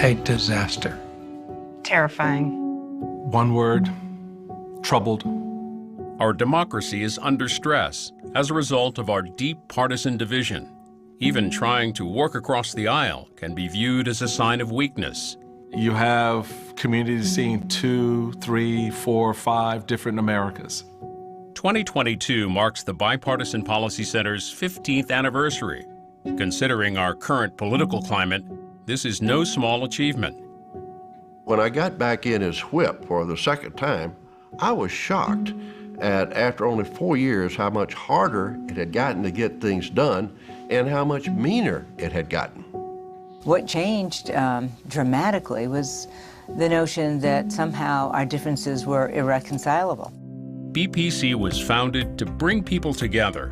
a disaster. Terrifying. One word, troubled. Our democracy is under stress as a result of our deep partisan division. Even trying to work across the aisle can be viewed as a sign of weakness. You have communities seeing 2, 3, 4, 5 different Americas. 2022 marks the Bipartisan Policy Center's 15th anniversary. Considering our current political climate, this is no small achievement. When I got back in as whip for the second time, I was shocked at, after only 4 years, how much harder it had gotten to get things done and how much meaner it had gotten. What changed dramatically was the notion that somehow our differences were irreconcilable. BPC was founded to bring people together.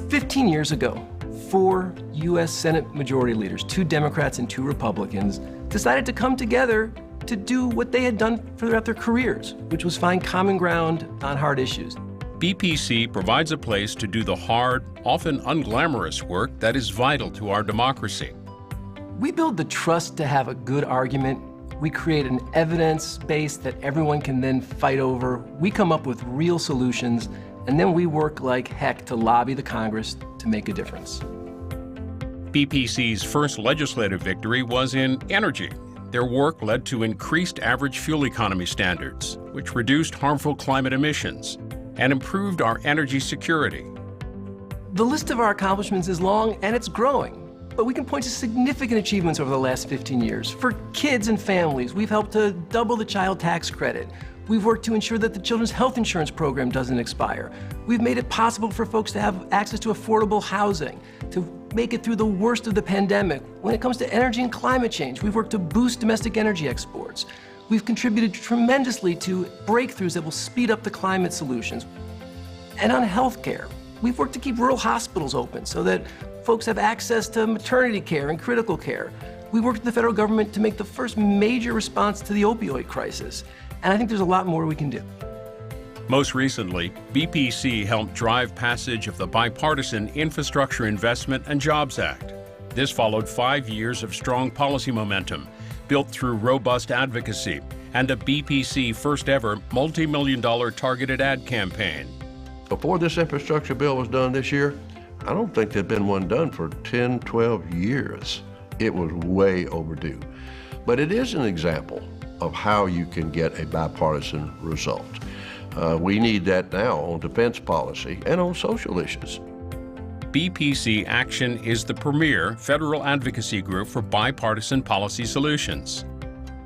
15 years ago, 4 U.S. Senate majority leaders, 2 Democrats and 2 Republicans, decided to come together to do what they had done throughout their careers, which was find common ground on hard issues. BPC provides a place to do the hard, often unglamorous work that is vital to our democracy. We build the trust to have a good argument. We create an evidence base that everyone can then fight over. We come up with real solutions, and then we work like heck to lobby the Congress to make a difference. BPC's first legislative victory was in energy. Their work led to increased average fuel economy standards, which reduced harmful climate emissions and improved our energy security. The list of our accomplishments is long and it's growing, but we can point to significant achievements over the last 15 years. For kids and families, we've helped to double the child tax credit. We've worked to ensure that the children's health insurance program doesn't expire. We've made it possible for folks to have access to affordable housing, to make it through the worst of the pandemic. When it comes to energy and climate change, we've worked to boost domestic energy exports. We've contributed tremendously to breakthroughs that will speed up the climate solutions. And on healthcare, we've worked to keep rural hospitals open so that folks have access to maternity care and critical care. We worked with the federal government to make the first major response to the opioid crisis. And I think there's a lot more we can do. Most recently, BPC helped drive passage of the Bipartisan Infrastructure Investment and Jobs Act. This followed 5 years of strong policy momentum, built through robust advocacy and a BPC first-ever multi-million-dollar targeted ad campaign. Before this infrastructure bill was done this year, I don't think there'd been one done for 10, 12 years. It was way overdue. But it is an example of how you can get a bipartisan result. We need that now on defense policy and on social issues. BPC Action is the premier federal advocacy group for bipartisan policy solutions.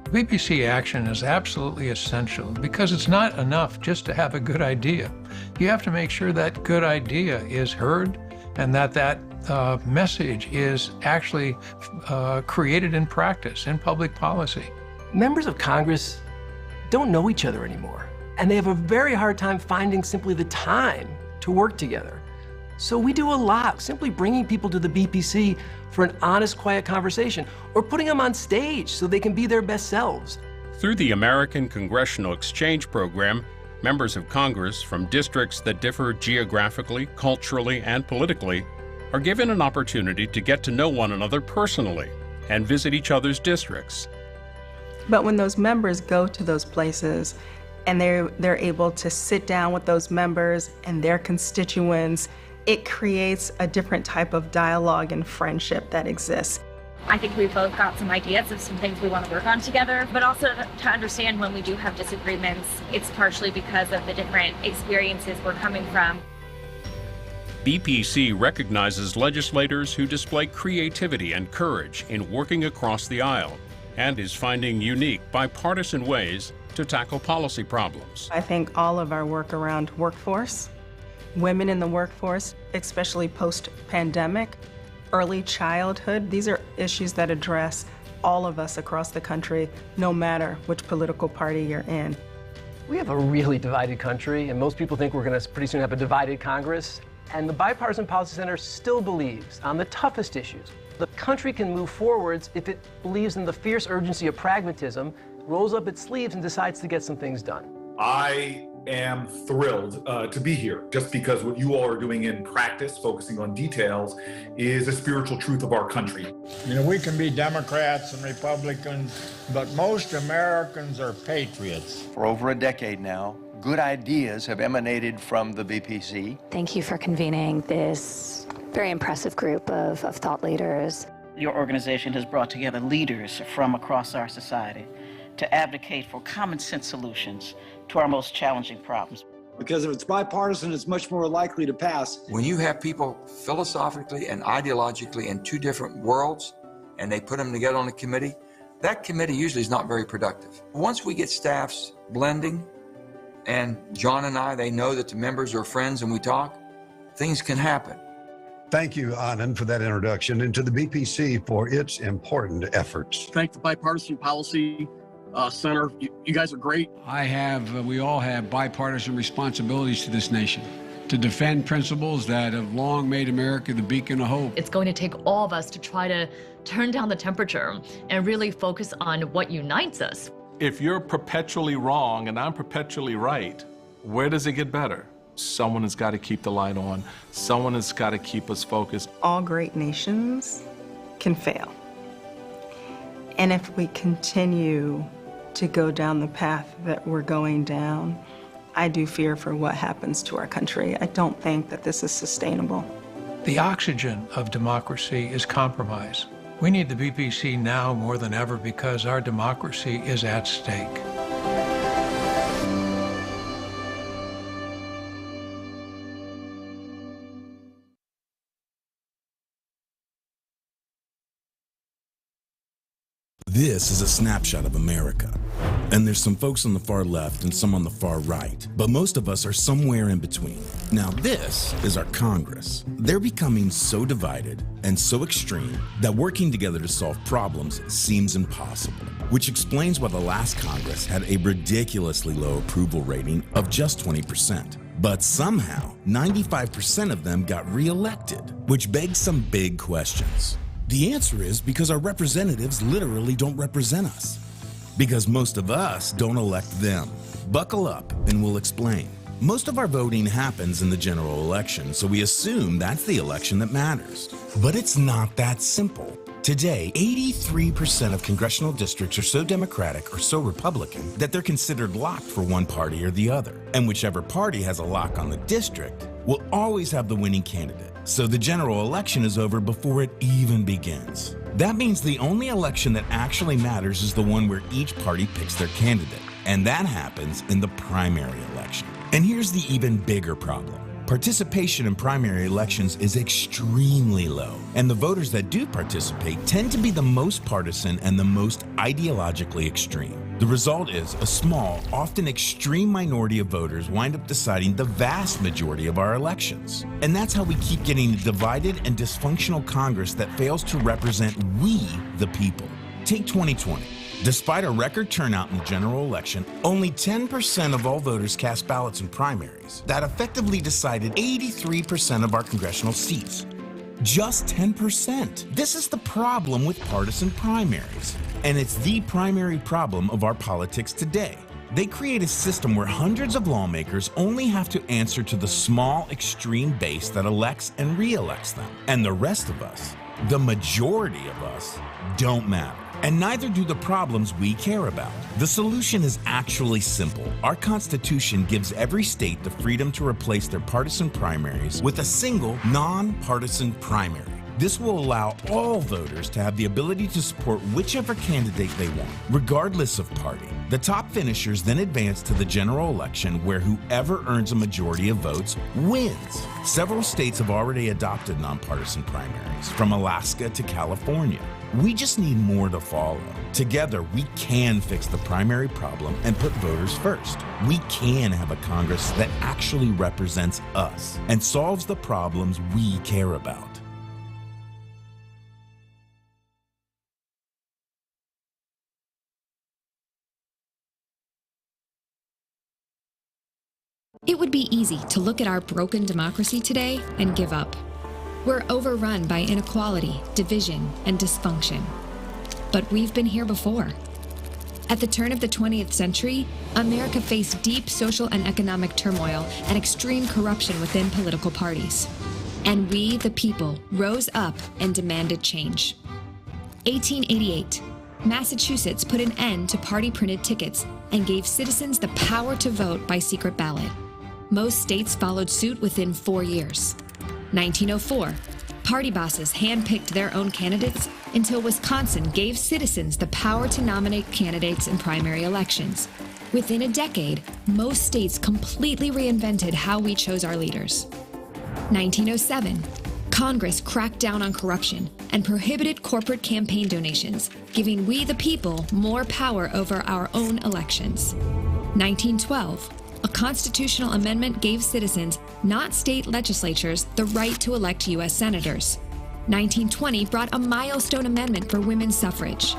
BPC Action is absolutely essential because it's not enough just to have a good idea. You have to make sure that good idea is heard and that message is actually created in practice, in public policy. Members of Congress don't know each other anymore, and they have a very hard time finding simply the time to work together. So we do a lot, simply bringing people to the BPC for an honest, quiet conversation, or putting them on stage so they can be their best selves. Through the American Congressional Exchange Program, members of Congress from districts that differ geographically, culturally, and politically are given an opportunity to get to know one another personally and visit each other's districts. But when those members go to those places and they're able to sit down with those members and their constituents, it creates a different type of dialogue and friendship that exists. I think we've both got some ideas of some things we want to work on together, but also to understand when we do have disagreements, it's partially because of the different experiences we're coming from. BPC recognizes legislators who display creativity and courage in working across the aisle and is finding unique bipartisan ways to tackle policy problems. I think all of our work around workforce, women in the workforce, especially post-pandemic, early childhood, these are issues that address all of us across the country, no matter which political party you're in. We have a really divided country, and most people think we're going to pretty soon have a divided Congress. And the Bipartisan Policy Center still believes on the toughest issues. The country can move forwards if it believes in the fierce urgency of pragmatism, rolls up its sleeves, and decides to get some things done. I am thrilled to be here, just because what you all are doing in practice, focusing on details, is a spiritual truth of our country. You know, we can be Democrats and Republicans, but most Americans are patriots. For over a decade now, good ideas have emanated from the BPC. Thank you for convening this very impressive group of thought leaders. Your organization has brought together leaders from across our society to advocate for common sense solutions to our most challenging problems. Because if it's bipartisan, it's much more likely to pass. When you have people philosophically and ideologically in two different worlds, and they put them together on a committee, that committee usually is not very productive. Once we get staffs blending, and John and I, they know that the members are friends and we talk, things can happen. Thank you, Anand, for that introduction, and to the BPC for its important efforts. Thank the Bipartisan Policy Center. You guys are great. We all have bipartisan responsibilities to this nation to defend principles that have long made America the beacon of hope. It's going to take all of us to try to turn down the temperature and really focus on what unites us. If you're perpetually wrong and I'm perpetually right, where does it get better? Someone has got to keep the light on. Someone has got to keep us focused. All great nations can fail. And if we continue to go down the path that we're going down, I do fear for what happens to our country. I don't think that this is sustainable. The oxygen of democracy is compromise. We need the BPC now more than ever because our democracy is at stake. This is a snapshot of America. And there's some folks on the far left and some on the far right, but most of us are somewhere in between. Now this is our Congress. They're becoming so divided and so extreme that working together to solve problems seems impossible, which explains why the last Congress had a ridiculously low approval rating of just 20%. But somehow, 95% of them got reelected, which begs some big questions. The answer is because our representatives literally don't represent us. Because most of us don't elect them. Buckle up and we'll explain. Most of our voting happens in the general election, so we assume that's the election that matters. But it's not that simple. Today, 83% of congressional districts are so Democratic or so Republican that they're considered locked for one party or the other. And whichever party has a lock on the district will always have the winning candidate. So the general election is over before it even begins. That means the only election that actually matters is the one where each party picks their candidate. And that happens in the primary election. And here's the even bigger problem. Participation in primary elections is extremely low, and the voters that do participate tend to be the most partisan and the most ideologically extreme. The result is a small, often extreme minority of voters wind up deciding the vast majority of our elections. And that's how we keep getting a divided and dysfunctional Congress that fails to represent we, the people. Take 2020. Despite a record turnout in the general election, only 10% of all voters cast ballots in primaries. That effectively decided 83% of our congressional seats. Just 10%. This is the problem with partisan primaries. And it's the primary problem of our politics today. They create a system where hundreds of lawmakers only have to answer to the small, extreme base that elects and re-elects them. And the rest of us, the majority of us, don't matter. And neither do the problems we care about. The solution is actually simple. Our Constitution gives every state the freedom to replace their partisan primaries with a single, non-partisan primary. This will allow all voters to have the ability to support whichever candidate they want, regardless of party. The top finishers then advance to the general election where whoever earns a majority of votes wins. Several states have already adopted nonpartisan primaries, from Alaska to California. We just need more to follow. Together, we can fix the primary problem and put voters first. We can have a Congress that actually represents us and solves the problems we care about. It would be easy to look at our broken democracy today and give up. We're overrun by inequality, division, and dysfunction. But we've been here before. At the turn of the 20th century, America faced deep social and economic turmoil and extreme corruption within political parties. And we, the people, rose up and demanded change. 1888, Massachusetts put an end to party-printed tickets and gave citizens the power to vote by secret ballot. Most states followed suit within 4 years. 1904, party bosses handpicked their own candidates until Wisconsin gave citizens the power to nominate candidates in primary elections. Within a decade, most states completely reinvented how we chose our leaders. 1907, Congress cracked down on corruption and prohibited corporate campaign donations, giving we the people more power over our own elections. 1912, a constitutional amendment gave citizens, not state legislatures, the right to elect U.S. senators. 1920 brought a milestone amendment for women's suffrage.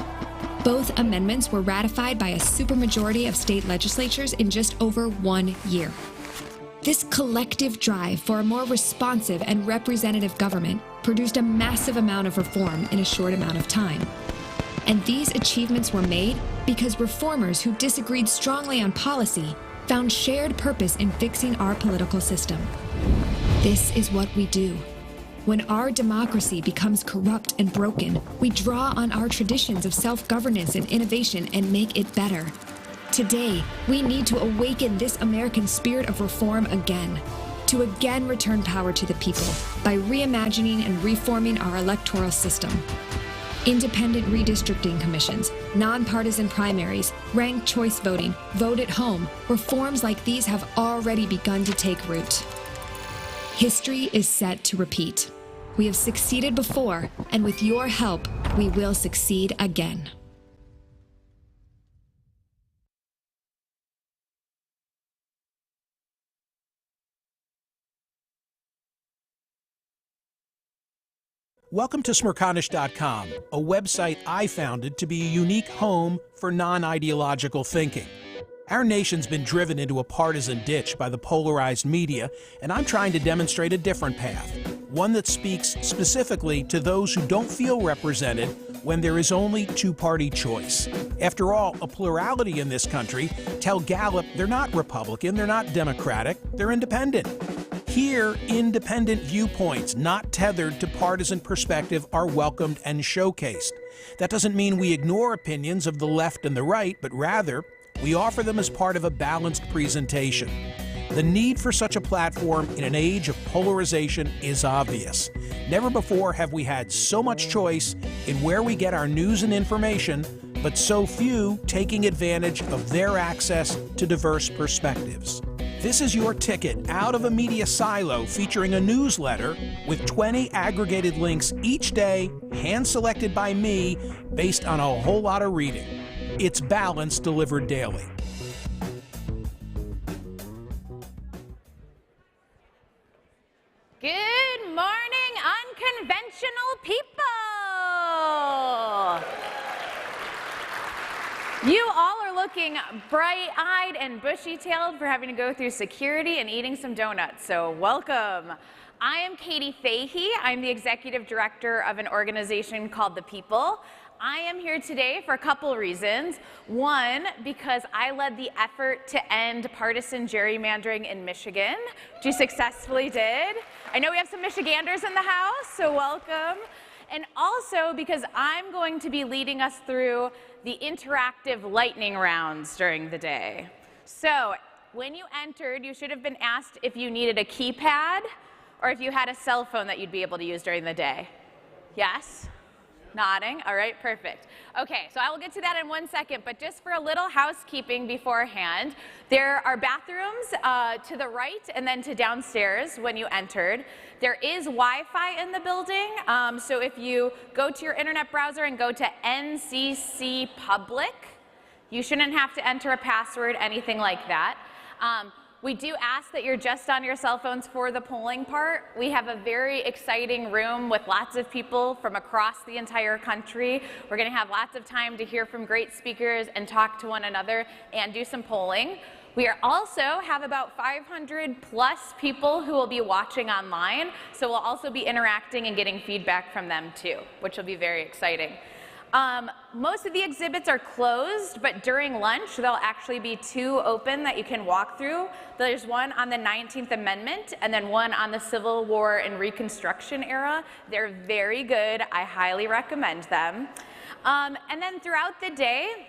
Both amendments were ratified by a supermajority of state legislatures in just over 1 year. This collective drive for a more responsive and representative government produced a massive amount of reform in a short amount of time. And these achievements were made because reformers who disagreed strongly on policy found shared purpose in fixing our political system. This is what we do. When our democracy becomes corrupt and broken, we draw on our traditions of self-governance and innovation and make it better. Today, we need to awaken this American spirit of reform again, to again return power to the people by reimagining and reforming our electoral system. Independent redistricting commissions, nonpartisan primaries, ranked choice voting, vote at home, reforms like these have already begun to take root. History is set to repeat. We have succeeded before, and with your help, we will succeed again. Welcome to Smerconish.com, a website I founded to be a unique home for non-ideological thinking. Our nation's been driven into a partisan ditch by the polarized media, and I'm trying to demonstrate a different path, one that speaks specifically to those who don't feel represented when there is only two-party choice. After all, a plurality in this country tell Gallup they're not Republican, they're not Democratic, they're independent. Here, independent viewpoints, not tethered to partisan perspective, are welcomed and showcased. That doesn't mean we ignore opinions of the left and the right, but rather, we offer them as part of a balanced presentation. The need for such a platform in an age of polarization is obvious. Never before have we had so much choice in where we get our news and information, but so few taking advantage of their access to diverse perspectives. This is your ticket out of a media silo featuring a newsletter with 20 aggregated links each day, hand-selected by me based on a whole lot of reading. It's balance delivered daily. Good morning, unconventional people! You all are looking bright-eyed and bushy-tailed for having to go through security and eating some donuts, so welcome. I am Katie Fahey. I'm the executive director of an organization called The People. I am here today for a couple reasons. One, because I led the effort to end partisan gerrymandering in Michigan, which you successfully did. I know we have some Michiganders in the house, so welcome. And also because I'm going to be leading us through the interactive lightning rounds during the day. So when you entered, you should have been asked if you needed a keypad or if you had a cell phone that you'd be able to use during the day. Yes? Nodding. All right, perfect. Okay, so I will get to that in 1 second, but just for a little housekeeping beforehand, there are bathrooms to the right and then to downstairs when you entered. There is Wi-Fi in the building, so if you go to your internet browser and go to NCC Public, you shouldn't have to enter a password, anything like that. We do ask that you're just on your cell phones for the polling part. We have a very exciting room with lots of people from across the entire country. We're going to have lots of time to hear from great speakers and talk to one another and do some polling. We also have about 500 plus people who will be watching online, so we'll also be interacting and getting feedback from them too, which will be very exciting. Most of the exhibits are closed, but during lunch, there'll actually be 2 open that you can walk through. There's one on the 19th Amendment and then one on the Civil War and Reconstruction era. They're very good. I highly recommend them. And then throughout the day,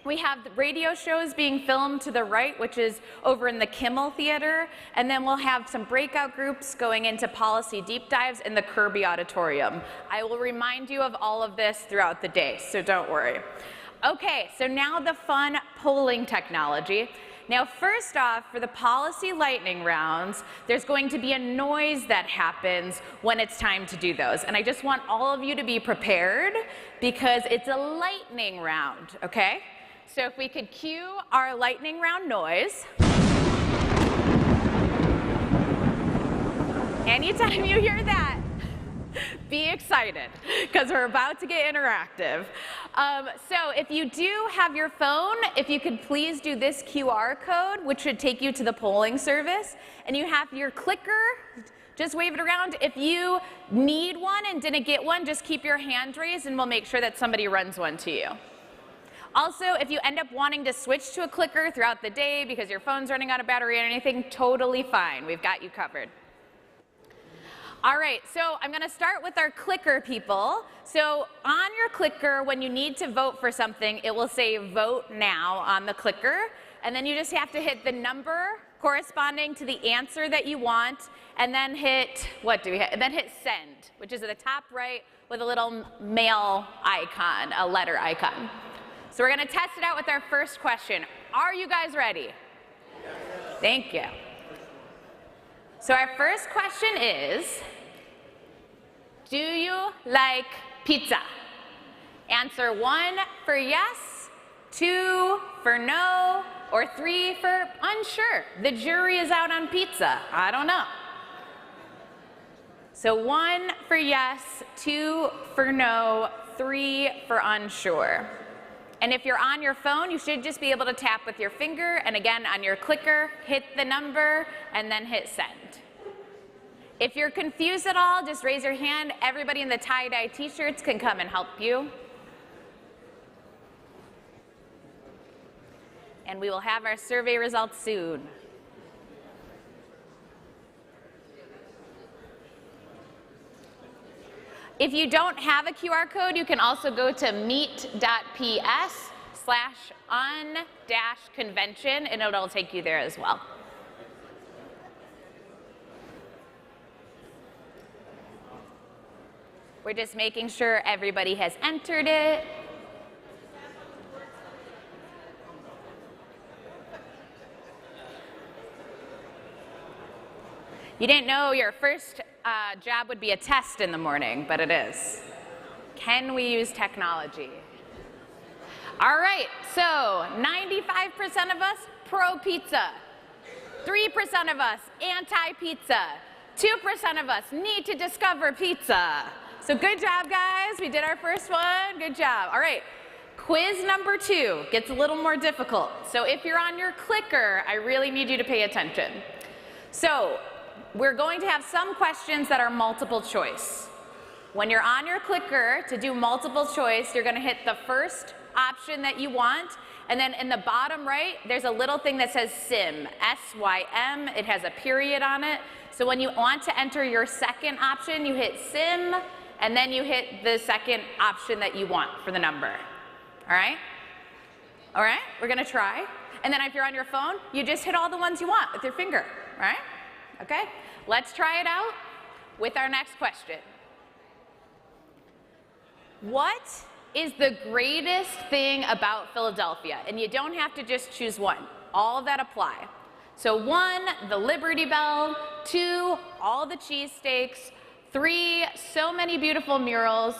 we have the radio shows being filmed to the right, which is over in the Kimmel Theater, and then we'll have some breakout groups going into policy deep dives in the Kirby Auditorium. I will remind you of all of this throughout the day, so don't worry. Okay, so now the fun polling technology. Now, first off, for the policy lightning rounds, there's going to be a noise that happens when it's time to do those. And I just want all of you to be prepared because it's a lightning round, okay? So if we could cue our lightning round noise. Anytime you hear that, be excited, because we're about to get interactive. So if you do have your phone, if you could please do this QR code, which should take you to the polling service, and you have your clicker, just wave it around. If you need one and didn't get one, just keep your hand raised, and we'll make sure that somebody runs one to you. Also, if you end up wanting to switch to a clicker throughout the day because your phone's running out of battery or anything, totally fine. We've got you covered. All right, so I'm going to start with our clicker people. So on your clicker, when you need to vote for something, it will say vote now on the clicker. And then you just have to hit the number corresponding to the answer that you want, and then hit, what do we hit? And then hit send, which is at the top right with a little mail icon, a letter icon. So we're going to test it out with our first question. Are you guys ready? Yes. Thank you. So our first question is, do you like pizza? Answer 1 for yes, 2 for no, or 3 for unsure. The jury is out on pizza. I don't know. So 1 for yes, 2 for no, 3 for unsure. And if you're on your phone, you should just be able to tap with your finger, and again, on your clicker, hit the number, and then hit send. If you're confused at all, just raise your hand. Everybody in the tie-dye t-shirts can come and help you. And we will have our survey results soon. If you don't have a QR code, you can also go to meet.ps/un-convention, and it'll take you there as well. We're just making sure everybody has entered it. You didn't know your first job would be a test in the morning, but it is. Can we use technology? All right, so 95% of us pro-pizza, 3% of us anti-pizza, 2% of us need to discover pizza. So good job, guys. We did our first one. Good job. All right, quiz number 2 gets a little more difficult. So if you're on your clicker, I really need you to pay attention. So we're going to have some questions that are multiple choice. When you're on your clicker to do multiple choice, you're going to hit the first option that you want, and then in the bottom right, there's a little thing that says SIM, S-Y-M. It has a period on it. So when you want to enter your second option, you hit SIM, and then you hit the second option that you want for the number. All right? All right, we're going to try. And then if you're on your phone, you just hit all the ones you want with your finger. All right? Okay, let's try it out with our next question. What is the greatest thing about Philadelphia? And you don't have to just choose one. All of that apply. So 1, the Liberty Bell. 2, all the cheesesteaks. 3, so many beautiful murals.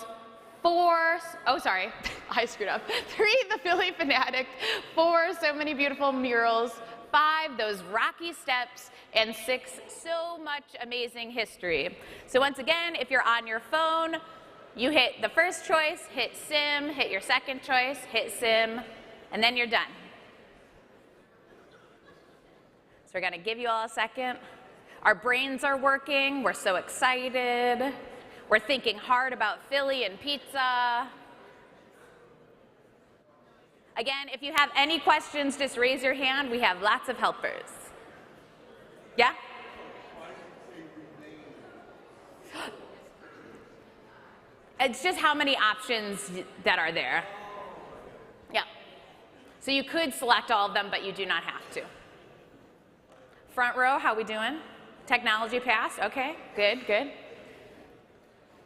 4, oh sorry, I screwed up. 3, the Philly Fanatic. 4, so many beautiful murals. 5, those rocky steps. And 6, so much amazing history. So once again, if you're on your phone, you hit the first choice, hit SIM, hit your second choice, hit SIM, and then you're done. So we're gonna give you all a second. Our brains are working, we're so excited. We're thinking hard about Philly and pizza. Again, if you have any questions, just raise your hand. We have lots of helpers. Yeah? It's just how many options that are there. Yeah. So you could select all of them, but you do not have to. Front row, how we doing? Technology passed? Okay, good, good.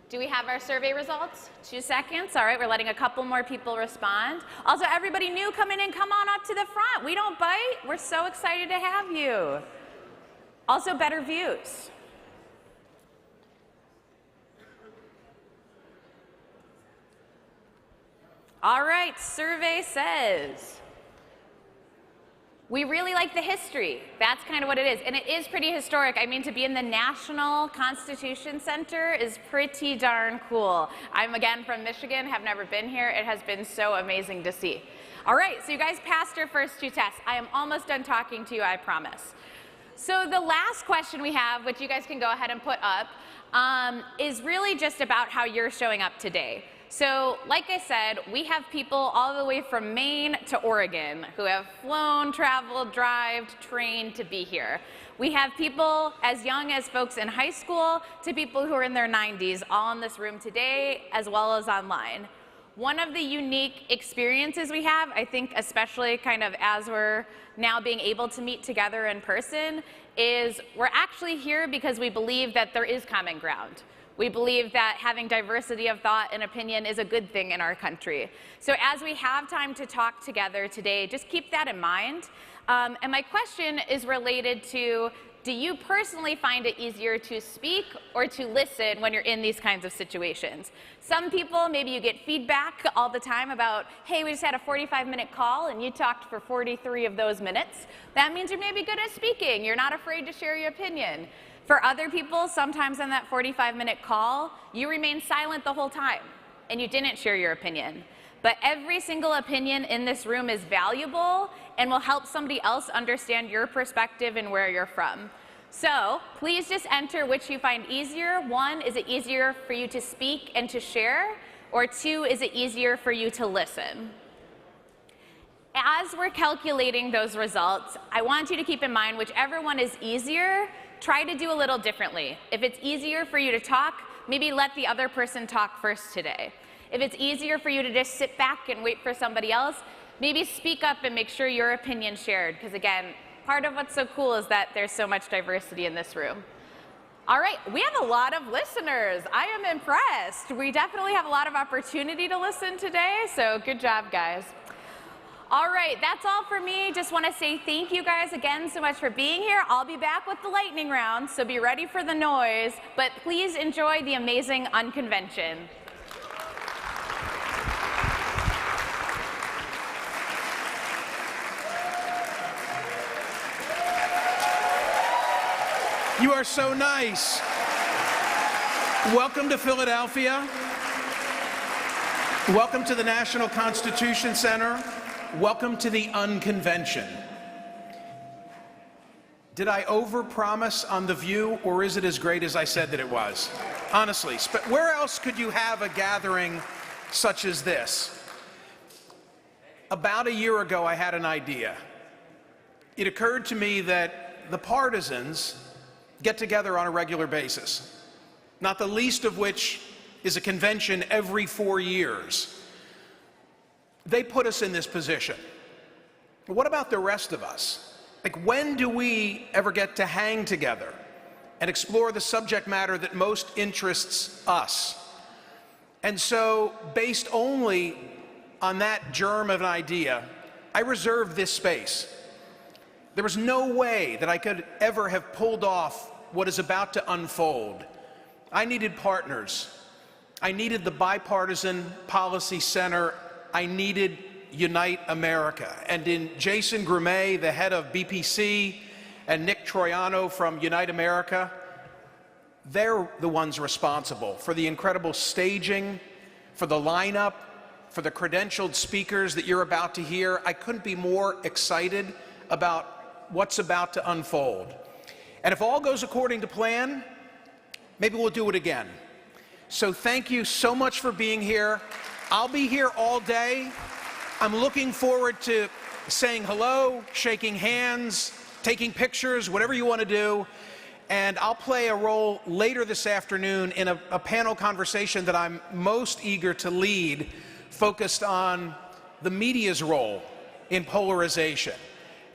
Do we have our survey results? 2 seconds. All right, we're letting a couple more people respond. Also, everybody new coming in, come on up to the front. We don't bite. We're so excited to have you. Also, better views. All right, survey says, we really like the history. That's kind of what it is. And it is pretty historic. I mean, to be in the National Constitution Center is pretty darn cool. I'm, again, from Michigan, have never been here. It has been so amazing to see. All right, so you guys passed your first 2 tests. I am almost done talking to you, I promise. So the last question we have, which you guys can go ahead and put up, is really just about how you're showing up today. So, like I said, we have people all the way from Maine to Oregon who have flown, traveled, drived, trained to be here. We have people as young as folks in high school to people who are in their 90s, all in this room today, as well as online. One of the unique experiences we have, I think especially kind of as we're now being able to meet together in person, is we're actually here because we believe that there is common ground. We believe that having diversity of thought and opinion is a good thing in our country. So as we have time to talk together today, just keep that in mind. And my question is related to, do you personally find it easier to speak or to listen when you're in these kinds of situations? Some people, maybe you get feedback all the time about, hey, we just had a 45-minute call and you talked for 43 of those minutes. That means you're maybe good at speaking. You're not afraid to share your opinion. For other people, sometimes in that 45-minute call, you remain silent the whole time and you didn't share your opinion. But every single opinion in this room is valuable and will help somebody else understand your perspective and where you're from. So please just enter which you find easier. 1, is it easier for you to speak and to share? Or 2, is it easier for you to listen? As we're calculating those results, I want you to keep in mind whichever one is easier, try to do a little differently. If it's easier for you to talk, maybe let the other person talk first today. If it's easier for you to just sit back and wait for somebody else, maybe speak up and make sure your opinion's shared. Because again, part of what's so cool is that there's so much diversity in this room. All right, we have a lot of listeners. I am impressed. We definitely have a lot of opportunity to listen today, so good job, guys. All right, that's all for me. Just want to say thank you guys again so much for being here. I'll be back with the lightning round, so be ready for the noise, but please enjoy the amazing Unconvention. You are so nice. Welcome to Philadelphia. Welcome to the National Constitution Center. Welcome to the Unconvention. Did I overpromise on the view, or is it as great as I said that it was? Honestly, where else could you have a gathering such as this? About a year ago, I had an idea. It occurred to me that the partisans get together on a regular basis, not the least of which is a convention every 4 years. They put us in this position. What about the rest of us? Like, when do we ever get to hang together and explore the subject matter that most interests us? And so, based only on that germ of an idea, I reserved this space. There was no way that I could ever have pulled off what is about to unfold. I needed partners. I needed the Bipartisan Policy Center. I needed Unite America. And in Jason Grumet, the head of BPC, and Nick Troiano from Unite America, they're the ones responsible for the incredible staging, for the lineup, for the credentialed speakers that you're about to hear. I couldn't be more excited about what's about to unfold. And if all goes according to plan, maybe we'll do it again. So thank you so much for being here. I'll be here all day. I'm looking forward to saying hello, shaking hands, taking pictures, whatever you want to do. And I'll play a role later this afternoon in a panel conversation that I'm most eager to lead, focused on the media's role in polarization.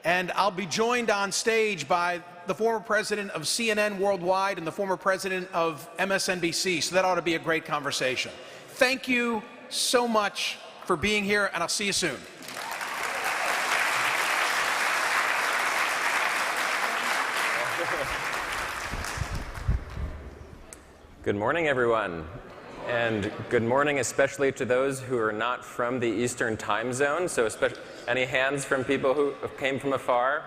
And I'll be joined on stage by the former president of CNN Worldwide and the former president of MSNBC, so that ought to be a great conversation. Thank you so much for being here, and I'll see you soon. Good morning, everyone. And good morning especially to those who are not from the Eastern time zone. So any hands from people who came from afar?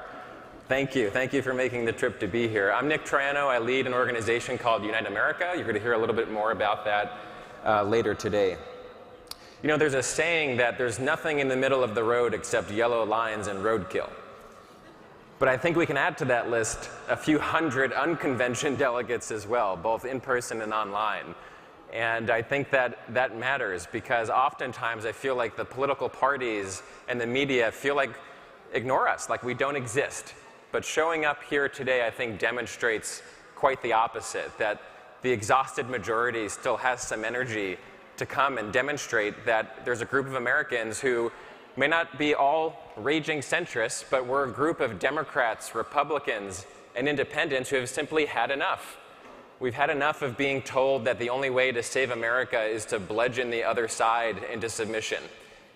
Thank you. Thank you for making the trip to be here. I'm Nick Triano. I lead an organization called Unite America. You're going to hear a little bit more about that later today. You know, there's a saying that there's nothing in the middle of the road except yellow lines and roadkill. But I think we can add to that list a few hundred unconvention delegates as well, both in person and online. And I think that that matters because oftentimes I feel like the political parties and the media feel like ignore us, like we don't exist. But showing up here today, I think, demonstrates quite the opposite, that the exhausted majority still has some energy to come and demonstrate that there's a group of Americans who may not be all raging centrists, but we're a group of Democrats, Republicans, and independents who have simply had enough. We've had enough of being told that the only way to save America is to bludgeon the other side into submission.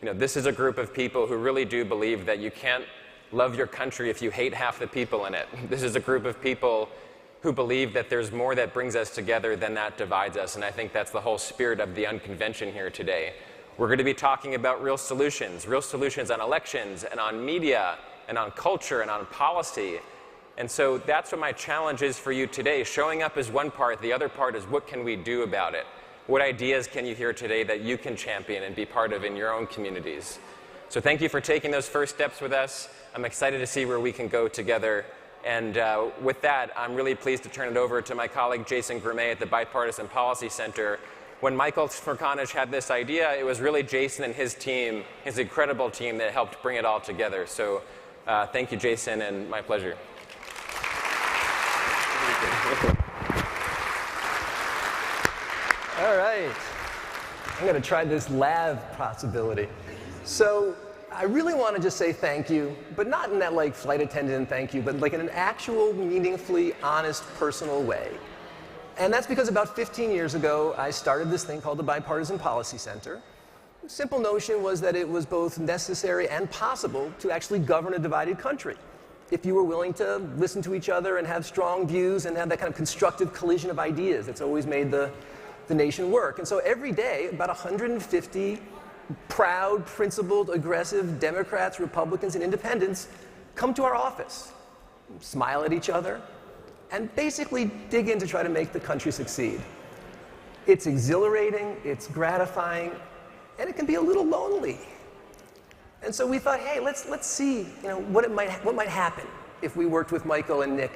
You know, this is a group of people who really do believe that you can't love your country if you hate half the people in it. This is a group of people who believe that there's more that brings us together than that divides us, and I think that's the whole spirit of the unconvention here today. We're going to be talking about real solutions on elections and on media and on culture and on policy. And so that's what my challenge is for you today. Showing up is one part. The other part is what can we do about it? What ideas can you hear today that you can champion and be part of in your own communities? So thank you for taking those first steps with us. I'm excited to see where we can go together. And with that, I'm really pleased to turn it over to my colleague Jason Grimay at the Bipartisan Policy Center. When Michael Smerconish had this idea, it was really Jason and his team, his incredible team, that helped bring it all together. So thank you, Jason, and my pleasure. All right. I'm going to try this lav possibility. So I really want to just say thank you, but not in that like flight attendant thank you, but like in an actual, meaningfully honest, personal way. And that's because about 15 years ago, I started this thing called the Bipartisan Policy Center. The simple notion was that it was both necessary and possible to actually govern a divided country if you were willing to listen to each other and have strong views and have that kind of constructive collision of ideas that's always made the nation work. And so every day, about 150 proud, principled, aggressive Democrats, Republicans, and independents come to our office, smile at each other, and basically dig in to try to make the country succeed. It's exhilarating, it's gratifying, and it can be a little lonely. And so we thought, hey, let's see, what might happen if we worked with Michael and Nick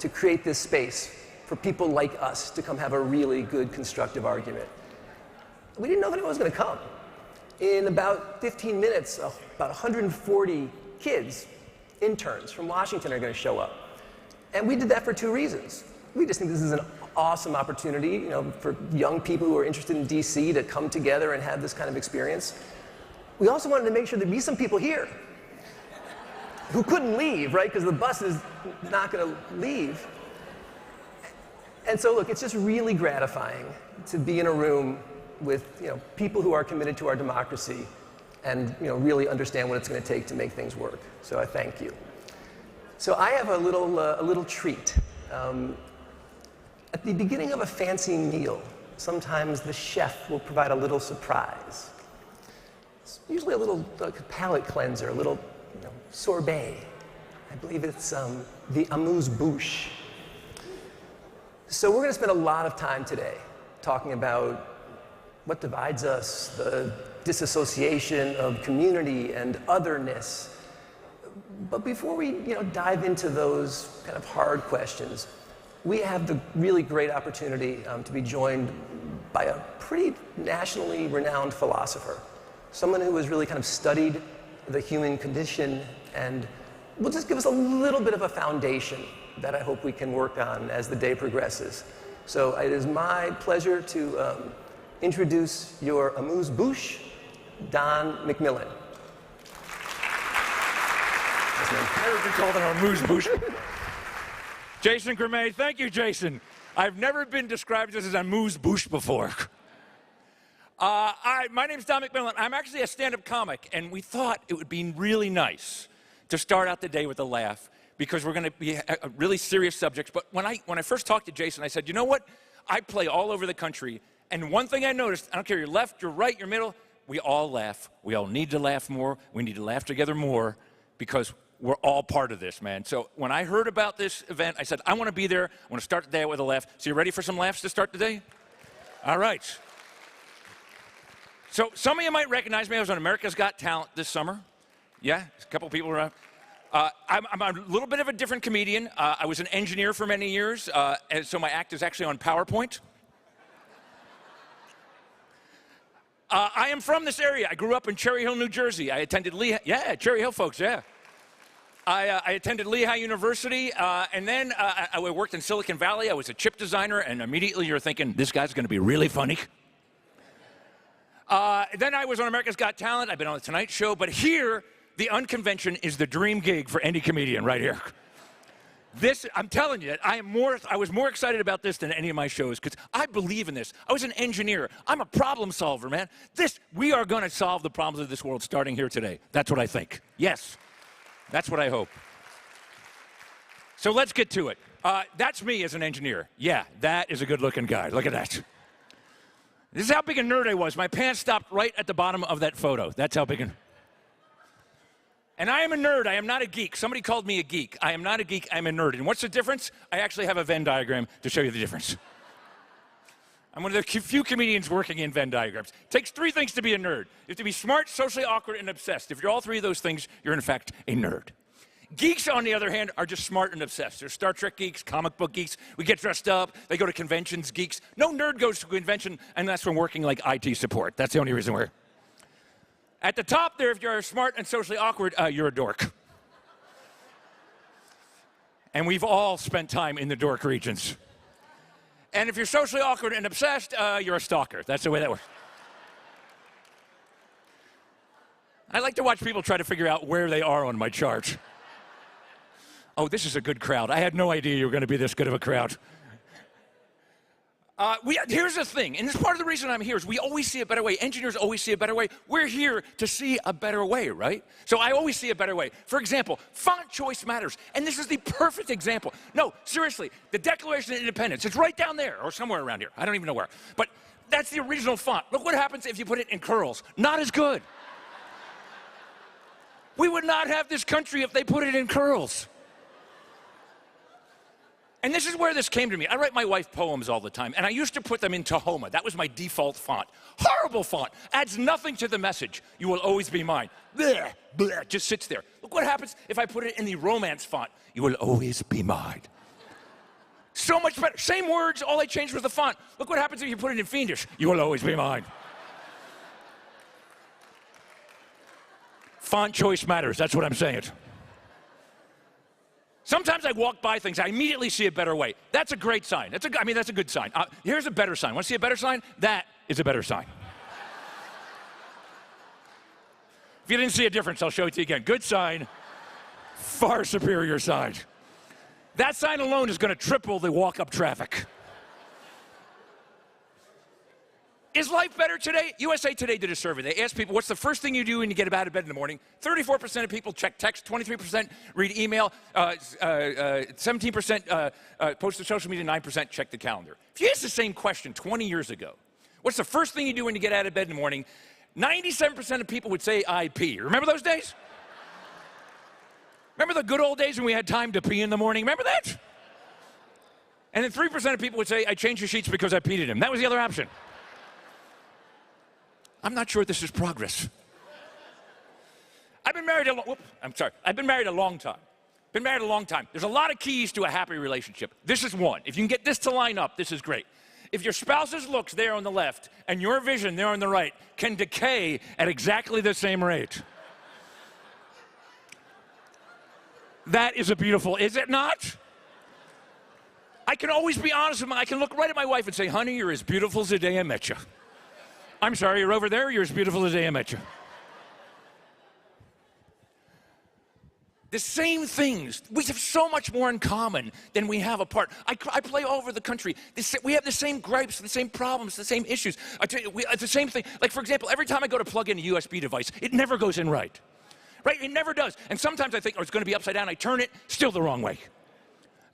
to create this space for people like us to come have a really good, constructive argument. We didn't know that it was going to come. In about 15 minutes, about 140 kids, interns from Washington, are going to show up. And we did that for two reasons. We just think this is an awesome opportunity, for young people who are interested in DC to come together and have this kind of experience. We also wanted to make sure there'd be some people here who couldn't leave, right? Because the bus is not going to leave. And so, look, it's just really gratifying to be in a room with people who are committed to our democracy and really understand what it's going to take to make things work. So I thank you. So I have a little treat. At the beginning of a fancy meal, sometimes the chef will provide a little surprise. It's usually a little palate cleanser, a little sorbet. I believe it's the amuse-bouche. So we're going to spend a lot of time today talking about what divides us, the disassociation of community and otherness. But before we dive into those kind of hard questions, we have the really great opportunity to be joined by a pretty nationally renowned philosopher, someone who has really kind of studied the human condition, and will just give us a little bit of a foundation that I hope we can work on as the day progresses. So it is my pleasure to introduce your amuse-bouche, Don McMillan. Never been called an amuse-bouche. Jason Grimay, thank you, Jason. I've never been described as an amuse-bouche before. My name's Don McMillan. I'm actually a stand-up comic, and we thought it would be really nice to start out the day with a laugh, because we're going to be a really serious subjects. But when I first talked to Jason, I said, you know what? I play all over the country, and one thing I noticed, I don't care, you're left, you're right, you're middle, we all laugh. We all need to laugh more. We need to laugh together more, because we're all part of this, man. So when I heard about this event, I said, I want to be there. I want to start the day with a laugh. So you ready for some laughs to start the day? All right. So some of you might recognize me. I was on America's Got Talent this summer. Yeah, a couple people around. I'm a little bit of a different comedian. I was an engineer for many years, and so my act is actually on PowerPoint. I am from this area. I grew up in Cherry Hill, New Jersey. I attended Lehigh. Yeah, Cherry Hill folks, yeah. I attended Lehigh University, and then I worked in Silicon Valley. I was a chip designer, and immediately you're thinking, this guy's going to be really funny. Then I was on America's Got Talent. I've been on The Tonight Show, but here, the unconvention is the dream gig for any comedian right here. This, I'm telling you, I was more excited about this than any of my shows, because I believe in this. I was an engineer. I'm a problem solver, man. We are going to solve the problems of this world starting here today. That's what I think. Yes. That's what I hope. So let's get to it. That's me as an engineer. Yeah, that is a good-looking guy. Look at that. This is how big a nerd I was. My pants stopped right at the bottom of that photo. That's how big And I am a nerd. I am not a geek. Somebody called me a geek. I am not a geek. I'm a nerd. And what's the difference? I actually have a Venn diagram to show you the difference. I'm one of the few comedians working in Venn diagrams. It takes three things to be a nerd. You have to be smart, socially awkward, and obsessed. If you're all three of those things, you're in fact a nerd. Geeks, on the other hand, are just smart and obsessed. They're Star Trek geeks, comic book geeks. We get dressed up. They go to conventions, geeks. No nerd goes to a convention unless we're working like IT support. That's the only reason we're. At the top there, if you're smart and socially awkward, you're a dork. And we've all spent time in the dork regions. And if you're socially awkward and obsessed, you're a stalker. That's the way that works. I like to watch people try to figure out where they are on my chart. Oh, this is a good crowd. I had no idea you were going to be this good of a crowd. Here's the thing, and this is part of the reason I'm here, is we always see a better way. Engineers always see a better way. We're here to see a better way, right? So I always see a better way. For example, font choice matters, and this is the perfect example. No, seriously, the Declaration of Independence, it's right down there, or somewhere around here. I don't even know where. But that's the original font. Look what happens if you put it in curls. Not as good. We would not have this country if they put it in curls. And this is where this came to me. I write my wife poems all the time, and I used to put them in Tahoma. That was my default font. Horrible font. Adds nothing to the message. You will always be mine. Blech, blech, just sits there. Look what happens if I put it in the romance font. You will always be mine. So much better. Same words, all I changed was the font. Look what happens if you put it in fiendish. You will always be mine. Font choice matters. That's what I'm saying. Sometimes I walk by things, I immediately see a better way. That's a great sign. That's a good sign. Here's a better sign. Want to see a better sign? That is a better sign. If you didn't see a difference, I'll show it to you again. Good sign, far superior sign. That sign alone is going to triple the walk-up traffic. Is life better today? USA Today did a survey. They asked people, what's the first thing you do when you get out of bed in the morning? 34% of people check text, 23% read email, 17% post to social media, 9% check the calendar. If you asked the same question 20 years ago, what's the first thing you do when you get out of bed in the morning? 97% of people would say, I pee. Remember those days? Remember the good old days when we had time to pee in the morning? Remember that? And then 3% of people would say, I changed the sheets because I peed in them. That was the other option. I'm not sure this is progress. I've been married a long time. Been married a long time. There's a lot of keys to a happy relationship. This is one. If you can get this to line up, this is great. If your spouse's looks there on the left and your vision there on the right can decay at exactly the same rate, That is a beautiful, is it not? I can always be honest with I can look right at my wife and say, honey, you're as beautiful as the day I met you. I'm sorry, you're over there, you're as beautiful as the day I met you. The same things. We have so much more in common than we have apart. I play all over the country. We have the same gripes, the same problems, the same issues. I tell you, it's the same thing. Like, for example, every time I go to plug in a USB device, it never goes in right. Right? It never does. And sometimes I think, oh, it's going to be upside down. I turn it, still the wrong way.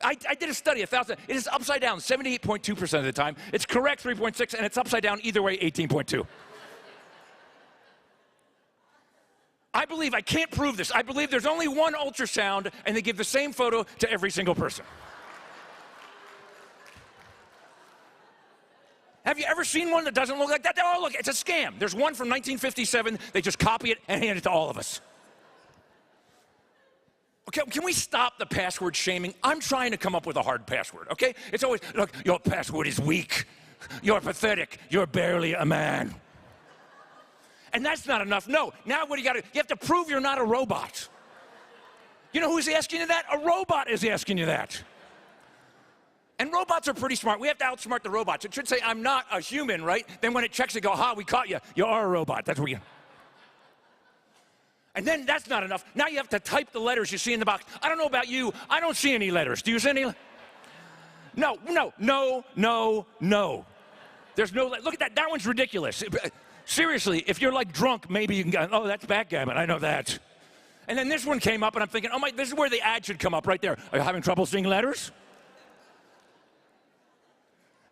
I did a study, 1,000. It is upside down 78.2% of the time. It's correct 3.6, and it's upside down either way 18.2. I believe, I can't prove this, I believe there's only one ultrasound and they give the same photo to every single person. Have you ever seen one that doesn't look like that? Oh, look, it's a scam. There's one from 1957, they just copy it and hand it to all of us. Okay, can we stop the password shaming? I'm trying to come up with a hard password, okay? It's always, look, your password is weak. You're pathetic. You're barely a man. And that's not enough. No, now what do you got to do? You have to prove you're not a robot. You know who's asking you that? A robot is asking you that. And robots are pretty smart. We have to outsmart the robots. It should say, I'm not a human, right? Then when it checks, it go, ha, we caught you. You are a robot. That's what you... And then that's not enough. Now you have to type the letters you see in the box. I don't know about you. I don't see any letters. Do you see any? No, no, no, no, no. There's no, look at that. That one's ridiculous. Seriously, if you're like drunk, maybe you can go, oh, that's backgammon. I know that. And then this one came up and I'm thinking, oh my, this is where the ad should come up right there. Are you having trouble seeing letters?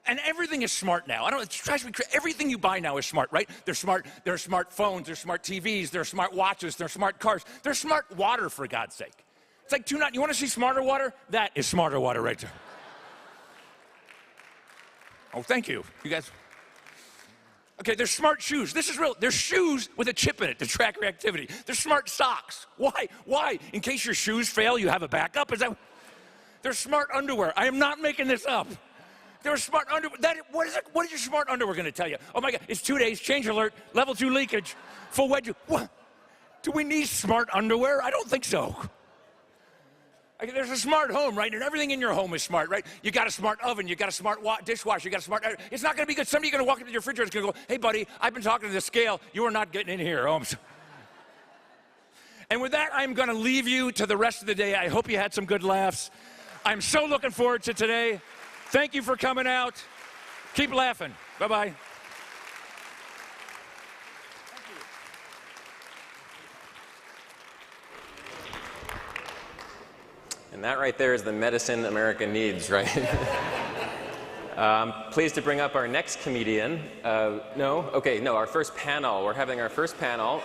And everything is smart now. I don't know, it drives me crazy. Everything you buy now is smart, right? They're smart. There are smart phones, there's smart TVs, there are smart watches, there are smart cars. There's smart water, for God's sake. It's like, you want to see smarter water? That is smarter water right there. Oh, thank you. You guys. Okay, there's smart shoes. This is real. There's shoes with a chip in it to track your activity. There's smart socks. Why? Why? In case your shoes fail, you have a backup? Is that? There's smart underwear. I am not making this up. There's smart underwear. What is your smart underwear going to tell you? Oh my God, it's 2 days, change alert, level 2 leakage, full wedge. What? Do we need smart underwear? I don't think so. There's a smart home, right? And everything in your home is smart, right? You got a smart oven, you got a smart dishwasher, you got a smart... It's not going to be good. Somebody's going to walk into your refrigerator and going to go, hey, buddy, I've been talking to the scale. You are not getting in here. Oh, I'm sorry. And with that, I'm going to leave you to the rest of the day. I hope you had some good laughs. I'm so looking forward to today. Thank you for coming out. Keep laughing. Bye-bye. And that right there is the medicine America needs, right? Pleased to bring up our next comedian. Our first panel. We're having our first panel.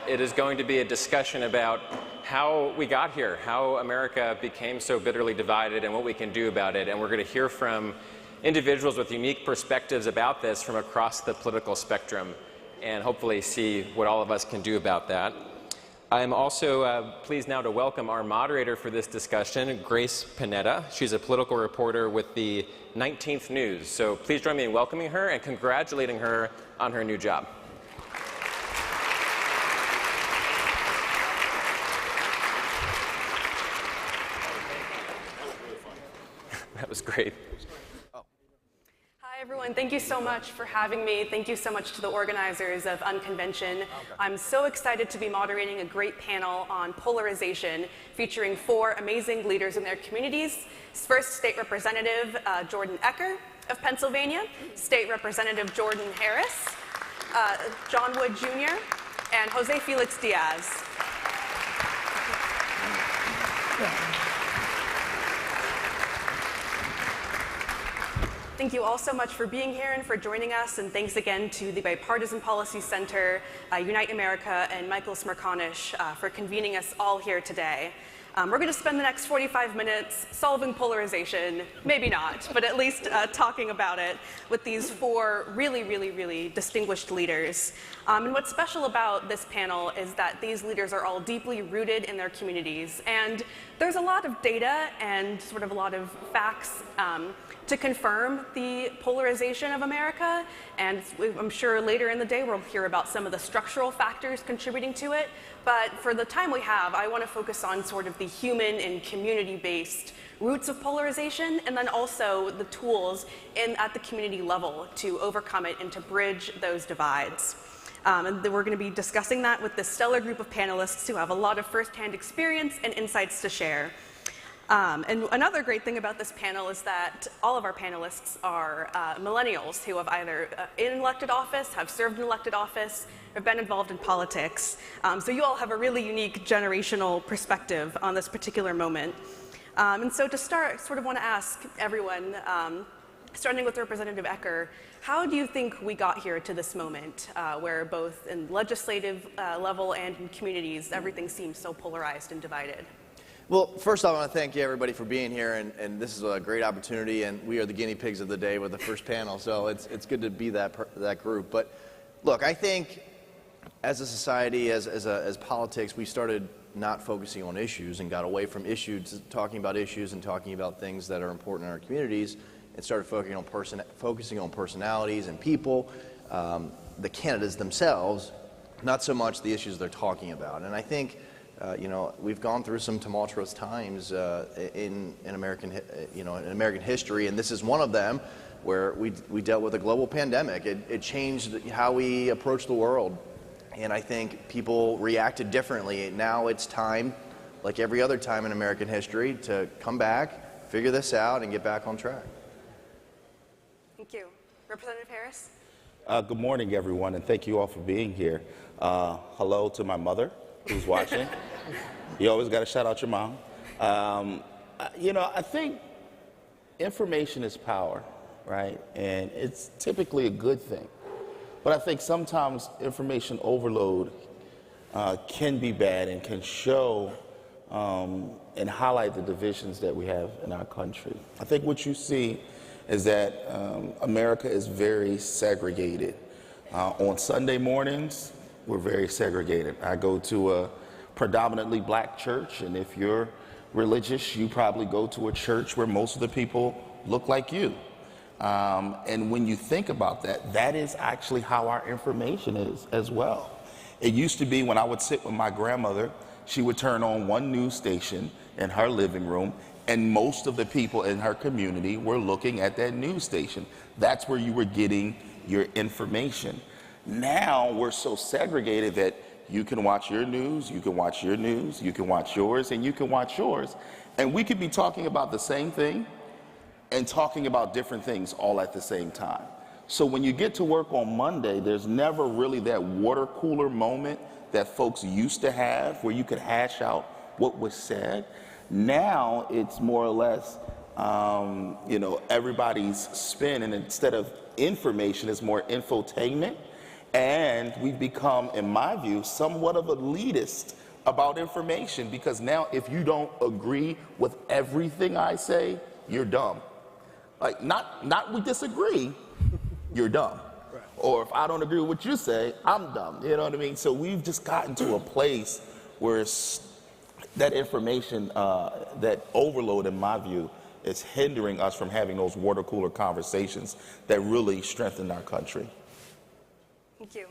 It is going to be a discussion about how we got here, how America became so bitterly divided and what we can do about it. And we're going to hear from individuals with unique perspectives about this from across the political spectrum and hopefully see what all of us can do about that. I'm also pleased now to welcome our moderator for this discussion, Grace Panetta. She's a political reporter with the 19th News. So please join me in welcoming her and congratulating her on her new job. That was great. Hi, everyone. Thank you so much for having me. Thank you so much to the organizers of Unconvention. I'm so excited to be moderating a great panel on polarization featuring 4 amazing leaders in their communities. First, State Representative Jordan Ecker of Pennsylvania, State Representative Jordan Harris, John Wood Jr., and Jose Felix Diaz. Thank you all so much for being here and for joining us, and thanks again to the Bipartisan Policy Center, Unite America, and Michael Smerconish for convening us all here today. We're going to spend the next 45 minutes solving polarization, maybe not, but at least talking about it with these 4 really, really, really distinguished leaders. And what's special about this panel is that these leaders are all deeply rooted in their communities, and there's a lot of data and sort of a lot of facts to confirm the polarization of America, and I'm sure later in the day we'll hear about some of the structural factors contributing to it. But for the time we have, I want to focus on sort of the human and community-based roots of polarization, and then also the tools at the community level to overcome it and to bridge those divides. And we're going to be discussing that with this stellar group of panelists who have a lot of firsthand experience and insights to share. And another great thing about this panel is that all of our panelists are millennials who have either in elected office, have served in elected office, or been involved in politics. So you all have a really unique generational perspective on this particular moment. And so to start, I sort of want to ask everyone, starting with Representative Ecker, how do you think we got here to this moment where both in legislative level and in communities, everything seems so polarized and divided? Well, first off, I want to thank you, everybody, for being here, and this is a great opportunity, and we are the guinea pigs of the day with the first panel, so it's good to be that group. But look, I think as a society, as politics, we started not focusing on issues and got away from issues, talking about issues and talking about things that are important in our communities, and started focusing on personalities and people, the candidates themselves, not so much the issues they're talking about. And I think we've gone through some tumultuous times in American history, and this is one of them where we dealt with a global pandemic. It changed how we approach the world, and I think people reacted differently. Now it's time, like every other time in American history, to come back, figure this out, and get back on track. Thank you. Representative Harris? Good morning, everyone, and thank you all for being here. Hello to my mother, who's watching. You always got to shout out your mom. I think information is power, right? And it's typically a good thing. But I think sometimes information overload can be bad and can show and highlight the divisions that we have in our country. I think what you see is that America is very segregated. On Sunday mornings, we're very segregated. I go to a predominantly black church, and if you're religious, you probably go to a church where most of the people look like you. And when you think about that, that is actually how our information is as well. It used to be when I would sit with my grandmother, she would turn on one news station in her living room, and most of the people in her community were looking at that news station. That's where you were getting your information. Now we're so segregated that you can watch your news, you can watch your news, you can watch yours, and you can watch yours. And we could be talking about the same thing and talking about different things all at the same time. So when you get to work on Monday, there's never really that water cooler moment that folks used to have where you could hash out what was said. Now it's more or less, everybody's spin, and instead of information, it's more infotainment. And we've become, in my view, somewhat of elitist about information, because now if you don't agree with everything I say, you're dumb. Like, not we disagree, you're dumb. Right. Or if I don't agree with what you say, I'm dumb. You know what I mean? So we've just gotten to a place where that information, that overload, in my view, is hindering us from having those water cooler conversations that really strengthen our country. Thank you.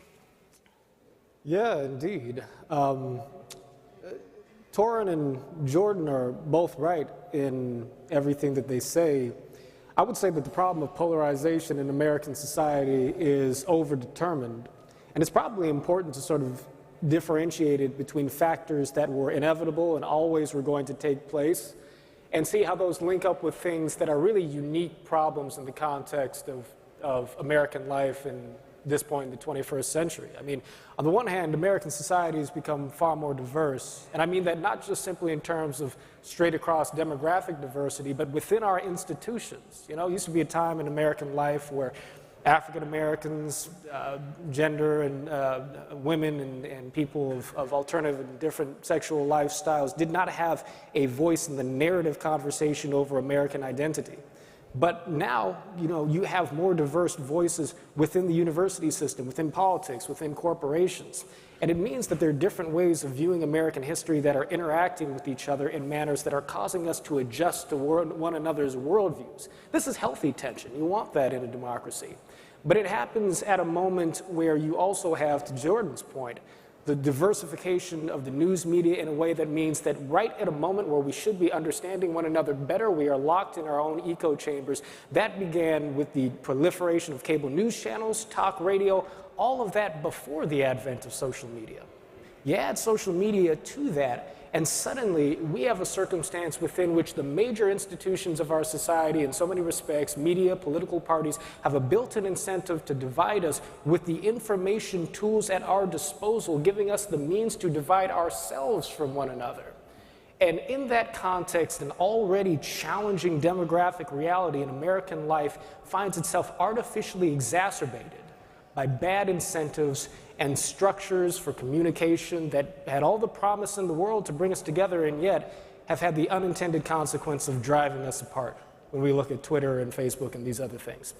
Yeah, indeed. Torrin and Jordan are both right in everything that they say. I would say that the problem of polarization in American society is overdetermined. And it's probably important to sort of differentiate it between factors that were inevitable and always were going to take place, and see how those link up with things that are really unique problems in the context of American life and this point in the 21st century. I mean, on the one hand, American society has become far more diverse, and I mean that not just simply in terms of straight across demographic diversity, but within our institutions. You know, it used to be a time in American life where African Americans, gender and women and people of alternative and different sexual lifestyles did not have a voice in the narrative conversation over American identity. But now, you have more diverse voices within the university system, within politics, within corporations. And it means that there are different ways of viewing American history that are interacting with each other in manners that are causing us to adjust to one another's worldviews. This is healthy tension. You want that in a democracy. But it happens at a moment where you also have, to Jordan's point, the diversification of the news media in a way that means that right at a moment where we should be understanding one another better, we are locked in our own echo chambers. That began with the proliferation of cable news channels, talk radio, all of that before the advent of social media. You add social media to that, and suddenly we have a circumstance within which the major institutions of our society, in so many respects, media, political parties, have a built-in incentive to divide us with the information tools at our disposal, giving us the means to divide ourselves from one another. And in that context, an already challenging demographic reality in American life finds itself artificially exacerbated by bad incentives and structures for communication that had all the promise in the world to bring us together and yet have had the unintended consequence of driving us apart when we look at Twitter and Facebook and these other things.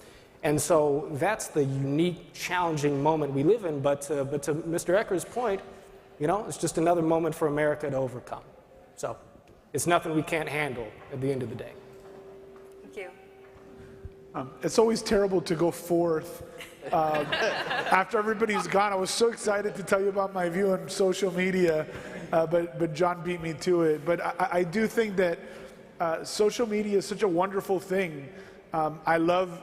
And so that's the unique, challenging moment we live in. But to Mr. Ecker's point, you know, it's just another moment for America to overcome. So it's nothing we can't handle at the end of the day. Thank you. It's always terrible to go forth after everybody's gone. I was so excited to tell you about my view on social media, but John beat me to it. But I do think that social media is such a wonderful thing. I love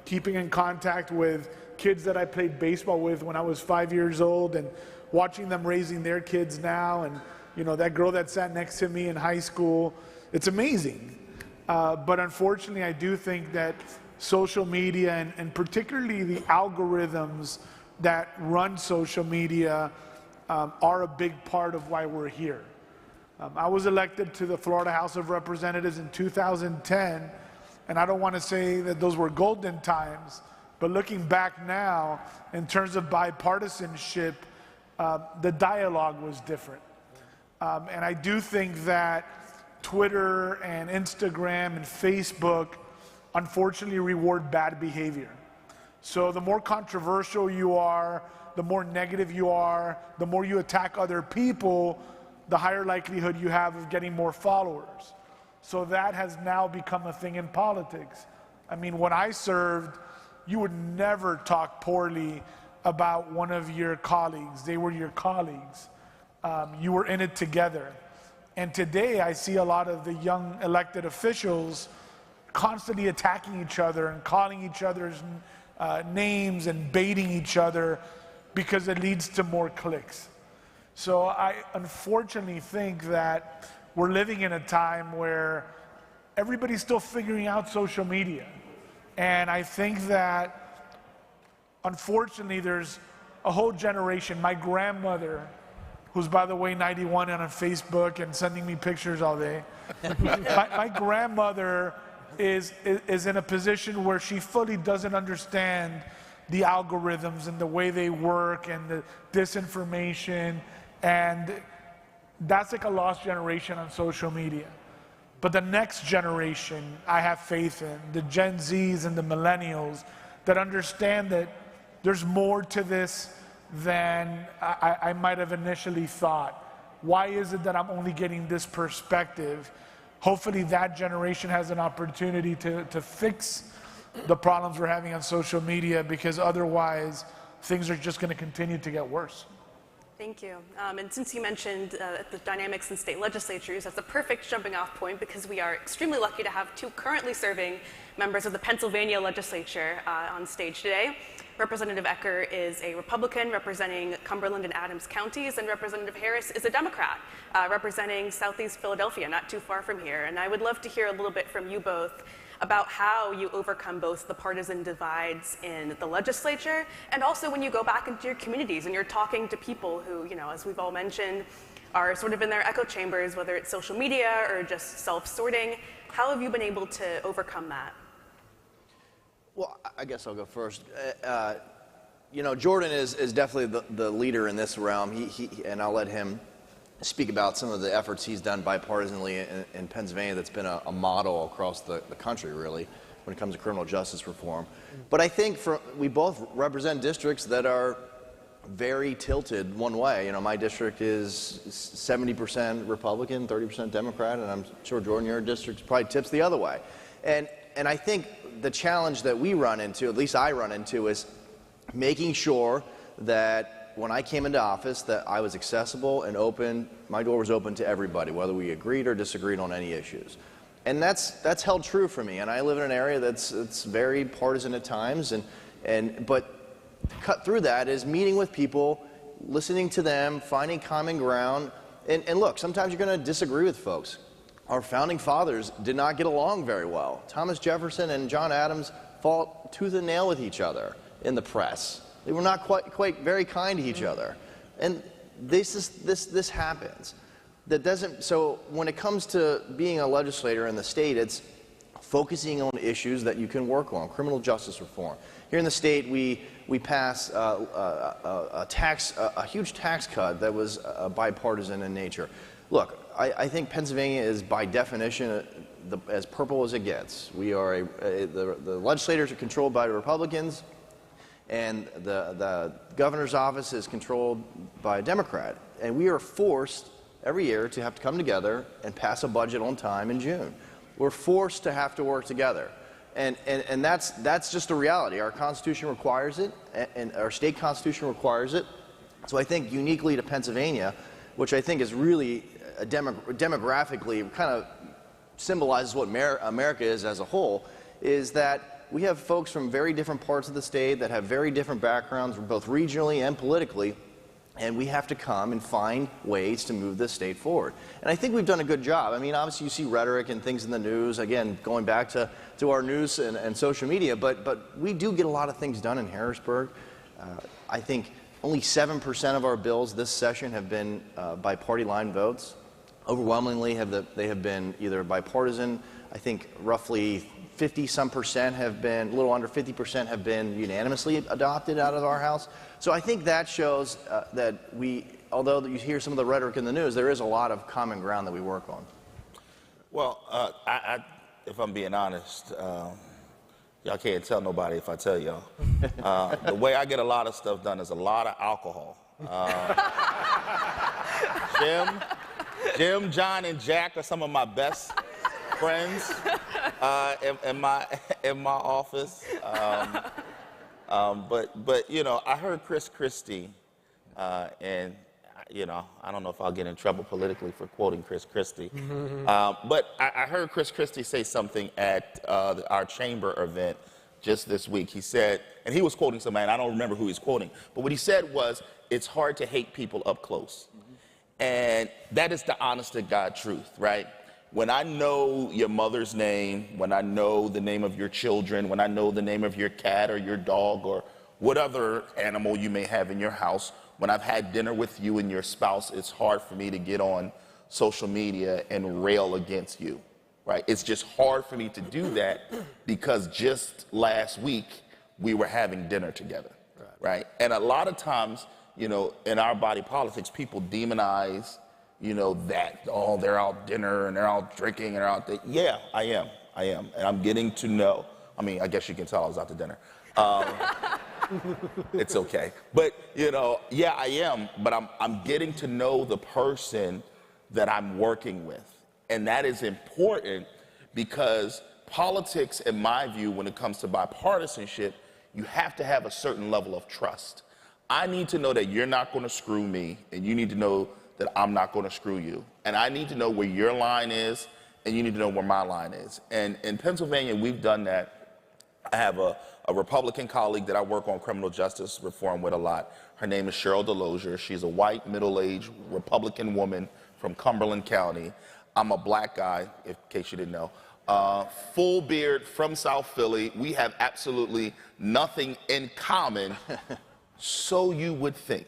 keeping in contact with kids that I played baseball with when I was 5 years old and watching them raising their kids now. And, you know, that girl that sat next to me in high school, it's amazing. But unfortunately, I do think that social media and particularly the algorithms that run social media are a big part of why we're here. I was elected to the Florida House of Representatives in 2010, and I don't want to say that those were golden times, but looking back now, in terms of bipartisanship, the dialogue was different. And I do think that Twitter and Instagram and Facebook unfortunately reward bad behavior. So the more controversial you are, the more negative you are, the more you attack other people, the higher likelihood you have of getting more followers. So that has now become a thing in politics. I mean, when I served, you would never talk poorly about one of your colleagues. They were your colleagues. You were in it together. And today I see a lot of the young elected officials constantly attacking each other and calling each other's names and baiting each other because it leads to more clicks. So I unfortunately think that we're living in a time where everybody's still figuring out social media. And I think that unfortunately there's a whole generation, my grandmother, who's by the way 91 and on Facebook and sending me pictures all day. my grandmother is in a position where she fully doesn't understand the algorithms and the way they work and the disinformation, and that's like a lost generation on social media. But the next generation, I have faith in, the Gen Zs and the millennials that understand that there's more to this than I might have initially thought. Why is it that I'm only getting this perspective? Hopefully that generation has an opportunity to fix the problems we're having on social media, because otherwise things are just going to continue to get worse. Thank you. And since you mentioned the dynamics in state legislatures, that's a perfect jumping off point because we are extremely lucky to have two currently serving members of the Pennsylvania legislature on stage today. Representative Ecker is a Republican representing Cumberland and Adams counties, and Representative Harris is a Democrat representing Southeast Philadelphia, not too far from here. And I would love to hear a little bit from you both about how you overcome both the partisan divides in the legislature and also when you go back into your communities and you're talking to people who, you know, as we've all mentioned, are sort of in their echo chambers, whether it's social media or just self-sorting. How have you been able to overcome that? Well, I guess I'll go first. You know, Jordan is definitely the leader in this realm, and I'll let him speak about some of the efforts he's done bipartisanly in Pennsylvania that's been a model across the country, really, when it comes to criminal justice reform. But I think we both represent districts that are very tilted one way. You know, my district is 70% Republican, 30% Democrat, and I'm sure, Jordan, your district probably tips the other way. And I think the challenge that we run into, at least I run into, is making sure that that when I came into office, that I was accessible and open. My door was open to everybody, whether we agreed or disagreed on any issues. And that's held true for me. And I live in an area that's very partisan at times. But to cut through that is meeting with people, listening to them, finding common ground. And look, sometimes you're going to disagree with folks. Our founding fathers did not get along very well. Thomas Jefferson and John Adams fought tooth and nail with each other in the press. They were not quite very kind to each other. And this happens. That doesn't, so when it comes to being a legislator in the state, it's focusing on issues that you can work on. Criminal justice reform. Here in the state, we passed a huge tax cut that was bipartisan in nature. Look, I think Pennsylvania is by definition as purple as it gets. We are the legislators are controlled by the Republicans, and the governor's office is controlled by a Democrat. And we are forced every year to have to come together and pass a budget on time in June. We're forced to have to work together. And that's just a reality. Our Constitution requires it, and our state Constitution requires it. So I think uniquely to Pennsylvania, which I think is really demographically kind of symbolizes what America is as a whole, is that we have folks from very different parts of the state that have very different backgrounds, both regionally and politically, and we have to come and find ways to move this state forward. And I think we've done a good job. I mean, obviously you see rhetoric and things in the news, again, going back to our news and social media, but we do get a lot of things done in Harrisburg. I think only 7% of our bills this session have been by party line votes. Overwhelmingly, they have been either bipartisan. I think roughly 50-some% have been, a little under 50% have been unanimously adopted out of our House. So I think that shows that although you hear some of the rhetoric in the news, there is a lot of common ground that we work on. Well, if I'm being honest, y'all can't tell nobody if I tell y'all. The way I get a lot of stuff done is a lot of alcohol. Jim, John, and Jack are some of my best friends in my office. But you know, I heard Chris Christie, and you know, I don't know if I'll get in trouble politically for quoting Chris Christie, but I heard Chris Christie say something at our chamber event just this week. He said, and he was quoting somebody, and I don't remember who he's quoting, but what he said was, it's hard to hate people up close. And that is the honest to God truth, right? When I know your mother's name, when I know the name of your children, when I know the name of your cat or your dog or what other animal you may have in your house, when I've had dinner with you and your spouse, it's hard for me to get on social media and rail against you, right? It's just hard for me to do that because just last week we were having dinner together, right? And a lot of times, you know, in our body politics, people demonize, you know, that, oh, they're out dinner and they're out drinking and they're out there. Yeah, I am. And I'm getting to know. I mean, I guess you can tell I was out to dinner. It's okay. But, you know, yeah, I am. But I'm getting to know the person that I'm working with. And that is important because politics, in my view, when it comes to bipartisanship, you have to have a certain level of trust. I need to know that you're not going to screw me, and you need to know that I'm not going to screw you. And I need to know where your line is, and you need to know where my line is. And in Pennsylvania, we've done that. I have a Republican colleague that I work on criminal justice reform with a lot. Her name is Cheryl Delosier. She's a white, middle-aged Republican woman from Cumberland County. I'm a black guy, in case you didn't know. Full beard from South Philly. We have absolutely nothing in common. So you would think.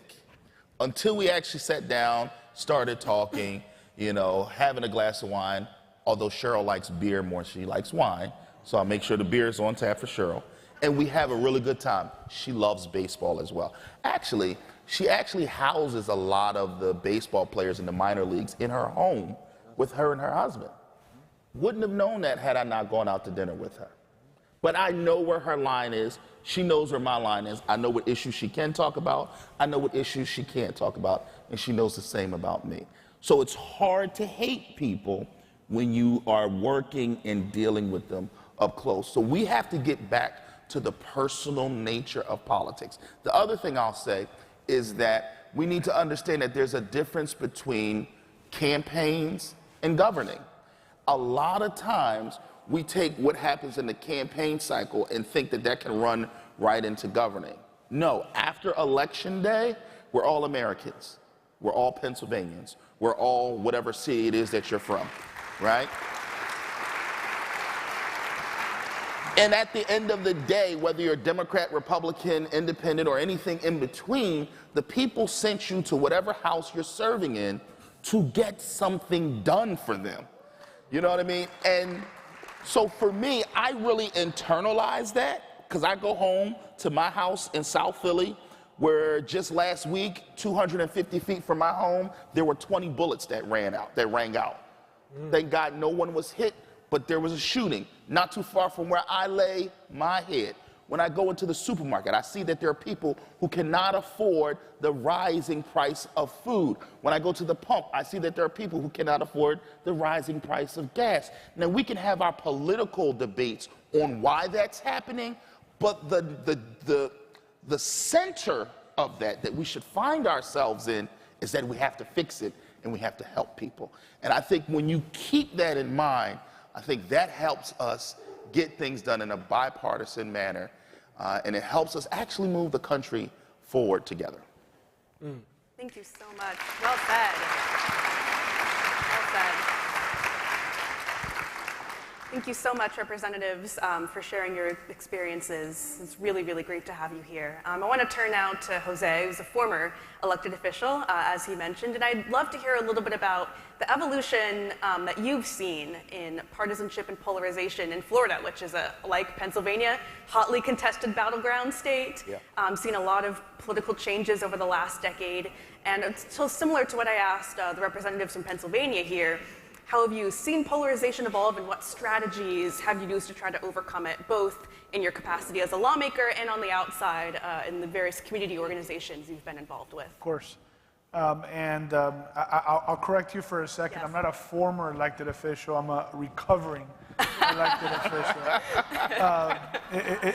Until we actually sat down, started talking, you know, having a glass of wine, although Cheryl likes beer more than she likes wine, so I'll make sure the beer is on tap for Cheryl. And we have a really good time. She loves baseball as well. Actually, she actually houses a lot of the baseball players in the minor leagues in her home with her and her husband. Wouldn't have known that had I not gone out to dinner with her. But I know where her line is. She knows where my line is. I know what issues she can talk about. I know what issues she can't talk about. And she knows the same about me. So it's hard to hate people when you are working and dealing with them up close. So we have to get back to the personal nature of politics. The other thing I'll say is that we need to understand that there's a difference between campaigns and governing. A lot of times, we take what happens in the campaign cycle and think that that can run right into governing. No, after Election Day, we're all Americans. We're all Pennsylvanians. We're all whatever city it is that you're from, right? And at the end of the day, whether you're Democrat, Republican, Independent, or anything in between, the people sent you to whatever house you're serving in to get something done for them. You know what I mean? And so for me, I really internalize that, because I go home to my house in South Philly, where just last week, 250 feet from my home, there were 20 bullets that rang out. Thank God no one was hit, but there was a shooting not too far from where I lay my head. When I go into the supermarket, I see that there are people who cannot afford the rising price of food. When I go to the pump, I see that there are people who cannot afford the rising price of gas. Now, we can have our political debates on why that's happening, but the center of that we should find ourselves in is that we have to fix it and we have to help people. And I think when you keep that in mind, I think that helps us get things done in a bipartisan manner, and it helps us actually move the country forward together. Thank you so much. Well said. Well said. Thank you so much, representatives, for sharing your experiences. It's really, really great to have you here. I want to turn now to Jose, who's a former elected official, as he mentioned, and I'd love to hear a little bit about the evolution that you've seen in partisanship and polarization in Florida, which is, like Pennsylvania, hotly contested battleground state. Yeah. Seen a lot of political changes over the last decade, and so similar to what I asked the representatives from Pennsylvania here, how have you seen polarization evolve, and what strategies have you used to try to overcome it, both in your capacity as a lawmaker and on the outside in the various community organizations you've been involved with? Of course. I'll correct you for a second. Yes. I'm not a former elected official. I'm a recovering elected official.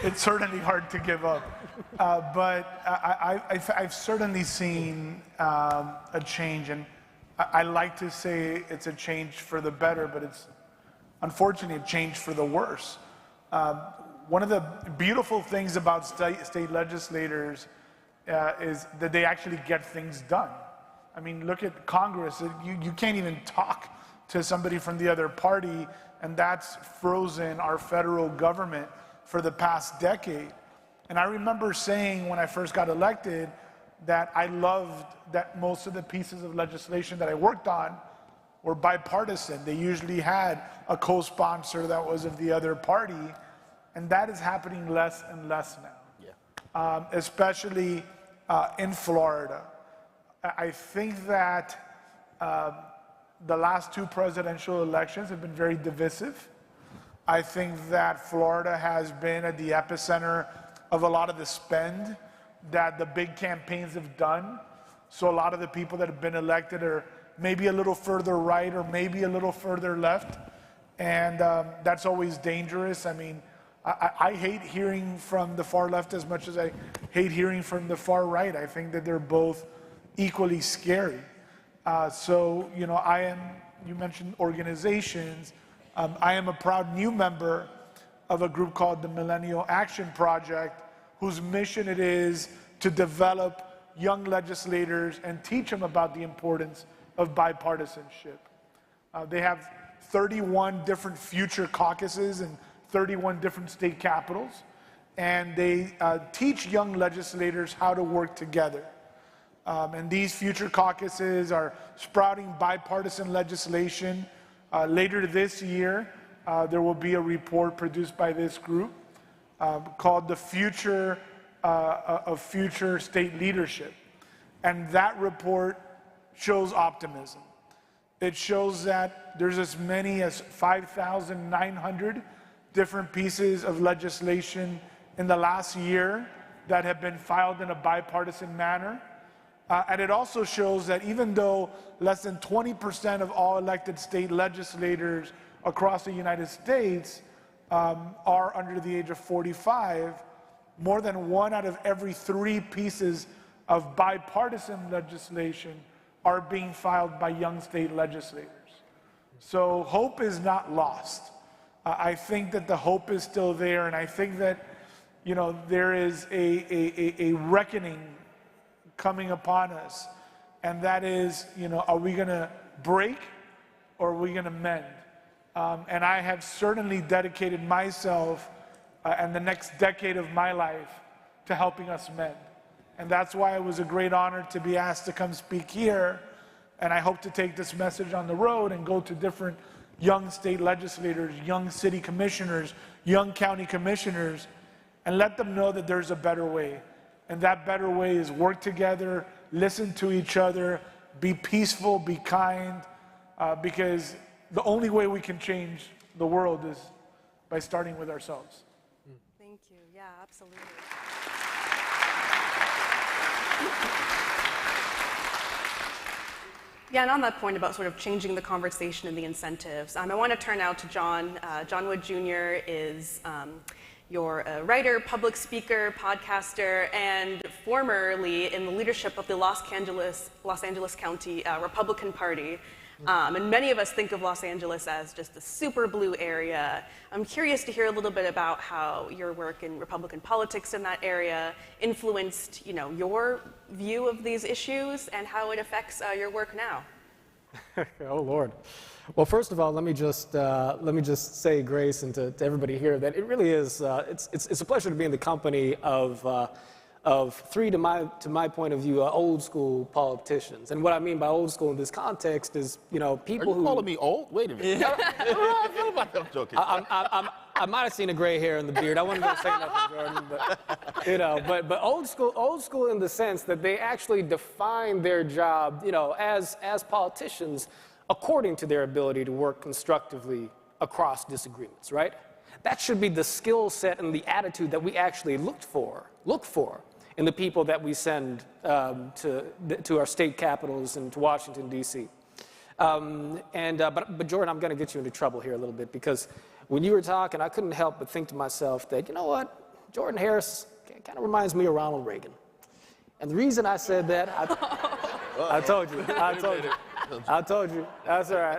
It's certainly hard to give up. But I've certainly seen a change, and I like to say it's a change for the better, but it's unfortunately a change for the worse. One of the beautiful things about state legislators is that they actually get things done. I mean, look at Congress. You can't even talk to somebody from the other party, and that's frozen our federal government for the past decade. And I remember saying when I first got elected that I loved that most of the pieces of legislation that I worked on were bipartisan. They usually had a co-sponsor that was of the other party, and that is happening less and less now. Yeah. Especially in Florida. I think that the last two presidential elections have been very divisive. I think that Florida has been at the epicenter of a lot of the spend that the big campaigns have done. So a lot of the people that have been elected are maybe a little further right or maybe a little further left. And that's always dangerous. I mean, I hate hearing from the far left as much as I hate hearing from the far right. I think that they're both equally scary. So, you know, you mentioned organizations. I am a proud new member of a group called the Millennial Action Project, whose mission it is to develop young legislators and teach them about the importance of bipartisanship. They have 31 different future caucuses in 31 different state capitals, and they teach young legislators how to work together. And these future caucuses are sprouting bipartisan legislation. Later this year, there will be a report produced by this group called The Future of Future State Leadership. And that report shows optimism. It shows that there's as many as 5,900 different pieces of legislation in the last year that have been filed in a bipartisan manner. And it also shows that even though less than 20% of all elected state legislators across the United States are under the age of 45, more than 1 out of every 3 pieces of bipartisan legislation are being filed by young state legislators. So hope is not lost. I think that the hope is still there, and I think that, you know, there is a reckoning coming upon us, and that is, you know, are we going to break or are we going to mend? And I have certainly dedicated myself and the next decade of my life to helping us mend. And that's why it was a great honor to be asked to come speak here. And I hope to take this message on the road and go to different young state legislators, young city commissioners, young county commissioners, and let them know that there's a better way. And that better way is work together, listen to each other, be peaceful, be kind, because the only way we can change the world is by starting with ourselves. Thank you. Yeah, absolutely. Yeah, and on that point about sort of changing the conversation and the incentives, I want to turn now to John. John Wood Jr. is you're a writer, public speaker, podcaster, and formerly in the leadership of the Los Angeles County Republican Party. And many of us think of Los Angeles as just a super blue area. I'm curious to hear a little bit about how your work in Republican politics in that area influenced, you know, your view of these issues and how it affects your work now. Oh, Lord. Well, first of all, let me just say, Grace, and to everybody here, that it really is, it's a pleasure to be in the company of three, to my point of view, old school politicians. And what I mean by old school in this context is, you know, people who... Are you calling me old? Wait a minute. I feel about that. I'm joking. I might have seen a gray hair in the beard. I wasn't going to say nothing, Jordan, but, you know, but old school in the sense that they actually define their job, you know, as politicians according to their ability to work constructively across disagreements, right? That should be the skill set and the attitude that we actually look for in the people that we send to our state capitals and to Washington, D.C. But Jordan, I'm going to get you into trouble here a little bit, because when you were talking, I couldn't help but think to myself that, you know what, Jordan Harris kind of reminds me of Ronald Reagan. And the reason I said that, I told you. That's all right.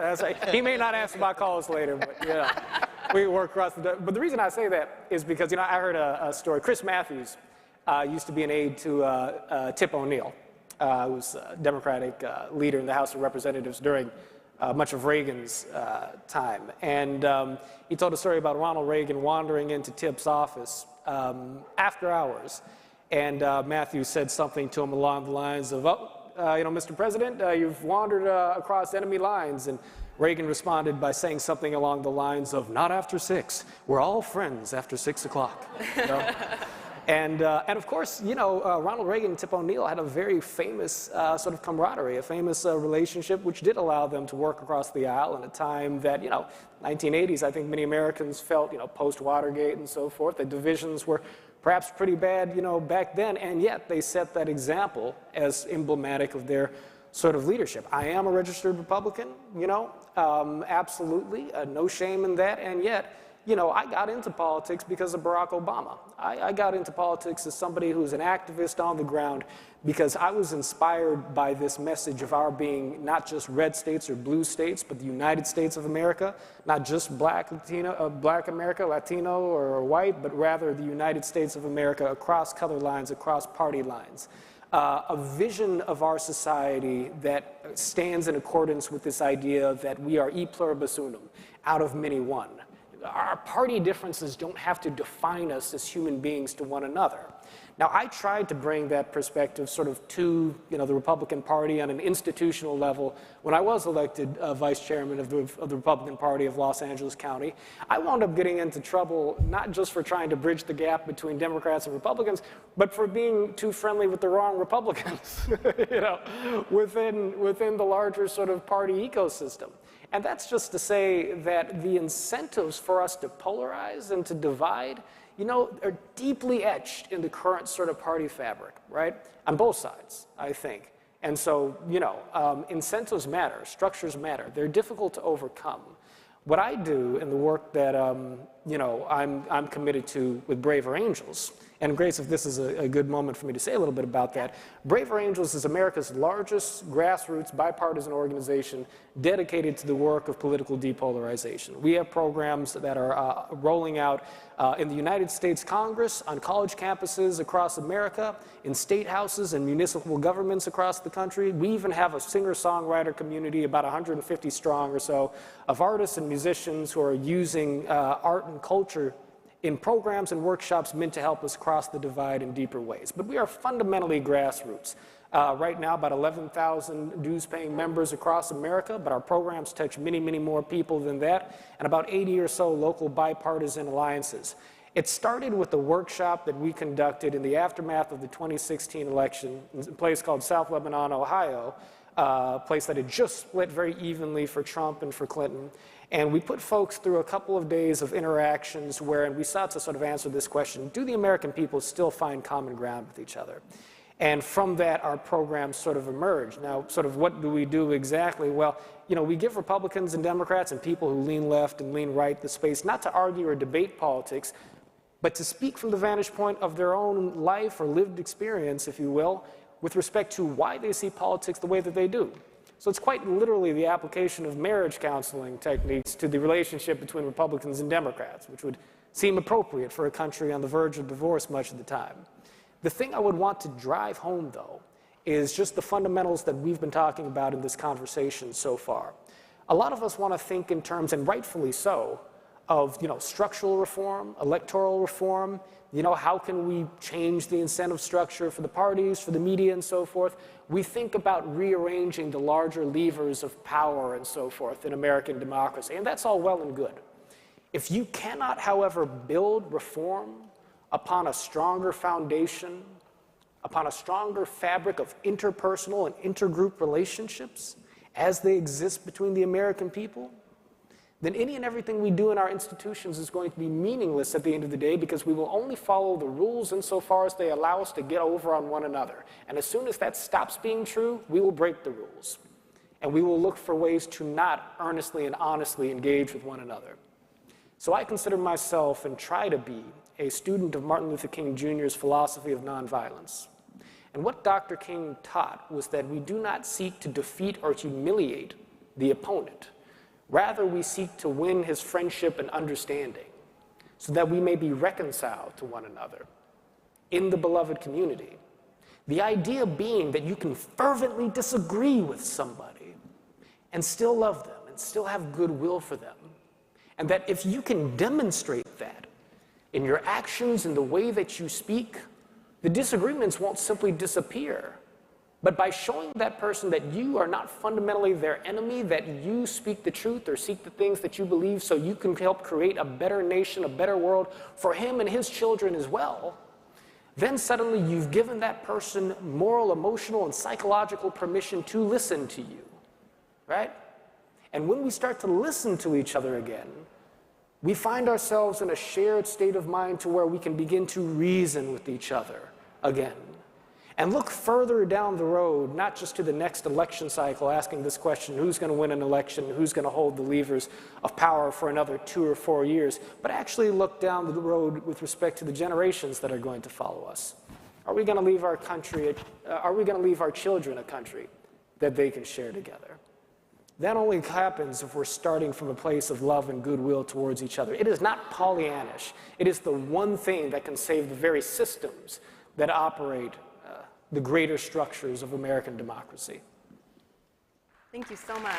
That's right. He may not answer my calls later, but yeah, we work across the. But the reason I say that is because, you know, I heard a story. Chris Matthews used to be an aide to Tip O'Neill, who was a Democratic leader in the House of Representatives during much of Reagan's time. And he told a story about Ronald Reagan wandering into Tip's office after hours. And Matthews said something to him along the lines of, you know, Mr. President, you've wandered across enemy lines. And Reagan responded by saying something along the lines of, not after 6. We're all friends after 6 o'clock. You know? And of course, you know, Ronald Reagan and Tip O'Neill had a very famous sort of camaraderie, a famous relationship, which did allow them to work across the aisle in a time that, you know, 1980s, I think many Americans felt, you know, post-Watergate and so forth, the divisions were perhaps pretty bad, you know, back then, and yet they set that example as emblematic of their sort of leadership. I am a registered Republican, you know, absolutely, no shame in that, and yet, you know, I got into politics because of Barack Obama. I got into politics as somebody who's an activist on the ground because I was inspired by this message of our being not just red states or blue states, but the United States of America, not just black America, Latino or white, but rather the United States of America across color lines, across party lines. A vision of our society that stands in accordance with this idea that we are e pluribus unum, out of many one. Our party differences don't have to define us as human beings to one another. Now, I tried to bring that perspective sort of to, you know, the Republican Party on an institutional level when I was elected vice chairman of the Republican Party of Los Angeles County. I wound up getting into trouble not just for trying to bridge the gap between Democrats and Republicans, but for being too friendly with the wrong Republicans, you know, within the larger sort of party ecosystem. And that's just to say that the incentives for us to polarize and to divide, you know, are deeply etched in the current sort of party fabric, right? On both sides, I think. And so, you know, incentives matter, structures matter. They're difficult to overcome. What I do in the work that I'm committed to with Braver Angels. And Grace, if this is a good moment for me to say a little bit about that, Braver Angels is America's largest grassroots bipartisan organization dedicated to the work of political depolarization. We have programs that are rolling out in the United States Congress, on college campuses across America, in state houses and municipal governments across the country. We even have a singer-songwriter community, about 150 strong or so, of artists and musicians who are using art and culture in programs and workshops meant to help us cross the divide in deeper ways. But we are fundamentally grassroots. Right now, about 11,000 dues-paying members across America, but our programs touch many, many more people than that, and about 80 or so local bipartisan alliances. It started with a workshop that we conducted in the aftermath of the 2016 election in a place called South Lebanon, Ohio, a place that had just split very evenly for Trump and for Clinton. And we put folks through a couple of days of interactions wherein we sought to sort of answer this question: do the American people still find common ground with each other? And from that, our programs sort of emerged. Now, sort of what do we do exactly? Well, we give Republicans and Democrats and people who lean left and lean right the space not to argue or debate politics, but to speak from the vantage point of their own life or lived experience, if you will, with respect to why they see politics the way that they do. So it's quite literally the application of marriage counseling techniques to the relationship between Republicans and Democrats, which would seem appropriate for a country on the verge of divorce much of the time. The thing I would want to drive home, though, is just the fundamentals that we've been talking about in this conversation so far. A lot of us want to think in terms, and rightfully so, of structural reform, electoral reform. How can we change the incentive structure for the parties, for the media, and so forth? We think about rearranging the larger levers of power and so forth in American democracy, and that's all well and good. If you cannot, however, build reform upon a stronger foundation, upon a stronger fabric of interpersonal and intergroup relationships as they exist between the American people, then any and everything we do in our institutions is going to be meaningless at the end of the day, because we will only follow the rules insofar as they allow us to get over on one another. And as soon as that stops being true, we will break the rules. And we will look for ways to not earnestly and honestly engage with one another. So I consider myself, and try to be, a student of Martin Luther King Jr.'s philosophy of nonviolence. And what Dr. King taught was that we do not seek to defeat or humiliate the opponent. Rather, we seek to win his friendship and understanding so that we may be reconciled to one another in the beloved community. The idea being that you can fervently disagree with somebody and still love them and still have goodwill for them. And that if you can demonstrate that in your actions, in the way that you speak, the disagreements won't simply disappear. But by showing that person that you are not fundamentally their enemy, that you speak the truth or seek the things that you believe so you can help create a better nation, a better world for him and his children as well, then suddenly you've given that person moral, emotional, and psychological permission to listen to you, right? And when we start to listen to each other again, we find ourselves in a shared state of mind to where we can begin to reason with each other again. And look further down the road, not just to the next election cycle, asking this question: who's going to win an election, who's going to hold the levers of power for another 2 or 4 years, but actually look down the road with respect to the generations that are going to follow us. Are we going to leave our country, are we going to leave our children a country that they can share together? That only happens if we're starting from a place of love and goodwill towards each other. It is not Pollyannish. It is the one thing that can save the very systems that operate the greater structures of American democracy. Thank you so much.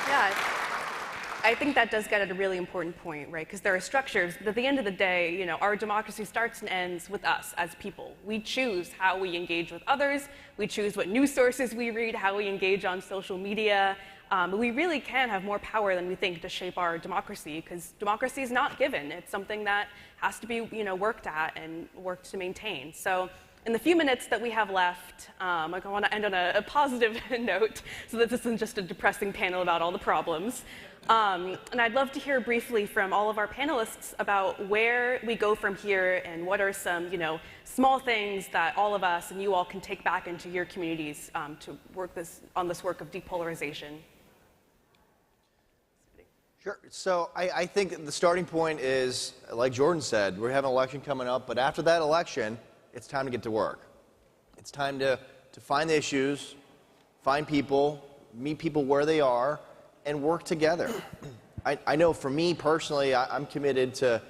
Yeah, I think that does get at a really important point, right? Because there are structures, but at the end of the day, our democracy starts and ends with us as people. We choose how we engage with others. We choose what news sources we read, how we engage on social media. We really can have more power than we think to shape our democracy, because democracy is not given. It's something that has to be, worked at and worked to maintain. So in the few minutes that we have left, I want to end on a positive note so that this isn't just a depressing panel about all the problems. And I'd love to hear briefly from all of our panelists about where we go from here and what are some, small things that all of us and you all can take back into your communities to work on this work of depolarization. Sure. So I think the starting point is, like Jordan said, we have an election coming up, but after that election, it's time to get to work. It's time to find the issues, find people, meet people where they are, and work together. I know for me personally, I'm committed to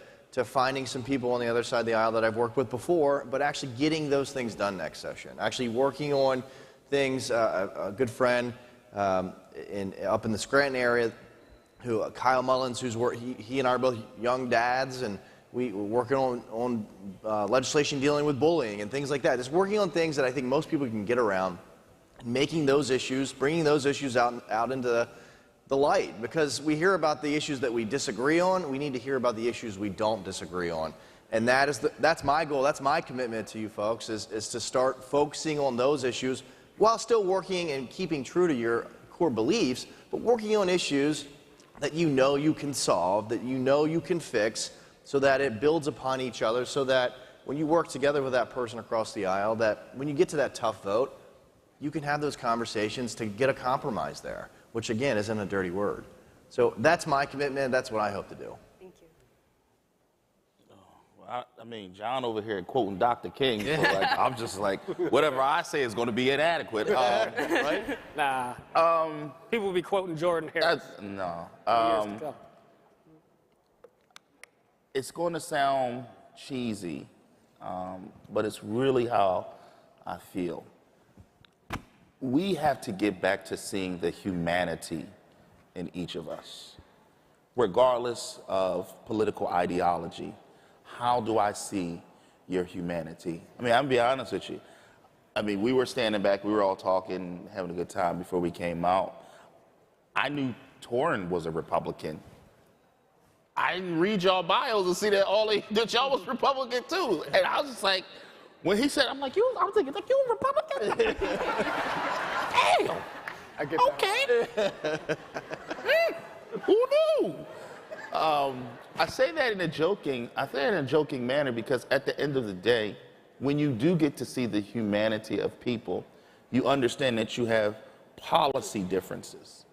finding some people on the other side of the aisle that I've worked with before, but actually getting those things done next session. Actually working on things, a good friend up in the Scranton area, Kyle Mullins, he and I are both young dads, and we're working on legislation dealing with bullying and things like that. Just working on things that I think most people can get around, making those issues, bringing those issues out into the light. Because we hear about the issues that we disagree on, we need to hear about the issues we don't disagree on. And that's my goal, that's my commitment to you folks, is to start focusing on those issues while still working and keeping true to your core beliefs, but working on issues that you know you can solve, that you know you can fix, so that it builds upon each other, so that when you work together with that person across the aisle, that when you get to that tough vote, you can have those conversations to get a compromise there, which again isn't a dirty word. So that's my commitment, that's what I hope to do. Thank you. I mean, John over here quoting Dr. King, so like, I'm just like, whatever I say is going to be inadequate, right? Nah. People will be quoting Jordan Harris. No. Years to come. It's going to sound cheesy, but it's really how I feel. We have to get back to seeing the humanity in each of us, regardless of political ideology. How do I see your humanity? I mean, I'm going to be honest with you. I mean, we were standing back, we were all talking, having a good time before we came out. I knew Torrin was a Republican. I didn't read y'all bios to see that that y'all was Republican too. And I was just like, when he said, I'm thinking, like, you a Republican? Damn. I get that. Okay. Who knew? I say that in a joking manner because at the end of the day, when you do get to see the humanity of people, you understand that you have policy differences,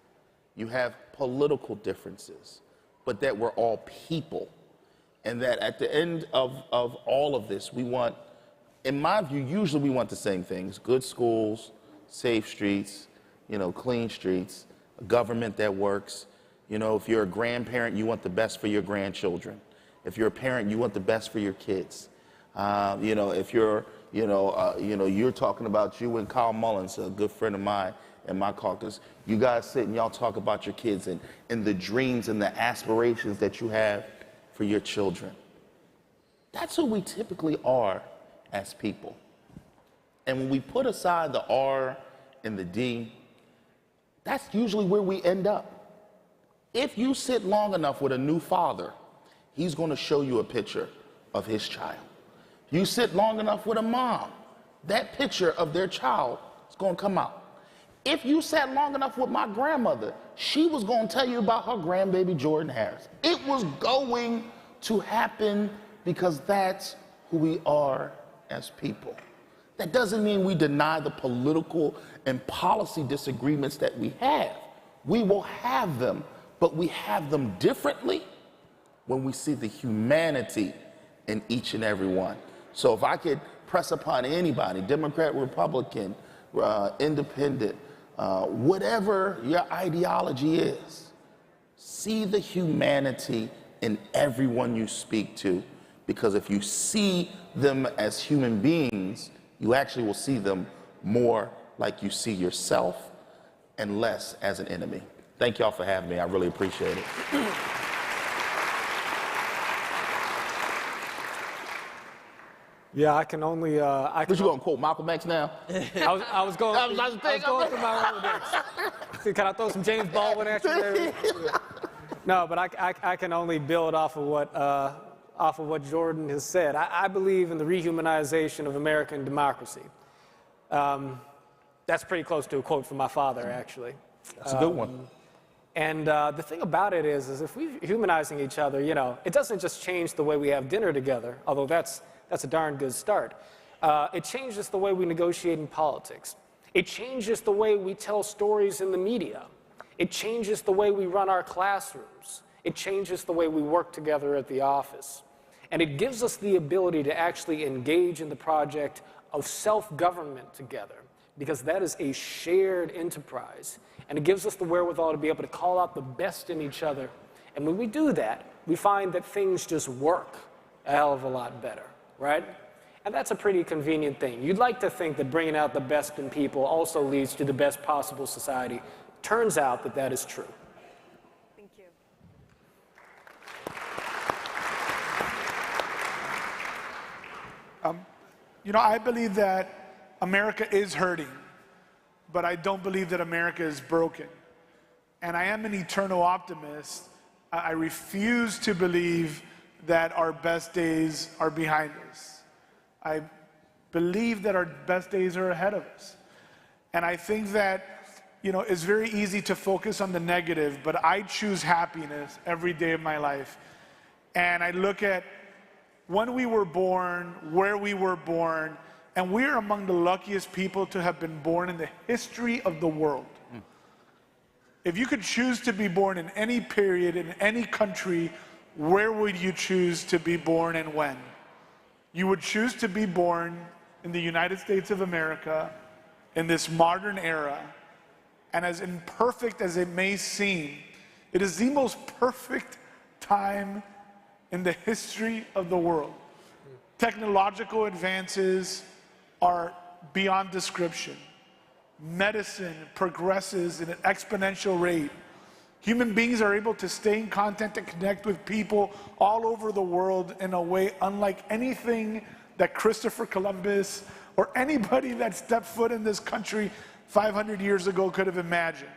you have political differences, but that we're all people. And that at the end of all of this, we want, in my view, usually we want the same things: good schools, safe streets, clean streets, a government that works. If you're a grandparent, you want the best for your grandchildren. If you're a parent, you want the best for your kids. If you're, you're talking about you and Kyle Mullins, a good friend of mine in my caucus. You guys sit and y'all talk about your kids and the dreams and the aspirations that you have for your children. That's who we typically are as people. And when we put aside the R and the D, that's usually where we end up. If you sit long enough with a new father, he's going to show you a picture of his child. You sit long enough with a mom, that picture of their child is going to come out. If you sat long enough with my grandmother, she was going to tell you about her grandbaby Jordan Harris. It was going to happen because that's who we are as people. That doesn't mean we deny the political and policy disagreements that we have. We will have them, but we have them differently when we see the humanity in each and every one. So if I could press upon anybody, Democrat, Republican, independent, whatever your ideology is, see the humanity in everyone you speak to, because if you see them as human beings, you actually will see them more like you see yourself and less as an enemy. Thank y'all for having me. I really appreciate it. Yeah, I can only. What you gonna quote Malcolm X now? I was going through my Rolodex. See, can I throw some James Baldwin at you there? No, but I can only build off of what Jordan has said. I believe in the rehumanization of American democracy. That's pretty close to a quote from my father, actually. That's a good one. And the thing about it is if we're humanizing each other, it doesn't just change the way we have dinner together, although that's a darn good start. It changes the way we negotiate in politics. It changes the way we tell stories in the media. It changes the way we run our classrooms. It changes the way we work together at the office. And it gives us the ability to actually engage in the project of self-government together, because that is a shared enterprise. And it gives us the wherewithal to be able to call out the best in each other. And when we do that, we find that things just work a hell of a lot better, right? And that's a pretty convenient thing. You'd like to think that bringing out the best in people also leads to the best possible society. Turns out that that is true. Thank you. You know, I believe that America is hurting, but I don't believe that America is broken. And I am an eternal optimist. I refuse to believe that our best days are behind us. I believe that our best days are ahead of us. And I think that, you know, it's very easy to focus on the negative, but I choose happiness every day of my life. And I look at when we were born, where we were born, and we're among the luckiest people to have been born in the history of the world. If you could choose to be born in any period, in any country, where would you choose to be born and when? You would choose to be born in the United States of America in this modern era. And as imperfect as it may seem, it is the most perfect time in the history of the world. Technological advances are beyond description. Medicine progresses at an exponential rate. Human beings are able to stay in contact and connect with people all over the world in a way unlike anything that Christopher Columbus or anybody that stepped foot in this country 500 years ago could have imagined.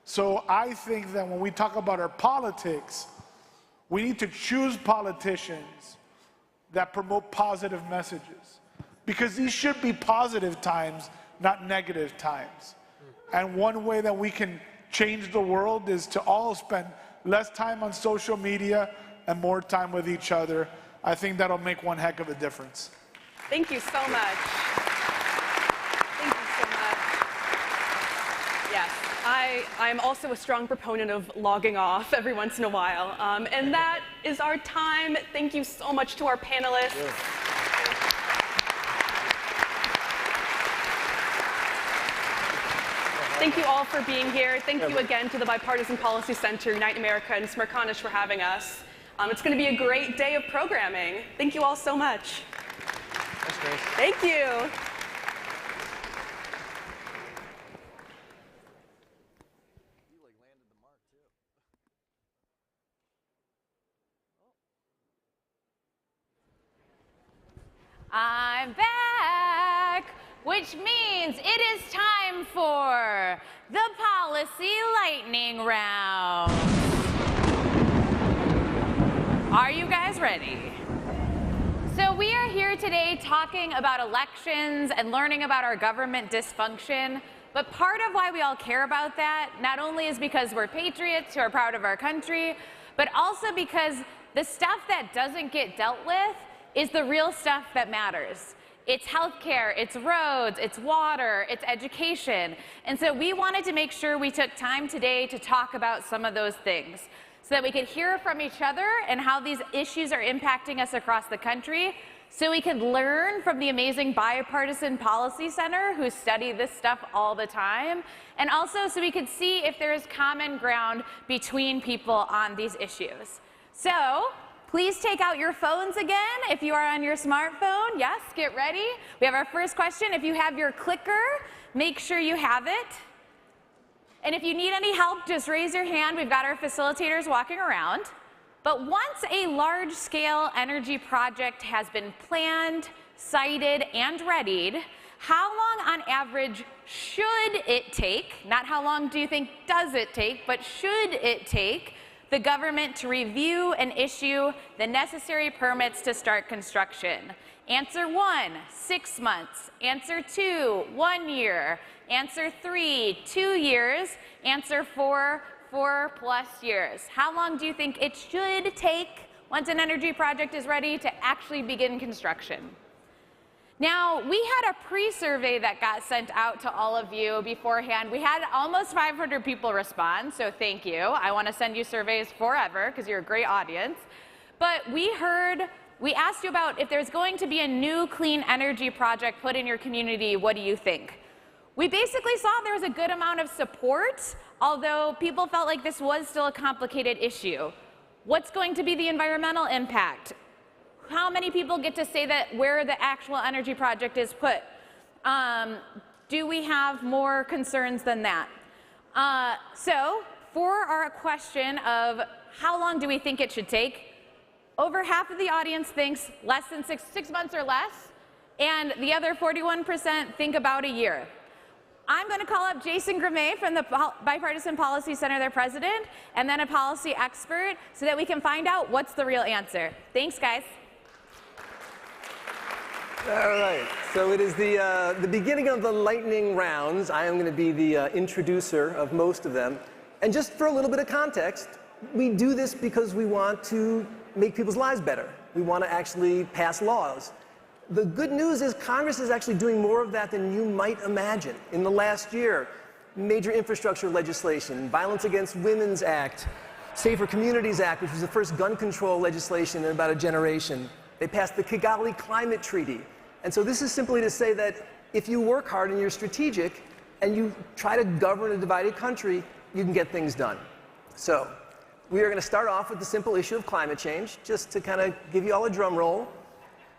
So I think that when we talk about our politics, we need to choose politicians that promote positive messages, because these should be positive times, not negative times. And one way that we can change the world is to all spend less time on social media and more time with each other. I think that'll make one heck of a difference. Thank you so much. Thank you so much. Yes, I'm also a strong proponent of logging off every once in a while. And that is our time. Thank you so much to our panelists. Yeah. Thank you all for being here. Thank you again to the Bipartisan Policy Center, Unite America, and Smerconish for having us. It's going to be a great day of programming. Thank you all so much. That's great. Thank you. I'm back, which means it is time for the Policy Lightning Round. Are you guys ready? So we are here today talking about elections and learning about our government dysfunction. But part of why we all care about that, not only is because we're patriots who are proud of our country, but also because the stuff that doesn't get dealt with is the real stuff that matters. It's healthcare, it's roads, it's water, it's education. And so we wanted to make sure we took time today to talk about some of those things so that we could hear from each other and how these issues are impacting us across the country, so we could learn from the amazing Bipartisan Policy Center who study this stuff all the time, and also so we could see if there is common ground between people on these issues. So please take out your phones again if you are on your smartphone. Yes, get ready. We have our first question. If you have your clicker, make sure you have it. And if you need any help, just raise your hand. We've got our facilitators walking around. But once a large-scale energy project has been planned, sited, and readied, how long on average should it take, not how long do you think does it take, but should it take the government to review and issue the necessary permits to start construction? Answer 1, 6 months. Answer 2, 1 year. Answer 3, 2 years. Answer 4, 4+ years. How long do you think it should take once an energy project is ready to actually begin construction? Now, we had a pre-survey that got sent out to all of you beforehand. We had almost 500 people respond, so thank you. I want to send you surveys forever because you're a great audience. But we asked you about if there's going to be a new clean energy project put in your community, what do you think? We basically saw there was a good amount of support, although people felt like this was still a complicated issue. What's going to be the environmental impact? How many people get to say that where the actual energy project is put? Do we have more concerns than that? So for our question of how long do we think it should take, over half of the audience thinks less than six months or less, and the other 41% think about a year. I'm going to call up Jason Gramey from the Bipartisan Policy Center, their president, and then a policy expert so that we can find out what's the real answer. Thanks, guys. All right, so it is the beginning of the lightning rounds. I am going to be the introducer of most of them. And just for a little bit of context, we do this because we want to make people's lives better. We want to actually pass laws. The good news is Congress is actually doing more of that than you might imagine. In the last year, major infrastructure legislation, Violence Against Women's Act, Safer Communities Act, which was the first gun control legislation in about a generation. They passed the Kigali Climate Treaty. And so this is simply to say that if you work hard and you're strategic and you try to govern a divided country, you can get things done. So we are going to start off with the simple issue of climate change, just to kind of give you all a drum roll.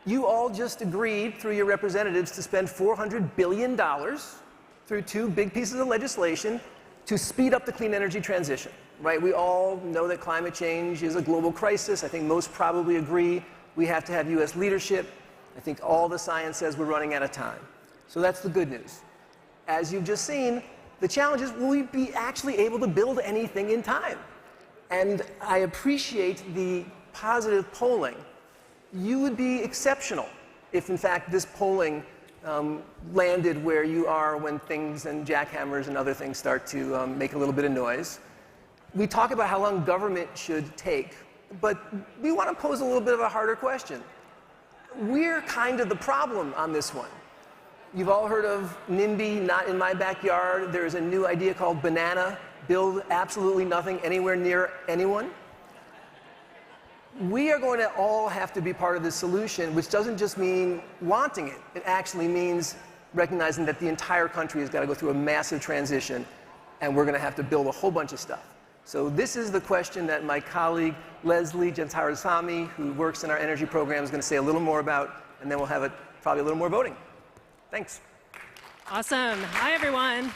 You all just agreed through your representatives to spend $400 billion through two big pieces of legislation to speed up the clean energy transition, right? We all know that climate change is a global crisis. I think most probably agree we have to have US leadership. I think all the science says we're running out of time. So that's the good news. As you've just seen, the challenge is, will we be actually able to build anything in time? And I appreciate the positive polling. You would be exceptional if, in fact, this polling landed where you are when things and jackhammers and other things start to make a little bit of noise. We talk about how long government should take, but we want to pose a little bit of a harder question. We're kind of the problem on this one. You've all heard of NIMBY, not in my backyard. There's a new idea called banana, build absolutely nothing anywhere near anyone. We are going to all have to be part of this solution, which doesn't just mean wanting it. It actually means recognizing that the entire country has got to go through a massive transition, and we're going to have to build a whole bunch of stuff. So this is the question that my colleague Leslie Jantarasamy, who works in our energy program, is going to say a little more about, and then we'll have probably a little more voting. Thanks. Awesome. Hi, everyone.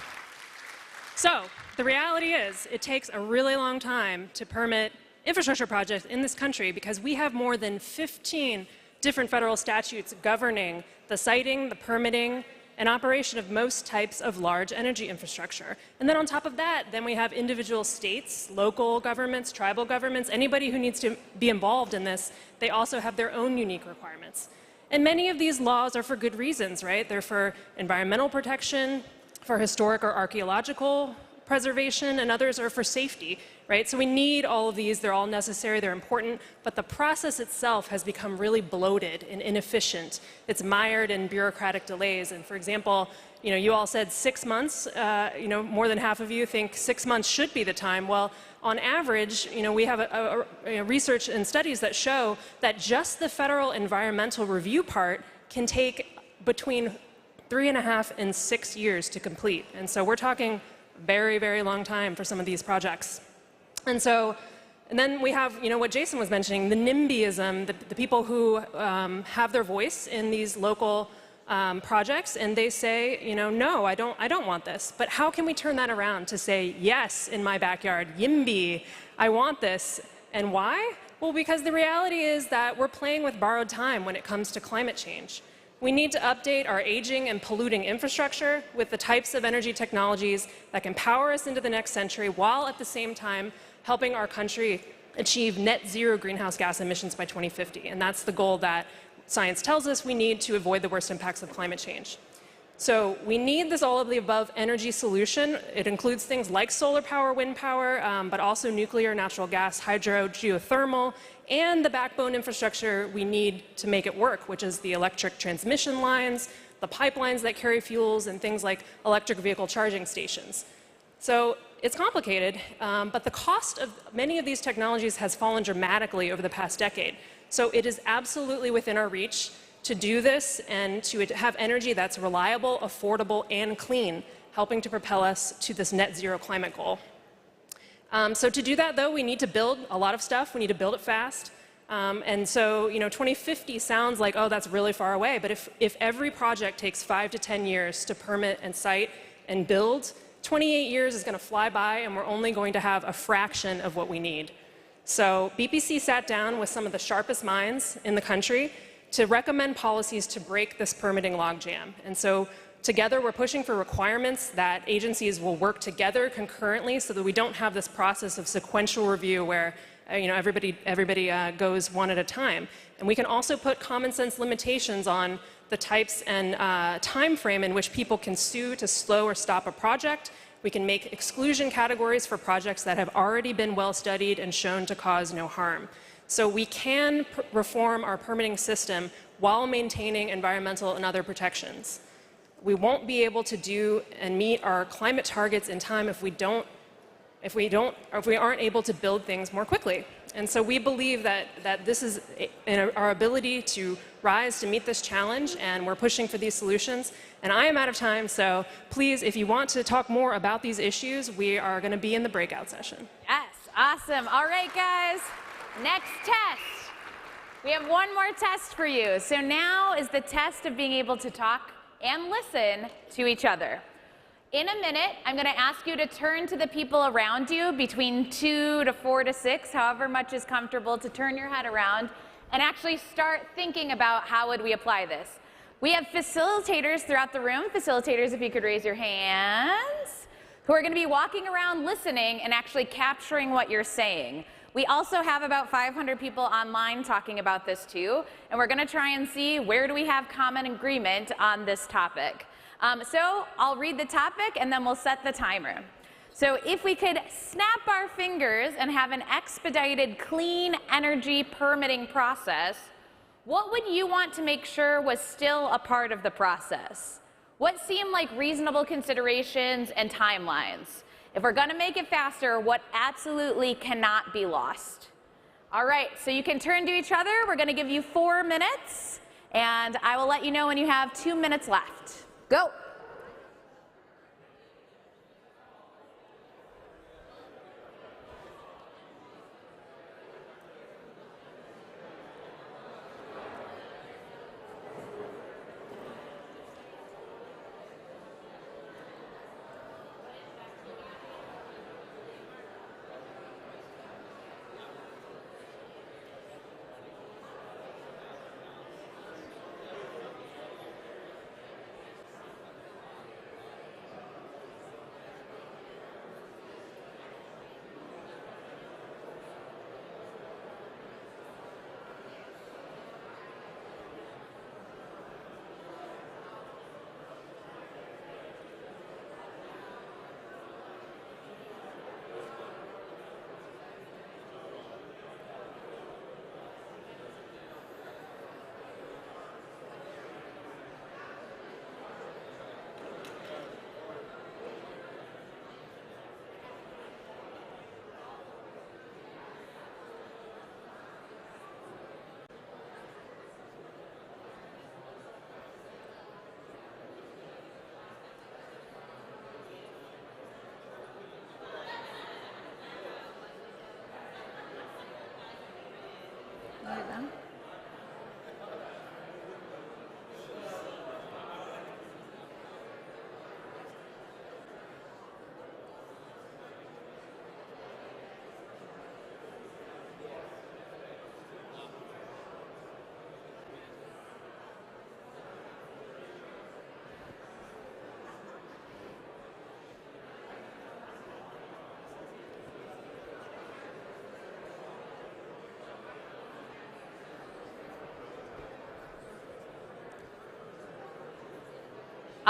So the reality is it takes a really long time to permit infrastructure projects in this country because we have more than 15 different federal statutes governing the siting, the permitting, and operation of most types of large energy infrastructure. And then on top of that, then we have individual states, local governments, tribal governments, anybody who needs to be involved in this, they also have their own unique requirements. And many of these laws are for good reasons, right? They're for environmental protection, for historic or archaeological preservation, and others are for safety, right? So we need all of these. They're all necessary. They're important. But the process itself has become really bloated and inefficient. It's mired in bureaucratic delays. And for example, you all said 6 months. More than half of you think 6 months should be the time. Well, on average, we have research and studies that show that just the federal environmental review part can take between 3.5 and 6 years to complete. And so we're talking very, very long time for some of these projects. And then we have, what Jason was mentioning, the NIMBYism, the people who have their voice in these local projects, and they say, no, I don't want this. But how can we turn that around to say, yes, in my backyard, YIMBY, I want this. And why? Well, because the reality is that we're playing with borrowed time when it comes to climate change. We need to update our aging and polluting infrastructure with the types of energy technologies that can power us into the next century while at the same time helping our country achieve net zero greenhouse gas emissions by 2050. And that's the goal that science tells us we need to avoid the worst impacts of climate change. So we need this all of the above energy solution. It includes things like solar power, wind power, but also nuclear, natural gas, hydro, geothermal, and the backbone infrastructure we need to make it work, which is the electric transmission lines, the pipelines that carry fuels, and things like electric vehicle charging stations. So it's complicated, but the cost of many of these technologies has fallen dramatically over the past decade. So it is absolutely within our reach to do this and to have energy that's reliable, affordable, and clean, helping to propel us to this net zero climate goal. So to do that, though, we need to build a lot of stuff. We need to build it fast. And so, 2050 sounds like, oh, that's really far away. But if every project takes 5 to 10 years to permit and site and build, 28 years is going to fly by, and we're only going to have a fraction of what we need. So BPC sat down with some of the sharpest minds in the country to recommend policies to break this permitting logjam. And so together we're pushing for requirements that agencies will work together concurrently so that we don't have this process of sequential review where everybody goes one at a time. And we can also put common sense limitations on the types and time frame in which people can sue to slow or stop a project. We can make exclusion categories for projects that have already been well studied and shown to cause no harm. So we can reform our permitting system while maintaining environmental and other protections. We won't be able to do and meet our climate targets in time if we aren't able to build things more quickly. And so we believe that this is in our ability to rise to meet this challenge, and we're pushing for these solutions. And I am out of time, so please, if you want to talk more about these issues, we are going to be in the breakout session. Yes, awesome. All right, guys. Next test. We have one more test for you. So now is the test of being able to talk and listen to each other. In a minute, I'm going to ask you to turn to the people around you between 2 to 4 to 6, however much is comfortable, to turn your head around and actually start thinking about how would we apply this. We have facilitators throughout the room. Facilitators, if you could raise your hands, who are going to be walking around listening and actually capturing what you're saying. We also have about 500 people online talking about this too, and we're going to try and see where do we have common agreement on this topic. So I'll read the topic and then we'll set the timer. So if we could snap our fingers and have an expedited clean energy permitting process, what would you want to make sure was still a part of the process? What seem like reasonable considerations and timelines? If we're going to make it faster, what absolutely cannot be lost? All right, so you can turn to each other. We're going to give you 4 minutes, and I will let you know when you have 2 minutes left. Go.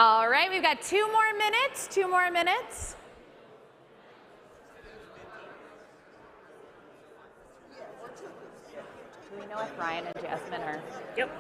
All right, we've got 2 more minutes, 2 more minutes. Do we know if Ryan and Jasmine are? Yep.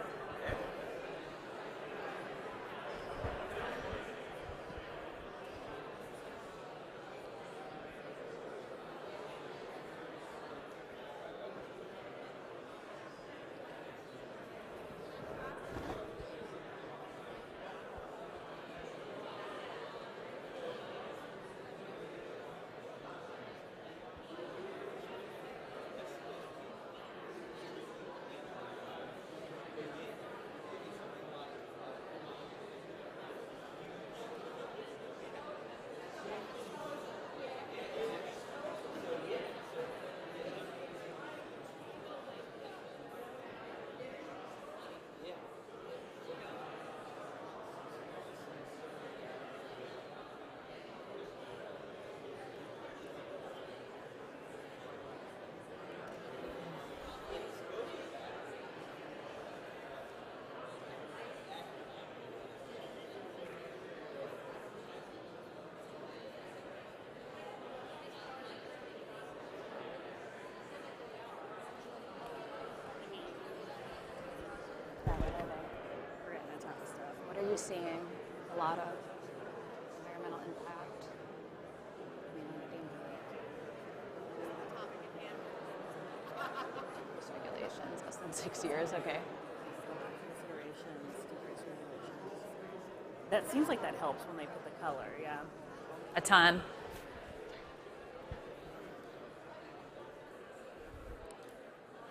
What are you seeing? A lot of environmental impact, community, regulations, less than 6 years, okay. That seems like that helps when they put the color, yeah. A ton.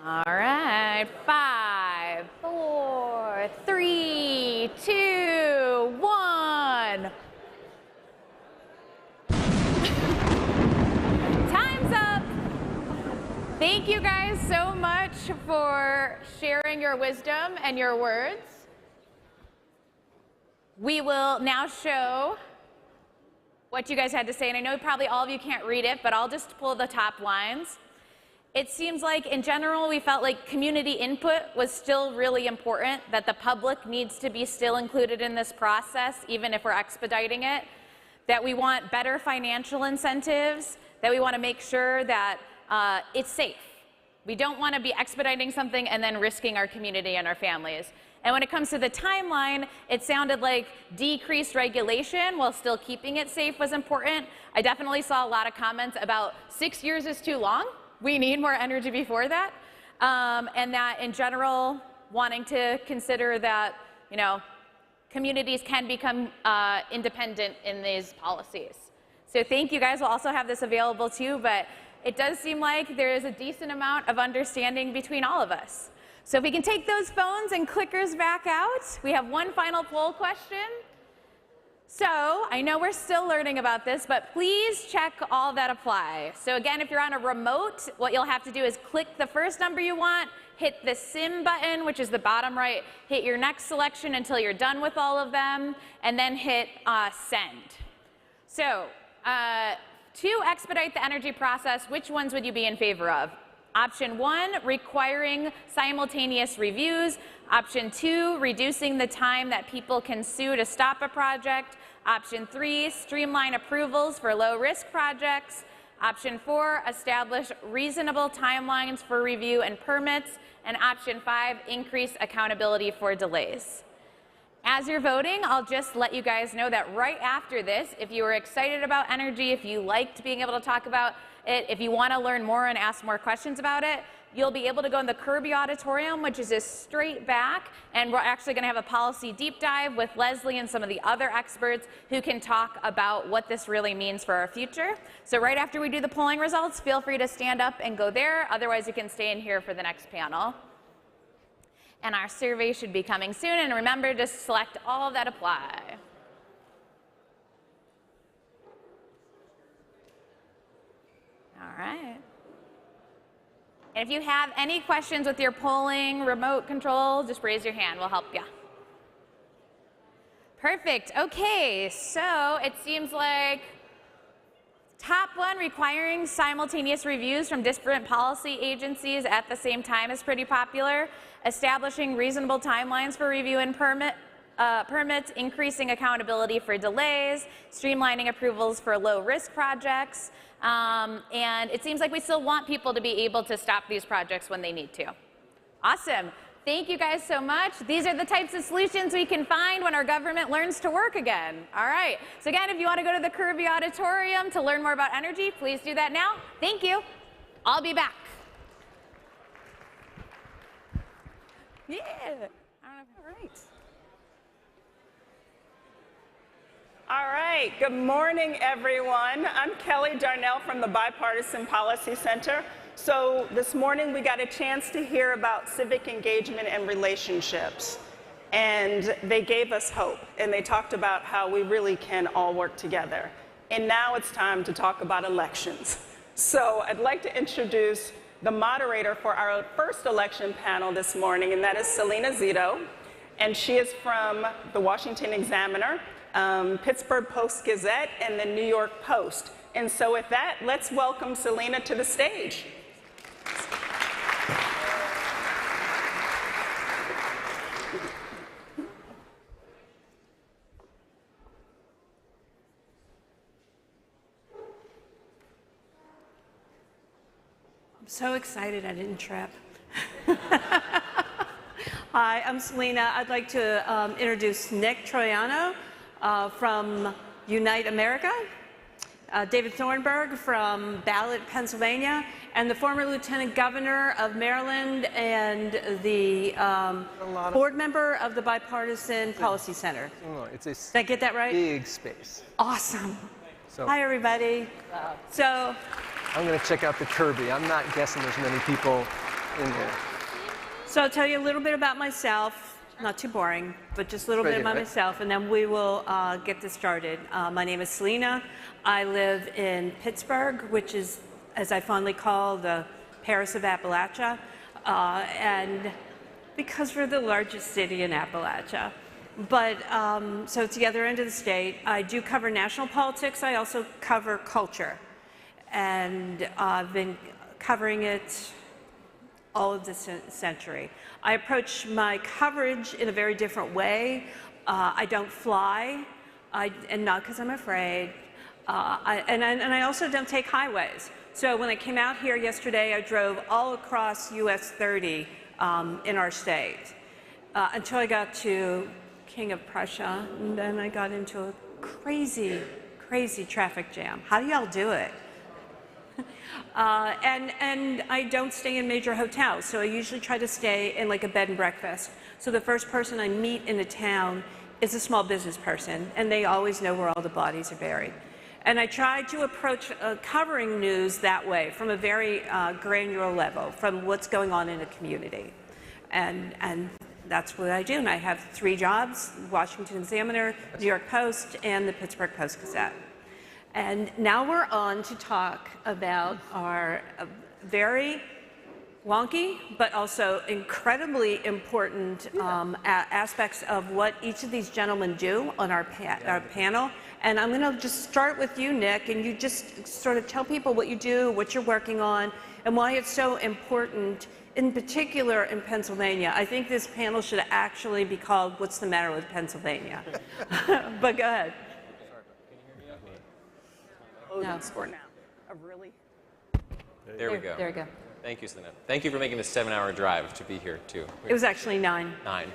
All right, 5, 4, 3, 2, 1. Time's up. Thank you guys so much for sharing your wisdom and your words. We will now show what you guys had to say, and I know probably all of you can't read it, but I'll just pull the top lines. It seems like, in general, we felt like community input was still really important, that the public needs to be still included in this process, even if we're expediting it, that we want better financial incentives, that we want to make sure that it's safe. We don't want to be expediting something and then risking our community and our families. And when it comes to the timeline, it sounded like decreased regulation while still keeping it safe was important. I definitely saw a lot of comments about 6 years is too long. We need more energy before that. And that in general, wanting to consider that, you know, communities can become independent in these policies. So thank you guys. We'll also have this available too, but it does seem like there is a decent amount of understanding between all of us. So if we can take those phones and clickers back out, we have one final poll question. So I know we're still learning about this, but please check all that apply. So again, if you're on a remote, what you'll have to do is click the first number you want, hit the SIM button, which is the bottom right, hit your next selection until you're done with all of them, and then hit send. So to expedite the energy process, which ones would you be in favor of? Option 1, requiring simultaneous reviews. Option 2, reducing the time that people can sue to stop a project. Option 3, streamline approvals for low-risk projects. Option 4, establish reasonable timelines for review and permits. And Option 5, increase accountability for delays. As you're voting, I'll just let you guys know that right after this, if you were excited about energy, if you liked being able to talk about it, if you want to learn more and ask more questions about it, you'll be able to go in the Kirby Auditorium, which is just straight back, and we're actually going to have a policy deep dive with Leslie and some of the other experts who can talk about what this really means for our future. So right after we do the polling results, feel free to stand up and go there. Otherwise, you can stay in here for the next panel. And our survey should be coming soon, and remember to select all that apply. All right. And if you have any questions with your polling remote control, just raise your hand. We'll help you. Perfect. Okay, so it seems like top one, requiring simultaneous reviews from different policy agencies at the same time is pretty popular. Establishing reasonable timelines for review and permit permits, increasing accountability for delays, streamlining approvals for low-risk projects, and it seems like we still want people to be able to stop these projects when they need to. Awesome. Thank you guys so much. These are the types of solutions we can find when our government learns to work again. All right. So again, if you want to go to the Kirby Auditorium to learn more about energy, please do that now. Thank you. I'll be back. Yeah. All right. All right. Good morning, everyone. I'm Kelly Darnell from the Bipartisan Policy Center. So this morning we got a chance to hear about civic engagement and relationships. And they gave us hope. And they talked about how we really can all work together. And now it's time to talk about elections. So I'd like to introduce the moderator for our first election panel this morning, and that is Selena Zito. And she is from the Washington Examiner, Pittsburgh Post-Gazette, and the New York Post. And so with that, let's welcome Selena to the stage. I'm so excited I didn't trip. Hi, I'm Selena. I'd like to introduce Nick Troiano from Unite America, David Thornburg from Ballot, Pennsylvania, and the former Lieutenant Governor of Maryland and the board member of the Bipartisan Policy Center. Did I get that right? Big space. Awesome. So, hi, everybody. So I'm going to check out the Kirby. I'm not guessing there's many people in there. So I'll tell you a little bit about myself, not too boring, but just a little bit about myself, and then we will get this started. My name is Selena. I live in Pittsburgh, which is, as I fondly call, the Paris of Appalachia, and because we're the largest city in Appalachia. But, so it's the other end of the state. I do cover national politics. I also cover culture, and I've been covering it all of this century. I approach my coverage in a very different way. I don't fly, and not because I'm afraid. And I also don't take highways. So when I came out here yesterday, I drove all across US 30 in our state until I got to King of Prussia, and then I got into a crazy, crazy traffic jam. How do y'all do it? And I don't stay in major hotels, so I usually try to stay in like a bed and breakfast. So the first person I meet in the town is a small business person, and they always know where all the bodies are buried. And I try to approach covering news that way, from a very granular level, from what's going on in a community. And that's what I do. And I have 3 jobs: Washington Examiner, New York Post, and the Pittsburgh Post-Gazette. And now we're on to talk about our very wonky, but also incredibly important aspects of what each of these gentlemen do on our panel. And I'm going to just start with you, Nick, and you just sort of tell people what you do, what you're working on, and why it's so important, in particular in Pennsylvania. I think this panel should actually be called "What's the Matter with Pennsylvania?" But go ahead. No. Sport now. Really? There we go. There we go. Thank you, Selena. Thank you for making the 7-hour drive to be here, too. It was actually 9. 9.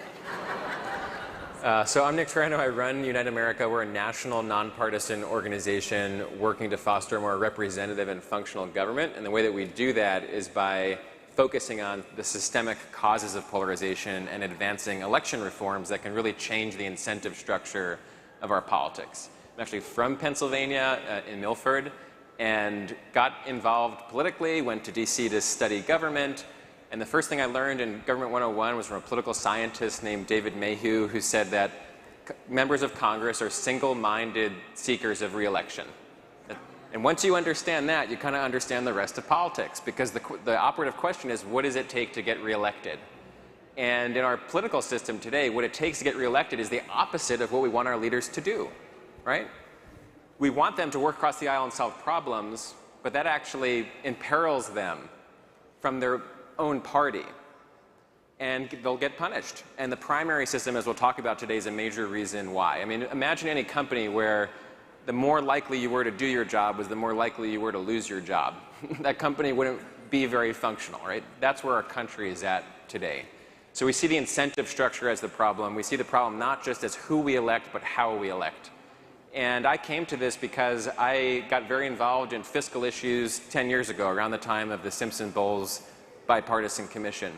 So I'm Nick Troiano. I run Unite America. We're a national nonpartisan organization working to foster a more representative and functional government. And the way that we do that is by focusing on the systemic causes of polarization and advancing election reforms that can really change the incentive structure of our politics. I'm actually from Pennsylvania, in Milford, and got involved politically, went to DC to study government. And the first thing I learned in Government 101 was from a political scientist named David Mayhew, who said that members of Congress are single-minded seekers of re-election. And once you understand that, you kind of understand the rest of politics, because the operative question is, what does it take to get re-elected? And in our political system today, what it takes to get re-elected is the opposite of what we want our leaders to do. Right? We want them to work across the aisle and solve problems, but that actually imperils them from their own party. and they'll get punished. And the primary system, as we'll talk about today, is a major reason why. I mean, imagine any company where the more likely you were to do your job was the more likely you were to lose your job. That company wouldn't be very functional, right? That's where our country is at today. So we see the incentive structure as the problem. We see the problem not just as who we elect, but how we elect. And I came to this because I got very involved in fiscal issues 10 years ago, around the time of the Simpson-Bowles Bipartisan Commission.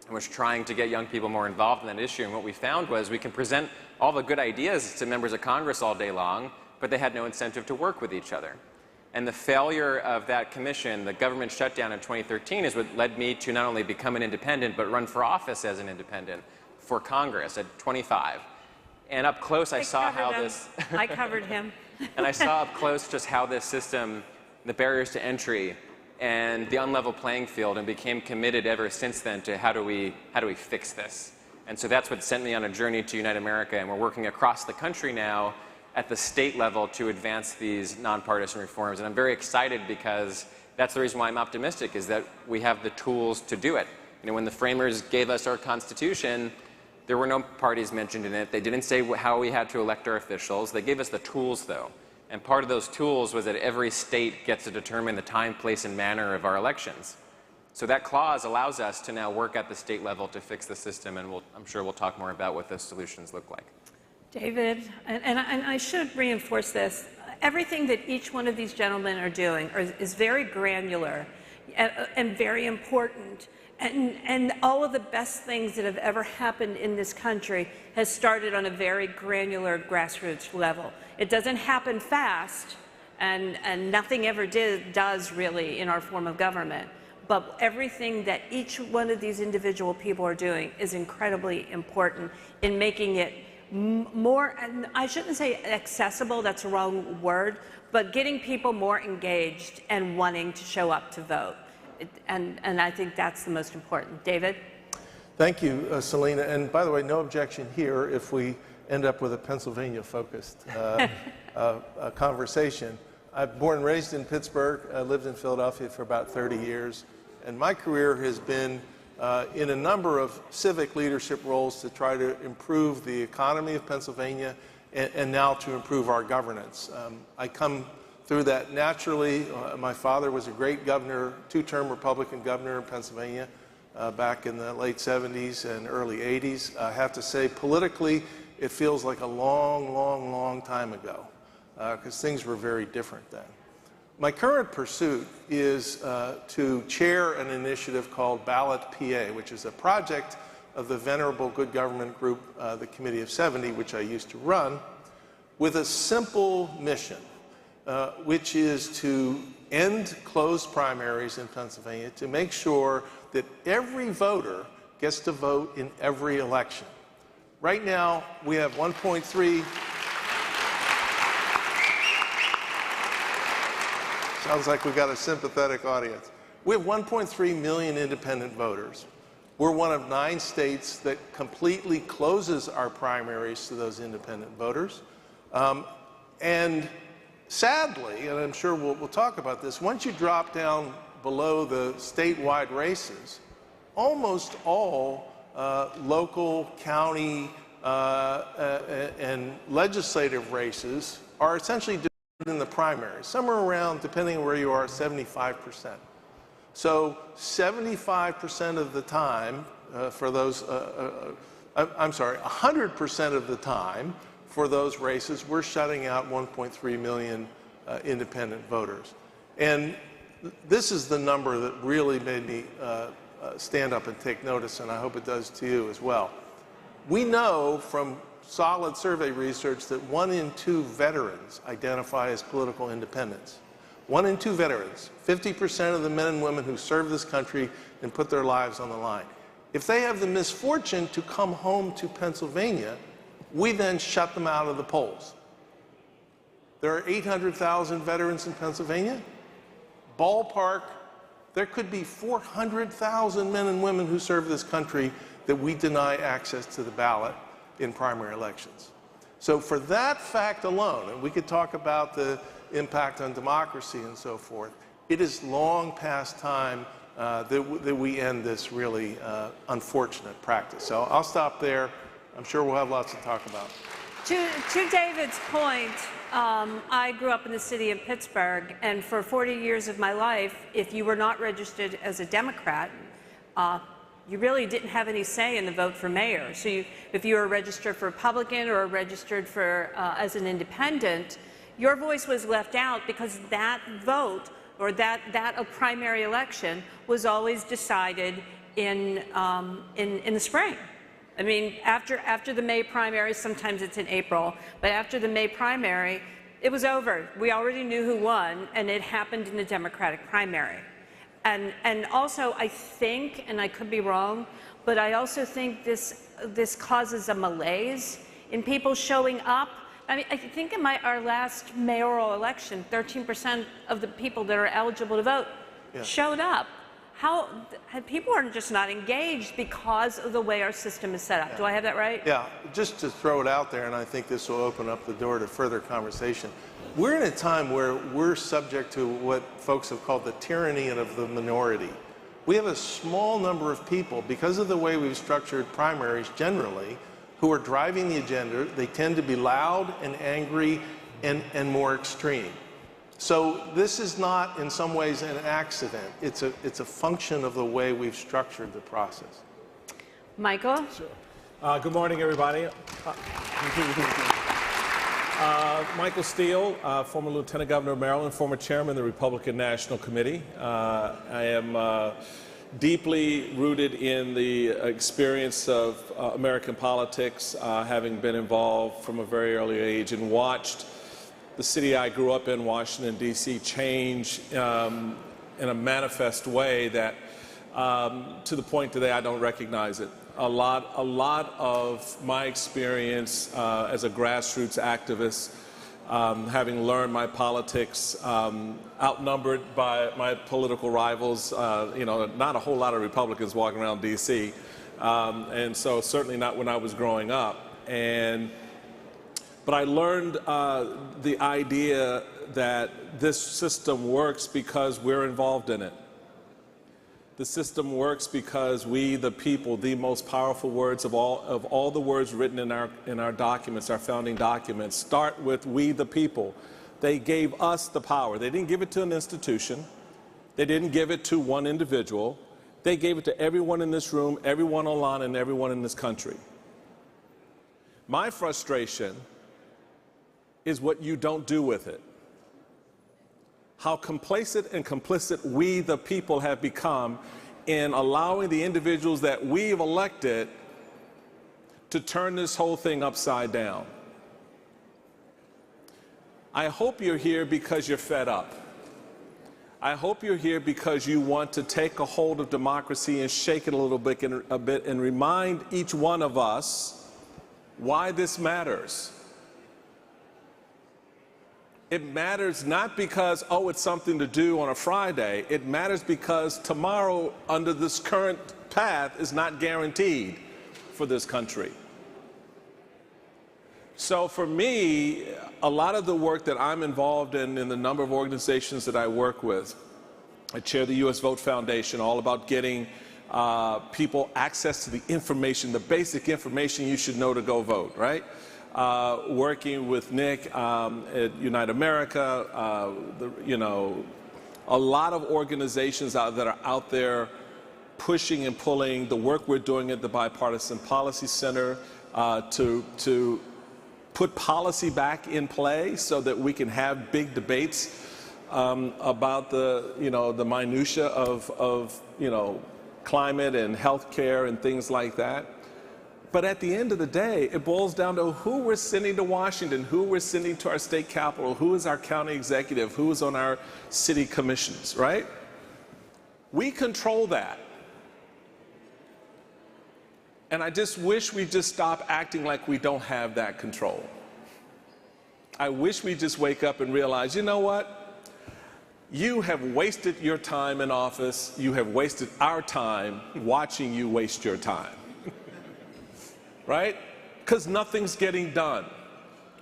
I was trying to get young people more involved in that issue, and what we found was we can present all the good ideas to members of Congress all day long, but they had no incentive to work with each other. And the failure of that commission, the government shutdown in 2013, is what led me to not only become an independent, but run for office as an independent for Congress at 25. And up close, I saw how this... I covered him. And I saw up close just how this system, the barriers to entry, and the unlevel playing field, and became committed ever since then to how do we fix this. And so that's what sent me on a journey to Unite America, and we're working across the country now at the state level to advance these nonpartisan reforms. And I'm very excited because that's the reason why I'm optimistic, is that we have the tools to do it. You know, when the framers gave us our Constitution, there were no parties mentioned in it. They didn't say how we had to elect our officials. They gave us the tools, though. And part of those tools was that every state gets to determine the time, place, and manner of our elections. So that clause allows us to now work at the state level to fix the system, and I'm sure we'll talk more about what those solutions look like. David, and I should reinforce this, everything that each one of these gentlemen are doing is very granular and very important. And all of the best things that have ever happened in this country has started on a very granular grassroots level. It doesn't happen fast, and nothing ever does really in our form of government. But everything that each one of these individual people are doing is incredibly important in making it more, and I shouldn't say accessible, that's the wrong word, but getting people more engaged and wanting to show up to vote. And I think that's the most important. David? Thank you, Selena. And by the way, no objection here if we end up with a Pennsylvania-focused conversation. I'm born and raised in Pittsburgh. I lived in Philadelphia for about 30 years. And my career has been in a number of civic leadership roles to try to improve the economy of Pennsylvania and now to improve our governance. I come through that naturally. My father was a great governor, two-term Republican governor in Pennsylvania back in the late 70s and early 80s. I have to say, politically, it feels like a long, long, long time ago because things were very different then. My current pursuit is to chair an initiative called Ballot PA, which is a project of the venerable good government group, the Committee of 70, which I used to run, with a simple mission, which is to end closed primaries in Pennsylvania, to make sure that every voter gets to vote in every election. Right now, we have 1.3. Sounds like we've got a sympathetic audience. We have 1.3 million independent voters. We're one of 9 states that completely closes our primaries to those independent voters. And sadly, and I'm sure we'll talk about this, once you drop down below the statewide races, almost all local, county, and legislative races are essentially in the primaries, somewhere around, depending on where you are, 75%. So 75% of the time for those, I'm sorry, 100% of the time for those races, we're shutting out 1.3 million independent voters. And this is the number that really made me stand up and take notice, and I hope it does to you as well. We know from solid survey research that 1 in 2 veterans identify as political independents. 1 in 2 veterans, 50% of the men and women who serve this country and put their lives on the line. If they have the misfortune to come home to Pennsylvania, we then shut them out of the polls. There are 800,000 veterans in Pennsylvania. Ballpark, there could be 400,000 men and women who serve this country that we deny access to the ballot in primary elections. So for that fact alone, and we could talk about the impact on democracy and so forth, it is long past time that we end this really unfortunate practice. So I'll stop there. I'm sure we'll have lots to talk about. To David's point, I grew up in the city of Pittsburgh, and for 40 years of my life, if you were not registered as a Democrat, you really didn't have any say in the vote for mayor. So if you were registered for Republican or registered for as an independent, your voice was left out because that vote or that primary election was always decided in the spring. I mean, after the May primary, sometimes it's in April, but after the May primary, it was over. We already knew who won, and it happened in the Democratic primary. And also, I think, and I could be wrong, but I also think this causes a malaise in people showing up. I mean, I think in our last mayoral election, 13% of the people that are eligible to vote showed up. People are just not engaged because of the way our system is set up. Do I have that right? Yeah, just to throw it out there, and I think this will open up the door to further conversation. We're in a time where we're subject to what folks have called the tyranny of the minority. We have a small number of people, because of the way we've structured primaries generally, who are driving the agenda. They tend to be loud and angry and more extreme. So this is not, in some ways, an accident. It's a function of the way we've structured the process. Michael? Sure. Good morning, everybody. Michael Steele, former Lieutenant Governor of Maryland, former Chairman of the Republican National Committee. I am deeply rooted in the experience of American politics, having been involved from a very early age and watched the city I grew up in, Washington, D.C., change in a manifest way that, to the point today, I don't recognize it. A lot of my experience as a grassroots activist, having learned my politics, outnumbered by my political rivals, not a whole lot of Republicans walking around D.C., and so certainly not when I was growing up. But I learned the idea that this system works because we're involved in it. The system works because we, the people, the most powerful words of all the words written in our documents, our founding documents, start with we, the people. They gave us the power. They didn't give it to an institution. They didn't give it to one individual. They gave it to everyone in this room, everyone online, and everyone in this country. My frustration is what you don't do with it. How complacent and complicit we, the people, have become in allowing the individuals that we've elected to turn this whole thing upside down. I hope you're here because you're fed up. I hope you're here because you want to take a hold of democracy and shake it a bit and remind each one of us why this matters. It matters not because, it's something to do on a Friday. It matters because tomorrow, under this current path, is not guaranteed for this country. So for me, a lot of the work that I'm involved in the number of organizations that I work with, I chair the U.S. Vote Foundation, all about getting people access to the information, the basic information you should know to go vote, right? Working with Nick at Unite America, a lot of organizations that are out there pushing and pulling the work we're doing at the Bipartisan Policy Center to put policy back in play so that we can have big debates about the minutia of climate and healthcare and things like that. But at the end of the day, it boils down to who we're sending to Washington, who we're sending to our state capitol, who is our county executive, who is on our city commissions, right? We control that. And I just wish we just stop acting like we don't have that control. I wish we just wake up and realize, you know what? You have wasted your time in office. You have wasted our time watching you waste your time. Right? Because nothing's getting done.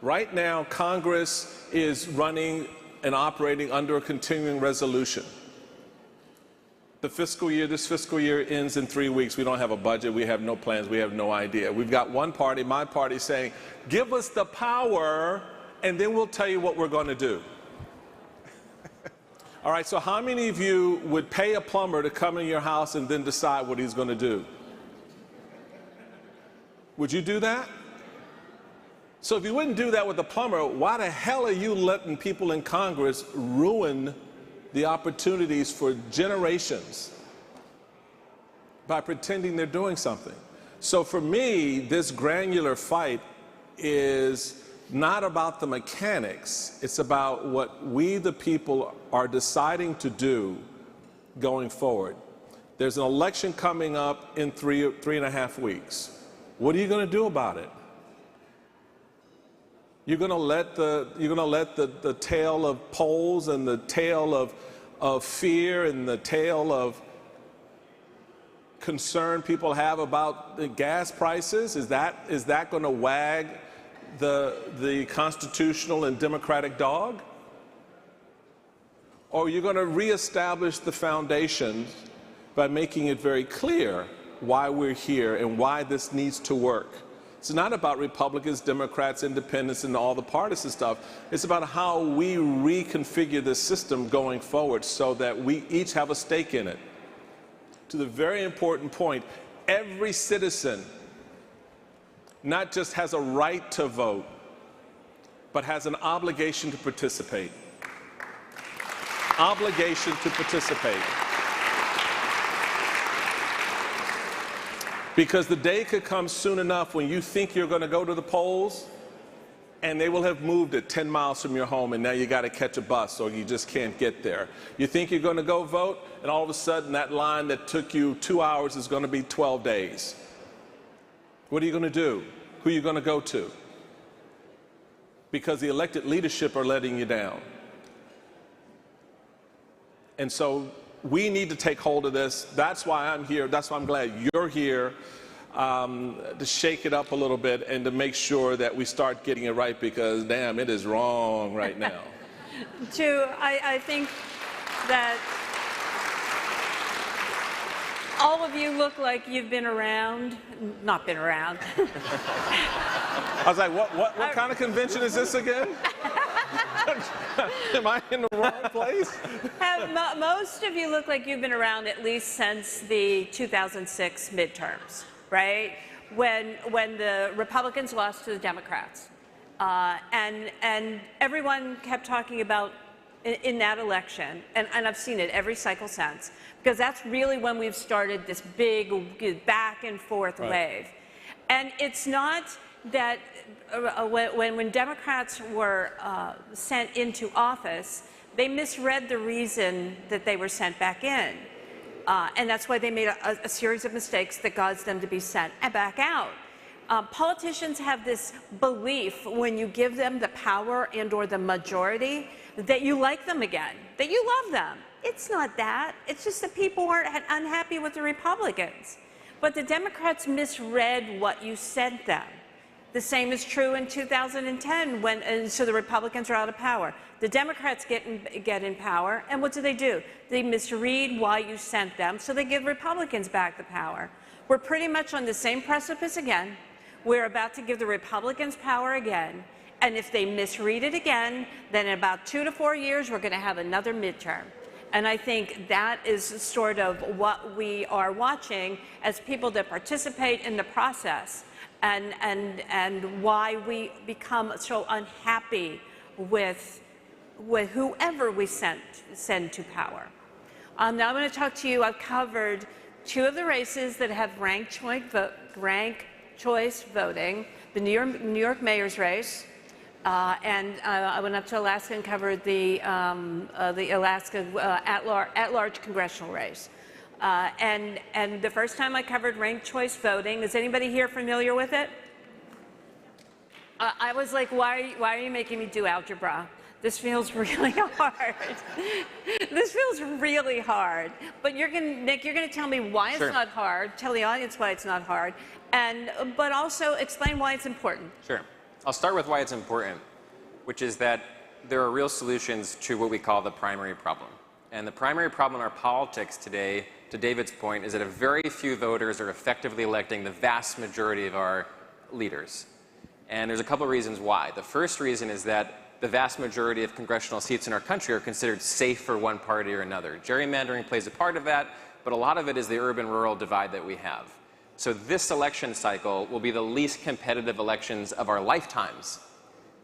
Right now, Congress is running and operating under a continuing resolution. This fiscal year ends in 3 weeks. We don't have a budget. We have no plans. We have no idea. We've got one party, my party, saying, give us the power, and then we'll tell you what we're going to do. All right, so how many of you would pay a plumber to come in your house and then decide what he's going to do? Would you do that? So if you wouldn't do that with a plumber, why the hell are you letting people in Congress ruin the opportunities for generations by pretending they're doing something? So for me, this granular fight is not about the mechanics. It's about what we, the people, are deciding to do going forward. There's an election coming up in three and a half weeks. What are you going to do about it? You're going to let the tale of polls and the tale of fear and the tale of concern people have about the gas prices, is that going to wag the constitutional and democratic dog? Or are you going to reestablish the foundations by making it very clear why we're here and why this needs to work? It's not about Republicans, Democrats, independents, and all the partisan stuff. It's about how we reconfigure this system going forward so that we each have a stake in it. To the very important point, every citizen not just has a right to vote, but has an obligation to participate. Obligation to participate. Because the day could come soon enough when you think you're going to go to the polls and they will have moved it 10 miles from your home and now you got to catch a bus or you just can't get there. You think you're going to go vote and all of a sudden that line that took you 2 hours is going to be 12 days. What are you going to do? Who are you going to go to? Because the elected leadership are letting you down. And so we need to take hold of this. That's why I'm here. That's why I'm glad you're here, to shake it up a little bit and to make sure that we start getting it right, because, damn, it is wrong right now. I think that all of you look like you've been around, not been around. I was like, what kind of convention is this again? Am I in the wrong place? Most of you look like you've been around at least since the 2006 midterms, right? When the Republicans lost to the Democrats. And everyone kept talking about in that election, and I've seen it every cycle since, because that's really when we've started this big back and forth wave. And it's not that when Democrats were sent into office, they misread the reason that they were sent back in. And that's why they made a series of mistakes that caused them to be sent back out. Politicians have this belief when you give them the power and or the majority that you like them again, that you love them. It's not that. It's just that people aren't unhappy with the Republicans. But the Democrats misread what you sent them. The same is true in 2010 so the Republicans are out of power. The Democrats get in power, and what do? They misread why you sent them, so they give Republicans back the power. We're pretty much on the same precipice again. We're about to give the Republicans power again, and if they misread it again, then in about 2 to 4 years, we're going to have another midterm. And I think that is sort of what we are watching as people that participate in the process, and why we become so unhappy with whoever we send to power. Now I'm going to talk to you. I've covered 2 of the races that have ranked choice voting: the New York mayor's race, and I went up to Alaska and covered the Alaska at-large congressional race. And the first time I covered ranked choice voting, is anybody here familiar with it? I was like, why are you making me do algebra? This feels really hard. This feels really hard. But Nick, you're gonna tell me why it's not hard, tell the audience why it's not hard, but also explain why it's important. Sure. I'll start with why it's important, which is that there are real solutions to what we call the primary problem. And the primary problem in our politics today, to David's point, is that very few voters are effectively electing the vast majority of our leaders. And there's a couple of reasons why. The first reason is that the vast majority of congressional seats in our country are considered safe for one party or another. Gerrymandering plays a part of that, but a lot of it is the urban-rural divide that we have. So this election cycle will be the least competitive elections of our lifetimes,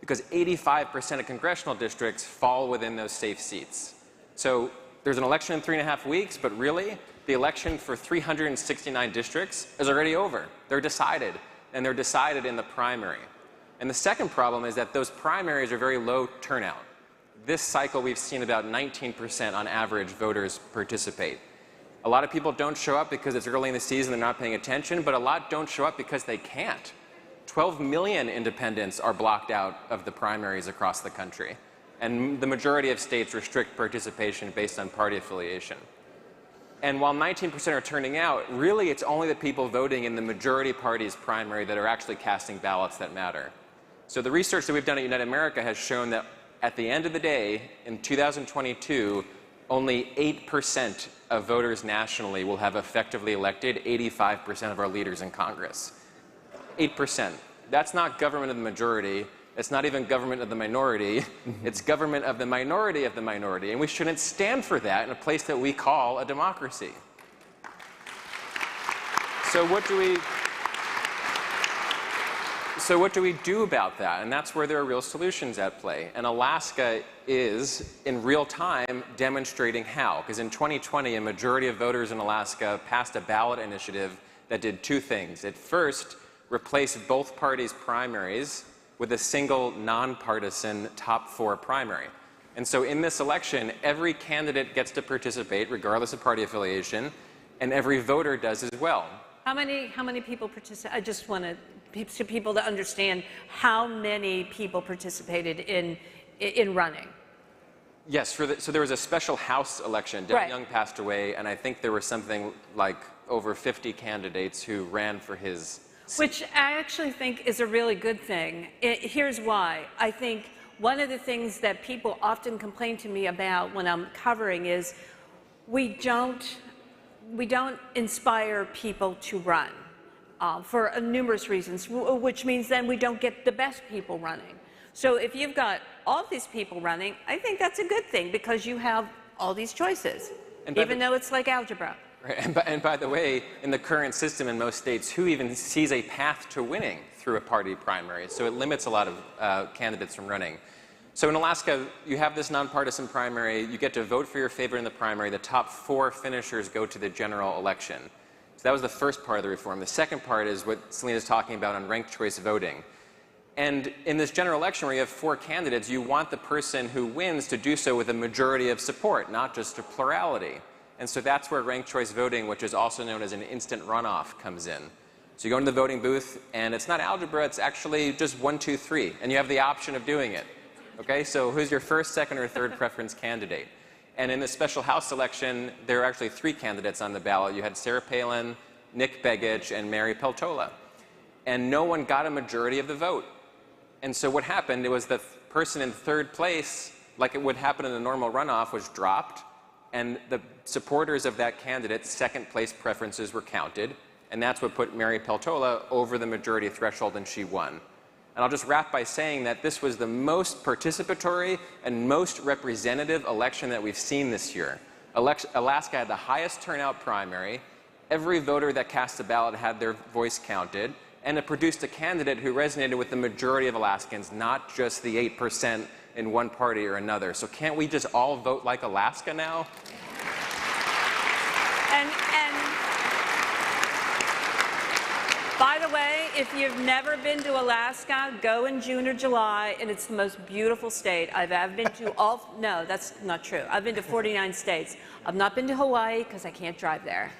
because 85% of congressional districts fall within those safe seats. So there's an election in 3.5 weeks, but really, the election for 369 districts is already over. They're decided, and they're decided in the primary. And the second problem is that those primaries are very low turnout. This cycle, we've seen about 19% on average voters participate. A lot of people don't show up because it's early in the season, they're not paying attention, but a lot don't show up because they can't. 12 million independents are blocked out of the primaries across the country. And the majority of states restrict participation based on party affiliation. And while 19% are turning out, really it's only the people voting in the majority party's primary that are actually casting ballots that matter. So the research that we've done at United America has shown that at the end of the day, in 2022, only 8% of voters nationally will have effectively elected 85% of our leaders in Congress. 8%. That's not government of the majority. It's not even government of the minority. It's government of the minority of the minority. And we shouldn't stand for that in a place that we call a democracy. So what do we do about that? And that's where there are real solutions at play. And Alaska is, in real time, demonstrating how. Because in 2020, a majority of voters in Alaska passed a ballot initiative that did two things. It first replaced both parties' primaries with a single nonpartisan top 4 primary. And so in this election, every candidate gets to participate, regardless of party affiliation, and every voter does as well. How many people participate? I just want people to understand how many people participated in running. Yes, so there was a special House election. Devin Young passed away, and I think there were something like over 50 candidates who ran for his seat. Which I actually think is a really good thing. Here's why. I think one of the things that people often complain to me about when I'm covering is we don't inspire people to run for numerous reasons, which means then we don't get the best people running. So if you've got all these people running, I think that's a good thing because you have all these choices, even though it's like algebra. Right. And by the way, in the current system in most states, who even sees a path to winning through a party primary? So it limits a lot of candidates from running. So in Alaska, you have this nonpartisan primary. You get to vote for your favorite in the primary. The top 4 finishers go to the general election. So that was the first part of the reform. The second part is what Selena's talking about on ranked choice voting. And in this general election where you have 4 candidates, you want the person who wins to do so with a majority of support, not just a plurality. And so that's where ranked choice voting, which is also known as an instant runoff, comes in. So you go into the voting booth, and it's not algebra, it's actually just 1, 2, 3, and you have the option of doing it. Okay, so who's your first, second, or third preference candidate? And in the special House election, there were actually 3 candidates on the ballot. You had Sarah Palin, Nick Begich, and Mary Peltola. And no one got a majority of the vote. And so what happened, it was the person in third place, like it would happen in a normal runoff, was dropped, and the supporters of that candidate's second place preferences were counted, and that's what put Mary Peltola over the majority threshold, and she won. And I'll just wrap by saying that this was the most participatory and most representative election that we've seen this year. Alaska had the highest turnout primary. Every voter that cast a ballot had their voice counted, and it produced a candidate who resonated with the majority of Alaskans, not just the 8% in one party or another. So can't we just all vote like Alaska now? And by the way, if you've never been to Alaska, go in June or July, and it's the most beautiful state. I've been to all, no, that's not true. I've been to 49 states. I've not been to Hawaii because I can't drive there.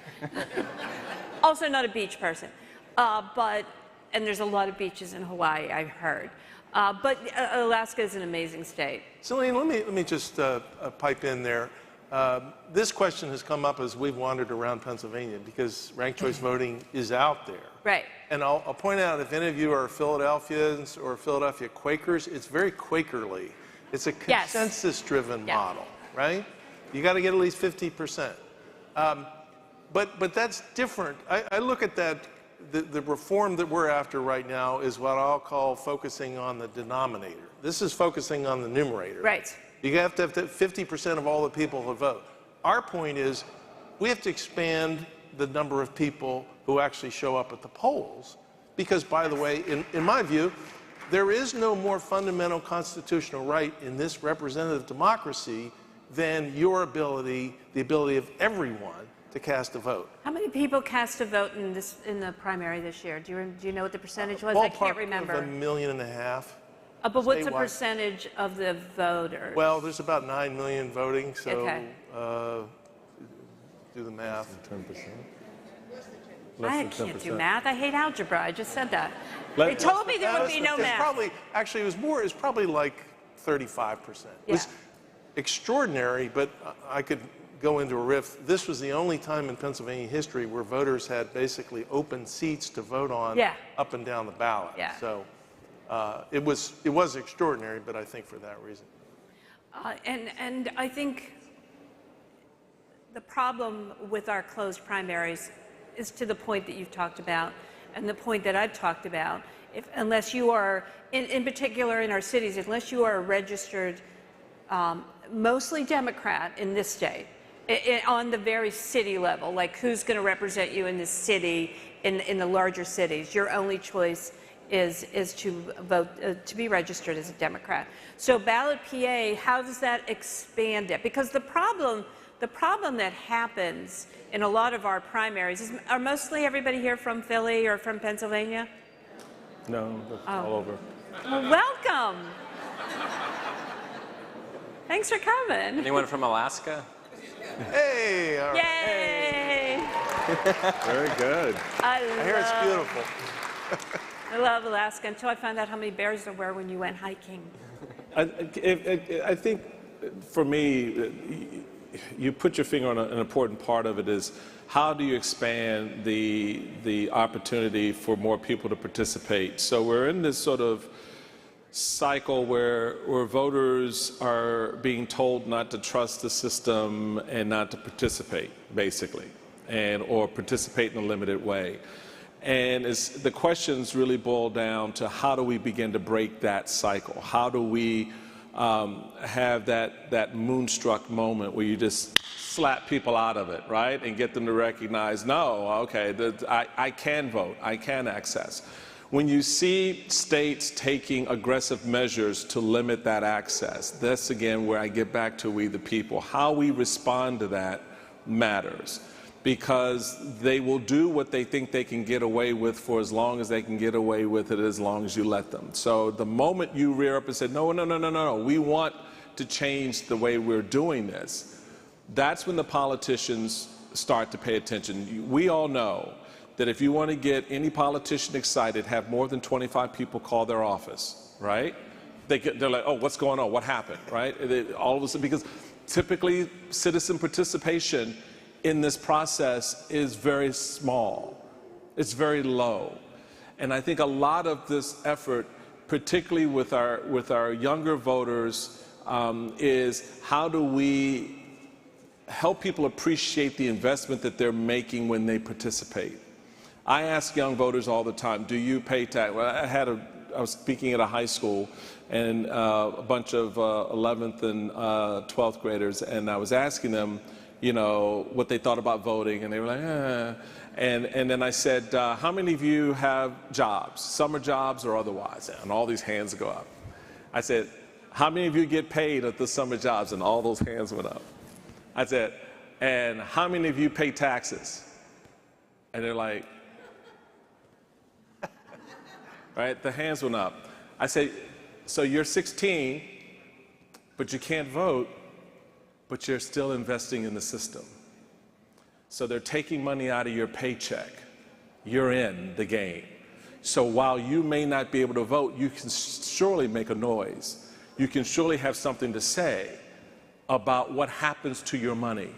Also not a beach person. And there's a lot of beaches in Hawaii, I've heard. But Alaska is an amazing state. Selena, let me just pipe in there. This question has come up as we've wandered around Pennsylvania because ranked choice voting is out there. Right. And I'll point out, if any of you are Philadelphians or Philadelphia Quakers, it's very Quakerly. It's a consensus-driven model, right? You got to get at least 50%. But that's different. I look at that, the reform that we're after right now is what I'll call focusing on the denominator. This is focusing on the numerator. Right. You have to have 50% of all the people who vote. Our point is we have to expand the number of people who actually show up at the polls. Because, by the way, in my view, there is no more fundamental constitutional right in this representative democracy than your ability, the ability of everyone to cast a vote. How many people cast a vote in the primary this year? Do you know what the percentage was? I can't remember. Of 1.5 million. But what's the percentage of the voters? Well, there's about 9 million voting, so okay. Do the math. 10%. I can't do math. I hate algebra. I just said that. They told me there would be no math. Actually, it was probably like 35%. It was extraordinary, but I could go into a riff. This was the only time in Pennsylvania history where voters had basically open seats to vote on up and down the ballot. Yeah. So it was extraordinary, but I think for that reason. And I think the problem with our closed primaries is to the point that you've talked about and the point that I've talked about. Unless you are, in particular in our cities, unless you are a registered, mostly Democrat in this state, on the very city level, like who's going to represent you in the city, in the larger cities, your only choice is to vote, to be registered as a Democrat. So ballot PA, how does that expand it? Because the problem that happens in a lot of our primaries are mostly everybody here from Philly or from Pennsylvania? No, that's all over. Well, welcome. Thanks for coming. Anyone from Alaska? Hey! All right. Yay! Very good. I hear it's beautiful. I love Alaska until I found out how many bears there were when you went hiking. I think for me, you put your finger on an important part of it is how do you expand the opportunity for more people to participate? So we're in this sort of cycle where voters are being told not to trust the system and not to participate, basically, or participate in a limited way. And the questions really boil down to how do we begin to break that cycle? How do we have that moonstruck moment where you just slap people out of it, right? And get them to recognize, no, okay, I can vote, I can access. When you see states taking aggressive measures to limit that access, that's again where I get back to we the people. How we respond to that matters, because they will do what they think they can get away with for as long as they can get away with it, as long as you let them. So the moment you rear up and say, no, we want to change the way we're doing this, that's when the politicians start to pay attention. We all know that if you want to get any politician excited, have more than 25 people call their office, right? They're like, oh, what's going on? What happened, right? All of a sudden, because typically citizen participation in this process is very small. It's very low. And I think a lot of this effort, particularly with our younger voters, is how do we help people appreciate the investment that they're making when they participate. I ask young voters all the time, do you pay tax? Well, I was speaking at a high school and a bunch of 11th and 12th graders, and I was asking them, you know, what they thought about voting, and they were like, And then I said, how many of you have jobs, summer jobs or otherwise? And all these hands go up. I said, how many of you get paid at the summer jobs? And all those hands went up. I said, and how many of you pay taxes? And they're like, right? The hands went up. I said, so you're 16, but you can't vote, but you're still investing in the system. So they're taking money out of your paycheck. You're in the game. So while you may not be able to vote, you can surely make a noise. You can surely have something to say about what happens to your money,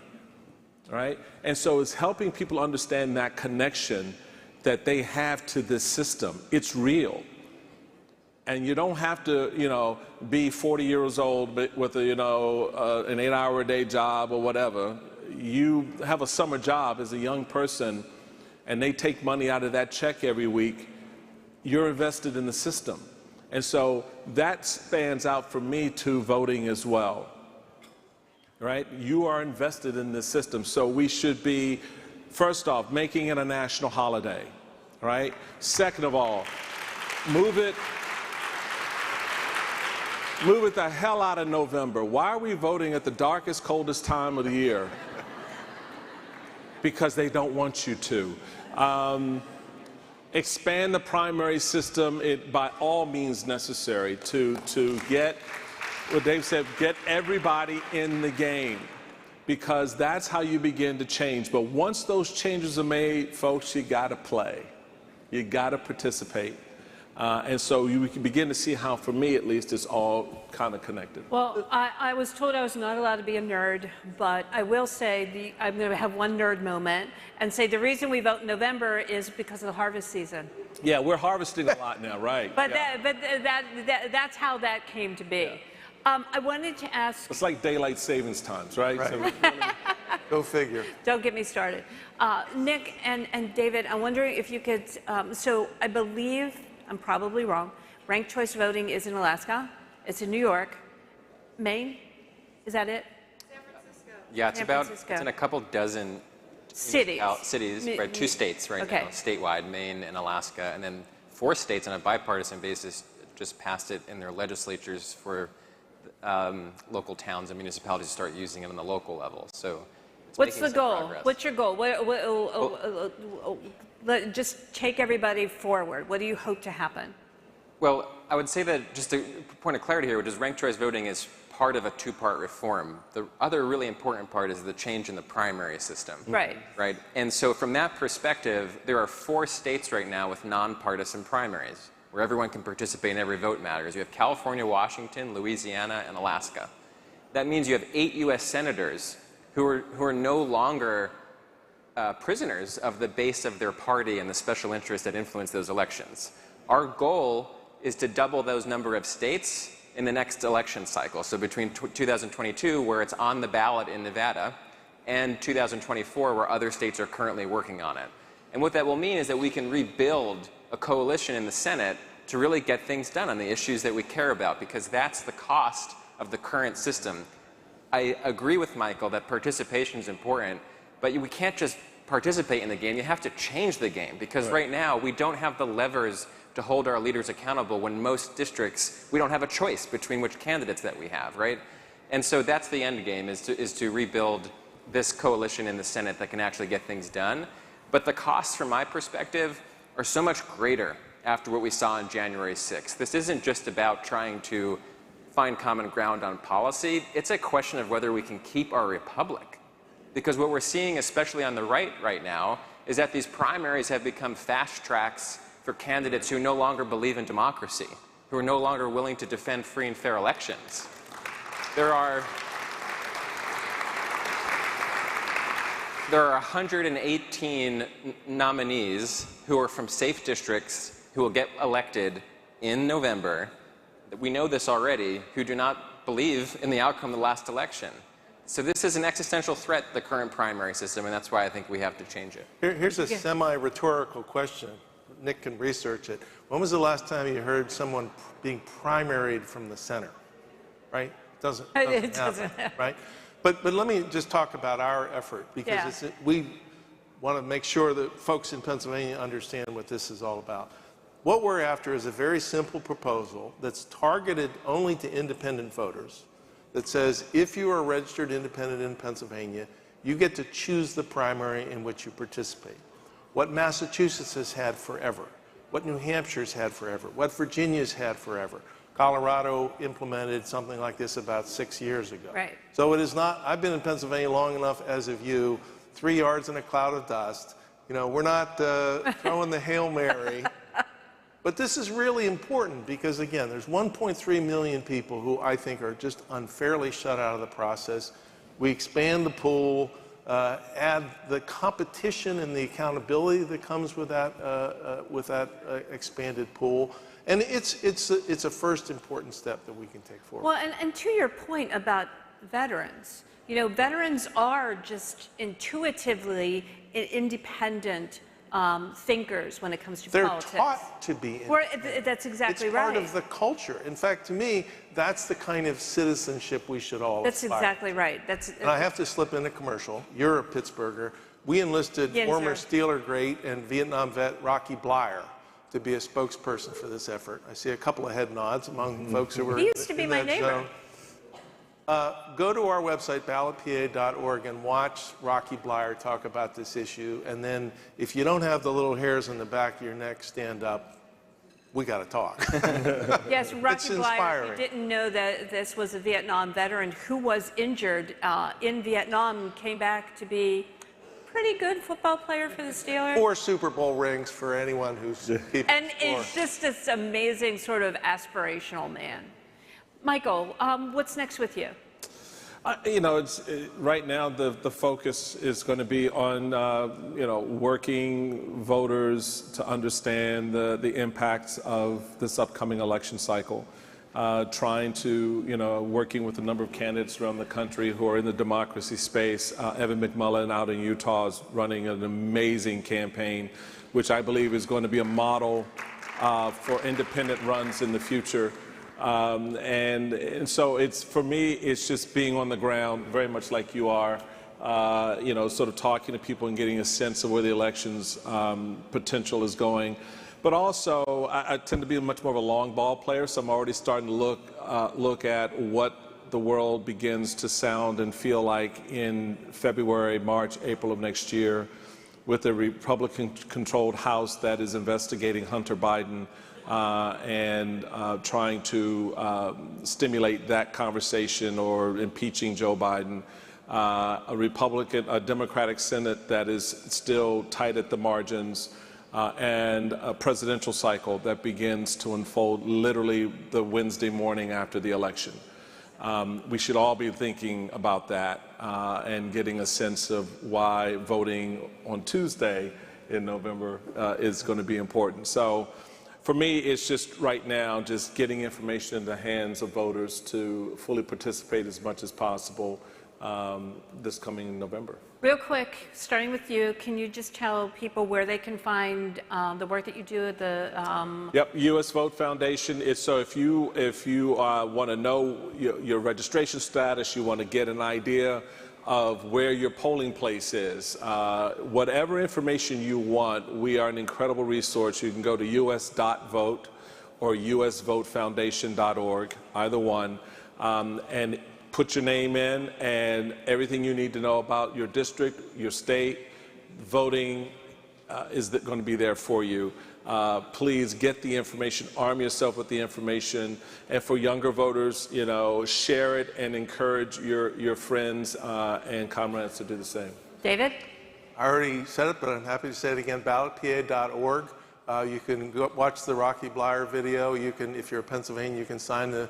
right? And so it's helping people understand that connection that they have to this system. It's real. And you don't have to, be 40 years old with an 8-hour-a-day job or whatever. You have a summer job as a young person, and they take money out of that check every week. You're invested in the system. And so that stands out for me to voting as well, right? You are invested in this system. So we should be, first off, making it a national holiday, right? Second of all, move it the hell out of November. Why are we voting at the darkest, coldest time of the year? Because they don't want you to. Expand the primary system by all means necessary to get, what Dave said, get everybody in the game, because that's how you begin to change. But once those changes are made, folks, you got to play. You got to participate. And so you can begin to see how, for me at least, it's all kind of connected. Well, I was told I was not allowed to be a nerd, but I will say I'm going to have one nerd moment and say the reason we vote in November is because of the harvest season. Yeah, we're harvesting a lot now, right? But, yeah. that's how that came to be. Yeah. I wanted to ask... It's like daylight savings times, right? Right. So go figure. Don't get me started. Nick and David, I'm wondering if you could... so I believe... I'm probably wrong. Ranked choice voting is in Alaska. It's in New York. Maine? Is that it? San Francisco. Yeah, it's in a couple dozen cities, right? 2 states right now, statewide, Maine and Alaska. And then 4 states on a bipartisan basis just passed it in their legislatures for local towns and municipalities to start using it on the local level. So what's the goal? What's your goal? Just take everybody forward. What do you hope to happen? Well, I would say that just a point of clarity here, which is ranked choice voting is part of a 2-part reform. The other really important part is the change in the primary system. Right. Right. And so from that perspective, there are 4 states right now with nonpartisan primaries where everyone can participate and every vote matters. You have California, Washington, Louisiana, and Alaska. That means you have 8 U.S. senators who are no longer prisoners of the base of their party and the special interests that influence those elections. Our goal is to double those number of states in the next election cycle. So between 2022, where it's on the ballot in Nevada, and 2024, where other states are currently working on it. And what that will mean is that we can rebuild a coalition in the Senate to really get things done on the issues that we care about, because that's the cost of the current system. I agree with Michael that participation is important, but we can't just participate in the game. You have to change the game, because right now we don't have the levers to hold our leaders accountable when most districts, we don't have a choice between which candidates that we have, right? And so that's the end game, is to rebuild this coalition in the Senate that can actually get things done. But the costs, from my perspective, are so much greater after what we saw on January 6th. This isn't just about trying to find common ground on policy. It's a question of whether we can keep our republic. Because what we're seeing, especially on the right now, is that these primaries have become fast tracks for candidates who no longer believe in democracy, who are no longer willing to defend free and fair elections. There are 118 nominees who are from safe districts who will get elected in November. We know this already, who do not believe in the outcome of the last election. So this is an existential threat, the current primary system, and that's why I think we have to change it. Here's a semi-rhetorical question. Nick can research it. When was the last time you heard someone being primaried from the center? Right? It doesn't happen, right? But let me just talk about our effort, because we want to make sure that folks in Pennsylvania understand what this is all about. What we're after is a very simple proposal that's targeted only to independent voters, that says if you are a registered independent in Pennsylvania, you get to choose the primary in which you participate. What Massachusetts has had forever, what New Hampshire's had forever, what Virginia's had forever. Colorado implemented something like this about 6 years ago. Right. So it is not, I've been in Pennsylvania long enough, as of you, 3 yards in a cloud of dust. You know, we're not throwing the Hail Mary. But this is really important because, again, there's 1.3 million people who I think are just unfairly shut out of the process. We expand the pool. add the competition and the accountability that comes with that expanded pool. And it's a first important step that we can take forward. Well, and to your point about veterans, you know, veterans are just intuitively independent thinkers when it comes to politics. They're taught to be independent. That's exactly it's right. It's part of the culture. In fact, to me, that's the kind of citizenship we should all That's aspire exactly to. right. And I have to slip in a commercial. You're a Pittsburgher. We enlisted former Steeler great and Vietnam vet Rocky Blyer to be a spokesperson for this effort. I see a couple of head nods among folks who were He used to be my neighbor. Zone. Go to our website, ballotpa.org, and watch Rocky Blyer talk about this issue. And then if you don't have the little hairs on the back of your neck stand up, we got to talk. Yes, Rocky Blyer, inspiring. if you didn't know that this was a Vietnam veteran who was injured in Vietnam and came back to be a pretty good football player for the Steelers. 4 Super Bowl rings for anyone who's keeping And score. it's just this amazing sort of aspirational man. Michael, what's next with you? You know, right now the focus is going to be on you know, working voters to understand the impacts of this upcoming election cycle. Trying to, you know, working with a number of candidates around the country who are in the democracy space. Evan McMullen out in Utah is running an amazing campaign, which I believe is going to be a model for independent runs in the future. And so it's, for me, it's just being on the ground, very much like you are, you know, sort of talking to people and getting a sense of where the election's potential is going. But also, I tend to be much more of a long ball player, so I'm already starting to look at what the world begins to sound and feel like in February, March, April of next year, with a Republican-controlled House that is investigating Hunter Biden. And trying to stimulate that conversation, or impeaching Joe Biden, a Democratic Senate that is still tight at the margins, and a presidential cycle that begins to unfold literally the Wednesday morning after the election. We should all be thinking about that and getting a sense of why voting on Tuesday in November is going to be important. So, for me, it's just right now just getting information in the hands of voters to fully participate as much as possible this coming November. Real quick, starting with you, can you just tell people where they can find the work that you do at the... Yep, U.S. Vote Foundation. So if you want to know your registration status, you want to get an idea of where your polling place is. Whatever information you want, we are an incredible resource. You can go to us.vote or usvotefoundation.org, either one, and put your name in, and everything you need to know about your district, your state, voting is going to be there for you. Please get the information, arm yourself with the information, and for younger voters, you know, share it and encourage your friends and comrades to do the same. David? I already said it, but I'm happy to say it again, ballotpa.org. You can go watch the Rocky Blyer video. You can, if you're a Pennsylvania, you can sign the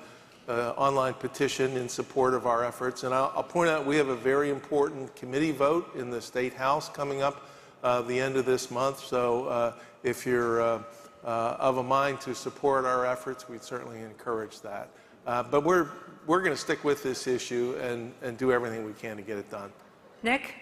online petition in support of our efforts. And I'll point out we have a very important committee vote in the State House coming up the end of this month. So if you're of a mind to support our efforts, we'd certainly encourage that. But we're going to stick with this issue and do everything we can to get it done. Nick?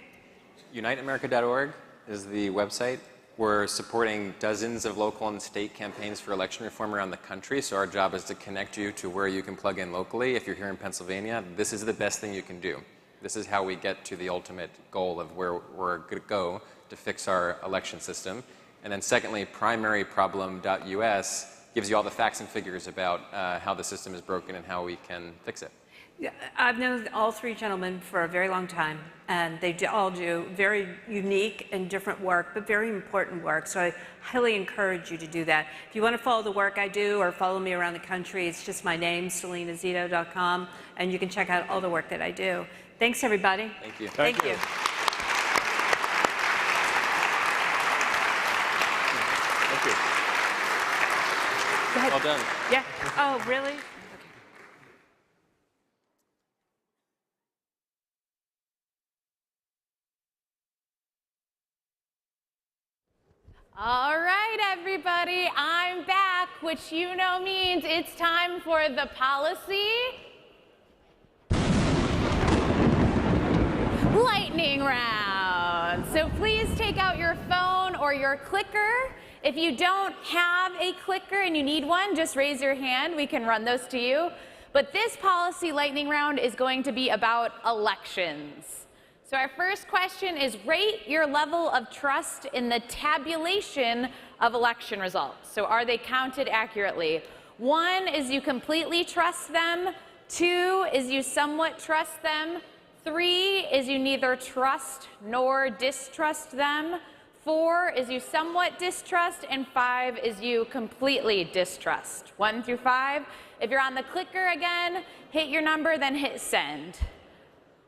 UniteAmerica.org is the website. We're supporting dozens of local and state campaigns for election reform around the country, so our job is to connect you to where you can plug in locally. If you're here in Pennsylvania, this is the best thing you can do. This is how we get to the ultimate goal of where we're going to go to fix our election system. And then secondly, primaryproblem.us gives you all the facts and figures about how the system is broken and how we can fix it. Yeah, I've known all three gentlemen for a very long time, and they all do very unique and different work, but very important work. So I highly encourage you to do that. If you want to follow the work I do or follow me around the country, it's just my name, selinazito.com, and you can check out all the work that I do. Thanks, everybody. Thank you. Thank you. Thank you. Go ahead. Well done. Yeah. Oh, really? All right, everybody, I'm back, which you know means it's time for the policy lightning round. So please take out your phone or your clicker. If you don't have a clicker and you need one, just raise your hand. We can run those to you. But this policy lightning round is going to be about elections. So our first question is rate your level of trust in the tabulation of election results. So are they counted accurately? 1 is you completely trust them. 2 is you somewhat trust them. 3 is you neither trust nor distrust them. 4 is you somewhat distrust. And 5 is you completely distrust. 1 through 5. If you're on the clicker again, hit your number, then hit send.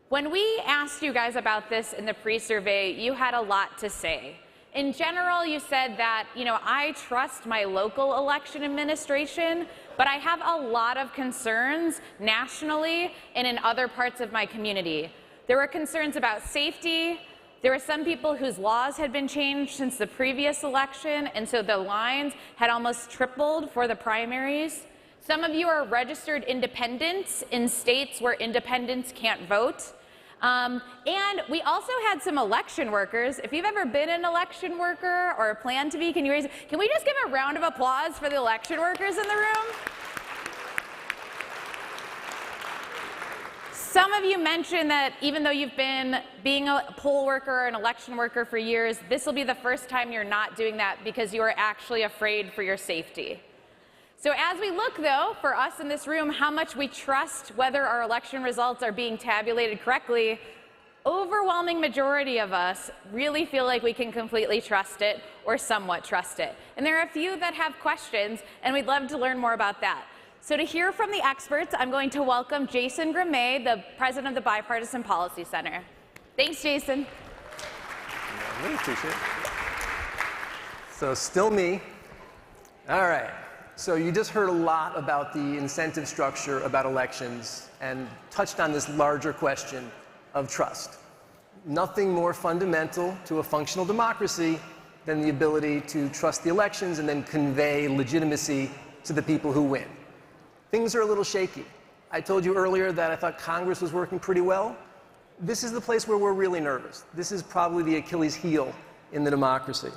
When we asked you guys about this in the pre-survey, you had a lot to say. In general, you said that, I trust my local election administration, but I have a lot of concerns nationally and in other parts of my community. There were concerns about safety. There were some people whose laws had been changed since the previous election, and so the lines had almost tripled for the primaries. Some of you are registered independents in states where independents can't vote. And we also had some election workers. If you've ever been an election worker or plan to be, can we just give a round of applause for the election workers in the room? Some of you mentioned that even though you've been being a poll worker or an election worker for years, this will be the first time you're not doing that because you are actually afraid for your safety. So as we look, though, for us in this room, how much we trust whether our election results are being tabulated correctly, overwhelming majority of us really feel like we can completely trust it or somewhat trust it. And there are a few that have questions, and we'd love to learn more about that. So to hear from the experts, I'm going to welcome Jason Grimet, the president of the Bipartisan Policy Center. Thanks, Jason. I really appreciate it. So still me. All right. So you just heard a lot about the incentive structure about elections and touched on this larger question of trust. Nothing more fundamental to a functional democracy than the ability to trust the elections and then convey legitimacy to the people who win. Things are a little shaky. I told you earlier that I thought Congress was working pretty well. This is the place where we're really nervous. This is probably the Achilles heel in the democracy.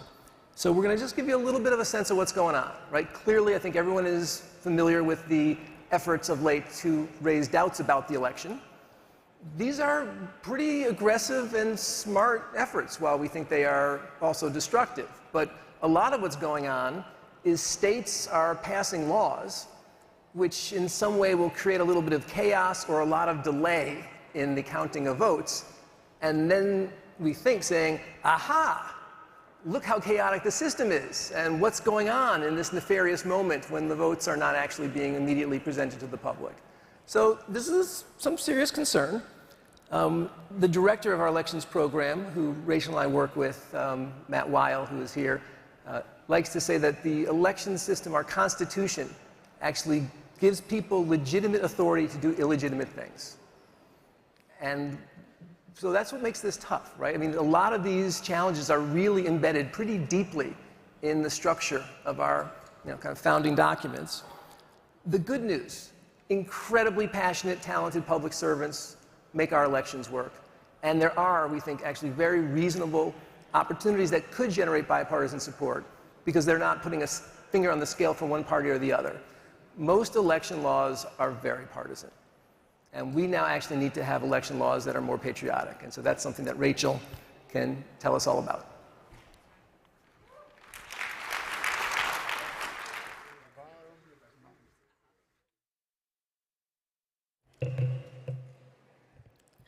So we're going to just give you a little bit of a sense of what's going on, right? Clearly, I think everyone is familiar with the efforts of late to raise doubts about the election. These are pretty aggressive and smart efforts, while we think they are also destructive. But a lot of what's going on is states are passing laws which in some way will create a little bit of chaos or a lot of delay in the counting of votes. And then we think, saying, aha, look how chaotic the system is, and what's going on in this nefarious moment when the votes are not actually being immediately presented to the public. So this is some serious concern. The director of our elections program, who Rachel and I work with, Matt Weil, who is here, likes to say that the election system, our Constitution, actually gives people legitimate authority to do illegitimate things. And so that's what makes this tough, right? I mean, a lot of these challenges are really embedded pretty deeply in the structure of our kind of founding documents. The good news, incredibly passionate, talented public servants make our elections work. And there are, we think, actually very reasonable opportunities that could generate bipartisan support because they're not putting a finger on the scale for one party or the other. Most election laws are very partisan. And we now actually need to have election laws that are more patriotic. And so that's something that Rachel can tell us all about.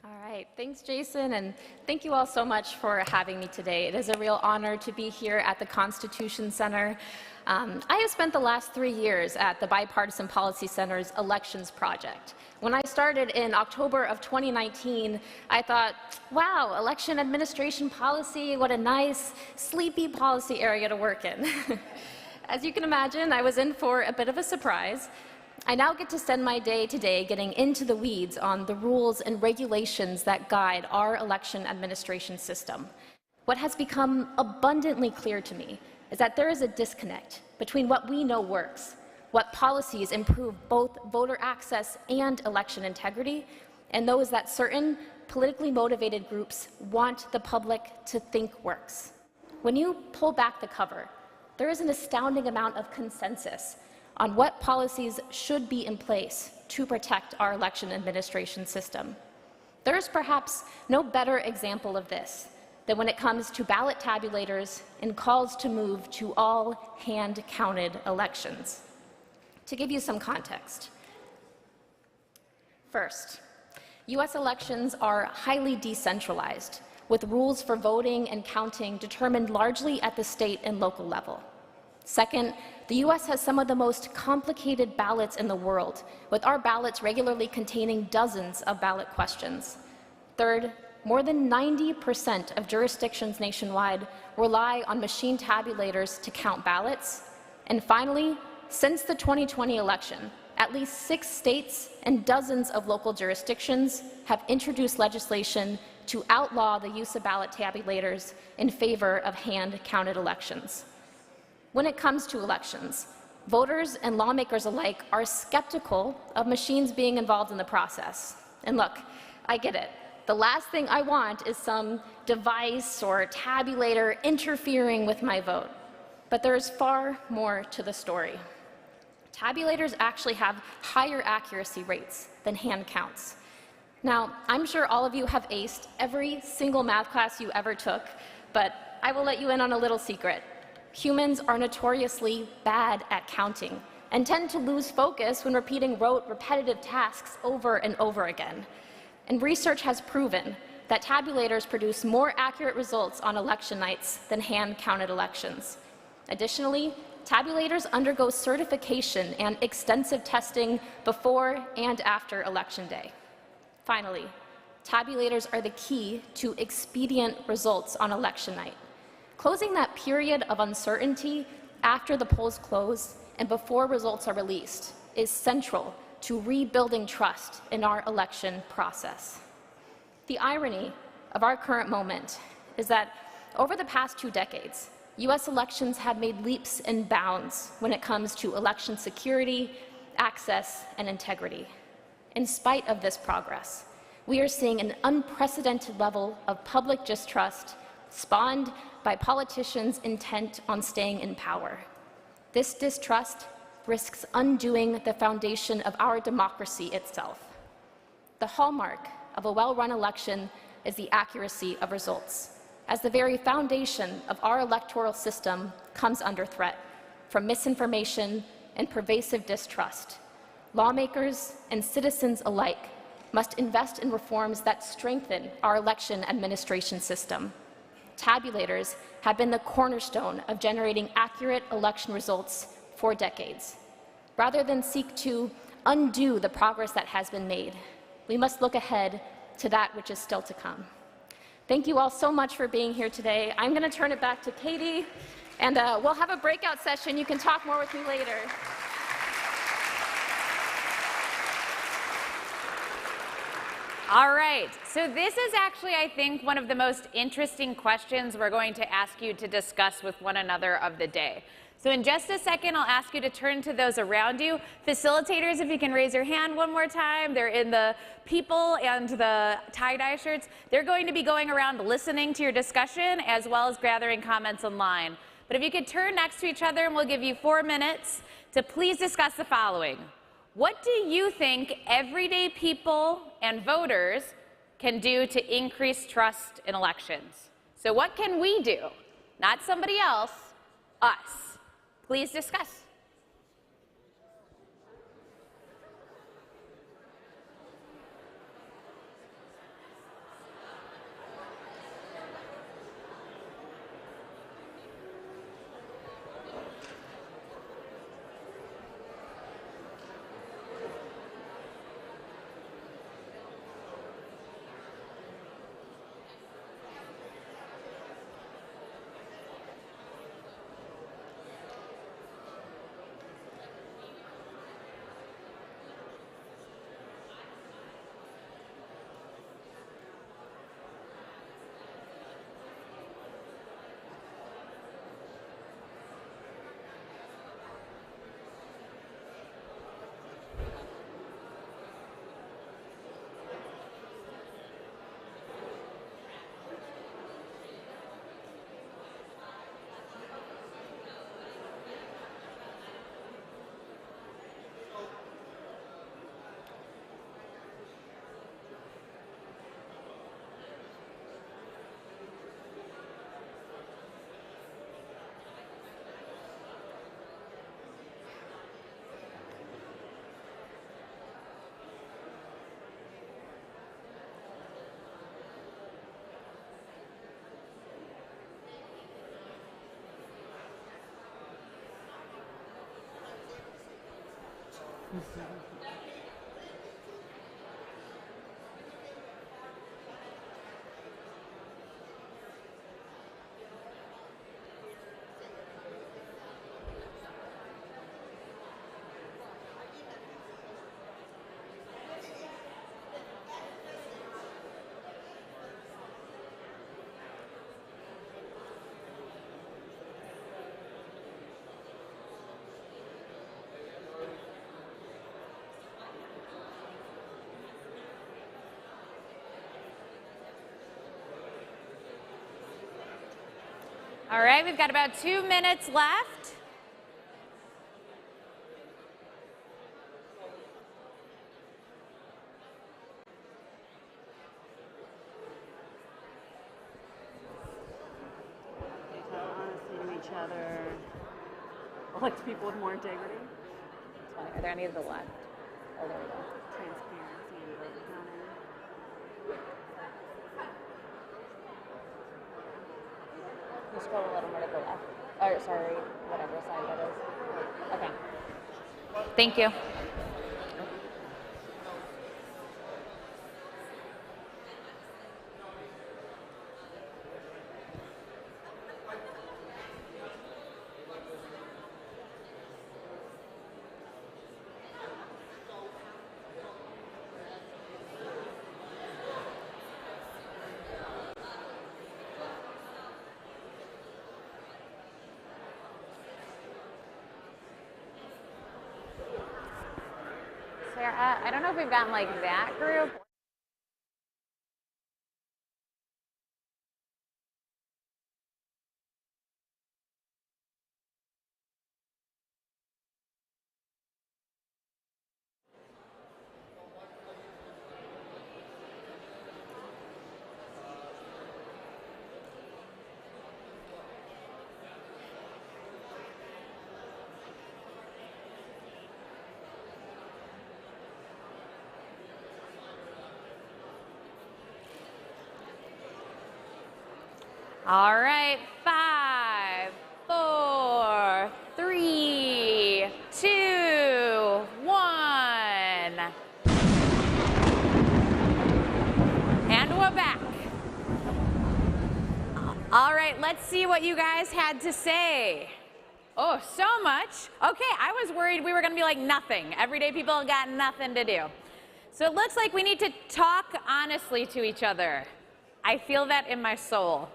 All right, thanks, Jason, and thank you all so much for having me today. It is a real honor to be here at the Constitution Center. I have spent the last 3 years at the Bipartisan Policy Center's Elections Project. When I started in October of 2019, I thought, wow, election administration policy, what a nice, sleepy policy area to work in. As you can imagine, I was in for a bit of a surprise. I now get to spend my day today getting into the weeds on the rules and regulations that guide our election administration system. What has become abundantly clear to me is that there is a disconnect between what we know works, what policies improve both voter access and election integrity, and those that certain politically motivated groups want the public to think works. When you pull back the cover, there is an astounding amount of consensus on what policies should be in place to protect our election administration system. There is perhaps no better example of this than when it comes to ballot tabulators and calls to move to all hand-counted elections. To give you some context, first, U.S. elections are highly decentralized, with rules for voting and counting determined largely at the state and local level. Second, the U.S. has some of the most complicated ballots in the world, with our ballots regularly containing dozens of ballot questions. Third, more than 90% of jurisdictions nationwide rely on machine tabulators to count ballots. And finally, since the 2020 election, at least 6 states and dozens of local jurisdictions have introduced legislation to outlaw the use of ballot tabulators in favor of hand-counted elections. When it comes to elections, voters and lawmakers alike are skeptical of machines being involved in the process. And look, I get it. The last thing I want is some device or tabulator interfering with my vote. But there is far more to the story. Tabulators actually have higher accuracy rates than hand counts. Now, I'm sure all of you have aced every single math class you ever took, but I will let you in on a little secret. Humans are notoriously bad at counting and tend to lose focus when repeating rote, repetitive tasks over and over again. And research has proven that tabulators produce more accurate results on election nights than hand-counted elections. Additionally, tabulators undergo certification and extensive testing before and after Election Day. Finally, tabulators are the key to expedient results on election night. Closing that period of uncertainty after the polls close and before results are released is central to rebuilding trust in our election process. The irony of our current moment is that over the past 2 decades, U.S. elections have made leaps and bounds when it comes to election security, access, and integrity. In spite of this progress, we are seeing an unprecedented level of public distrust spawned by politicians intent on staying in power. This distrust risks undoing the foundation of our democracy itself. The hallmark of a well-run election is the accuracy of results, as the very foundation of our electoral system comes under threat from misinformation and pervasive distrust. Lawmakers and citizens alike must invest in reforms that strengthen our election administration system. Tabulators have been the cornerstone of generating accurate election results for decades. Rather than seek to undo the progress that has been made, we must look ahead to that which is still to come. Thank you all so much for being here today. I'm going to turn it back to Katie, and we'll have a breakout session. You can talk more with me later. All right, so this is actually, I think, one of the most interesting questions we're going to ask you to discuss with one another of the day. So in just a second, I'll ask you to turn to those around you. Facilitators, if you can raise your hand one more time. They're in the people and the tie-dye shirts. They're going to be going around listening to your discussion as well as gathering comments online. But if you could turn next to each other, and we'll give you 4 minutes to please discuss the following. What do you think everyday people and voters can do to increase trust in elections? So what can we do? Not somebody else, us. Please discuss. All right, we've got about 2 minutes left. Honesty to each other. Elect people with more integrity. That's funny. Are there any to the left? Oh, there we go. Transparency and vote counting. You scroll a little more to the left. Or, sorry, whatever side that is. Okay. Thank you. Sarah, I don't know if we've gotten like that group. All right, 5, 4, 3, 2, 1. And we're back. All right, let's see what you guys had to say. Oh, so much. Okay, I was worried we were going to be like nothing. Everyday people got nothing to do. So it looks like we need to talk honestly to each other. I feel that in my soul.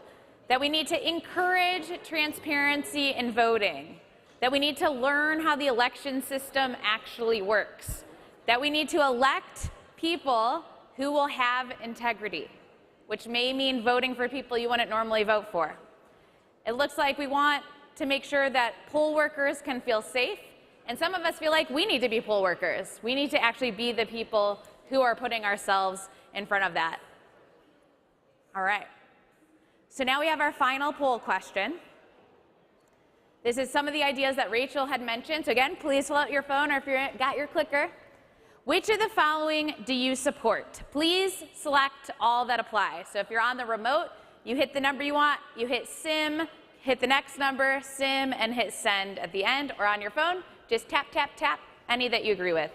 That we need to encourage transparency in voting, that we need to learn how the election system actually works, that we need to elect people who will have integrity, which may mean voting for people you wouldn't normally vote for. It looks like we want to make sure that poll workers can feel safe, and some of us feel like we need to be poll workers. We need to actually be the people who are putting ourselves in front of that. All right. So now we have our final poll question. This is some of the ideas that Rachel had mentioned. So again, please pull out your phone or if you've got your clicker. Which of the following do you support? Please select all that apply. So if you're on the remote, you hit the number you want, you hit sim, hit the next number, sim, and hit send at the end. Or on your phone, just tap, tap, tap, any that you agree with.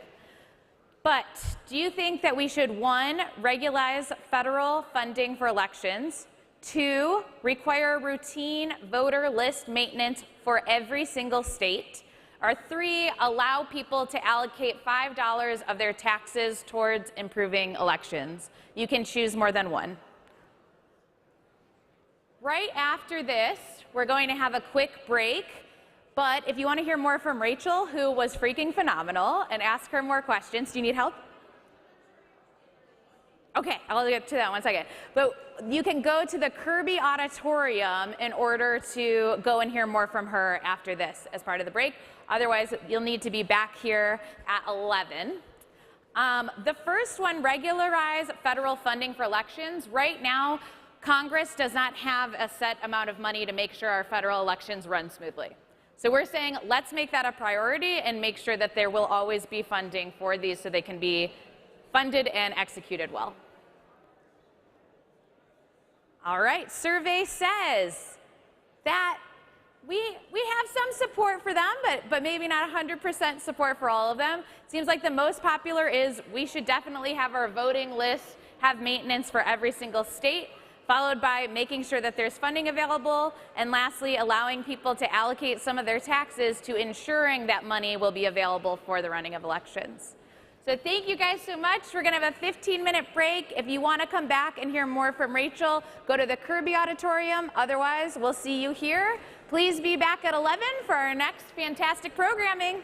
But do you think that we should, 1, regularize federal funding for elections, 2, require routine voter list maintenance for every single state, or 3, allow people to allocate $5 of their taxes towards improving elections? You can choose more than one. Right after this, we're going to have a quick break, but if you want to hear more from Rachel, who was freaking phenomenal, and ask her more questions, do you need help? Okay, I'll get to that in 1 second. But you can go to the Kirby Auditorium in order to go and hear more from her after this as part of the break. Otherwise, you'll need to be back here at 11. The first one, regularize federal funding for elections. Right now, Congress does not have a set amount of money to make sure our federal elections run smoothly. So we're saying, let's make that a priority and make sure that there will always be funding for these so they can be funded and executed well. All right, survey says that we have some support for them, but maybe not 100% support for all of them. Seems like the most popular is we should definitely have our voting list have maintenance for every single state, followed by making sure that there's funding available, and lastly, allowing people to allocate some of their taxes to ensuring that money will be available for the running of elections. So thank you guys so much. We're going to have a 15-minute break. If you want to come back and hear more from Rachel, go to the Kirby Auditorium. Otherwise, we'll see you here. Please be back at 11 for our next fantastic programming.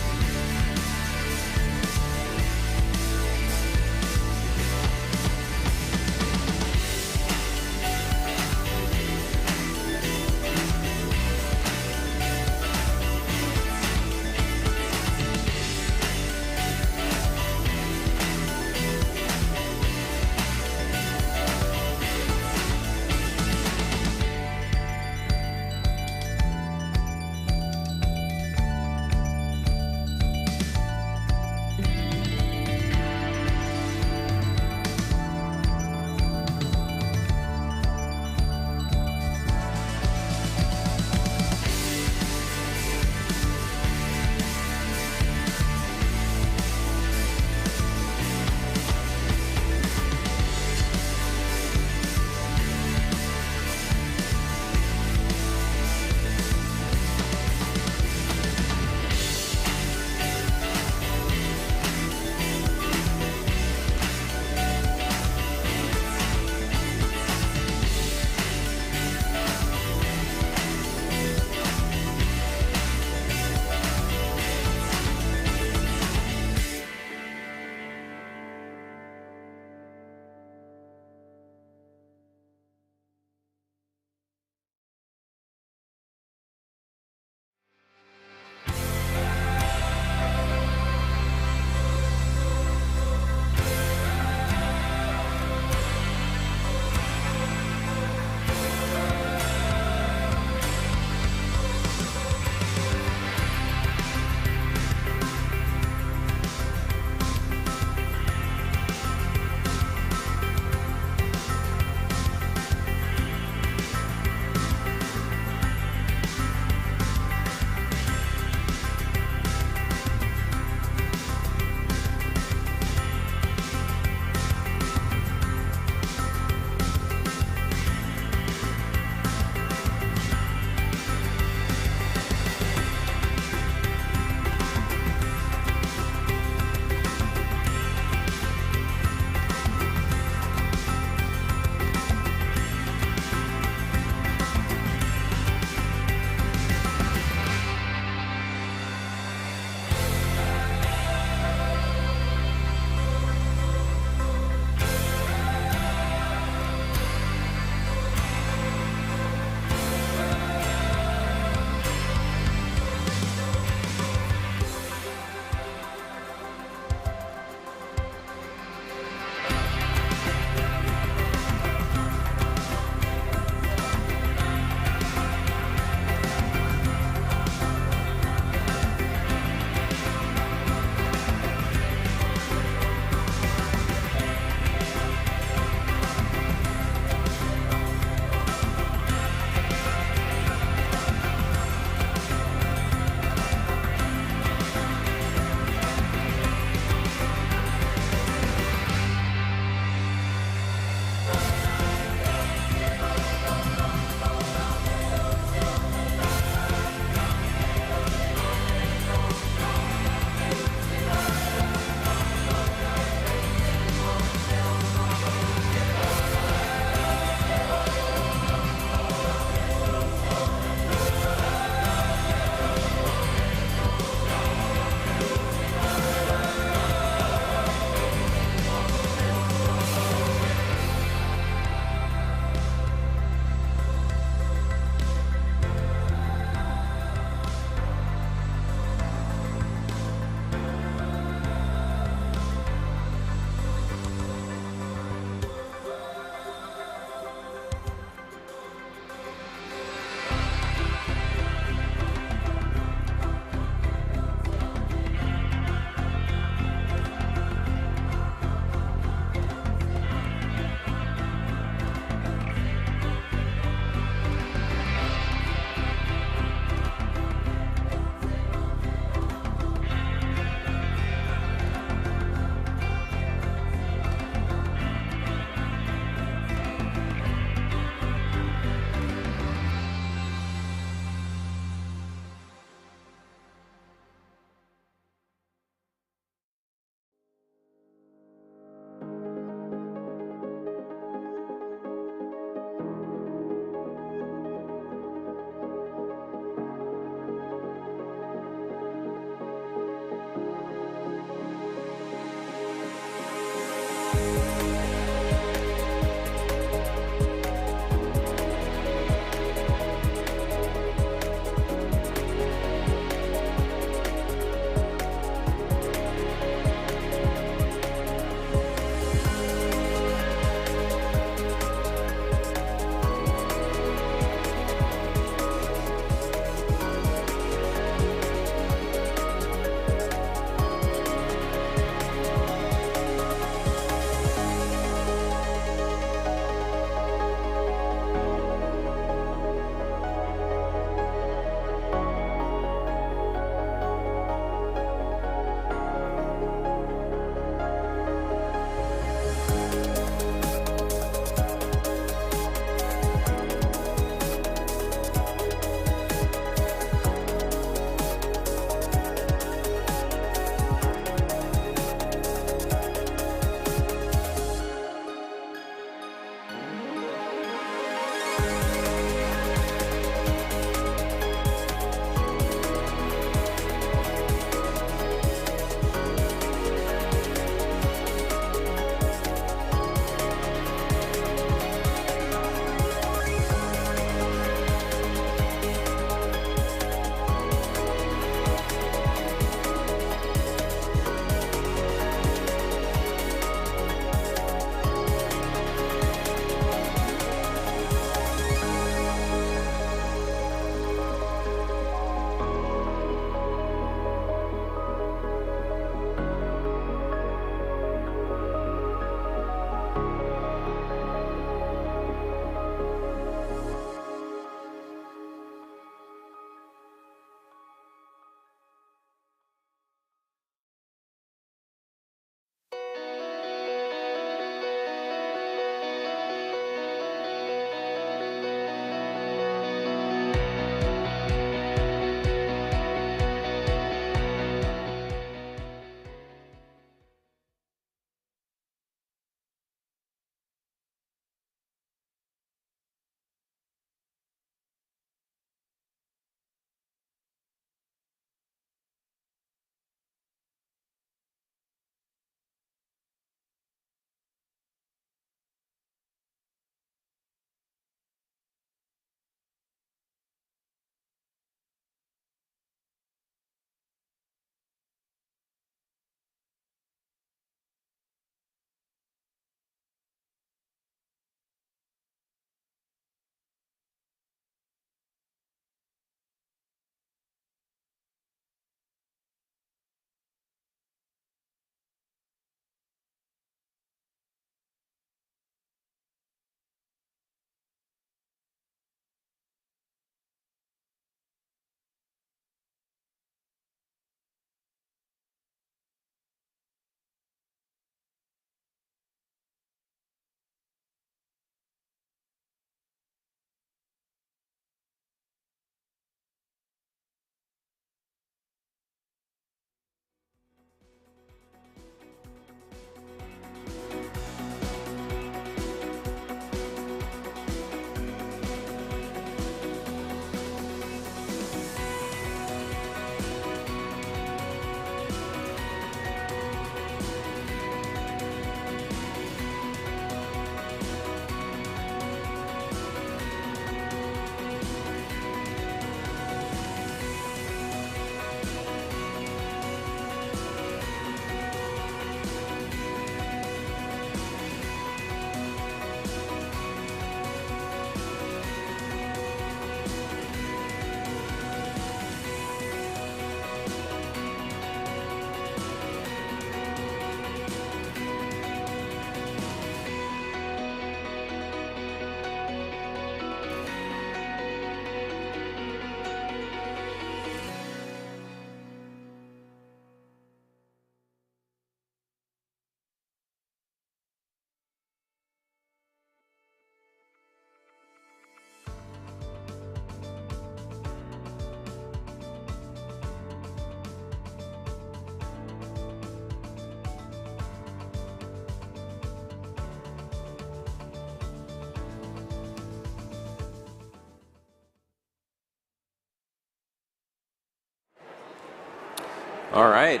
All right.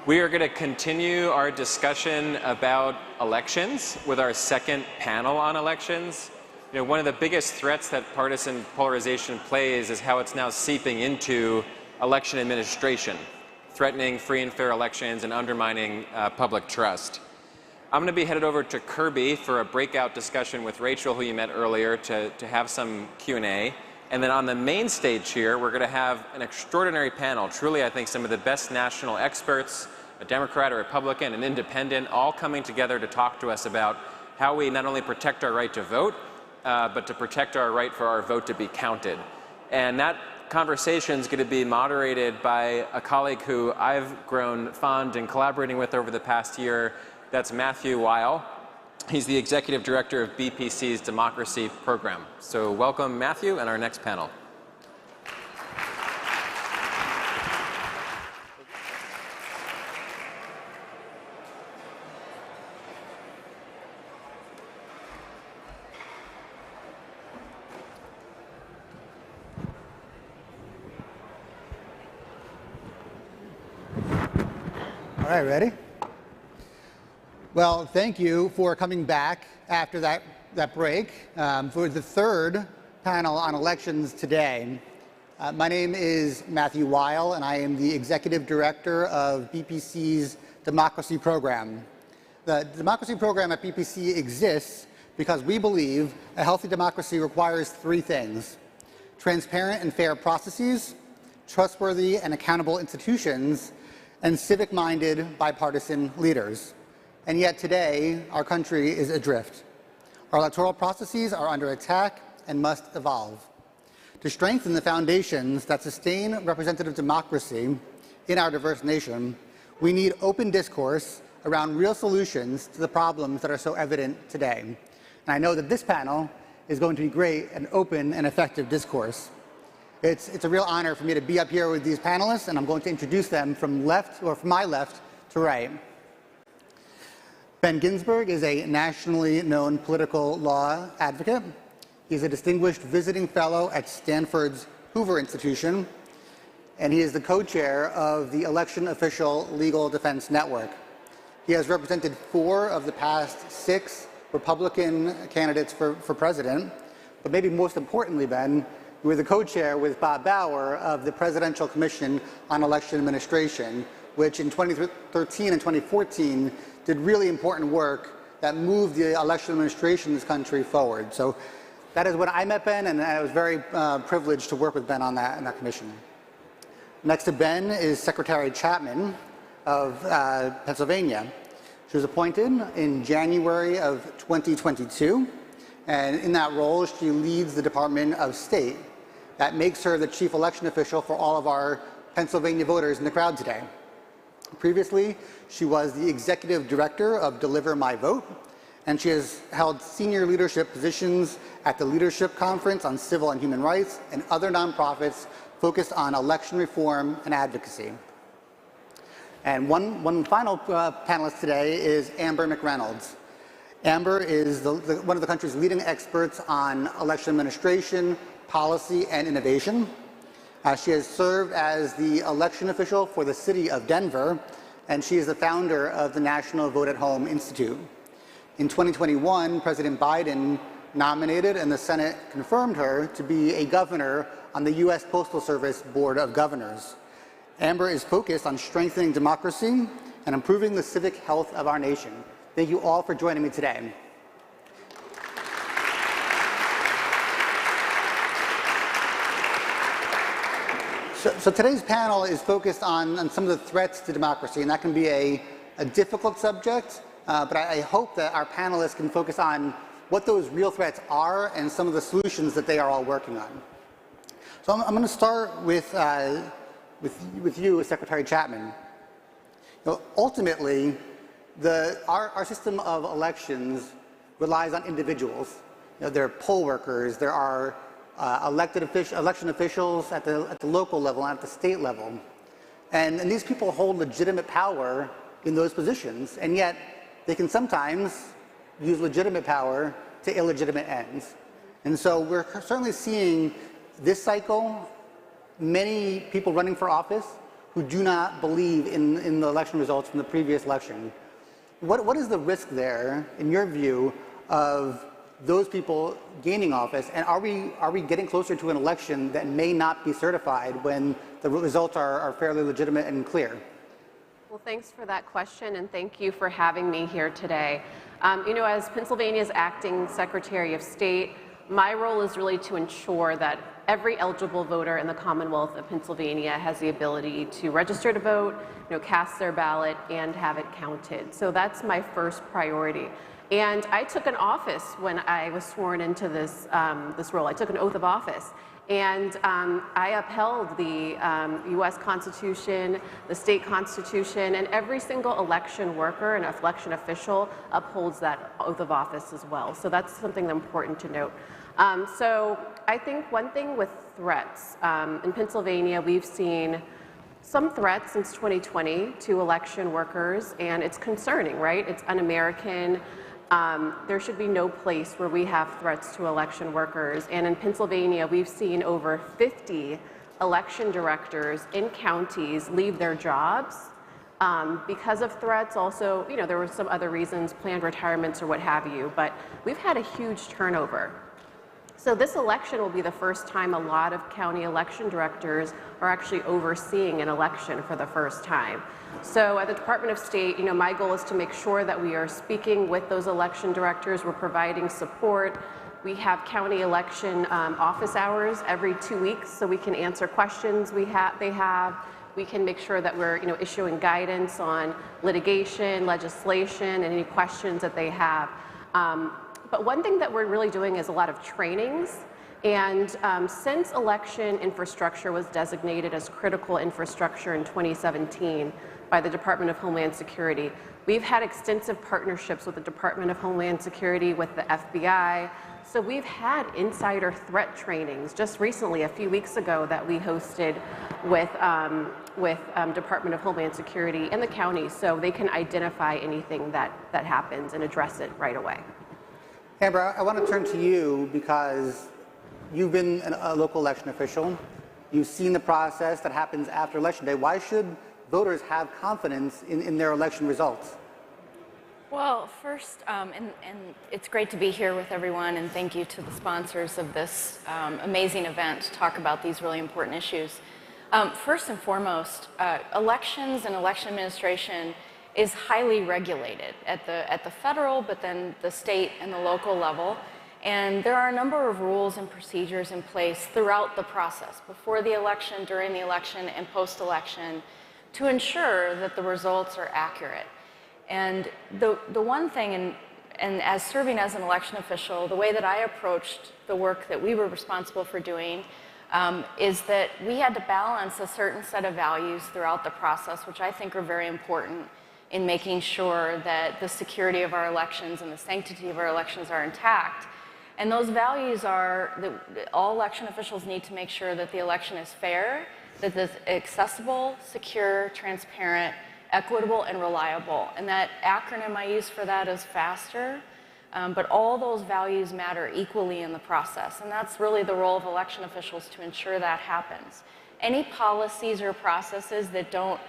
We are going to continue our discussion about elections with our second panel on elections. You know, one of the biggest threats that partisan polarization plays is how it's now seeping into election administration, threatening free and fair elections and undermining public trust. I'm going to be headed over to Kirby for a breakout discussion with Rachel, who you met earlier, to have some Q&A. And then on the main stage here, we're going to have an extraordinary panel. Truly, I think some of the best national experts, a Democrat, a Republican, an independent, all coming together to talk to us about how we not only protect our right to vote, but to protect our right for our vote to be counted. And that conversation is going to be moderated by a colleague who I've grown fond in collaborating with over the past year. That's Matthew Weil. He's the executive director of BPC's Democracy Program. So welcome, Matthew, and our next panel. All right, ready? Well, thank you for coming back after that break for the third panel on elections today. My name is Matthew Weil, and I am the executive director of BPC's Democracy Program. The Democracy Program at BPC exists because we believe a healthy democracy requires three things: transparent and fair processes, trustworthy and accountable institutions, and civic-minded bipartisan leaders. And yet today, our country is adrift. Our electoral processes are under attack and must evolve. To strengthen the foundations that sustain representative democracy in our diverse nation, we need open discourse around real solutions to the problems that are so evident today. And I know that this panel is going to be great and open and effective discourse. It's a real honor for me to be up here with these panelists, and I'm going to introduce them from my left to right. Ben Ginsberg is a nationally known political law advocate. He's a distinguished visiting fellow at Stanford's Hoover Institution, and he is the co-chair of the Election Official Legal Defense Network. He has represented 4 of the past 6 Republican candidates for president, but maybe most importantly, Ben, you were the co-chair with Bob Bauer of the Presidential Commission on Election Administration, which in 2013 and 2014 did really important work that moved the election administration in this country forward. So that is when I met Ben, and I was very privileged to work with Ben on that commission. Next to Ben is Secretary Chapman of Pennsylvania. She was appointed in January of 2022, and in that role, she leads the Department of State. That makes her the chief election official for all of our Pennsylvania voters in the crowd today. Previously, she was the executive director of Deliver My Vote, and she has held senior leadership positions at the Leadership Conference on Civil and Human Rights and other nonprofits focused on election reform and advocacy. And one final panelist today is Amber McReynolds. Amber is one of the country's leading experts on election administration, policy, and innovation. She has served as the election official for the city of Denver, and she is the founder of the National Vote at Home Institute. In 2021, President Biden nominated and the Senate confirmed her to be a governor on the U.S. Postal Service Board of Governors. Amber is focused on strengthening democracy and improving the civic health of our nation. Thank you all for joining me today. So today's panel is focused on some of the threats to democracy, and that can be a difficult subject, but I hope that our panelists can focus on what those real threats are and some of the solutions that they are all working on. So I'm going to start with you, Secretary Chapman. Ultimately, our system of elections relies on individuals. There are poll workers, there are election officials at the local level and at the state level. And these people hold legitimate power in those positions, and yet they can sometimes use legitimate power to illegitimate ends. And so we're certainly seeing this cycle many people running for office who do not believe in the election results from the previous election. What is the risk there, in your view, of those people gaining office, and are we getting closer to an election that may not be certified when the results are fairly legitimate and clear? Well, thanks for that question, and thank you for having me here today. You know, as Pennsylvania's acting Secretary of State, my role is really to ensure that every eligible voter in the Commonwealth of Pennsylvania has the ability to register to vote, you know, cast their ballot, and have it counted. So that's my first priority. And I took an office when I was sworn into this role. I took an oath of office. And I upheld the U.S. Constitution, the state constitution, and every single election worker and election official upholds that oath of office as well. So that's something important to note. So I think one thing with threats, in Pennsylvania, we've seen some threats since 2020 to election workers, and it's concerning, right? It's un-American. There should be no place where we have threats to election workers. And in Pennsylvania, we've seen over 50 election directors in counties leave their jobs because of threats. Also, you know, there were some other reasons, planned retirements or what have you, but we've had a huge turnover. So this election will be the first time a lot of county election directors are actually overseeing an election for the first time. So at the Department of State, you know, my goal is to make sure that we are speaking with those election directors, we're providing support. We have county election office hours every 2 weeks, so we can answer questions they have. We can make sure that we're, you know, issuing guidance on litigation, legislation, and any questions that they have. But one thing that we're really doing is a lot of trainings. And since election infrastructure was designated as critical infrastructure in 2017 by the Department of Homeland Security, we've had extensive partnerships with the Department of Homeland Security, with the FBI. So we've had insider threat trainings just recently, a few weeks ago, that we hosted with Department of Homeland Security in the county, so they can identify anything that happens and address it right away. Amber, I want to turn to you because you've been a local election official. You've seen the process that happens after Election Day. Why should voters have confidence in their election results? Well, first, and it's great to be here with everyone, and thank you to the sponsors of this amazing event to talk about these really important issues. First and foremost, elections and election administration is highly regulated at the federal, but then the state and the local level. And there are a number of rules and procedures in place throughout the process, before the election, during the election, and post-election, to ensure that the results are accurate. And the one thing, and as serving as an election official, the way that I approached the work that we were responsible for doing is that we had to balance a certain set of values throughout the process, which I think are very important in making sure that the security of our elections and the sanctity of our elections are intact. And those values are that all election officials need to make sure that the election is fair, that it's accessible, secure, transparent, equitable, and reliable. And that acronym I use for that is FASTER. But all those values matter equally in the process. And that's really the role of election officials, to ensure that happens. Any policies or processes that don't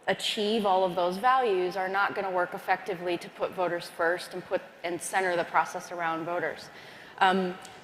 achieve all of those values are not going to work effectively to put voters first and center the process around voters.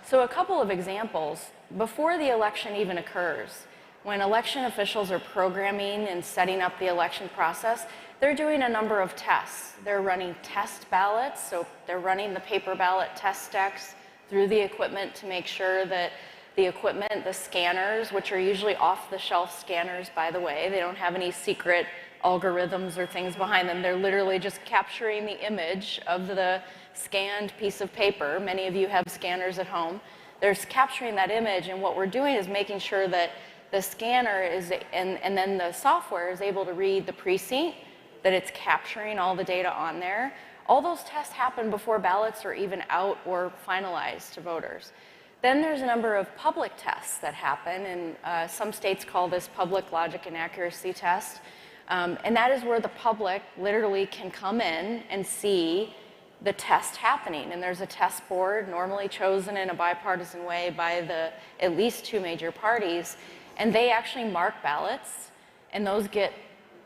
So a couple of examples. Before the election even occurs, when election officials are programming and setting up the election process, they're doing a number of tests. They're running test ballots, so they're running the paper ballot test stacks through the equipment to make sure that the equipment, the scanners, which are usually off-the-shelf scanners, by the way, they don't have any secret algorithms or things behind them. They're literally just capturing the image of the scanned piece of paper. Many of you have scanners at home. They're capturing that image, and what we're doing is making sure that the scanner is, and then the software is able to read the precinct, that it's capturing all the data on there. All those tests happen before ballots are even out or finalized to voters. Then there's a number of public tests that happen, and some states call this public logic and accuracy test. And that is where the public literally can come in and see the test happening. And there's a test board, normally chosen in a bipartisan way by at least two major parties, and they actually mark ballots, and those get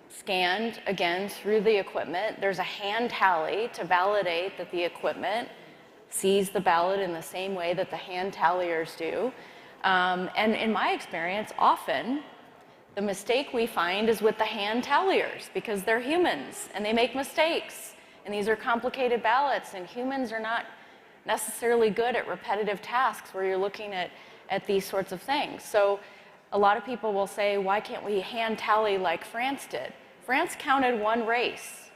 scanned again through the equipment. There's a hand tally to validate that the equipment sees the ballot in the same way that the hand talliers do. And in my experience, often the mistake we find is with the hand talliers because they're humans and they make mistakes. And these are complicated ballots, and humans are not necessarily good at repetitive tasks where you're looking at these sorts of things. So a lot of people will say, why can't we hand tally like France did? France counted one race.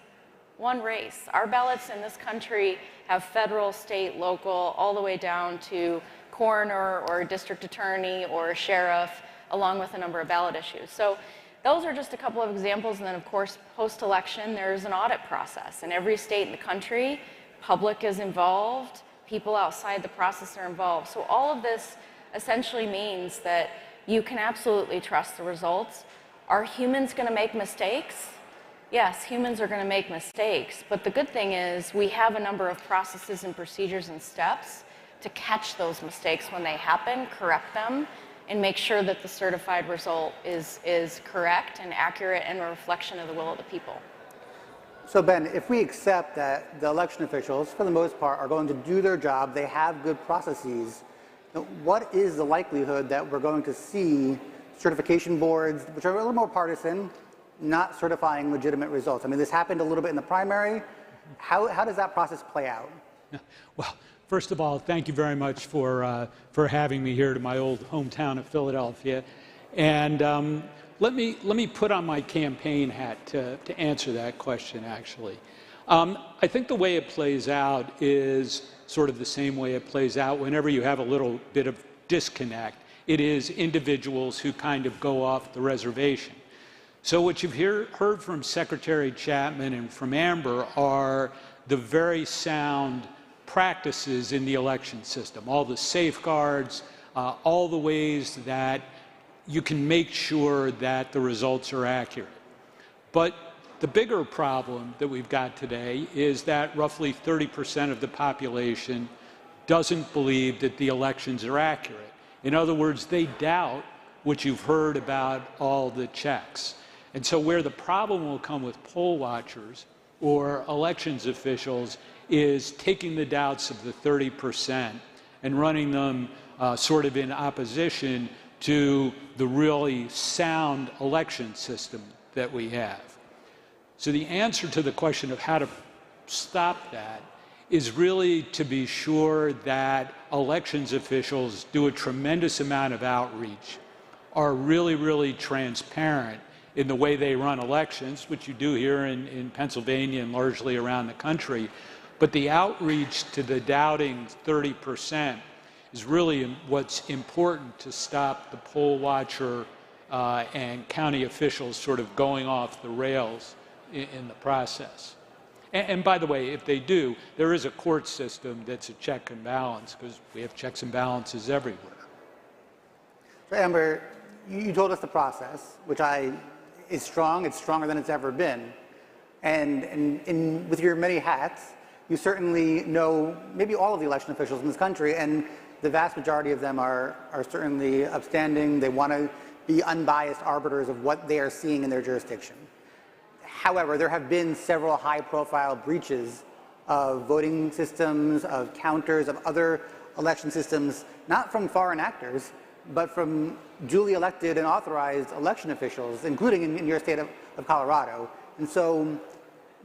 One race. Our ballots in this country have federal, state, local, all the way down to coroner or district attorney or sheriff, along with a number of ballot issues. So those are just a couple of examples. And then, of course, post-election, there's an audit process. In every state in the country, public is involved, people outside the process are involved. So all of this essentially means that you can absolutely trust the results. Are humans going to make mistakes? Yes, humans are going to make mistakes. But the good thing is we have a number of processes and procedures and steps to catch those mistakes when they happen, correct them, and make sure that the certified result is correct and accurate and a reflection of the will of the people. So Ben, if we accept that the election officials, for the most part, are going to do their job, they have good processes, what is the likelihood that we're going to see certification boards, which are a little more partisan, not certifying legitimate results? I mean, this happened a little bit in the primary. How does that process play out? Well, first of all, thank you very much for having me here to my old hometown of Philadelphia. And let me put on my campaign hat to answer that question, actually. I think the way it plays out is sort of the same way it plays out whenever you have a little bit of disconnect. It is individuals who kind of go off the reservation. So what you've heard from Secretary Chapman and from Amber are the very sound practices in the election system, all the safeguards, all the ways that you can make sure that the results are accurate. But the bigger problem that we've got today is that roughly 30% of the population doesn't believe that the elections are accurate. In other words, they doubt what you've heard about all the checks. And so where the problem will come with poll watchers or elections officials is taking the doubts of the 30% and running them sort of in opposition to the really sound election system that we have. So the answer to the question of how to stop that is really to be sure that elections officials do a tremendous amount of outreach, are really, really transparent in the way they run elections, which you do here in Pennsylvania and largely around the country. But the outreach to the doubting 30% is really what's important to stop the poll watcher and county officials sort of going off the rails in the process. And by the way, if they do, there is a court system that's a check and balance, because we have checks and balances everywhere. So Amber, you told us the process, which is strong. It's stronger than it's ever been. And with your many hats, you certainly know maybe all of the election officials in this country, and the vast majority of them are certainly upstanding. They want to be unbiased arbiters of what they are seeing in their jurisdiction. However, there have been several high-profile breaches of voting systems, of counters, of other election systems, not from foreign actors, but from duly elected and authorized election officials, including in your state of Colorado. And so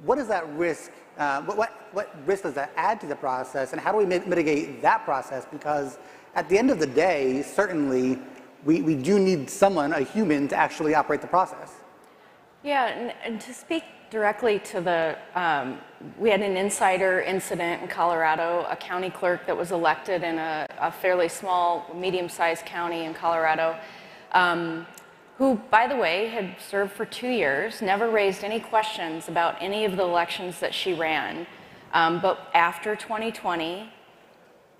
what is that risk? What risk does that add to the process, and how do we mitigate that process? Because at the end of the day, certainly, we do need someone, a human, to actually operate the process. Yeah, and to speak directly to the, we had an insider incident in Colorado, a county clerk that was elected in a fairly small, medium-sized county in Colorado, who, by the way, had served for 2 years, never raised any questions about any of the elections that she ran. But after 2020,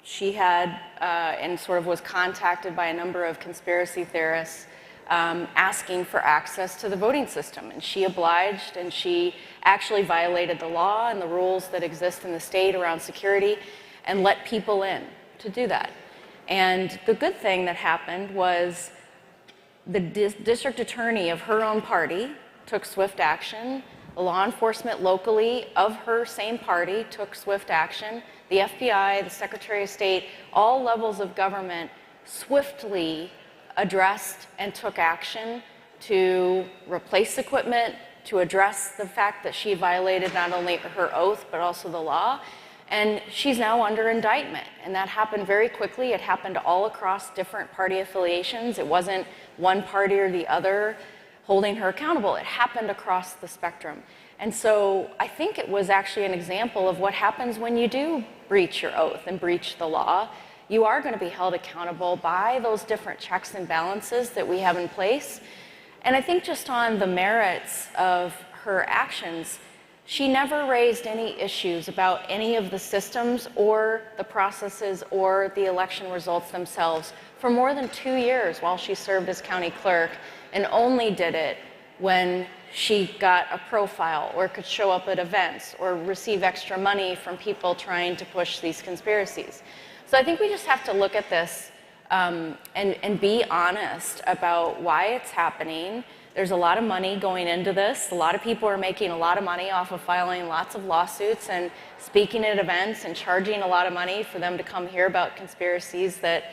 she had, and sort of was contacted by a number of conspiracy theorists asking for access to the voting system. And she obliged, and she actually violated the law and the rules that exist in the state around security and let people in to do that. And the good thing that happened was the district attorney of her own party took swift action. The law enforcement locally of her same party took swift action. The FBI, the Secretary of State, all levels of government swiftly addressed and took action to replace equipment, to address the fact that she violated not only her oath but also the law. And she's now under indictment. And that happened very quickly. It happened all across different party affiliations. It wasn't one party or the other holding her accountable. It happened across the spectrum. And so I think it was actually an example of what happens when you do breach your oath and breach the law. You are going to be held accountable by those different checks and balances that we have in place. And I think just on the merits of her actions, she never raised any issues about any of the systems or the processes or the election results themselves for more than 2 years while she served as county clerk, and only did it when she got a profile or could show up at events or receive extra money from people trying to push these conspiracies. So I think we just have to look at this and be honest about why it's happening. There's a lot of money going into this. A lot of people are making a lot of money off of filing lots of lawsuits and speaking at events and charging a lot of money for them to come hear about conspiracies that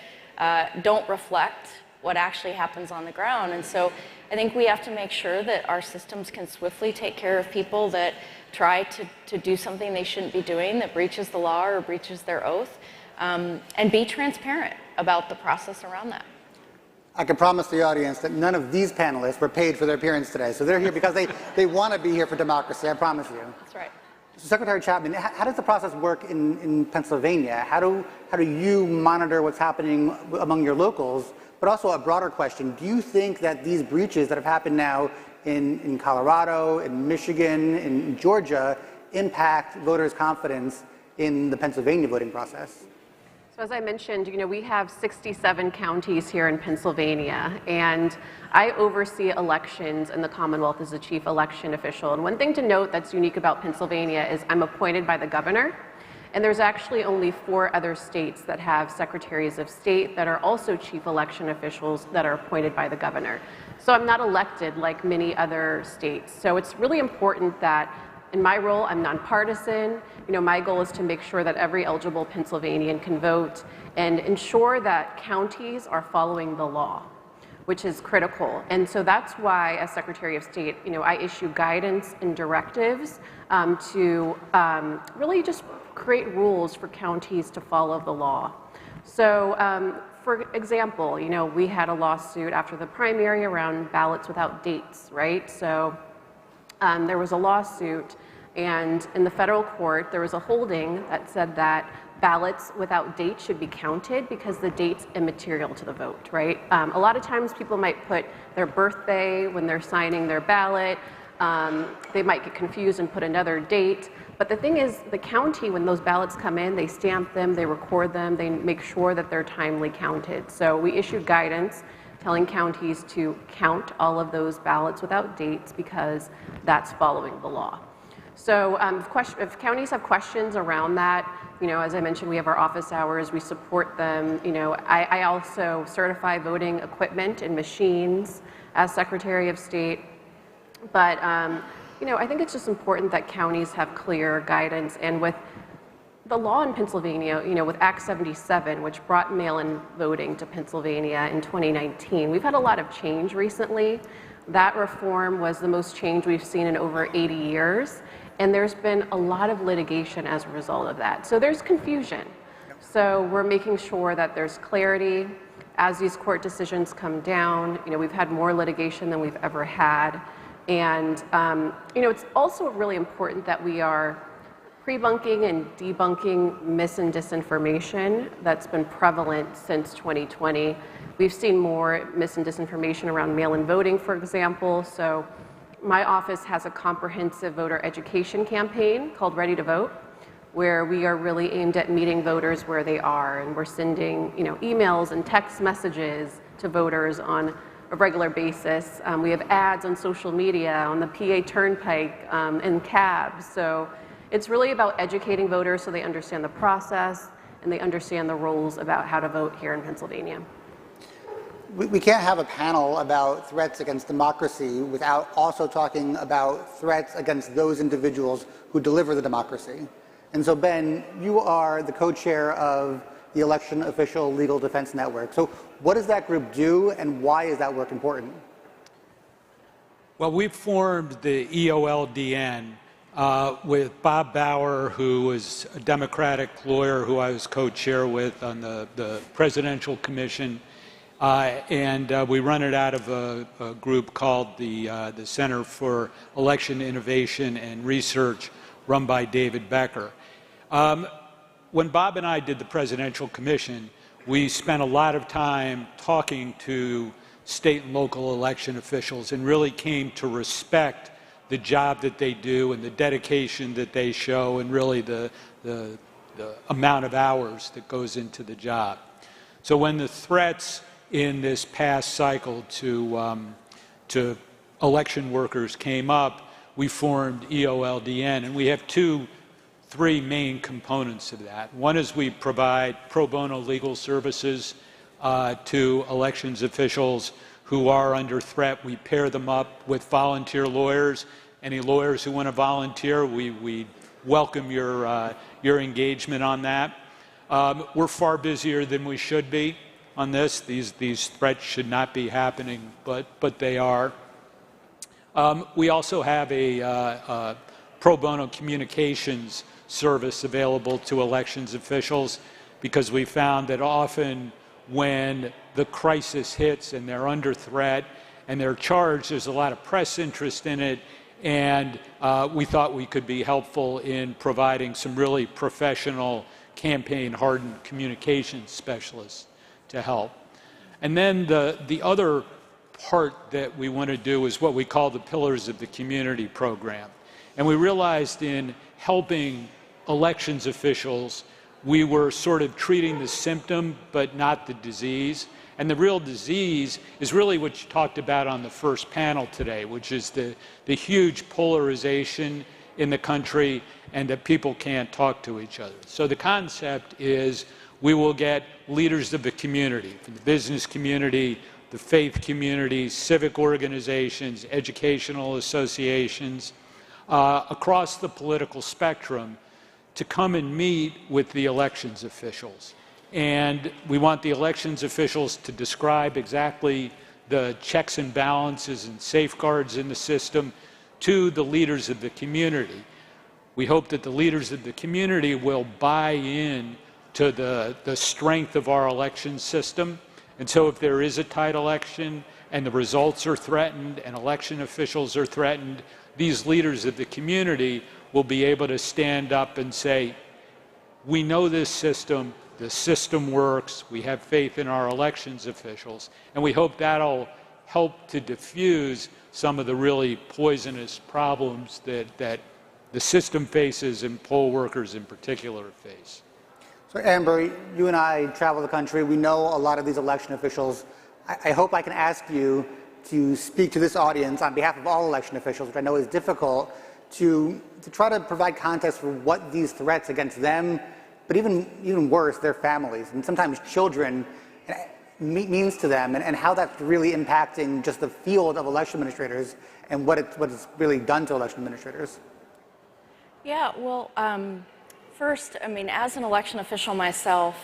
don't reflect what actually happens on the ground. And so I think we have to make sure that our systems can swiftly take care of people that try to do something they shouldn't be doing, that breaches the law or breaches their oath, and be transparent about the process around that. I can promise the audience that none of these panelists were paid for their appearance today. So they're here because they want to be here for democracy, I promise you. That's right. So Secretary Chapman, how does the process work in Pennsylvania? How do you monitor what's happening among your locals? But also a broader question, do you think that these breaches that have happened now in Colorado, in Michigan, in Georgia, impact voters' confidence in the Pennsylvania voting process? So as I mentioned, we have 67 counties here in Pennsylvania, and I oversee elections in the Commonwealth as the chief election official. And one thing to note that's unique about Pennsylvania is I'm appointed by the governor, and there's actually only 4 other states that have secretaries of state that are also chief election officials that are appointed by the governor. So I'm not elected like many other states. So it's really important that in my role, I'm nonpartisan. My goal is to make sure that every eligible Pennsylvanian can vote and ensure that counties are following the law, which is critical. And so that's why, as Secretary of State, I issue guidance and directives to really just create rules for counties to follow the law. So, for example, we had a lawsuit after the primary around ballots without dates, right? So there was a lawsuit, and in the federal court, there was a holding that said that ballots without dates should be counted because the date's immaterial to the vote, right? A lot of times people might put their birthday when they're signing their ballot. They might get confused and put another date. But the thing is, the county, when those ballots come in, they stamp them, they record them, they make sure that they're timely counted. So we issued guidance telling counties to count all of those ballots without dates because that's following the law. So if counties have questions around that, as I mentioned, we have our office hours, we support them. I also certify voting equipment and machines as Secretary of State. But, I think it's just important that counties have clear guidance. And with the law in Pennsylvania, with Act 77, which brought mail-in voting to Pennsylvania in 2019, we've had a lot of change recently. That reform was the most change we've seen in over 80 years. And there's been a lot of litigation as a result of that. So there's confusion. So we're making sure that there's clarity as these court decisions come down. We've had more litigation than we've ever had. And, it's also really important that we are pre-bunking and debunking mis and disinformation that's been prevalent since 2020. We've seen more mis and disinformation around mail-in voting, for example. So my office has a comprehensive voter education campaign called Ready to Vote, where we are really aimed at meeting voters where they are, and we're sending emails and text messages to voters on a regular basis. We have ads on social media, on the PA Turnpike, in cabs. So it's really about educating voters so they understand the process and they understand the rules about how to vote here in Pennsylvania. we can't have a panel about threats against democracy without also talking about threats against those individuals who deliver the democracy. And so, Ben, you are the co-chair of the Election Official Legal Defense Network. So what does that group do, and why is that work important? Well, we formed the EOLDN with Bob Bauer, who was a Democratic lawyer who I was co-chair with on the Presidential Commission. We run it out of a group called the Center for Election Innovation and Research, run by David Becker. When Bob and I did the Presidential Commission, we spent a lot of time talking to state and local election officials and really came to respect the job that they do and the dedication that they show and really the amount of hours that goes into the job. So when the threats in this past cycle to election workers came up, we formed EOLDN, and we have three main components of that. One is we provide pro bono legal services to elections officials who are under threat. We pair them up with volunteer lawyers. Any lawyers who want to volunteer, we welcome your engagement on that. We're far busier than we should be on this. These threats should not be happening, but they are. We also have a pro bono communications service available to elections officials, because we found that often when the crisis hits and they're under threat and they're charged, there's a lot of press interest in it, and we thought we could be helpful in providing some really professional campaign-hardened communications specialists to help. And then the other part that we want to do is what we call the Pillars of the Community program. And we realized in helping elections officials, we were sort of treating the symptom but not the disease. And the real disease is really what you talked about on the first panel today, which is the huge polarization in the country and that people can't talk to each other. So the concept is we will get leaders of the community, from the business community, the faith community, civic organizations, educational associations, across the political spectrum, to come and meet with the elections officials. And we want the elections officials to describe exactly the checks and balances and safeguards in the system to the leaders of the community. We hope that the leaders of the community will buy in to the strength of our election system. And so if there is a tight election and the results are threatened and election officials are threatened, these leaders of the community will be able to stand up and say, we know this system, the system works, we have faith in our elections officials, and we hope that'll help to diffuse some of the really poisonous problems that the system faces and poll workers in particular face. So Amber, you and I travel the country. We know a lot of these election officials. I hope I can ask you to speak to this audience on behalf of all election officials, which I know is difficult, to try to provide context for what these threats against them, but even worse, their families and sometimes children, means to them, and how that's really impacting just the field of election administrators and what it's really done to election administrators. Yeah, well, first, I mean, as an election official myself,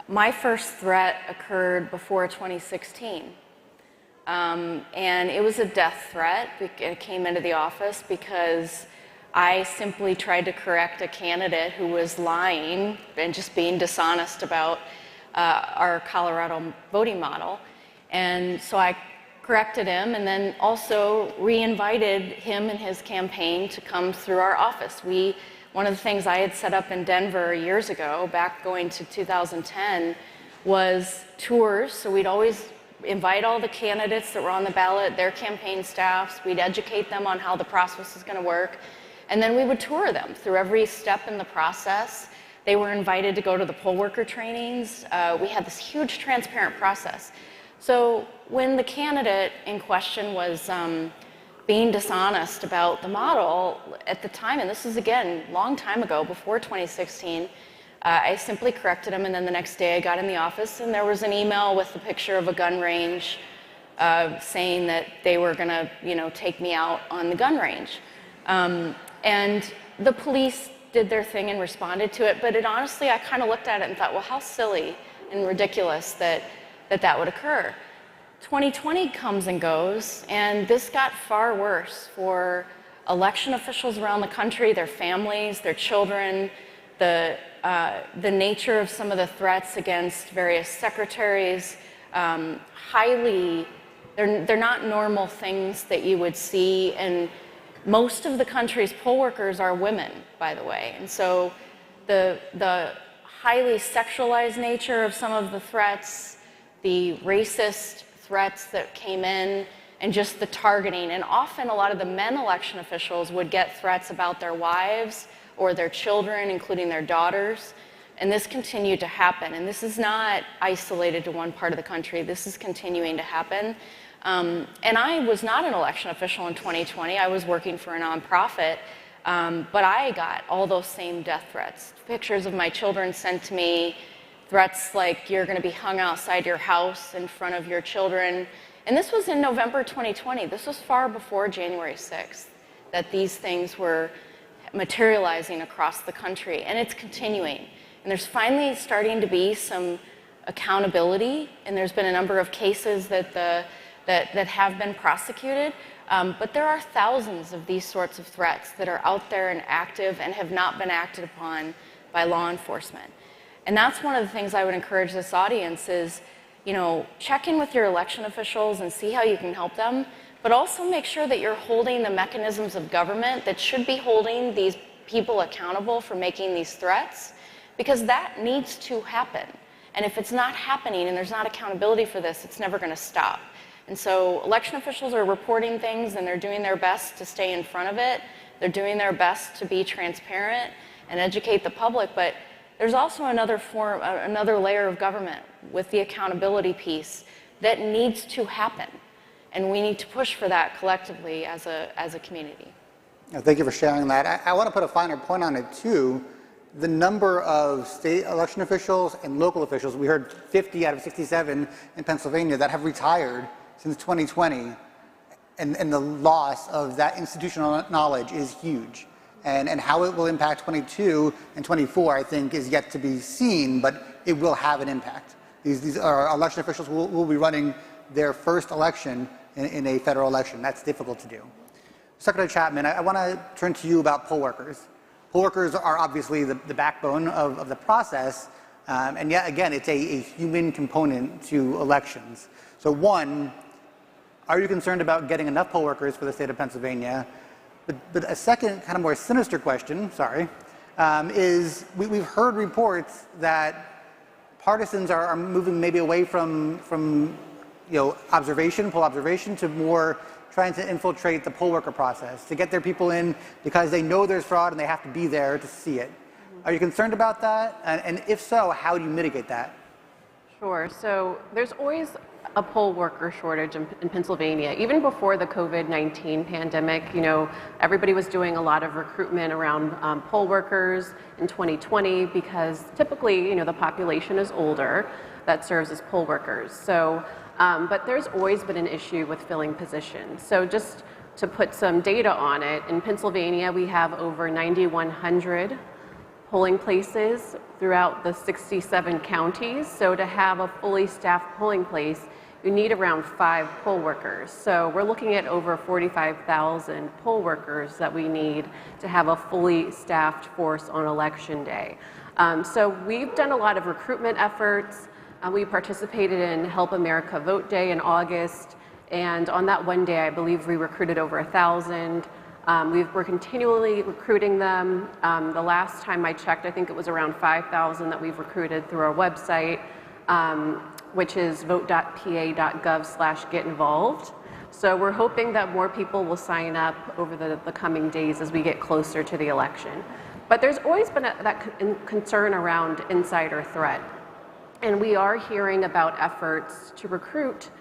my first threat occurred before 2016. And it was a death threat. It came into the office because I simply tried to correct a candidate who was lying and just being dishonest about our Colorado voting model. And so I corrected him and then also re-invited him and his campaign to come through our office. One of the things I had set up in Denver years ago, back going to 2010, was tours. So we'd always invite all the candidates that were on the ballot, their campaign staffs. We'd educate them on how the process is going to work. And then we would tour them through every step in the process. They were invited to go to the poll worker trainings. We had this huge transparent process. So when the candidate in question was being dishonest about the model at the time, and this is again, long time ago, before 2016, I simply corrected him, and then the next day I got in the office and there was an email with a picture of a gun range saying that they were going to, take me out on the gun range. And the police did their thing and responded to it, but honestly, I kind of looked at it and thought, well, how silly and ridiculous that would occur. 2020 comes and goes, and this got far worse for election officials around the country, their families, their children, the nature of some of the threats against various secretaries, they're not normal things that you would see, and most of the country's poll workers are women, by the way, and so the highly sexualized nature of some of the threats, the racist threats that came in, and just the targeting. And often a lot of the men election officials would get threats about their wives or their children, including their daughters. And this continued to happen. And this is not isolated to one part of the country. This is continuing to happen. And I was not an election official in 2020. I was working for a nonprofit. But I got all those same death threats. Pictures of my children sent to me, threats like you're going to be hung outside your house in front of your children. And this was in November 2020. This was far before January 6th that these things were materializing across the country. And it's continuing. And there's finally starting to be some accountability. And there's been a number of cases that have been prosecuted. But there are thousands of these sorts of threats that are out there and active and have not been acted upon by law enforcement. And that's one of the things I would encourage this audience is, check in with your election officials and see how you can help them, but also make sure that you're holding the mechanisms of government that should be holding these people accountable for making these threats, because that needs to happen. And if it's not happening and there's not accountability for this, it's never going to stop. And so election officials are reporting things and they're doing their best to stay in front of it. They're doing their best to be transparent and educate the public, but there's also another layer of government with the accountability piece that needs to happen. And we need to push for that collectively as a community. Thank you for sharing that. I want to put a finer point on it too. The number of state election officials and local officials, we heard 50 out of 67 in Pennsylvania that have retired since 2020, and the loss of that institutional knowledge is huge. And how it will impact 22 and 24, I think, is yet to be seen, but it will have an impact. These are election officials who will be running their first election in a federal election. That's difficult to do. Secretary Chapman, I want to turn to you about poll workers. Poll workers are obviously the backbone of the process, and yet again, it's a human component to elections. So one, are you concerned about getting enough poll workers for the state of Pennsylvania? But a second, kind of more sinister question, is we've heard reports that partisans are moving maybe away from poll observation to more trying to infiltrate the poll worker process, to get their people in because they know there's fraud and they have to be there to see it. Are you concerned about that? And if so, how do you mitigate that? Sure. So there's always a poll worker shortage in Pennsylvania. Even before the COVID-19 pandemic, everybody was doing a lot of recruitment around poll workers in 2020 because typically, the population is older that serves as poll workers. So, but there's always been an issue with filling positions. So just to put some data on it, in Pennsylvania, we have over 9,100 polling places throughout the 67 counties. So to have a fully staffed polling place, you need around 5 poll workers. So we're looking at over 45,000 poll workers that we need to have a fully staffed force on election day. So we've done a lot of recruitment efforts. We participated in Help America Vote Day in August. And on that one day, I believe we recruited over 1,000. We're continually recruiting them. The last time I checked, I think it was around 5,000 that we've recruited through our website, which is vote.pa.gov/getinvolved. So we're hoping that more people will sign up over the coming days as we get closer to the election. But there's always been that concern around insider threat. And we are hearing about efforts to recruit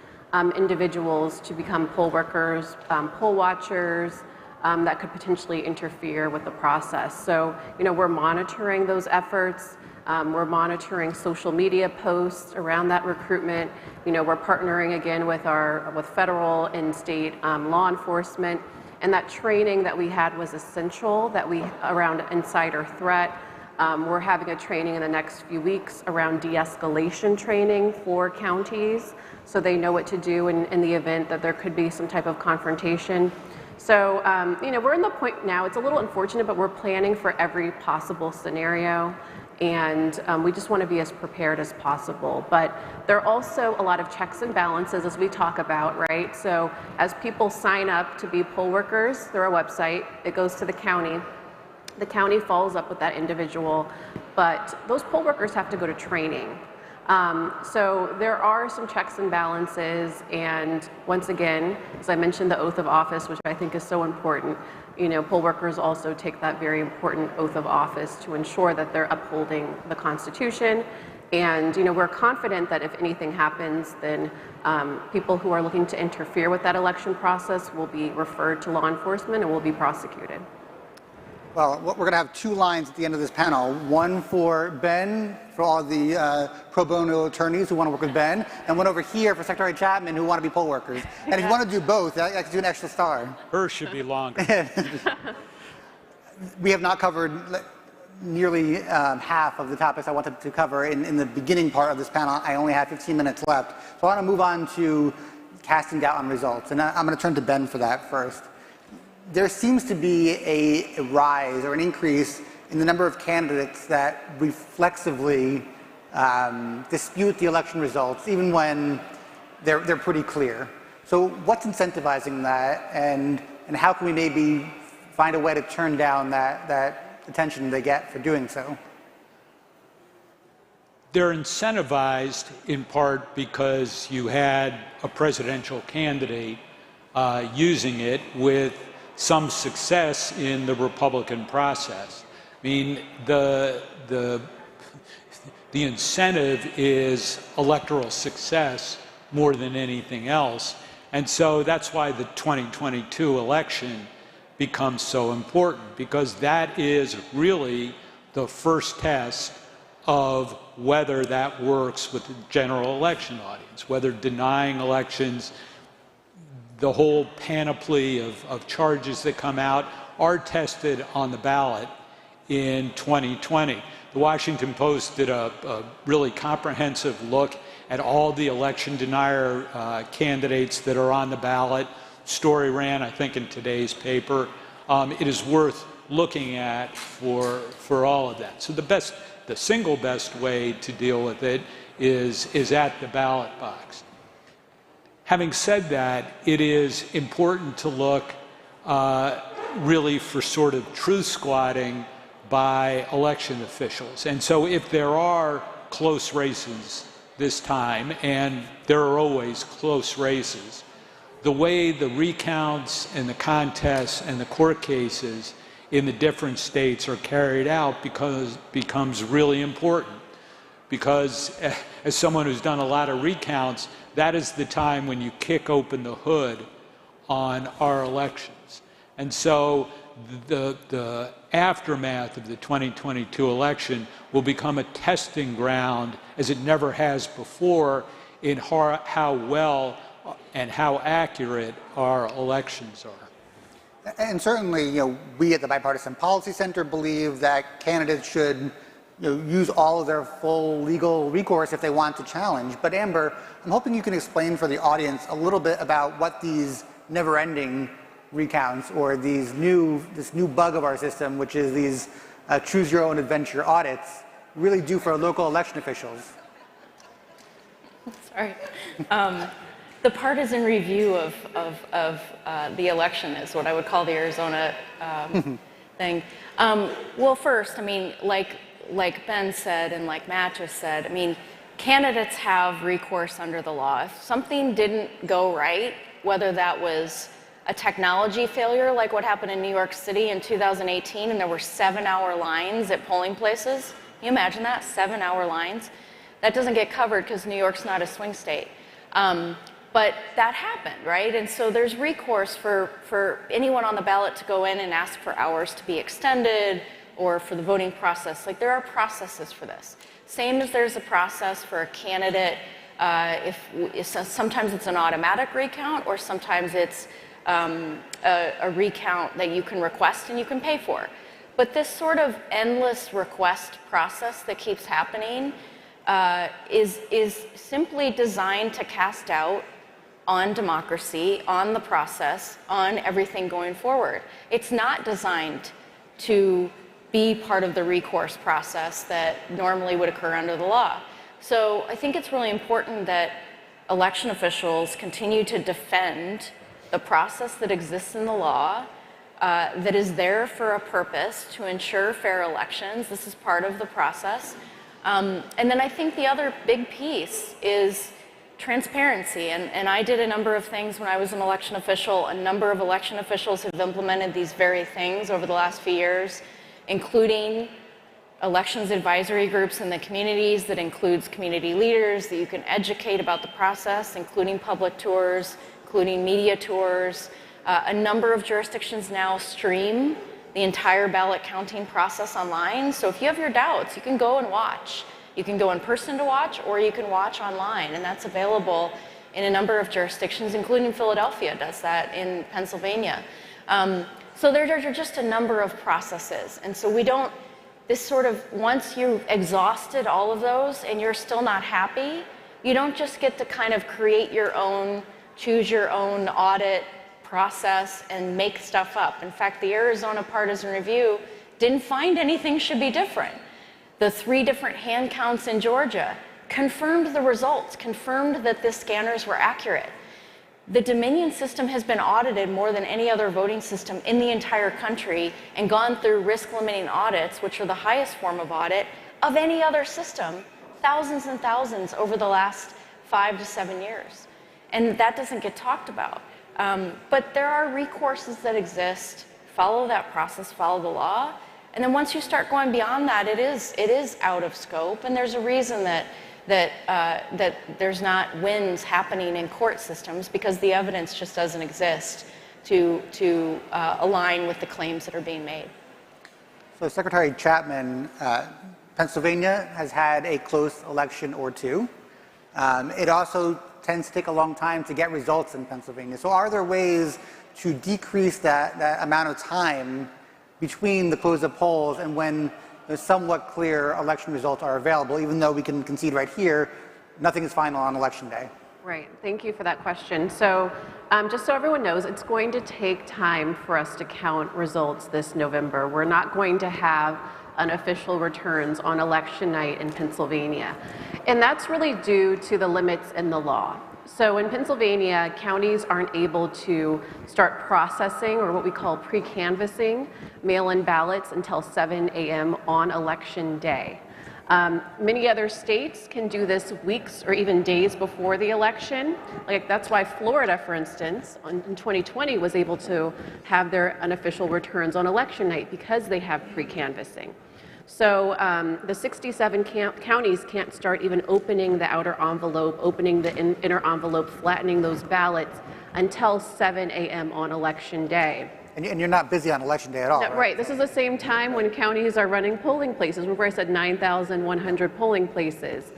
individuals to become poll workers, poll watchers, that could potentially interfere with the process. So, we're monitoring those efforts. We're monitoring social media posts around that recruitment. We're partnering again with federal and state law enforcement. And that training that we had was essential around insider threat. We're having a training in the next few weeks around de-escalation training for counties so they know what to do in the event that there could be some type of confrontation. So, we're in the point now, it's a little unfortunate, but we're planning for every possible scenario. And we just want to be as prepared as possible. But there are also a lot of checks and balances as we talk about, right? So as people sign up to be poll workers through our website, it goes to the county. The county follows up with that individual, but those poll workers have to go to training. So there are some checks and balances, and once again, as I mentioned, the oath of office, which I think is so important. Poll workers also take that very important oath of office to ensure that they're upholding the Constitution. And we're confident that if anything happens, then people who are looking to interfere with that election process will be referred to law enforcement and will be prosecuted. Well, we're going to have two lines at the end of this panel. One for Ben, for all the pro bono attorneys who want to work with Ben, and one over here for Secretary Chapman who want to be poll workers. And if you want to do both, I can do an extra star. Hers should be longer. We have not covered nearly half of the topics I wanted to cover in the beginning part of this panel. I only have 15 minutes left. So I want to move on to casting doubt on results. And I'm going to turn to Ben for that first. There seems to be a rise or an increase in the number of candidates that reflexively dispute the election results, even when they're pretty clear. So what's incentivizing that, and how can we maybe find a way to turn down that attention they get for doing so? They're incentivized in part because you had a presidential candidate using it with some success in the Republican process. I mean, the incentive is electoral success more than anything else. And so that's why the 2022 election becomes so important, because that is really the first test of whether that works with the general election audience, whether denying elections, the whole panoply of charges that come out are tested on the ballot in 2020. The Washington Post did a really comprehensive look at all the election denier candidates that are on the ballot. Story ran, I think, in today's paper. It is worth looking at for all of that. So the single best way to deal with it is at the ballot box. Having said that, it is important to look really for sort of truth squatting by election officials. And so if there are close races this time, and there are always close races, the way the recounts and the contests and the court cases in the different states are carried out becomes really important. Because as someone who's done a lot of recounts, that is the time when you kick open the hood on our elections. And so the aftermath of the 2022 election will become a testing ground, as it never has before, in how well and how accurate our elections are. And certainly, we at the Bipartisan Policy Center believe that candidates should use all of their full legal recourse if they want to challenge. But Amber, I'm hoping you can explain for the audience a little bit about what these never-ending recounts or this new bug of our system, which is these choose-your-own-adventure audits, really do for local election officials. Sorry. The partisan review of the election is what I would call the Arizona thing. Well, first, I mean, like Ben said and like Matt just said, I mean, candidates have recourse under the law. If something didn't go right, whether that was a technology failure like what happened in New York City in 2018 and there were 7-hour lines at polling places, can you imagine that, 7-hour lines? That doesn't get covered because New York's not a swing state. But that happened, right? And so there's recourse for anyone on the ballot to go in and ask for hours to be extended, or for the voting process. Like, there are processes for this. Same as there's a process for a candidate, sometimes it's an automatic recount, or sometimes it's a recount that you can request and you can pay for. But this sort of endless request process that keeps happening is simply designed to cast doubt on democracy, on the process, on everything going forward. It's not designed to be part of the recourse process that normally would occur under the law. So I think it's really important that election officials continue to defend the process that exists in the law, that is there for a purpose to ensure fair elections. This is part of the process. And then I think the other big piece is transparency. And I did a number of things when I was an election official. A number of election officials have implemented these very things over the last few years, including elections advisory groups in the communities that includes community leaders that you can educate about the process, including public tours, including media tours. A number of jurisdictions now stream the entire ballot counting process online. So if you have your doubts, you can go and watch. You can go in person to watch, or you can watch online, and that's available in a number of jurisdictions, including Philadelphia does that in Pennsylvania. So there are just a number of processes. And so we don't, this sort of, once you've exhausted all of those and you're still not happy, you don't just get to kind of create your own, choose your own audit process and make stuff up. In fact, the Arizona Partisan Review didn't find anything should be different. The 3 different hand counts in Georgia confirmed the results, confirmed that the scanners were accurate. The Dominion system has been audited more than any other voting system in the entire country and gone through risk-limiting audits, which are the highest form of audit of any other system, thousands and thousands over the last 5 to 7 years. And that doesn't get talked about. But there are recourses that exist. Follow that process, follow the law. And then once you start going beyond that, it is out of scope. And there's a reason that there's not wins happening in court systems, because the evidence just doesn't exist to align with the claims that are being made. So Secretary Chapman, Pennsylvania has had a close election or two. It also tends to take a long time to get results in Pennsylvania. So are there ways to decrease that amount of time between the close of polls and when somewhat clear election results are available, even though we can concede right here, nothing is final on election day? Right. Thank you for that question. So just so everyone knows, it's going to take time for us to count results this November. We're not going to have unofficial returns on election night in Pennsylvania. And that's really due to the limits in the law. So in Pennsylvania, counties aren't able to start processing, or what we call pre-canvassing, mail-in ballots until 7 a.m. on election day. Many other states can do this weeks or even days before the election. Like, that's why Florida, for instance, in 2020 was able to have their unofficial returns on election night because they have pre-canvassing. So the 67 counties can't start even opening the outer envelope, opening the inner envelope, flattening those ballots until 7 a.m. on election day. And you're not busy on election day at all, right? Right. This is the same time when counties are running polling places. Remember I said 9,100 polling places.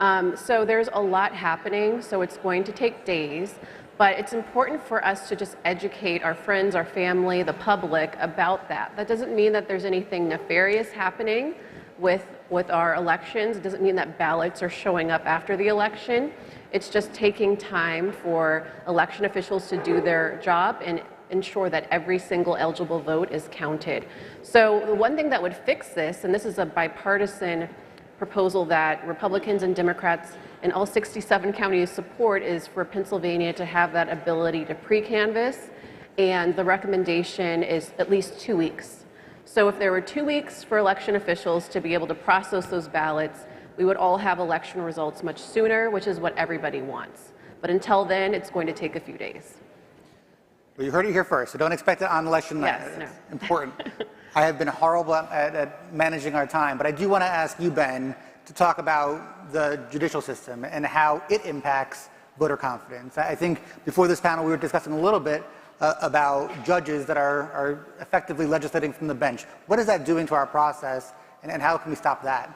So there's a lot happening, so it's going to take days. But it's important for us to just educate our friends, our family, the public about that. That doesn't mean that there's anything nefarious happening with our elections. It doesn't mean that ballots are showing up after the election. It's just taking time for election officials to do their job and ensure that every single eligible vote is counted. So the one thing that would fix this, and this is a bipartisan proposal that Republicans and Democrats in all 67 counties support, is for Pennsylvania to have that ability to pre-canvass, and the recommendation is at least 2 weeks. So if there were 2 weeks for election officials to be able to process those ballots, we would all have election results much sooner, which is what everybody wants. But until then, it's going to take a few days. Well, you heard it here first, so don't expect it on election night. Yes, no. It's important. I have been horrible at managing our time, but I do want to ask you, Ben, to talk about the judicial system and how it impacts voter confidence. I think before this panel we were discussing a little bit about judges that are effectively legislating from the bench. What is that doing to our process, and how can we stop that?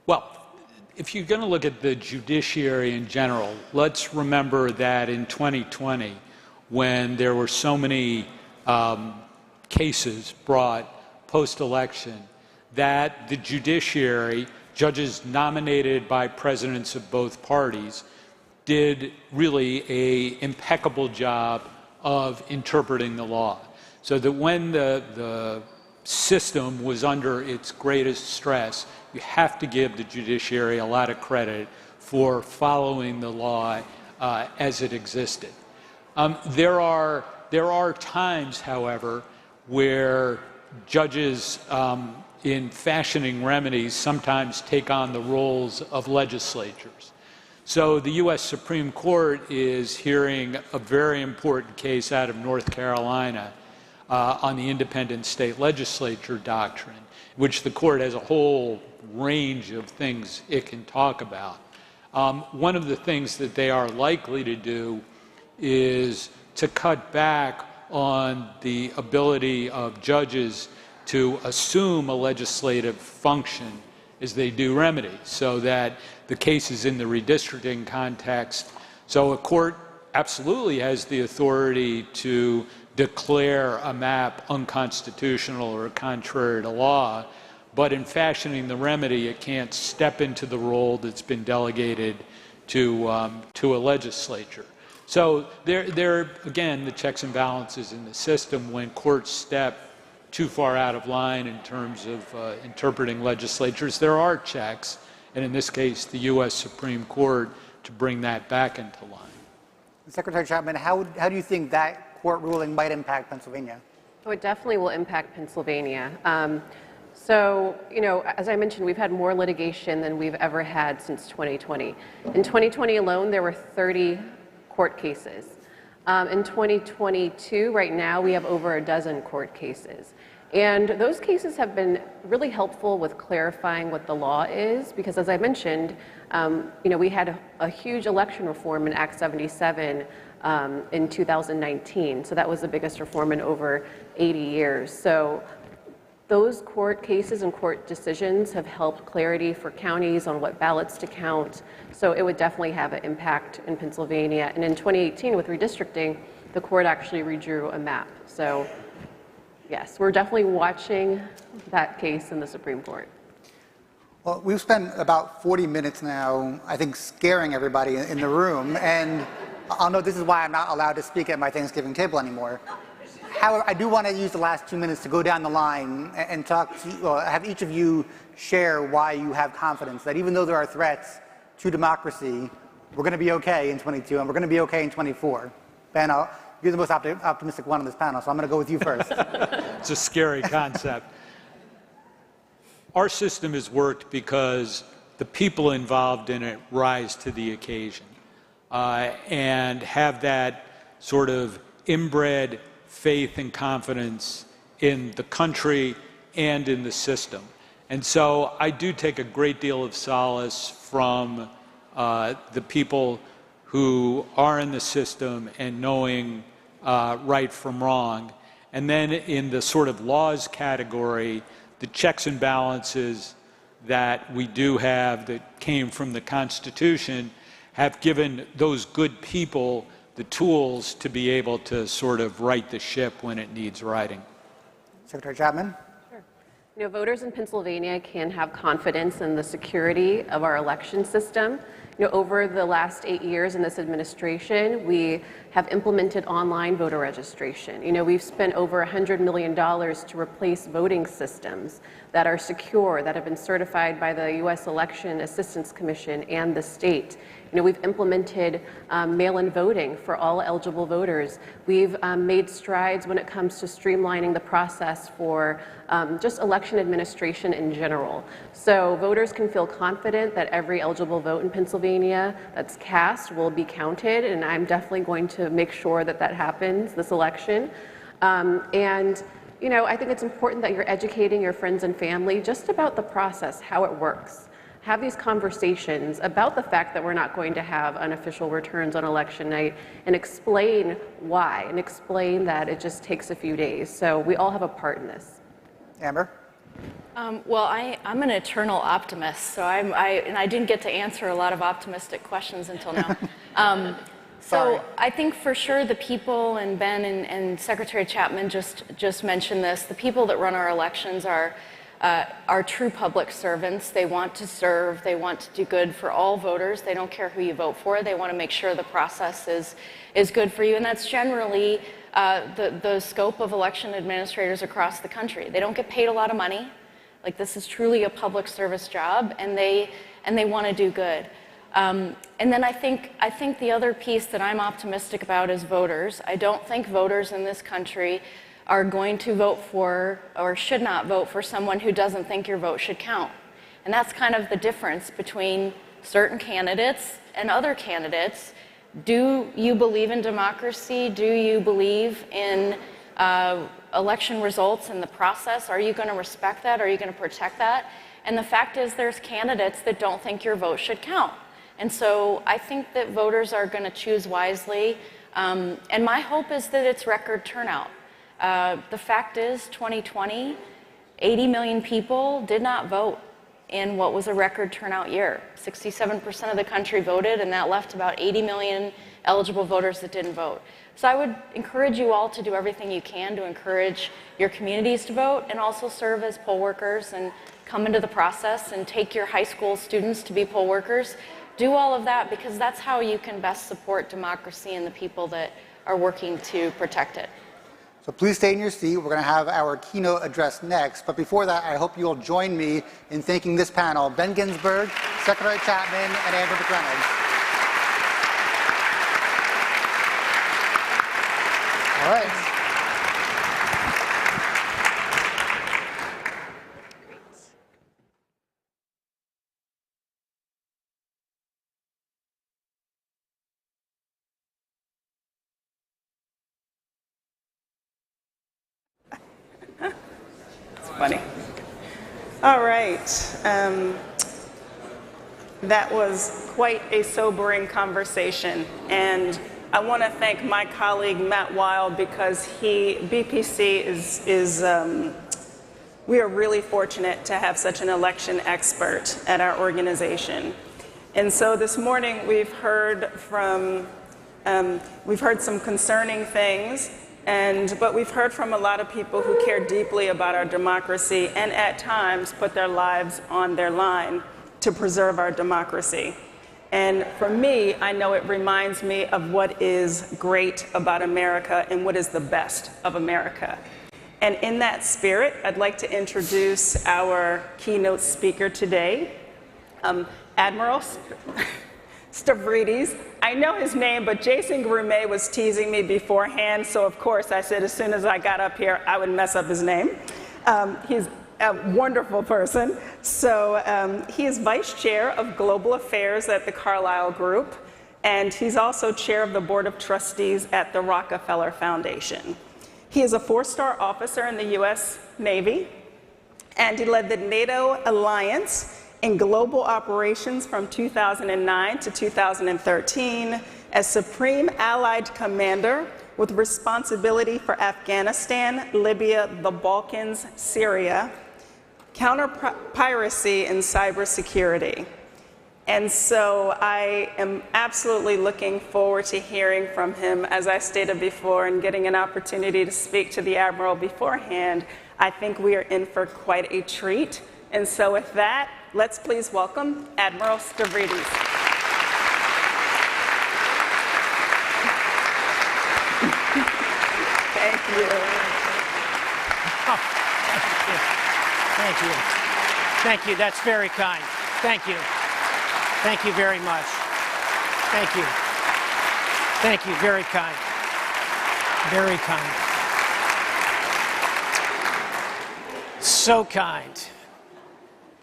Well, if you're going to look at the judiciary in general, let's remember that in 2020, when there were so many cases brought post-election, that the judiciary, judges nominated by presidents of both parties, did really an impeccable job of interpreting the law. So that when the system was under its greatest stress, you have to give the judiciary a lot of credit for following the law as it existed. There are times, however, where judges in fashioning remedies sometimes take on the roles of legislatures. So the U.S. Supreme Court is hearing a very important case out of North Carolina on the independent state legislature doctrine, which the court has a whole range of things it can talk about. One of the things that they are likely to do is to cut back on the ability of judges to assume a legislative function as they do remedies, so that the cases in the redistricting context, so a court absolutely has the authority to declare a map unconstitutional or contrary to law, but in fashioning the remedy, it can't step into the role that's been delegated to a legislature. So there again, the checks and balances in the system when courts step too far out of line in terms of interpreting legislatures. There are checks, and in this case, the U.S. Supreme Court, to bring that back into line. Secretary Chapman, how do you think that court ruling might impact Pennsylvania? Oh, it definitely will impact Pennsylvania. So, as I mentioned, we've had more litigation than we've ever had since 2020. In 2020 alone, there were 30 court cases. In 2022, right now, we have over a dozen court cases. And those cases have been really helpful with clarifying what the law is, because as I mentioned, we had a huge election reform in Act 77 in 2019. So that was the biggest reform in over 80 years. So those court cases and court decisions have helped clarity for counties on what ballots to count. So it would definitely have an impact in Pennsylvania. And in 2018 with redistricting, the court actually redrew a map. So yes, we're definitely watching that case in the Supreme Court. Well, we've spent about 40 minutes now, I think, scaring everybody in the room. And I'll note this is why I'm not allowed to speak at my Thanksgiving table anymore. However, I do want to use the last 2 minutes to go down the line and have each of you share why you have confidence that even though there are threats to democracy, we're going to be okay in 22 and we're going to be okay in 24. Ben, you're the most optimistic one on this panel, so I'm going to go with you first. It's a scary concept. Our system has worked because the people involved in it rise to the occasion and have that sort of inbred faith and confidence in the country and in the system. And so I do take a great deal of solace from the people who are in the system and knowing right from wrong. And then in the sort of laws category, the checks and balances that we do have that came from the Constitution have given those good people the tools to be able to sort of right the ship when it needs righting. Secretary Chapman? Sure. Voters in Pennsylvania can have confidence in the security of our election system. Over the last 8 years in this administration, we have implemented online voter registration. We've spent over $100 million to replace voting systems that are secure, that have been certified by the U.S. Election Assistance Commission and the state. We've implemented mail-in voting for all eligible voters. We've made strides when it comes to streamlining the process for just election administration in general. So voters can feel confident that every eligible vote in Pennsylvania that's cast will be counted, and I'm definitely going to make sure that that happens this election. I think it's important that you're educating your friends and family just about the process, how it works. have these conversations about the fact that we're not going to have unofficial returns on election night and explain why and explain that it just takes a few days. So we all have a part in this. Amber? Well, I'm an eternal optimist, so I didn't get to answer a lot of optimistic questions until now. So I think for sure the people, and Ben and Secretary Chapman just mentioned this, the people that run our elections are true public servants. They want to serve. They want to do good for all voters. They don't care who you vote for. They want to make sure the process is good for you. And that's generally the scope of election administrators across the country. They don't get paid a lot of money. Like, this is truly a public service job, and they want to do good. And then I think the other piece that I'm optimistic about is voters. I don't think voters in this country are going to vote for, or should not vote for, someone who doesn't think your vote should count. And that's kind of the difference between certain candidates and other candidates. Do you believe in democracy? Do you believe in election results and the process? Are you going to respect that? Are you going to protect that? And the fact is, there's candidates that don't think your vote should count. And so I think that voters are going to choose wisely. And my hope is that it's record turnout. The fact is, 2020, 80 million people did not vote in what was a record turnout year. 67% of the country voted, and that left about 80 million eligible voters that didn't vote. So I would encourage you all to do everything you can to encourage your communities to vote, and also serve as poll workers and come into the process and take your high school students to be poll workers. Do all of that, because that's how you can best support democracy and the people that are working to protect it. So please stay in your seat. We're going to have our keynote address next. But before that, I hope you'll join me in thanking this panel: Ben Ginsberg, Secretary Chapman, and Andrew McReynolds. All right. Funny. All right. That was quite a sobering conversation, and I want to thank my colleague Matt Weil, because BPC we are really fortunate to have such an election expert at our organization. And so this morning we've heard some concerning things. But we've heard from a lot of people who care deeply about our democracy, and at times put their lives on their line to preserve our democracy. And for me, I know it reminds me of what is great about America and what is the best of America. And in that spirit, I'd like to introduce our keynote speaker today, Admiral Stavridis. I know his name, but Jason Grumet was teasing me beforehand, so of course I said as soon as I got up here I would mess up his name. He's a wonderful person. So he is Vice Chair of Global Affairs at the Carlyle Group, and he's also Chair of the Board of Trustees at the Rockefeller Foundation. He is a 4-star officer in the U.S. Navy, and he led the NATO alliance in global operations from 2009 to 2013 as Supreme Allied Commander with responsibility for Afghanistan, Libya, the Balkans, Syria, counter-piracy, and cybersecurity. And so I am absolutely looking forward to hearing from him, as I stated before, and getting an opportunity to speak to the Admiral beforehand. I think we are in for quite a treat. And so with that, let's please welcome Admiral Stavridis. Thank you. Oh, thank you. Thank you. That's very kind. Thank you. Thank you very much. Thank you. Thank you. Very kind. Very kind. So kind.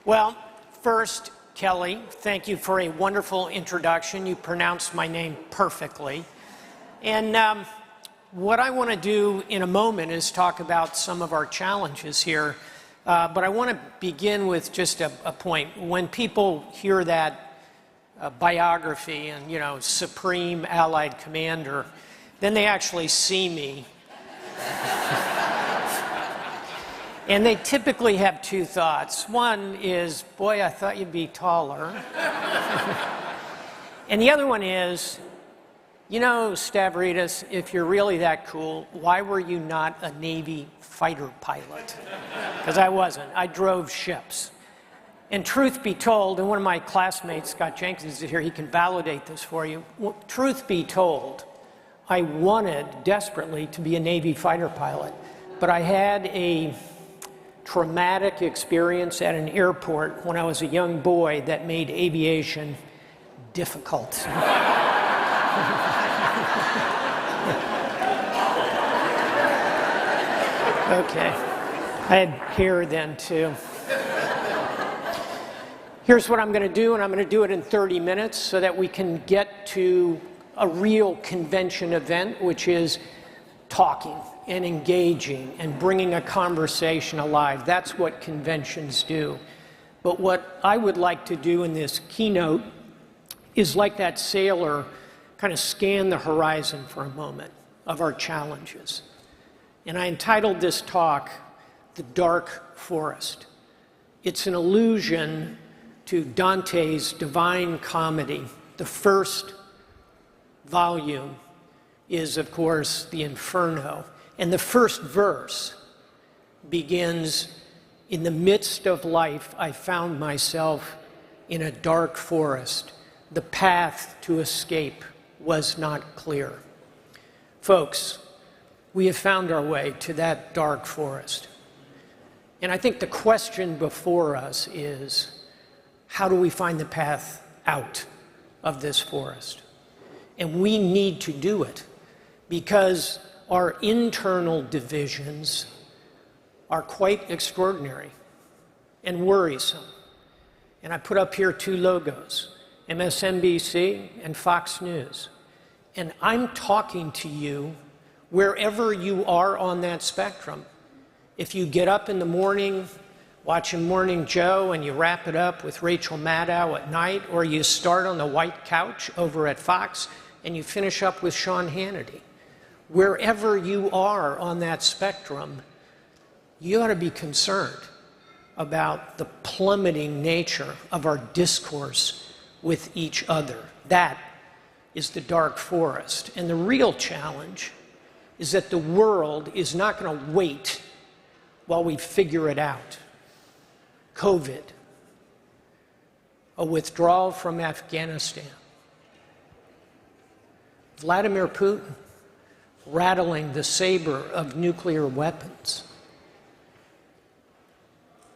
Well, first, Kelly, thank you for a wonderful introduction. You pronounced my name perfectly. And what I want to do in a moment is talk about some of our challenges here But I want to begin with just a point. When people hear that biography and, Supreme Allied Commander, then they actually see me. And they typically have two thoughts. One is, boy, I thought you'd be taller. And the other one is, Stavridis, if you're really that cool, why were you not a Navy fighter pilot? Because I wasn't. I drove ships. And truth be told, and one of my classmates, Scott Jenkins, is here, he can validate this for you. Truth be told, I wanted desperately to be a Navy fighter pilot, but I had a traumatic experience at an airport when I was a young boy that made aviation difficult. Okay. I had hair then, too. Here's what I'm going to do, and I'm going to do it in 30 minutes so that we can get to a real convention event, which is talking and engaging and bringing a conversation alive. That's what conventions do. But what I would like to do in this keynote is, like that sailor, kind of scan the horizon for a moment of our challenges. And I entitled this talk, The Dark Forest. It's an allusion to Dante's Divine Comedy. The first volume is, of course, the Inferno. And the first verse begins, "In the midst of life, I found myself in a dark forest. The path to escape was not clear." Folks, we have found our way to that dark forest. And I think the question before us is, how do we find the path out of this forest? And we need to do it because our internal divisions are quite extraordinary and worrisome. And I put up here two logos, MSNBC and Fox News. And I'm talking to you wherever you are on that spectrum. If you get up in the morning watching Morning Joe and you wrap it up with Rachel Maddow at night, or you start on the white couch over at Fox and you finish up with Sean Hannity, wherever you are on that spectrum, you ought to be concerned about the plummeting nature of our discourse with each other. That is the dark forest. And the real challenge is that the world is not going to wait while we figure it out. COVID, a withdrawal from Afghanistan, Vladimir Putin rattling the saber of nuclear weapons.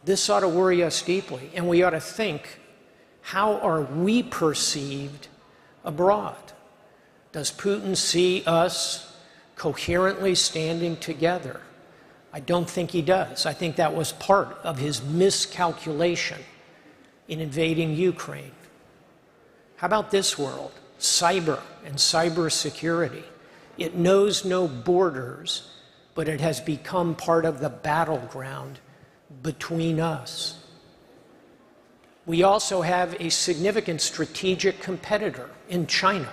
This ought to worry us deeply, and we ought to think, how are we perceived abroad? Does Putin see us coherently standing together? I don't think he does. I think that was part of his miscalculation in invading Ukraine. How about this world? Cyber and cybersecurity. It knows no borders, but it has become part of the battleground between us. We also have a significant strategic competitor in China.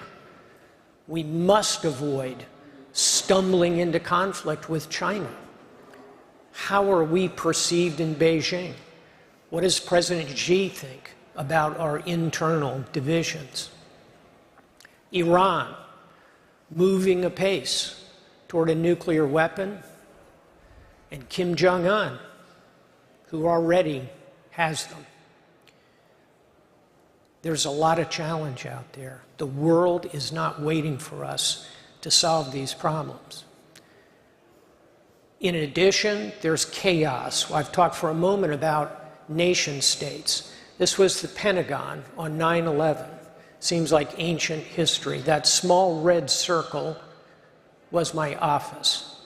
We must avoid stumbling into conflict with China. How are we perceived in Beijing? What does President Xi think about our internal divisions? Iran, moving apace toward a nuclear weapon, and Kim Jong-un, who already has them. There's a lot of challenge out there. The world is not waiting for us to solve these problems. In addition, there's chaos. I've talked for a moment about nation states. This was the Pentagon on 9/11. Seems like ancient history. That small red circle was my office.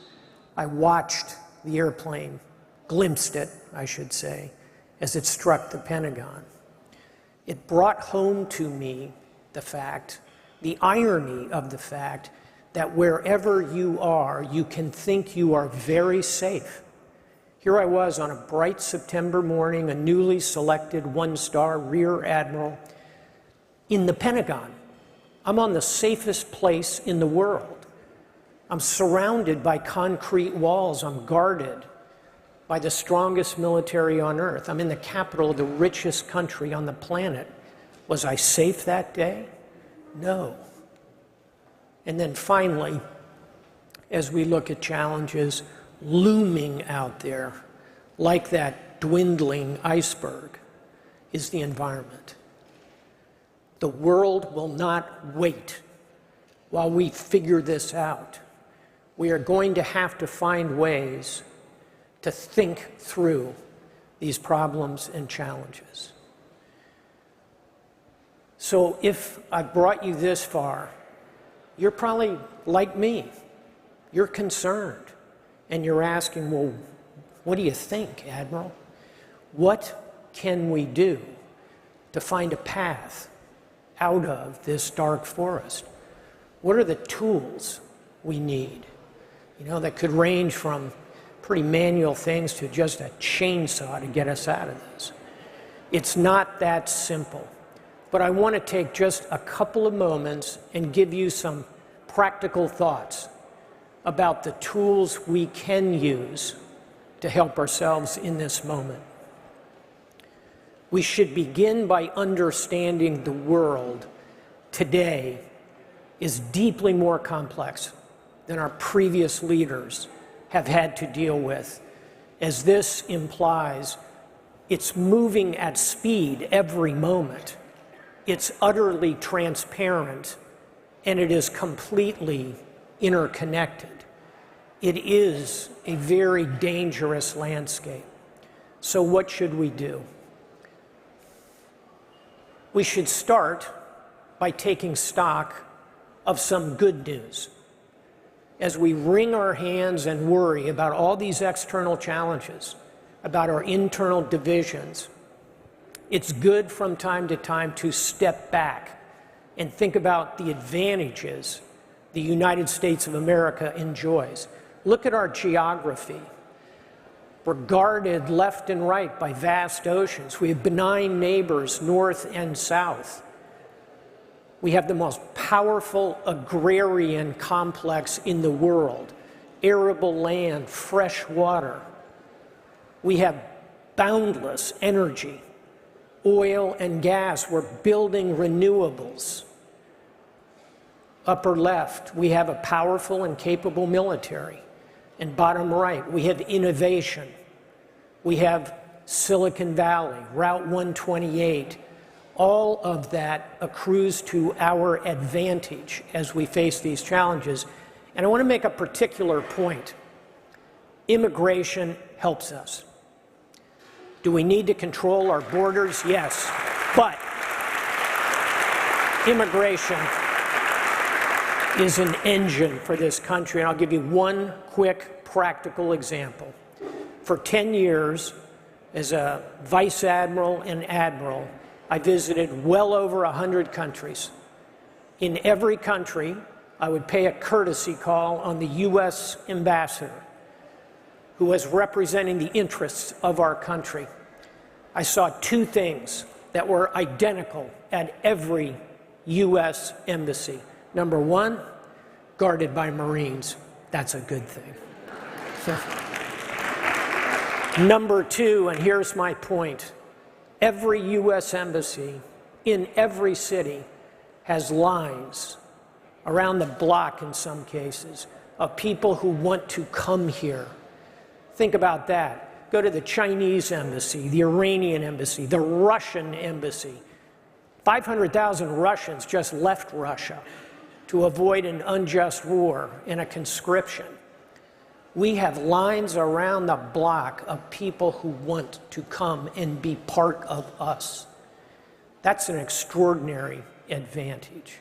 I watched the airplane, glimpsed it, I should say, as it struck the Pentagon. It brought home to me the fact, the irony of the fact, that wherever you are, you can think you are very safe. Here I was on a bright September morning, a newly selected one-star Rear Admiral in the Pentagon. I'm on the safest place in the world. I'm surrounded by concrete walls. I'm guarded by the strongest military on earth. I'm in the capital of the richest country on the planet. Was I safe that day? No. And then finally, as we look at challenges looming out there, like that dwindling iceberg, is the environment. The world will not wait while we figure this out. We are going to have to find ways to think through these problems and challenges. So if I brought you this far, you're probably like me. You're concerned, and you're asking, well, what do you think, Admiral? What can we do to find a path out of this dark forest? What are the tools we need? You know, that could range from pretty manual things to just a chainsaw to get us out of this. It's not that simple. But I want to take just a couple of moments and give you some practical thoughts about the tools we can use to help ourselves in this moment. We should begin by understanding the world today is deeply more complex than our previous leaders have had to deal with. As this implies, it's moving at speed every moment. It's utterly transparent, and it is completely interconnected. It is a very dangerous landscape. So what should we do? We should start by taking stock of some good news. As we wring our hands and worry about all these external challenges, about our internal divisions, it's good from time to time to step back and think about the advantages the United States of America enjoys. Look at our geography. We're guarded left and right by vast oceans. We have benign neighbors north and south. We have the most powerful agrarian complex in the world. Arable land, fresh water. We have boundless energy. Oil and gas, we're building renewables. Upper left, we have a powerful and capable military. And bottom right, we have innovation. We have Silicon Valley, Route 128. All of that accrues to our advantage as we face these challenges. And I want to make a particular point. Immigration helps us. Do we need to control our borders? Yes. But immigration is an engine for this country. And I'll give you one quick practical example. For 10 years, as a vice admiral and admiral, I visited well over 100 countries. In every country, I would pay a courtesy call on the U.S. ambassador, who was representing the interests of our country. I saw two things that were identical at every U.S. embassy. Number one, guarded by Marines. That's a good thing. Number two, and here's my point, every U.S. embassy in every city has lines around the block in some cases of people who want to come here. Think about that. Go to the Chinese embassy, the Iranian embassy, the Russian embassy. 500,000 Russians just left Russia to avoid an unjust war and a conscription. We have lines around the block of people who want to come and be part of us. That's an extraordinary advantage.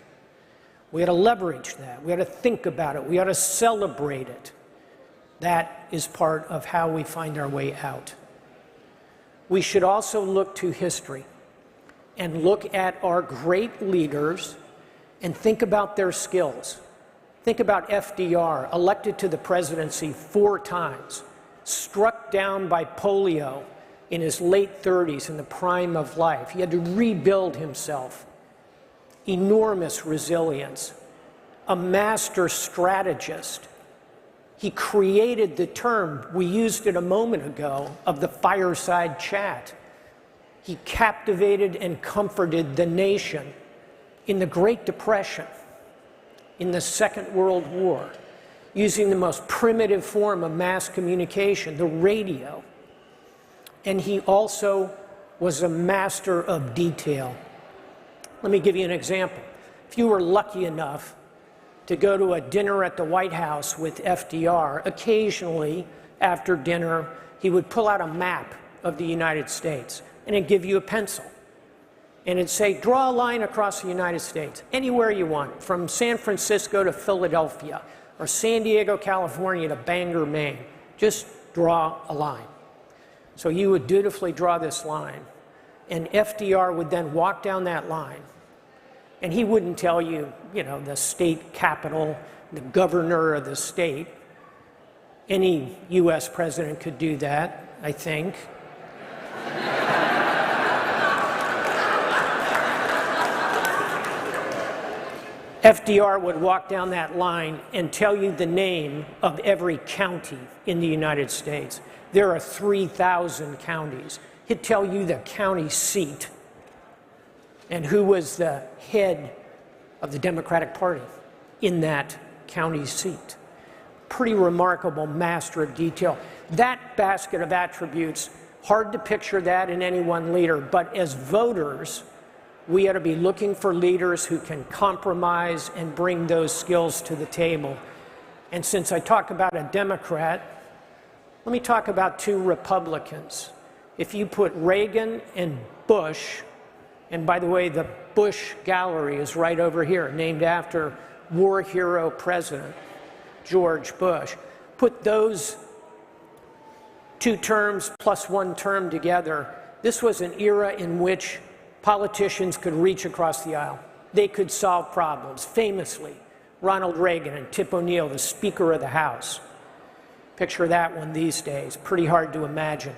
We ought to leverage that. We ought to think about it. We ought to celebrate it. That is part of how we find our way out. We should also look to history and look at our great leaders and think about their skills. Think about FDR, elected to the presidency 4 times, struck down by polio in his late 30s, in the prime of life. He had to rebuild himself. Enormous resilience. A master strategist. He created the term, we used it a moment ago, of the fireside chat. He captivated and comforted the nation in the Great Depression, in the Second World War, using the most primitive form of mass communication, the radio. And he also was a master of detail. Let me give you an example. If you were lucky enough to go to a dinner at the White House with FDR, occasionally after dinner, he would pull out a map of the United States and he'd give you a pencil. And it'd say, draw a line across the United States, anywhere you want, from San Francisco to Philadelphia, or San Diego, California to Bangor, Maine. Just draw a line. So you would dutifully draw this line, and FDR would then walk down that line, and he wouldn't tell you, the state capital, the governor of the state. Any US president could do that, I think. FDR would walk down that line and tell you the name of every county in the United States. There are 3,000 counties. He'd tell you the county seat and who was the head of the Democratic Party in that county seat. Pretty remarkable master of detail. That basket of attributes, hard to picture that in any one leader, but as voters, we ought to be looking for leaders who can compromise and bring those skills to the table. And since I talk about a Democrat, let me talk about two Republicans. If you put Reagan and Bush, and by the way, the Bush Gallery is right over here, named after war hero President George Bush, put those two terms plus one term together, this was an era in which politicians could reach across the aisle. They could solve problems. Famously, Ronald Reagan and Tip O'Neill, the Speaker of the House. Picture that one these days. Pretty hard to imagine.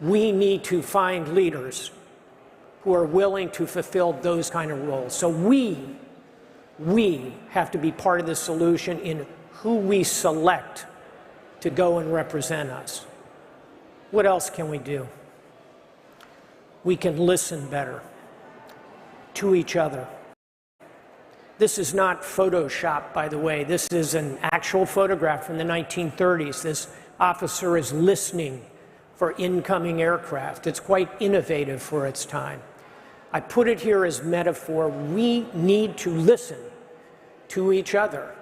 We need to find leaders who are willing to fulfill those kind of roles. So we have to be part of the solution in who we select to go and represent us. What else can we do? We can listen better to each other. This is not Photoshop, by the way. This is an actual photograph from the 1930s. This officer is listening for incoming aircraft. It's quite innovative for its time. I put it here as metaphor. We need to listen to each other.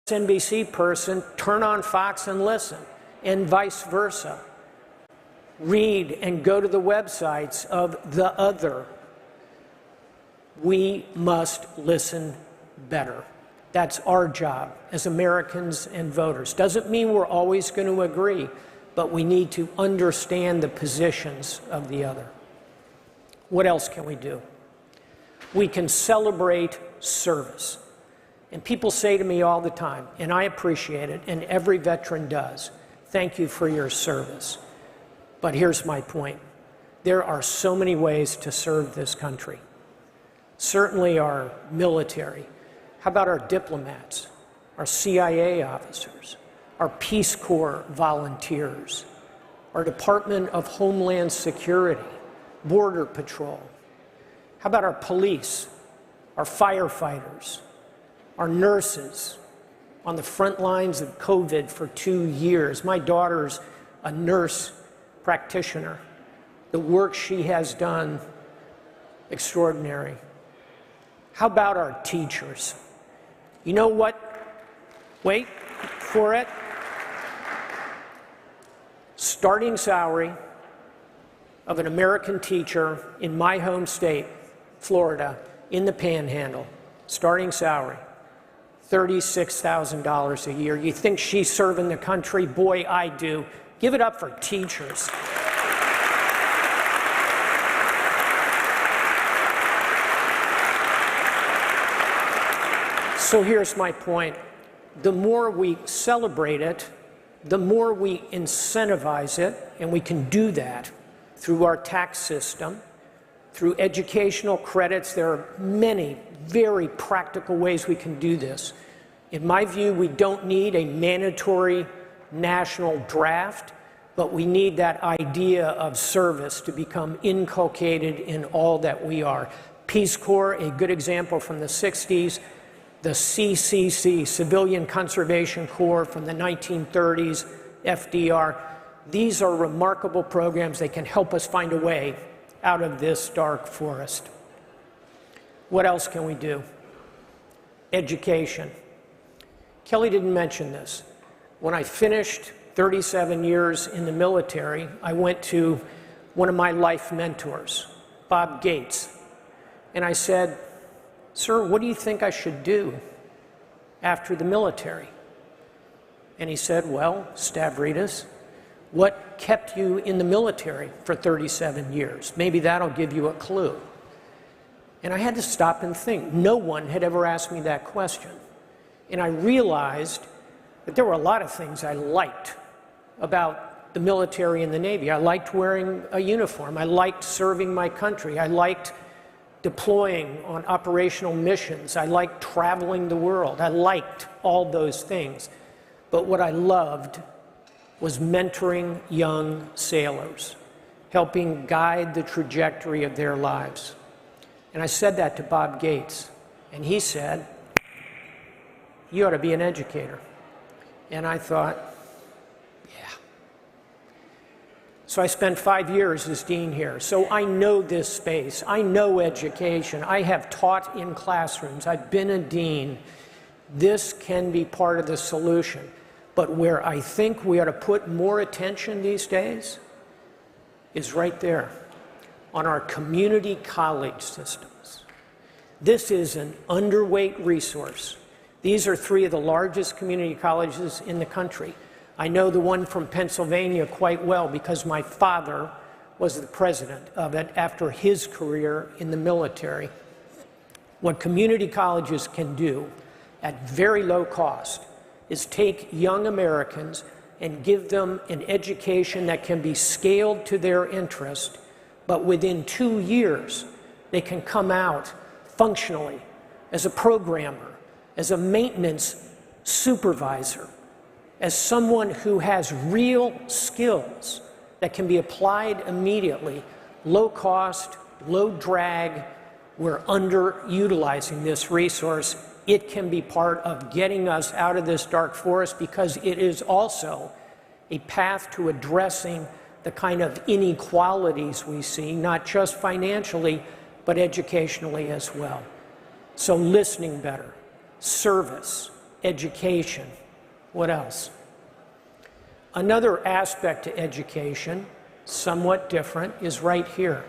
NBC person, turn on Fox and listen, and vice versa. Read and go to the websites of the other. We must listen better. That's our job as Americans and voters. Doesn't mean we're always going to agree, but we need to understand the positions of the other. What else can we do? We can celebrate service. And people say to me all the time, and I appreciate it, and every veteran does, thank you for your service. But here's my point. There are so many ways to serve this country. Certainly our military. How about our diplomats, our CIA officers, our Peace Corps volunteers, our Department of Homeland Security, Border Patrol? How about our police, our firefighters, our nurses on the front lines of COVID for 2 years? My daughter's a nurse practitioner. The work she has done, extraordinary. How about our teachers? You know what? Wait for it. Starting salary of an American teacher in my home state, Florida, in the Panhandle, starting salary, $36,000 a year. You think she's serving the country? Boy, I do. Give it up for teachers. So here's my point. The more we celebrate it, the more we incentivize it, and we can do that through our tax system, through educational credits. There are many very practical ways we can do this. In my view, we don't need a mandatory national draft, but we need that idea of service to become inculcated in all that we are. Peace Corps, a good example from the 60s, the CCC, Civilian Conservation Corps from the 1930s, FDR. These are remarkable programs. They can help us find a way out of this dark forest. What else can we do? Education. Kelly didn't mention this. When I finished 37 years in the military, I went to one of my life mentors, Bob Gates, and I said, "Sir, what do you think I should do after the military?" And he said, "Well, Stavridis, what kept you in the military for 37 years? Maybe that'll give you a clue." And I had to stop and think. No one had ever asked me that question. And I realized that there were a lot of things I liked about the military and the Navy. I liked wearing a uniform. I liked serving my country. I liked deploying on operational missions. I liked traveling the world. I liked all those things. But what I loved was mentoring young sailors, helping guide the trajectory of their lives. And I said that to Bob Gates, and he said, "You ought to be an educator." And I thought, yeah. So I spent 5 years as dean here. So I know this space. I know education. I have taught in classrooms. I've been a dean. This can be part of the solution. But where I think we ought to put more attention these days is right there on our community college systems. This is an underweight resource. These are 3 of the largest community colleges in the country. I know the one from Pennsylvania quite well because my father was the president of it after his career in the military. What community colleges can do at very low cost is take young Americans and give them an education that can be scaled to their interest, but within 2 years, they can come out functionally as a programmer, as a maintenance supervisor, as someone who has real skills that can be applied immediately, low cost, low drag. We're underutilizing this resource. It can be part of getting us out of this dark forest because it is also a path to addressing the kind of inequalities we see, not just financially, but educationally as well. So listening better, service, education. What else? Another aspect to education, somewhat different, is right here.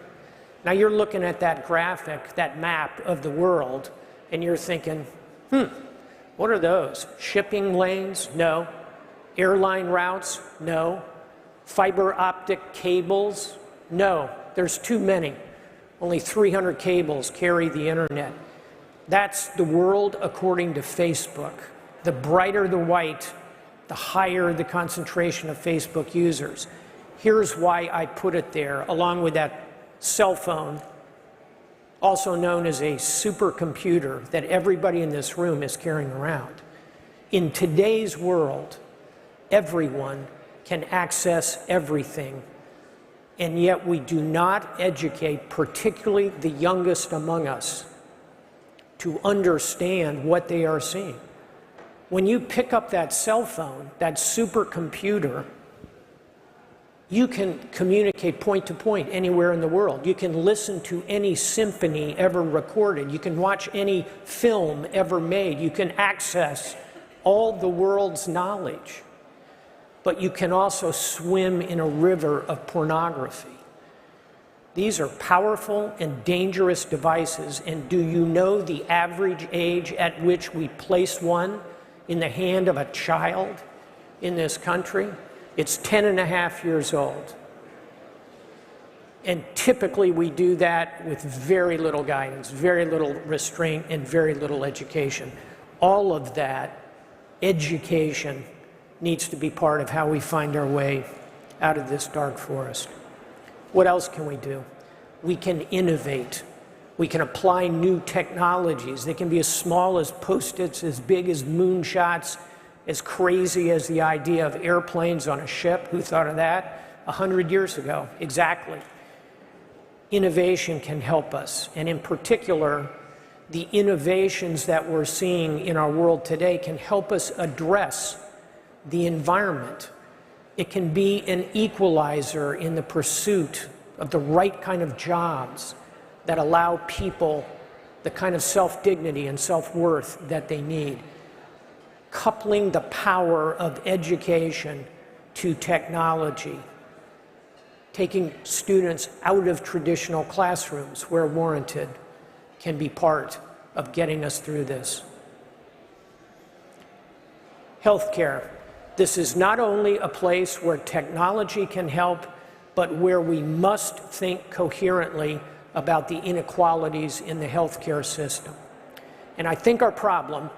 Now you're looking at that graphic, that map of the world, and you're thinking, what are those? Shipping lanes? No. Airline routes? No. Fiber optic cables? No. There's too many. Only 300 cables carry the internet. That's the world according to Facebook. The brighter the white, the higher the concentration of Facebook users. Here's why I put it there, along with that cell phone, also known as a supercomputer that everybody in this room is carrying around. In today's world, everyone can access everything, and yet we do not educate, particularly the youngest among us, to understand what they are seeing. When you pick up that cell phone, that supercomputer, you can communicate point to point anywhere in the world. You can listen to any symphony ever recorded. You can watch any film ever made. You can access all the world's knowledge. But you can also swim in a river of pornography. These are powerful and dangerous devices, and do you know the average age at which we place one in the hand of a child in this country? It's 10.5 years old. And typically we do that with very little guidance, very little restraint, and very little education. All of that education needs to be part of how we find our way out of this dark forest. What else can we do? We can innovate. We can apply new technologies. They can be as small as Post-its, as big as moonshots, as crazy as the idea of airplanes on a ship. Who thought of that 100 years ago? Exactly. Innovation can help us, and in particular, the innovations that we're seeing in our world today can help us address the environment. It can be an equalizer in the pursuit of the right kind of jobs that allow people the kind of self-dignity and self-worth that they need. Coupling the power of education to technology, taking students out of traditional classrooms where warranted, can be part of getting us through this. Healthcare. This is not only a place where technology can help, but where we must think coherently about the inequalities in the healthcare system. And I think our problem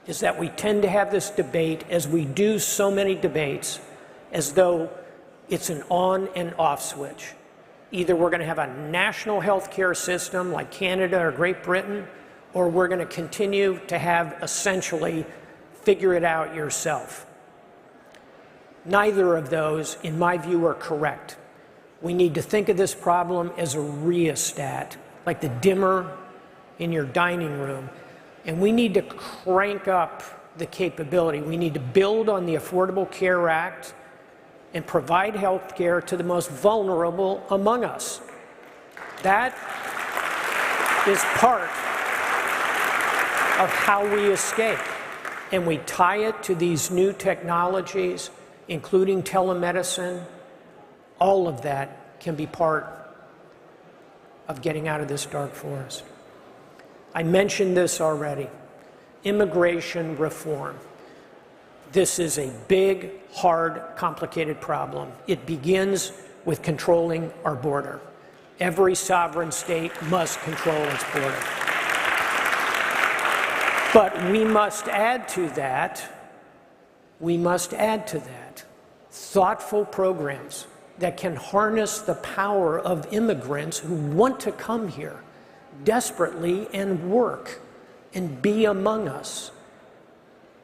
is that we tend to have this debate, as we do so many debates, as though it's an on and off switch. Either we're going to have a national healthcare system like Canada or Great Britain, or we're going to continue to have essentially figure it out yourself. Neither of those, in my view, are correct. We need to think of this problem as a rheostat, like the dimmer in your dining room, and we need to crank up the capability. We need to build on the Affordable Care Act and provide health care to the most vulnerable among us. That is part of how we escape. And we tie it to these new technologies, including telemedicine. All of that can be part of getting out of this dark forest. I mentioned this already. Immigration reform. This is a big, hard, complicated problem. It begins with controlling our border. Every sovereign state must control its border. But we must add to that, thoughtful programs that can harness the power of immigrants who want to come here desperately and work and be among us.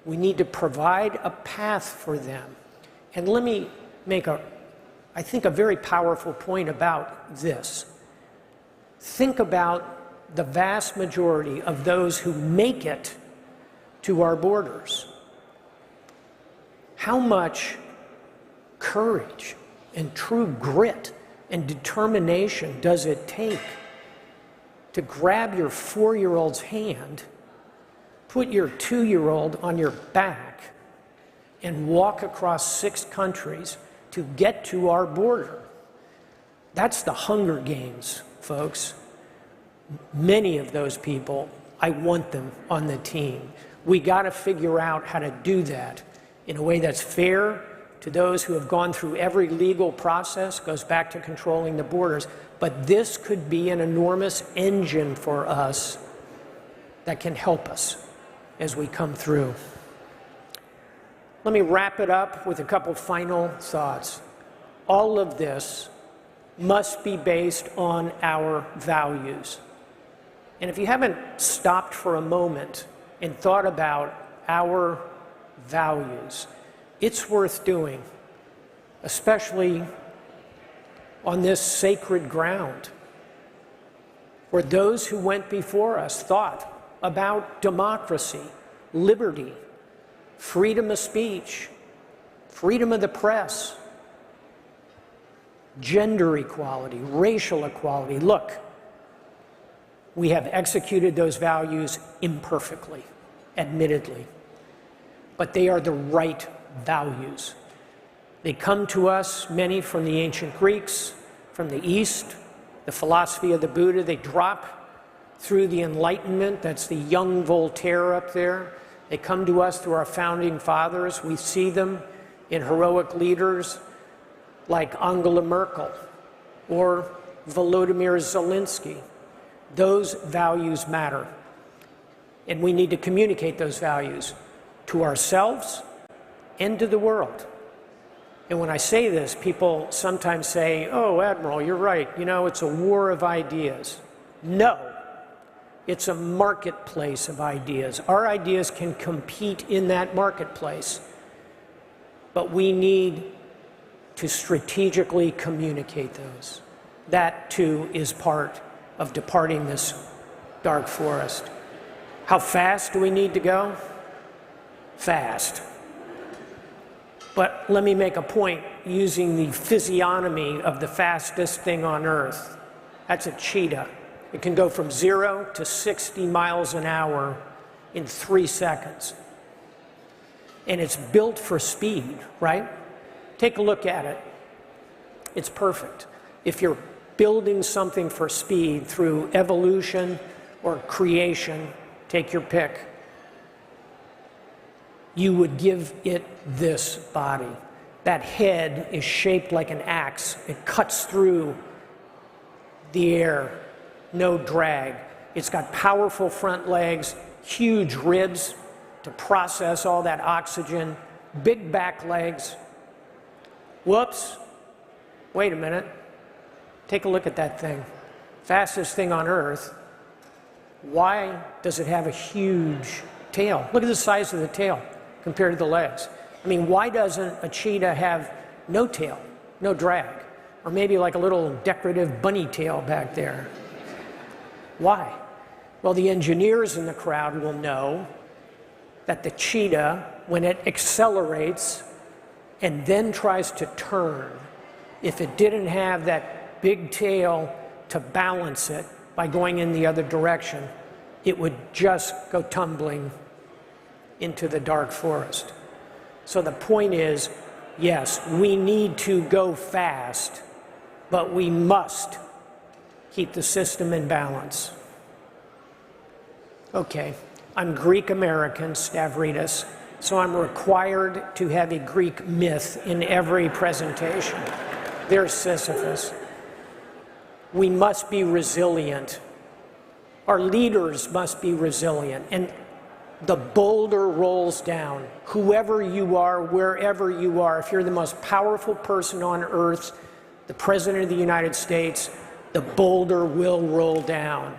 We need to provide a path for them. And let me make I think, a very powerful point about this. Think about the vast majority of those who make it to our borders. How much courage and true grit and determination does it take to grab your 4-year-old's hand, put your 2-year-old on your back, and walk across 6 countries to get to our border? That's the Hunger Games, folks. Many of those people, I want them on the team. We got to figure out how to do that in a way that's fair to those who have gone through every legal process, goes back to controlling the borders. But this could be an enormous engine for us that can help us as we come through. Let me wrap it up with a couple final thoughts. All of this must be based on our values. And if you haven't stopped for a moment and thought about our values, it's worth doing, especially on this sacred ground, where those who went before us thought about democracy, liberty, freedom of speech, freedom of the press, gender equality, racial equality. Look, we have executed those values imperfectly, admittedly, but they are the right values. They come to us, many from the ancient Greeks, from the East, the philosophy of the Buddha. They drop through the Enlightenment. That's the young Voltaire up there. They come to us through our founding fathers. We see them in heroic leaders like Angela Merkel or Volodymyr Zelensky. Those values matter. And we need to communicate those values to ourselves end of the world. And when I say this, people sometimes say, oh, Admiral, you're right. You know, it's a war of ideas. No, it's a marketplace of ideas. Our ideas can compete in that marketplace, but we need to strategically communicate those. That, too, is part of departing this dark forest. How fast do we need to go? Fast. But let me make a point using the physiognomy of the fastest thing on Earth. That's a cheetah. It can go from 0 to 60 miles an hour in 3 seconds. And it's built for speed, right? Take a look at it. It's perfect. If you're building something for speed through evolution or creation, take your pick, you would give it this body. That head is shaped like an axe. It cuts through the air, no drag. It's got powerful front legs, huge ribs to process all that oxygen, big back legs. Whoops, wait a minute. Take a look at that thing. Fastest thing on Earth. Why does it have a huge tail? Look at the size of the tail compared to the legs. I mean, why doesn't a cheetah have no tail, no drag? Or maybe like a little decorative bunny tail back there? Why? Well, the engineers in the crowd will know that the cheetah, when it accelerates and then tries to turn, if it didn't have that big tail to balance it by going in the other direction, it would just go tumbling into the dark forest. So the point is, yes, we need to go fast, but we must keep the system in balance. Okay, I'm Greek American, Stavridis, so I'm required to have a Greek myth in every presentation. There's Sisyphus. We must be resilient. Our leaders must be resilient. And the boulder rolls down. Whoever you are, wherever you are, if you're the most powerful person on earth, the President of the United States, the boulder will roll down.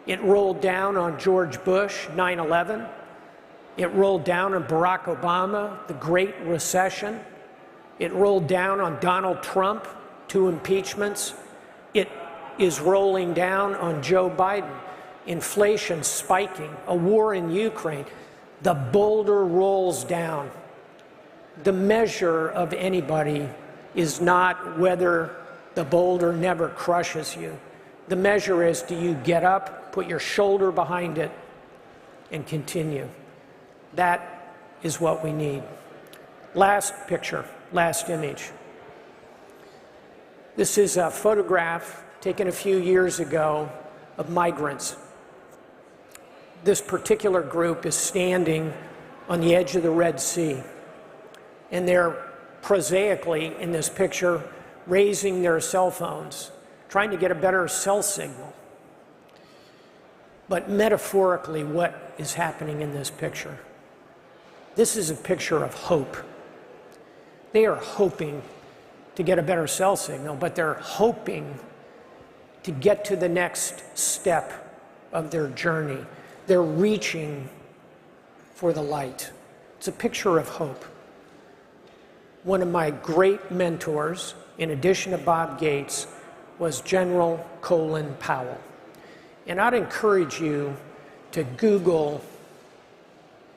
It rolled down on George Bush, 9/11. It rolled down on Barack Obama, the Great Recession. It rolled down on Donald Trump, 2 impeachments. It is rolling down on Joe Biden. Inflation spiking, a war in Ukraine. The boulder rolls down. The measure of anybody is not whether the boulder never crushes you. The measure is, do you get up, put your shoulder behind it, and continue? That is what we need. Last picture, last image. This is a photograph taken a few years ago of migrants. This particular group is standing on the edge of the Red Sea, and they're prosaically, in this picture, raising their cell phones, trying to get a better cell signal. But metaphorically, what is happening in this picture? This is a picture of hope. They are hoping to get a better cell signal, but they're hoping to get to the next step of their journey. They're reaching for the light. It's a picture of hope. One of my great mentors, in addition to Bob Gates, was General Colin Powell. And I'd encourage you to Google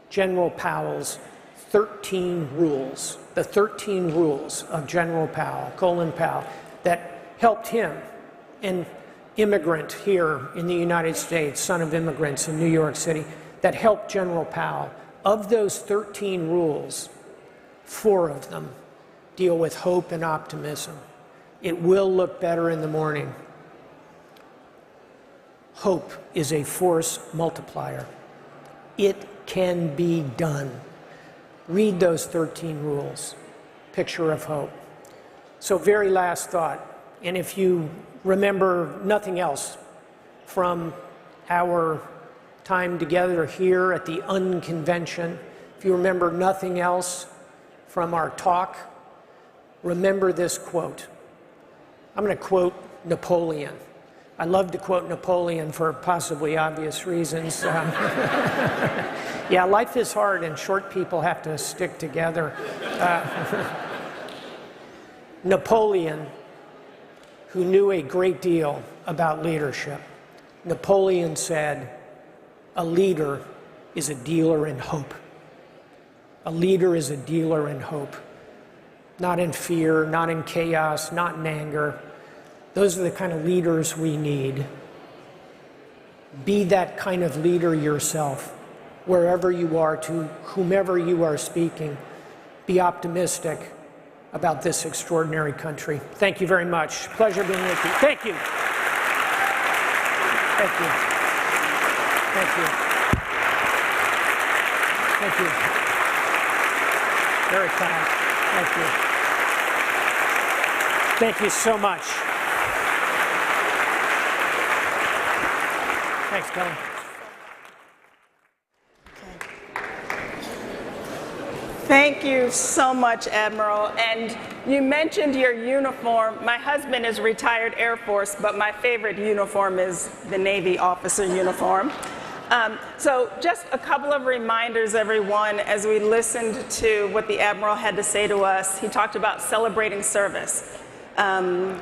General Powell's 13 rules, the 13 rules of General Powell, Colin Powell, that helped him, an immigrant here in the United States, son of immigrants in New York City, that helped General Powell. Of those 13 rules, 4 of them deal with hope and optimism. It will look better in the morning. Hope is a force multiplier. It can be done. Read those 13 rules. Picture of hope. So, very last thought, and if you remember nothing else from our time together here at the unconvention, if you remember nothing else from our talk, remember this quote. I'm going to quote Napoleon. I love to quote Napoleon for possibly obvious reasons. Yeah, life is hard and short people have to stick together. Napoleon, who knew a great deal about leadership, Napoleon said, "A leader is a dealer in hope." A leader is a dealer in hope. Not in fear, not in chaos, not in anger. Those are the kind of leaders we need. Be that kind of leader yourself, wherever you are, to whomever you are speaking. Be optimistic about this extraordinary country. Thank you very much. Pleasure being with you. Thank you. Thank you. Thank you. Thank you. Very kind. Thank you. Thank you so much. Thanks, Kelly. Thank you so much, Admiral. And you mentioned your uniform. My husband is retired Air Force, but my favorite uniform is the Navy officer uniform. So just a couple of reminders, everyone, as we listened to what the Admiral had to say to us. He talked about celebrating service and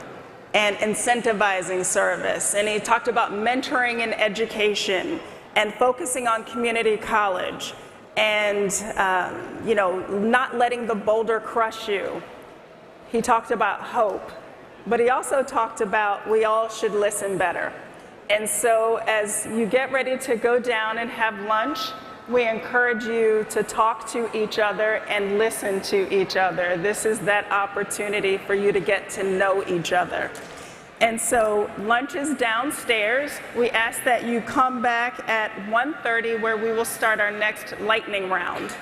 incentivizing service. And he talked about mentoring and education and focusing on community college. And, not letting the boulder crush you. He talked about hope, but he also talked about we all should listen better. And so as you get ready to go down and have lunch, we encourage you to talk to each other and listen to each other. This is that opportunity for you to get to know each other. And so lunch is downstairs. We ask that you come back at 1:30 where we will start our next lightning round.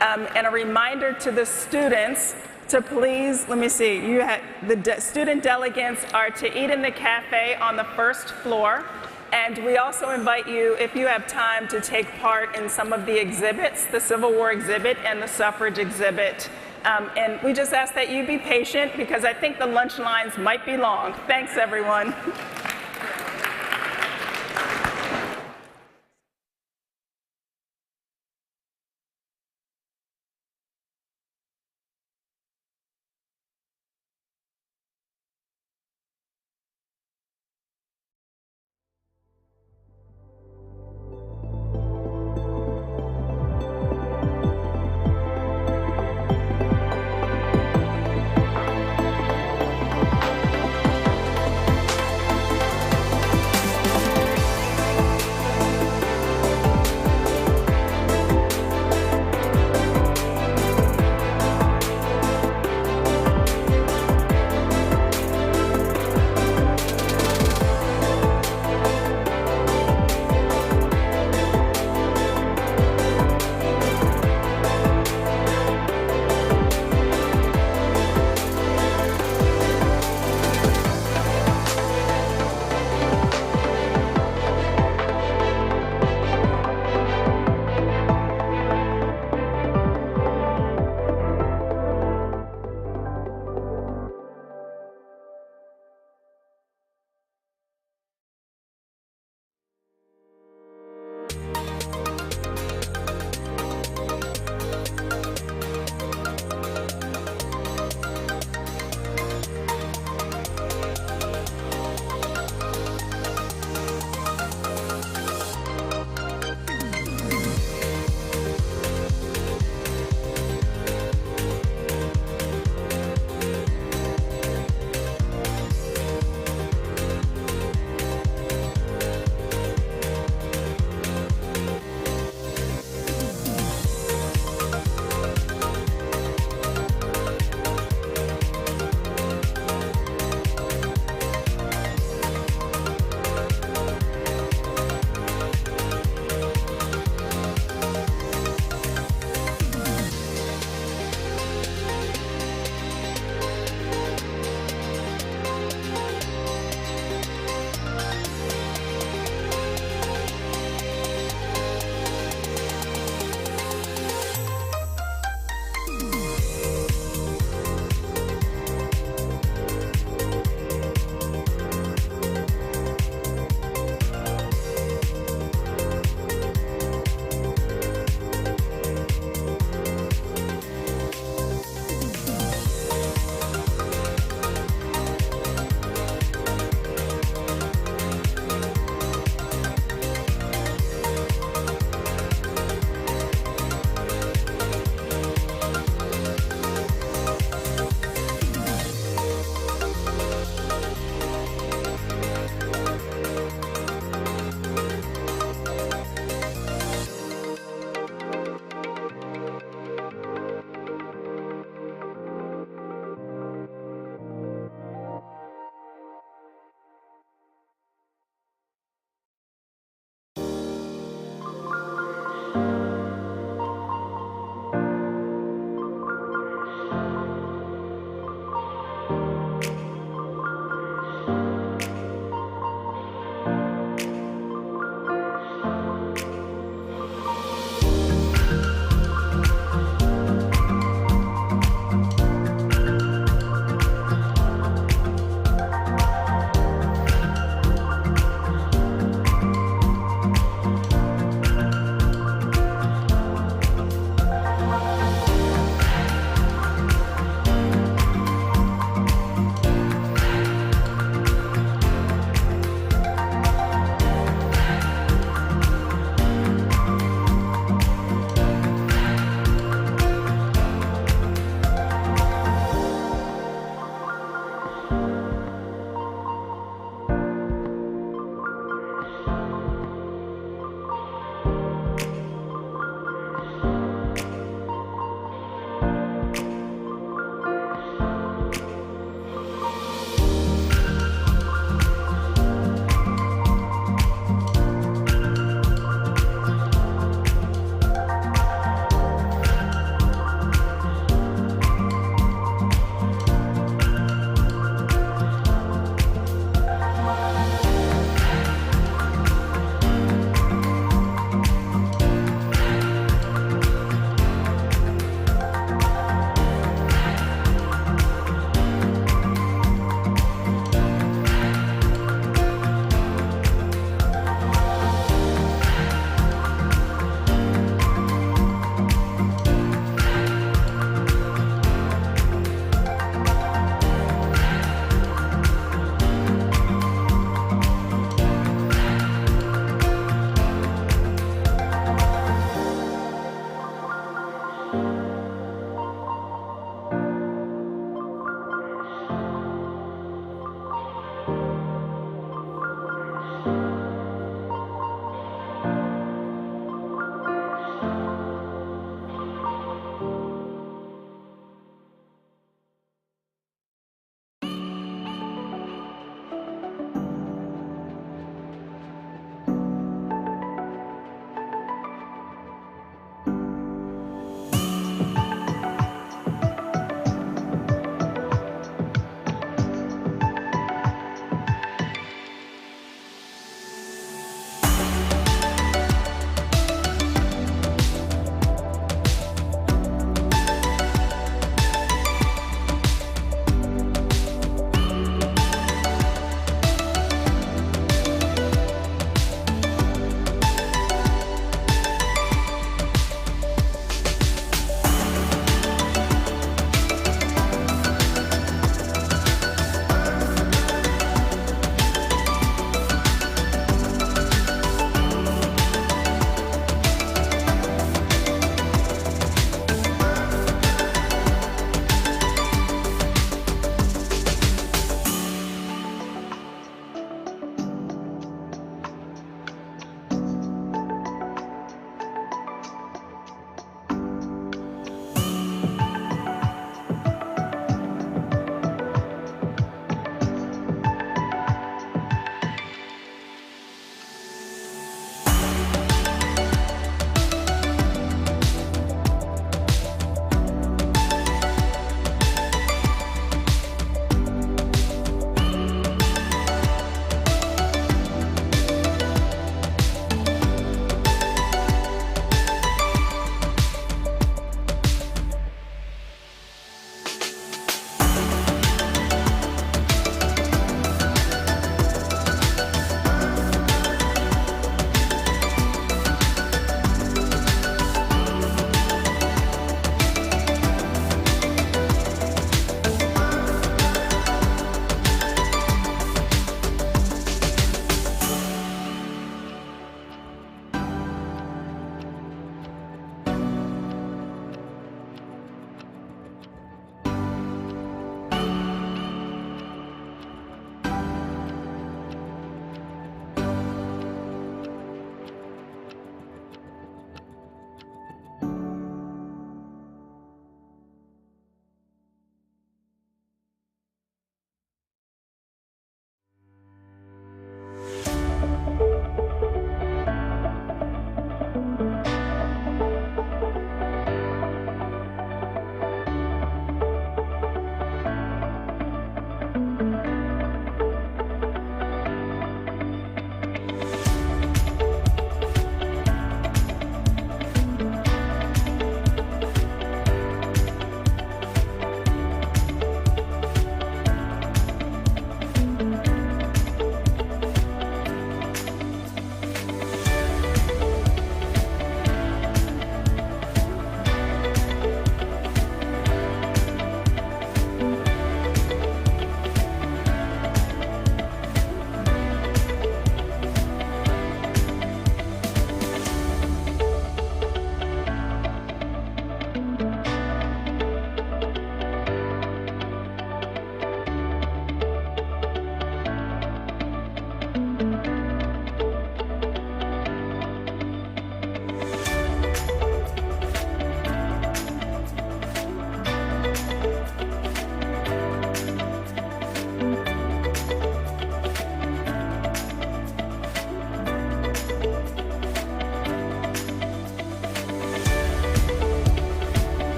And a reminder to the students to please, let me see, the student delegates are to eat in the cafe on the first floor. And we also invite you, if you have time, to take part in some of the exhibits, the Civil War exhibit and the suffrage exhibit. And we just ask that you be patient because I think the lunch lines might be long. Thanks, everyone.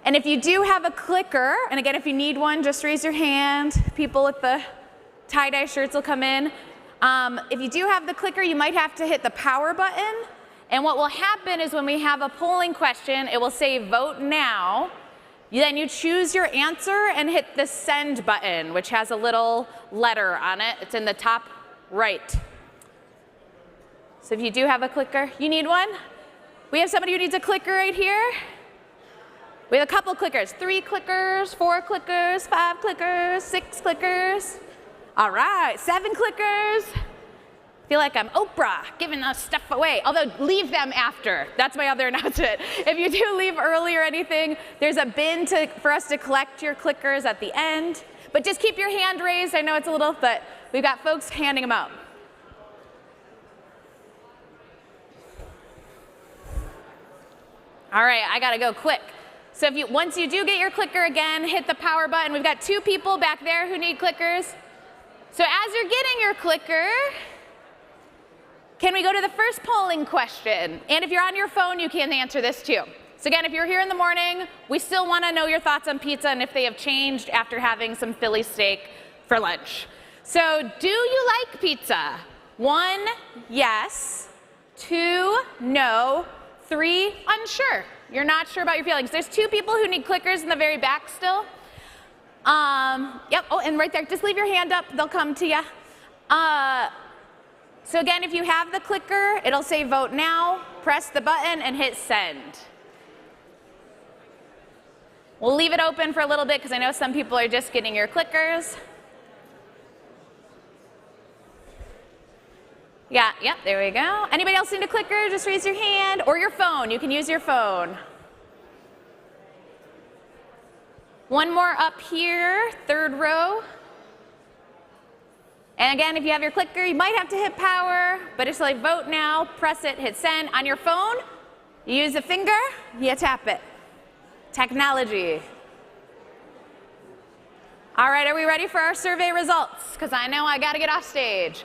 And if you do have a clicker, and again, if you need one, just raise your hand. People with the tie-dye shirts will come in. If you do have the clicker, you might have to hit the power button. And what will happen is when we have a polling question, it will say vote now. Then you choose your answer and hit the send button, which has a little letter on it. It's in the top right. So if you do have a clicker, you need one? We have somebody who needs a clicker right here. We have a couple clickers, 3 clickers, 4 clickers, 5 clickers, 6 clickers. All right, 7 clickers. Feel like I'm Oprah giving us stuff away, although leave them after. That's my other announcement. If you do leave early or anything, there's a bin for us to collect your clickers at the end. But just keep your hand raised. I know it's a little, but we've got folks handing them out. All right, I gotta go quick. So once you do get your clicker again, hit the power button. We've got 2 people back there who need clickers. So as you're getting your clicker, can we go to the first polling question? And if you're on your phone, you can answer this too. So again, if you're here in the morning, we still want to know your thoughts on pizza and if they have changed after having some Philly steak for lunch. So do you like pizza? 1, yes. 2, no. 3, unsure. You're not sure about your feelings. There's 2 people who need clickers in the very back still. Yep, oh, and right there, just leave your hand up, they'll come to you. So again, if you have the clicker, it'll say vote now, press the button and hit send. We'll leave it open for a little bit because I know some people are just getting your clickers. Yeah, yep, there we go. Anybody else need a clicker? Just raise your hand, or your phone. You can use your phone. 1 more up here, 3rd row. And again, if you have your clicker, you might have to hit power, but it's like vote now, press it, hit send. On your phone, you use the finger, you tap it. Technology. All right, are we ready for our survey results? Because I know I got to get off stage.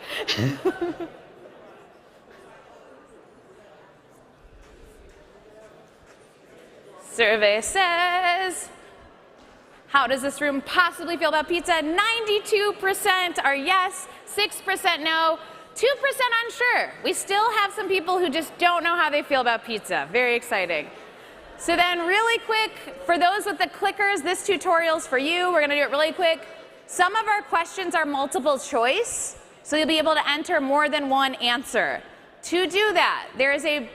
Survey says, how does this room possibly feel about pizza? 92% are yes, 6% no, 2% unsure. We still have some people who just don't know how they feel about pizza. Very exciting. So then really quick, for those with the clickers, this tutorial's for you. We're gonna do it really quick. Some of our questions are multiple choice, so you'll be able to enter more than one answer. To do that, there is a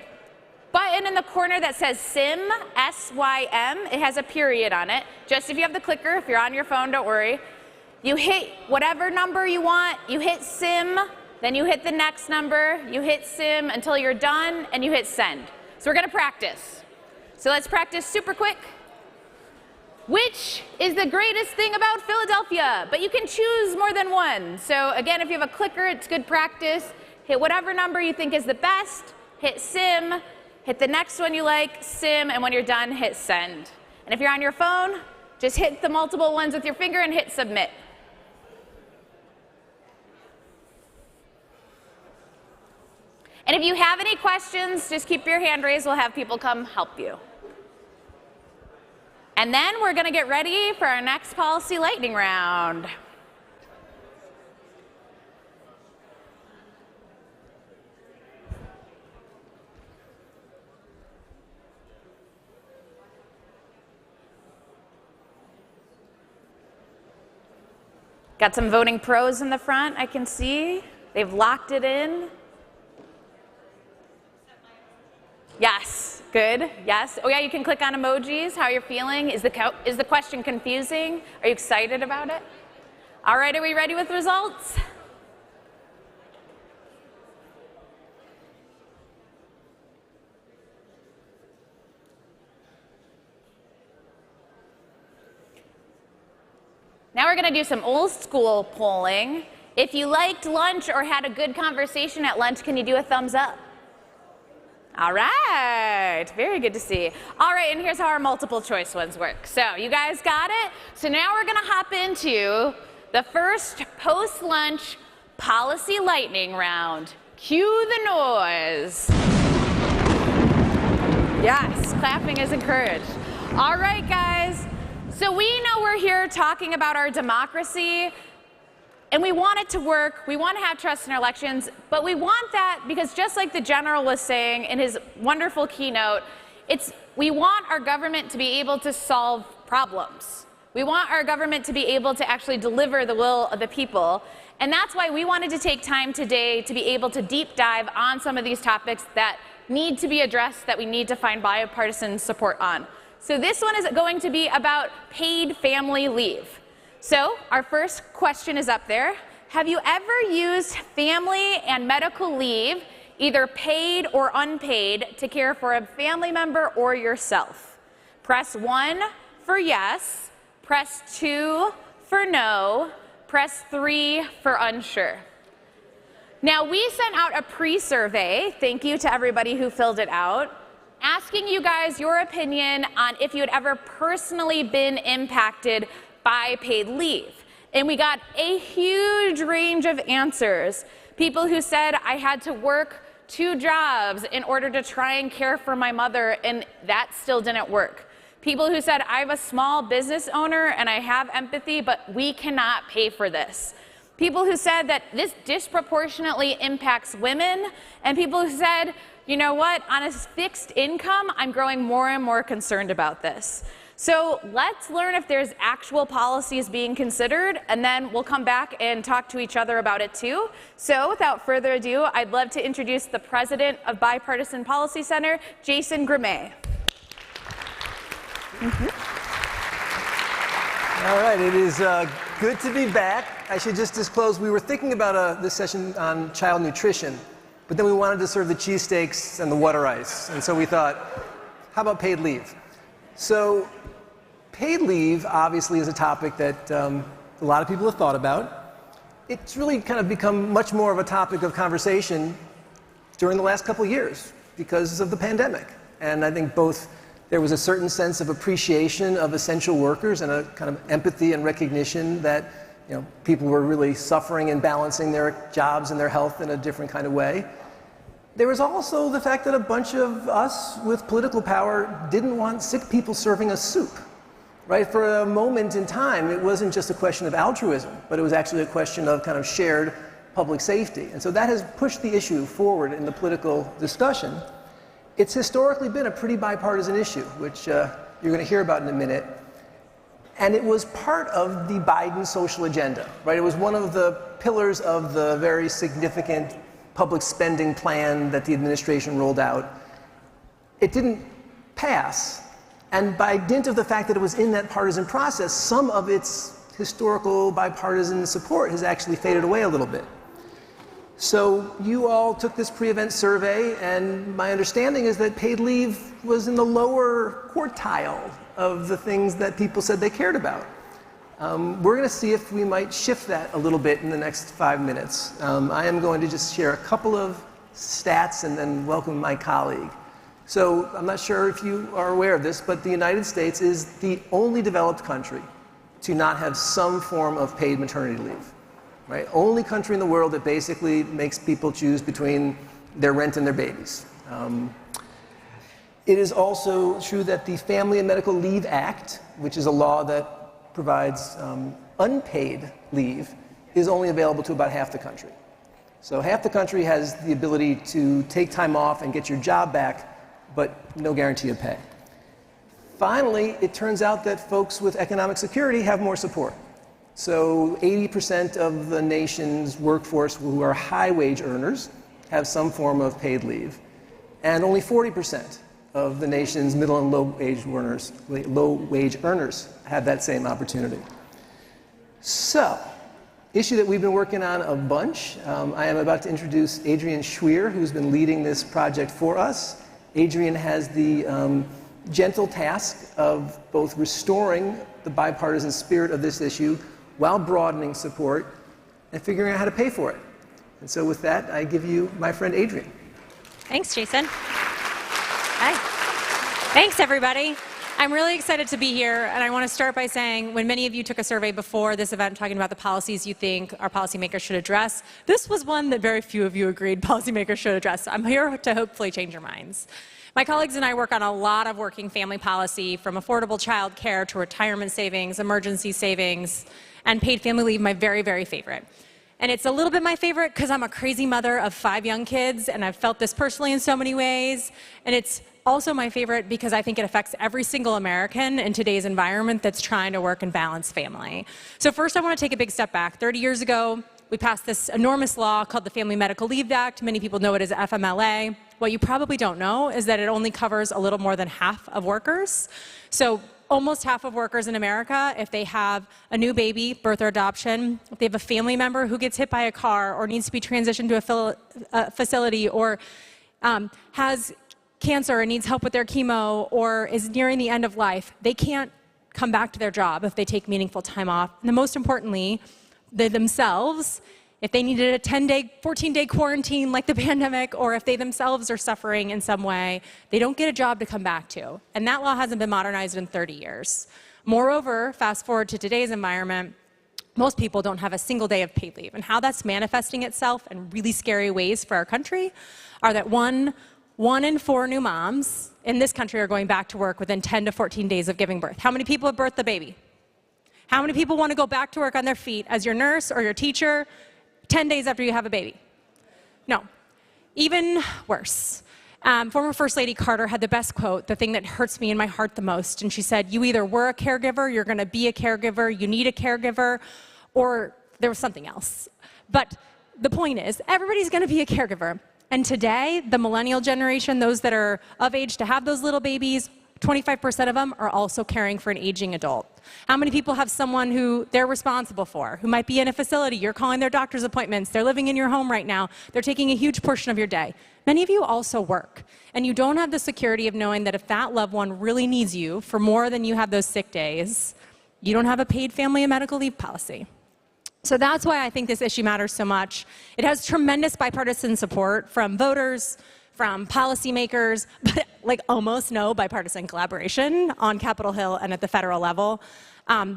button in the corner that says SIM, S-Y-M. It has a period on it. Just if you have the clicker, if you're on your phone, don't worry. You hit whatever number you want, you hit SIM, then you hit the next number, you hit SIM until you're done, and you hit send. So we're gonna practice. So let's practice super quick. Which is the greatest thing about Philadelphia? But you can choose more than one. So again, if you have a clicker, it's good practice. Hit whatever number you think is the best, hit SIM, hit the next one you like, SIM, and when you're done, hit send. And if you're on your phone, just hit the multiple ones with your finger and hit submit. And if you have any questions, just keep your hand raised. We'll have people come help you. And then we're going to get ready for our next policy lightning round. Got some voting pros in the front, I can see. They've locked it in. Yes, good, yes. Oh yeah, you can click on emojis, how you're feeling. Is the question confusing? Are you excited about it? All right, are we ready with results? Now we're going to do some old school polling. If you liked lunch or had a good conversation at lunch, can you do a thumbs up? All right, very good to see. All right, and here's how our multiple choice ones work. So you guys got it? So now we're going to hop into the first post-lunch policy lightning round. Cue the noise. Yes, clapping is encouraged. All right, guys. So we know we're here talking about our democracy, and we want it to work. We want to have trust in our elections, but we want that because just like the general was saying in his wonderful keynote, we want our government to be able to solve problems. We want our government to be able to actually deliver the will of the people. And that's why we wanted to take time today to be able to deep dive on some of these topics that need to be addressed, that we need to find bipartisan support on. So this one is going to be about paid family leave. So our first question is up there. Have you ever used family and medical leave, either paid or unpaid, to care for a family member or yourself? Press 1 for yes, press 2 for no, press 3 for unsure. Now, we sent out a pre-survey, thank you to everybody who filled it out, asking you guys your opinion on if you had ever personally been impacted by paid leave. And we got a huge range of answers. People who said, I had to work 2 jobs in order to try and care for my mother, and that still didn't work. People who said, I'm a small business owner and I have empathy, but we cannot pay for this. People who said that this disproportionately impacts women, and people who said, you know what, on a fixed income, I'm growing more and more concerned about this. So let's learn if there's actual policies being considered, and then we'll come back and talk to each other about it too. So without further ado, I'd love to introduce the president of Bipartisan Policy Center, Jason Grimet. All right, it is good to be back. I should just disclose, we were thinking about this session on child nutrition, but then we wanted to serve the cheesesteaks and the water ice. And so we thought, how about paid leave? So paid leave obviously is a topic that a lot of people have thought about. It's really kind of become much more of a topic of conversation during the last couple of years because of the pandemic. And I think both there was a certain sense of appreciation of essential workers and a kind of empathy and recognition that people were really suffering and balancing their jobs and their health in a different kind of way. There was also the fact that a bunch of us with political power didn't want sick people serving us soup, right? For a moment in time, it wasn't just a question of altruism, but it was actually a question of kind of shared public safety. And so that has pushed the issue forward in the political discussion. It's historically been a pretty bipartisan issue, which you're going to hear about in a minute. And it was part of the Biden social agenda, right? It was one of the pillars of the very significant public spending plan that the administration rolled out. It didn't pass, and by dint of the fact that it was in that partisan process, some of its historical bipartisan support has actually faded away a little bit. So you all took this pre-event survey, and my understanding is that paid leave was in the lower quartile of the things that people said they cared about. We're going to see if we might shift that a little bit in the next 5 minutes. I am going to just share a couple of stats and then welcome my colleague. So I'm not sure if you are aware of this, but the United States is the only developed country to not have some form of paid maternity leave. Right? Only country in the world that basically makes people choose between their rent and their babies. It is also true that the Family and Medical Leave Act, which is a law that provides unpaid leave, is only available to about half the country. So half the country has the ability to take time off and get your job back, but no guarantee of pay. Finally, it turns out that folks with economic security have more support. So 80% of the nation's workforce who are high-wage earners have some form of paid leave, and only 40% of the nation's middle and low-wage earners have that same opportunity. So, issue that we've been working on a bunch. I am about to introduce Adrienne Schweer, who's been leading this project for us. Adrienne has the gentle task of both restoring the bipartisan spirit of this issue while broadening support and figuring out how to pay for it. And so with that, I give you my friend Adrienne. Thanks, Jason. Hi. Thanks, everybody. I'm really excited to be here, and I want to start by saying when many of you took a survey before this event talking about the policies you think our policymakers should address, this was one that very few of you agreed policymakers should address. I'm here to hopefully change your minds. My colleagues and I work on a lot of working family policy, from affordable child care to retirement savings, emergency savings, and paid family leave, my very, very favorite. And it's a little bit my favorite because I'm a crazy mother of 5 young kids, and I've felt this personally in so many ways. And it's also my favorite because I think it affects every single American in today's environment that's trying to work and balance family. So first, I want to take a big step back. 30 years ago, we passed this enormous law called the Family Medical Leave Act. Many people know it as FMLA. What you probably don't know is that it only covers a little more than half of workers. So almost half of workers in America, if they have a new baby, birth or adoption, if they have a family member who gets hit by a car or needs to be transitioned to a facility, or has cancer and needs help with their chemo, or is nearing the end of life, they can't come back to their job if they take meaningful time off. And then most importantly, they themselves, if they needed a 10-day, 14-day quarantine like the pandemic, or if they themselves are suffering in some way, they don't get a job to come back to. And that law hasn't been modernized in 30 years. Moreover, fast forward to today's environment, most people don't have a single day of paid leave. And how that's manifesting itself in really scary ways for our country are that one in 4 new moms in this country are going back to work within 10 to 14 days of giving birth. How many people have birthed a baby? How many people want to go back to work on their feet as your nurse or your teacher 10 days after you have a baby? No. Even worse. Former First Lady Carter had the best quote, the thing that hurts me in my heart the most, and she said, you either were a caregiver, you're going to be a caregiver, you need a caregiver, or there was something else. But the point is, everybody's going to be a caregiver. And today, the millennial generation, those that are of age to have those little babies, 25% of them are also caring for an aging adult. How many people have someone who they're responsible for, who might be in a facility, you're calling their doctor's appointments, they're living in your home right now, they're taking a huge portion of your day. Many of you also work, and you don't have the security of knowing that if that loved one really needs you for more than you have those sick days, you don't have a paid family and medical leave policy. So that's why I think this issue matters so much. It has tremendous bipartisan support from voters, from policymakers, but like almost no bipartisan collaboration on Capitol Hill and at the federal level.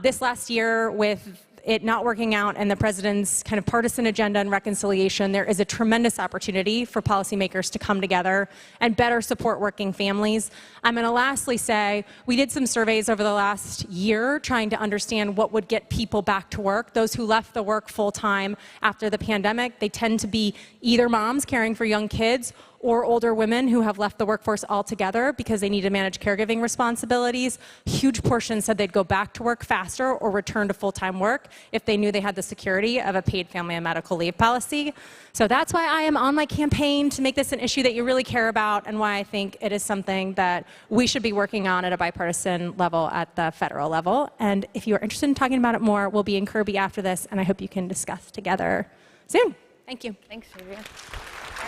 This last year, with it not working out and the president's kind of partisan agenda and reconciliation, there is a tremendous opportunity for policymakers to come together and better support working families. I'm going to lastly say, we did some surveys over the last year trying to understand what would get people back to work. Those who left the work full-time after the pandemic, they tend to be either moms caring for young kids or older women who have left the workforce altogether because they need to manage caregiving responsibilities. Huge portion said they'd go back to work faster or return to full-time work if they knew they had the security of a paid family and medical leave policy. So that's why I am on my campaign to make this an issue that you really care about, and why I think it is something that we should be working on at a bipartisan level at the federal level. And if you are interested in talking about it more, we'll be in Kirby after this, and I hope you can discuss together soon. Thank you. Thanks, Vivian.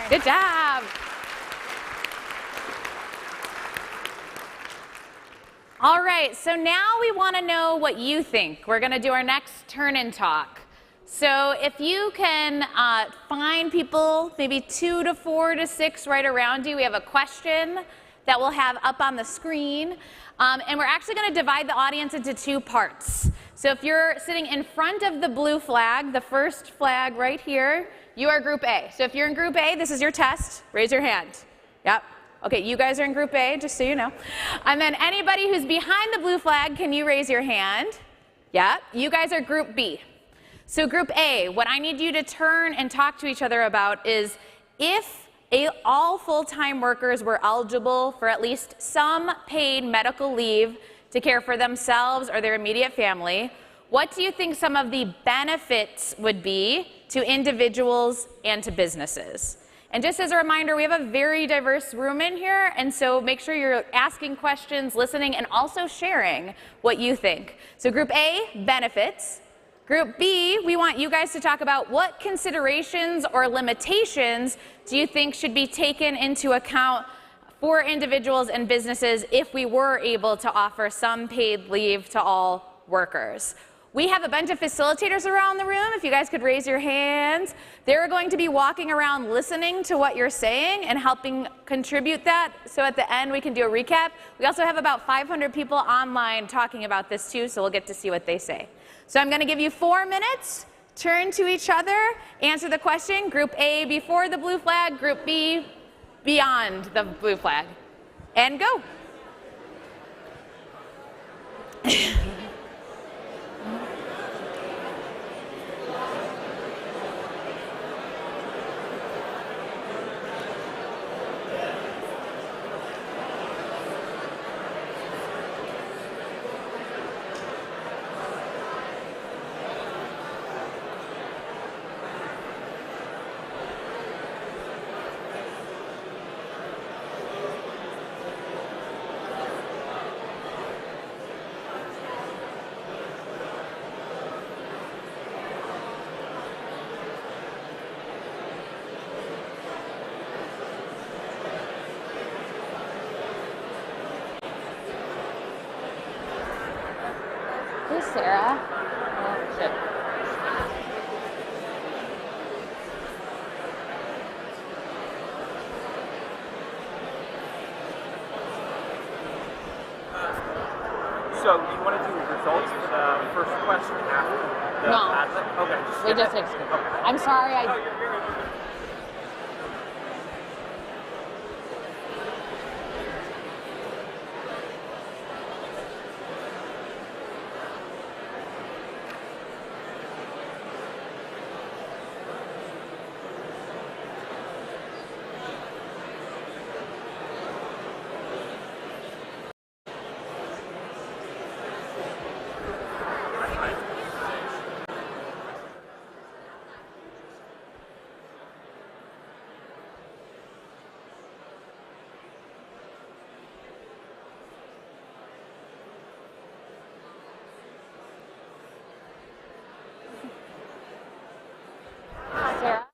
Good job. All right, so now we want to know what you think. We're going to do our next turn and talk. So if you can find people, maybe 2 to 4 to 6 right around you, we have a question that we'll have up on the screen. And we're actually going to divide the audience into 2 parts. So if you're sitting in front of the blue flag, the first flag right here, you are Group A. So if you're in Group A, this is your test. Raise your hand. Yep. Okay, you guys are in Group A, just so you know. And then anybody who's behind the blue flag, can you raise your hand? Yep. You guys are Group B. So Group A, what I need you to turn and talk to each other about is if all full-time workers were eligible for at least some paid medical leave to care for themselves or their immediate family, what do you think some of the benefits would be to individuals and to businesses? And just as a reminder, we have a very diverse room in here, and so make sure you're asking questions, listening, and also sharing what you think. So Group A, benefits. Group B, we want you guys to talk about what considerations or limitations do you think should be taken into account for individuals and businesses if we were able to offer some paid leave to all workers. We have a bunch of facilitators around the room. If you guys could raise your hands. They're going to be walking around listening to what you're saying and helping contribute that. So at the end, we can do a recap. We also have about 500 people online talking about this too, so we'll get to see what they say. So I'm going to give you 4 minutes. Turn to each other, answer the question. Group A before the blue flag, Group B beyond the blue flag. and go. Hey, Sarah. Oh, shit. So you want to do results for the first question after the No. admin? Okay. We just excluded. I'm sorry. Oh, you're good. Sarah?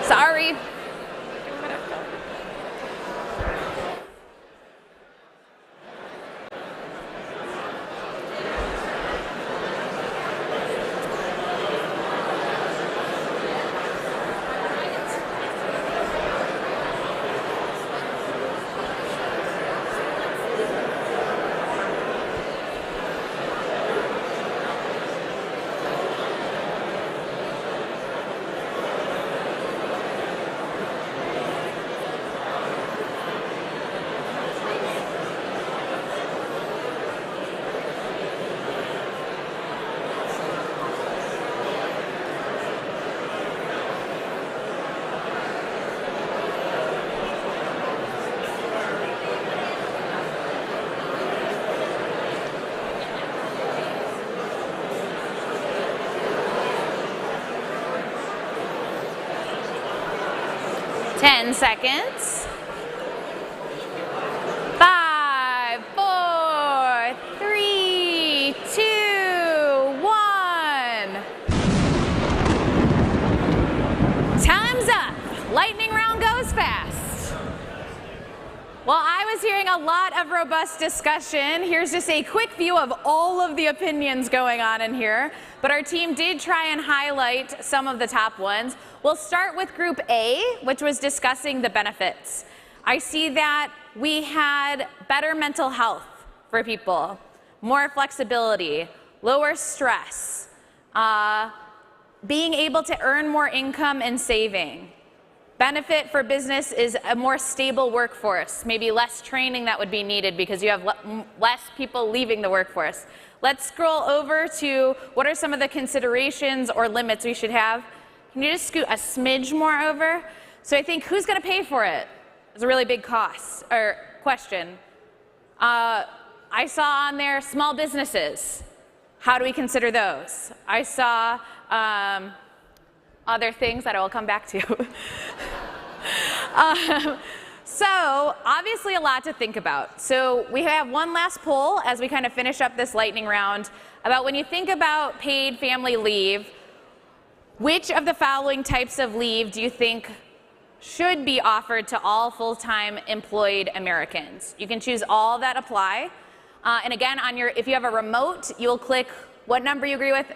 Sorry. Ten seconds. 5, 4, 3, 2, 1. Time's up. Lightning round goes fast. Well, I was hearing a lot of robust discussion. Here's just a quick view of all of the opinions going on in here. But our team did try and highlight some of the top ones. We'll start with Group A, which was discussing the benefits. I see that we had better mental health for people, more flexibility, lower stress, being able to earn more income and saving. Benefit for business is a more stable workforce, maybe less training that would be needed because you have less people leaving the workforce. Let's scroll over to what are some of the considerations or limits we should have. Can you just scoot a smidge more over? So I think who's going to pay for it is a really big cost or question. I saw on there small businesses. How do we consider those? I saw other things that I will come back to. So obviously a lot to think about. So we have one last poll as we kind of finish up this lightning round about when you think about paid family leave, which of the following types of leave do you think should be offered to all full-time employed Americans? You can choose all that apply. And again, if you have a remote, you'll click what number you agree with,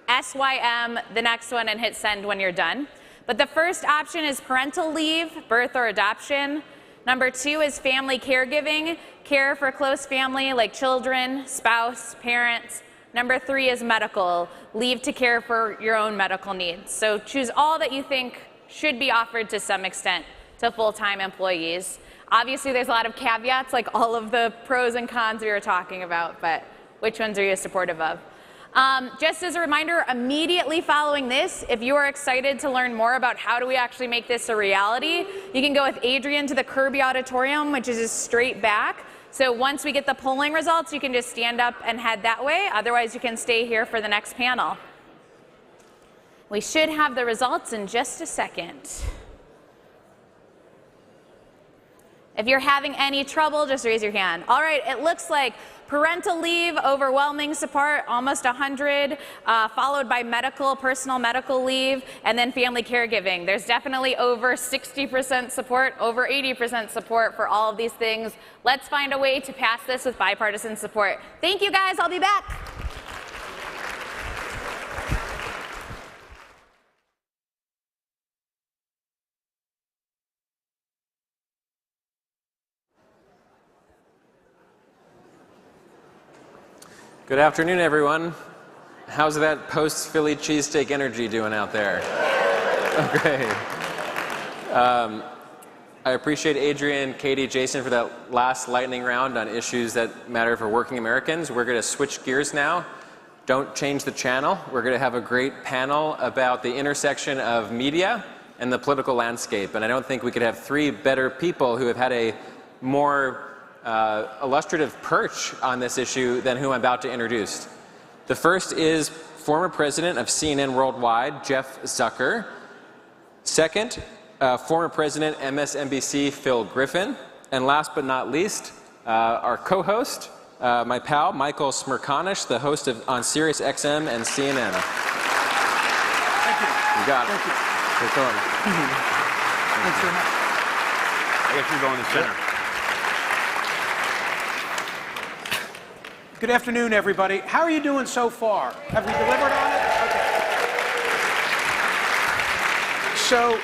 SYM, the next one, and hit send when you're done. But the first option is parental leave, birth or adoption. Number 2 is family caregiving, care for close family like children, spouse, parents. Number 3 is medical, leave to care for your own medical needs. So choose all that you think should be offered to some extent to full-time employees. Obviously, there's a lot of caveats, like all of the pros and cons we were talking about, but which ones are you supportive of? Just as a reminder, immediately following this, if you are excited to learn more about how do we actually make this a reality, you can go with Adrian to the Kirby Auditorium, which is just straight back. So once we get the polling results, you can just stand up and head that way. Otherwise, you can stay here for the next panel. We should have the results in just a second. If you're having any trouble, just raise your hand. All right, it looks like parental leave, overwhelming support, almost 100, followed by personal medical leave, and then family caregiving. There's definitely over 60% support, over 80% support for all of these things. Let's find a way to pass this with bipartisan support. Thank you, guys. I'll be back. Good afternoon, everyone. How's that post-Philly cheesesteak energy doing out there? Okay. I appreciate Adrian, Katie, Jason for that last lightning round on issues that matter for working Americans. We're going to switch gears now. Don't change the channel. We're going to have a great panel about the intersection of media and the political landscape. And I don't think we could have 3 better people who have had a more illustrative perch on this issue than who I'm about to introduce. The first is former president of CNN Worldwide, Jeff Zucker. Second, former president MSNBC, Phil Griffin. And last but not least, our co-host, my pal, Michael Smerconish, the host on Sirius XM and CNN. Thank you. You got it. Thank you. Keep going. Thanks very much. I guess you're going to center. Good afternoon, everybody. How are you doing so far? Have we delivered on it? Okay. So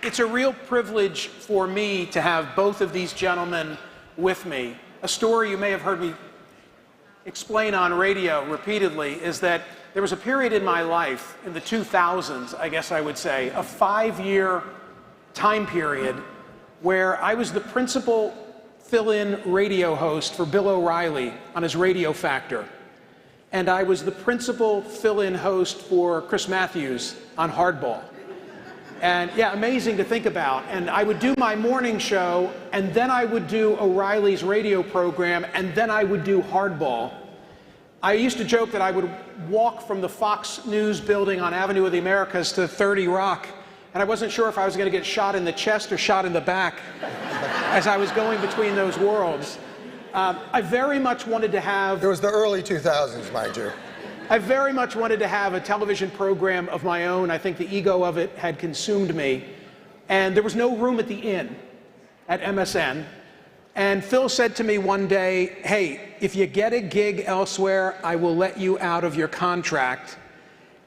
it's a real privilege for me to have both of these gentlemen with me. A story you may have heard me explain on radio repeatedly is that there was a period in my life in the 2000s, I guess I would say, a 5-year time period where I was the principal fill-in radio host for Bill O'Reilly on his Radio Factor. And I was the principal fill-in host for Chris Matthews on Hardball. And yeah, amazing to think about. And I would do my morning show, and then I would do O'Reilly's radio program, and then I would do Hardball. I used to joke that I would walk from the Fox News building on Avenue of the Americas to 30 Rock, and I wasn't sure if I was going to get shot in the chest or shot in the back as I was going between those worlds. I very much wanted to have... It was the early 2000s, mind you. I very much wanted to have a television program of my own. I think the ego of it had consumed me. And there was no room at the inn at MSN. And Phil said to me one day, hey, if you get a gig elsewhere, I will let you out of your contract.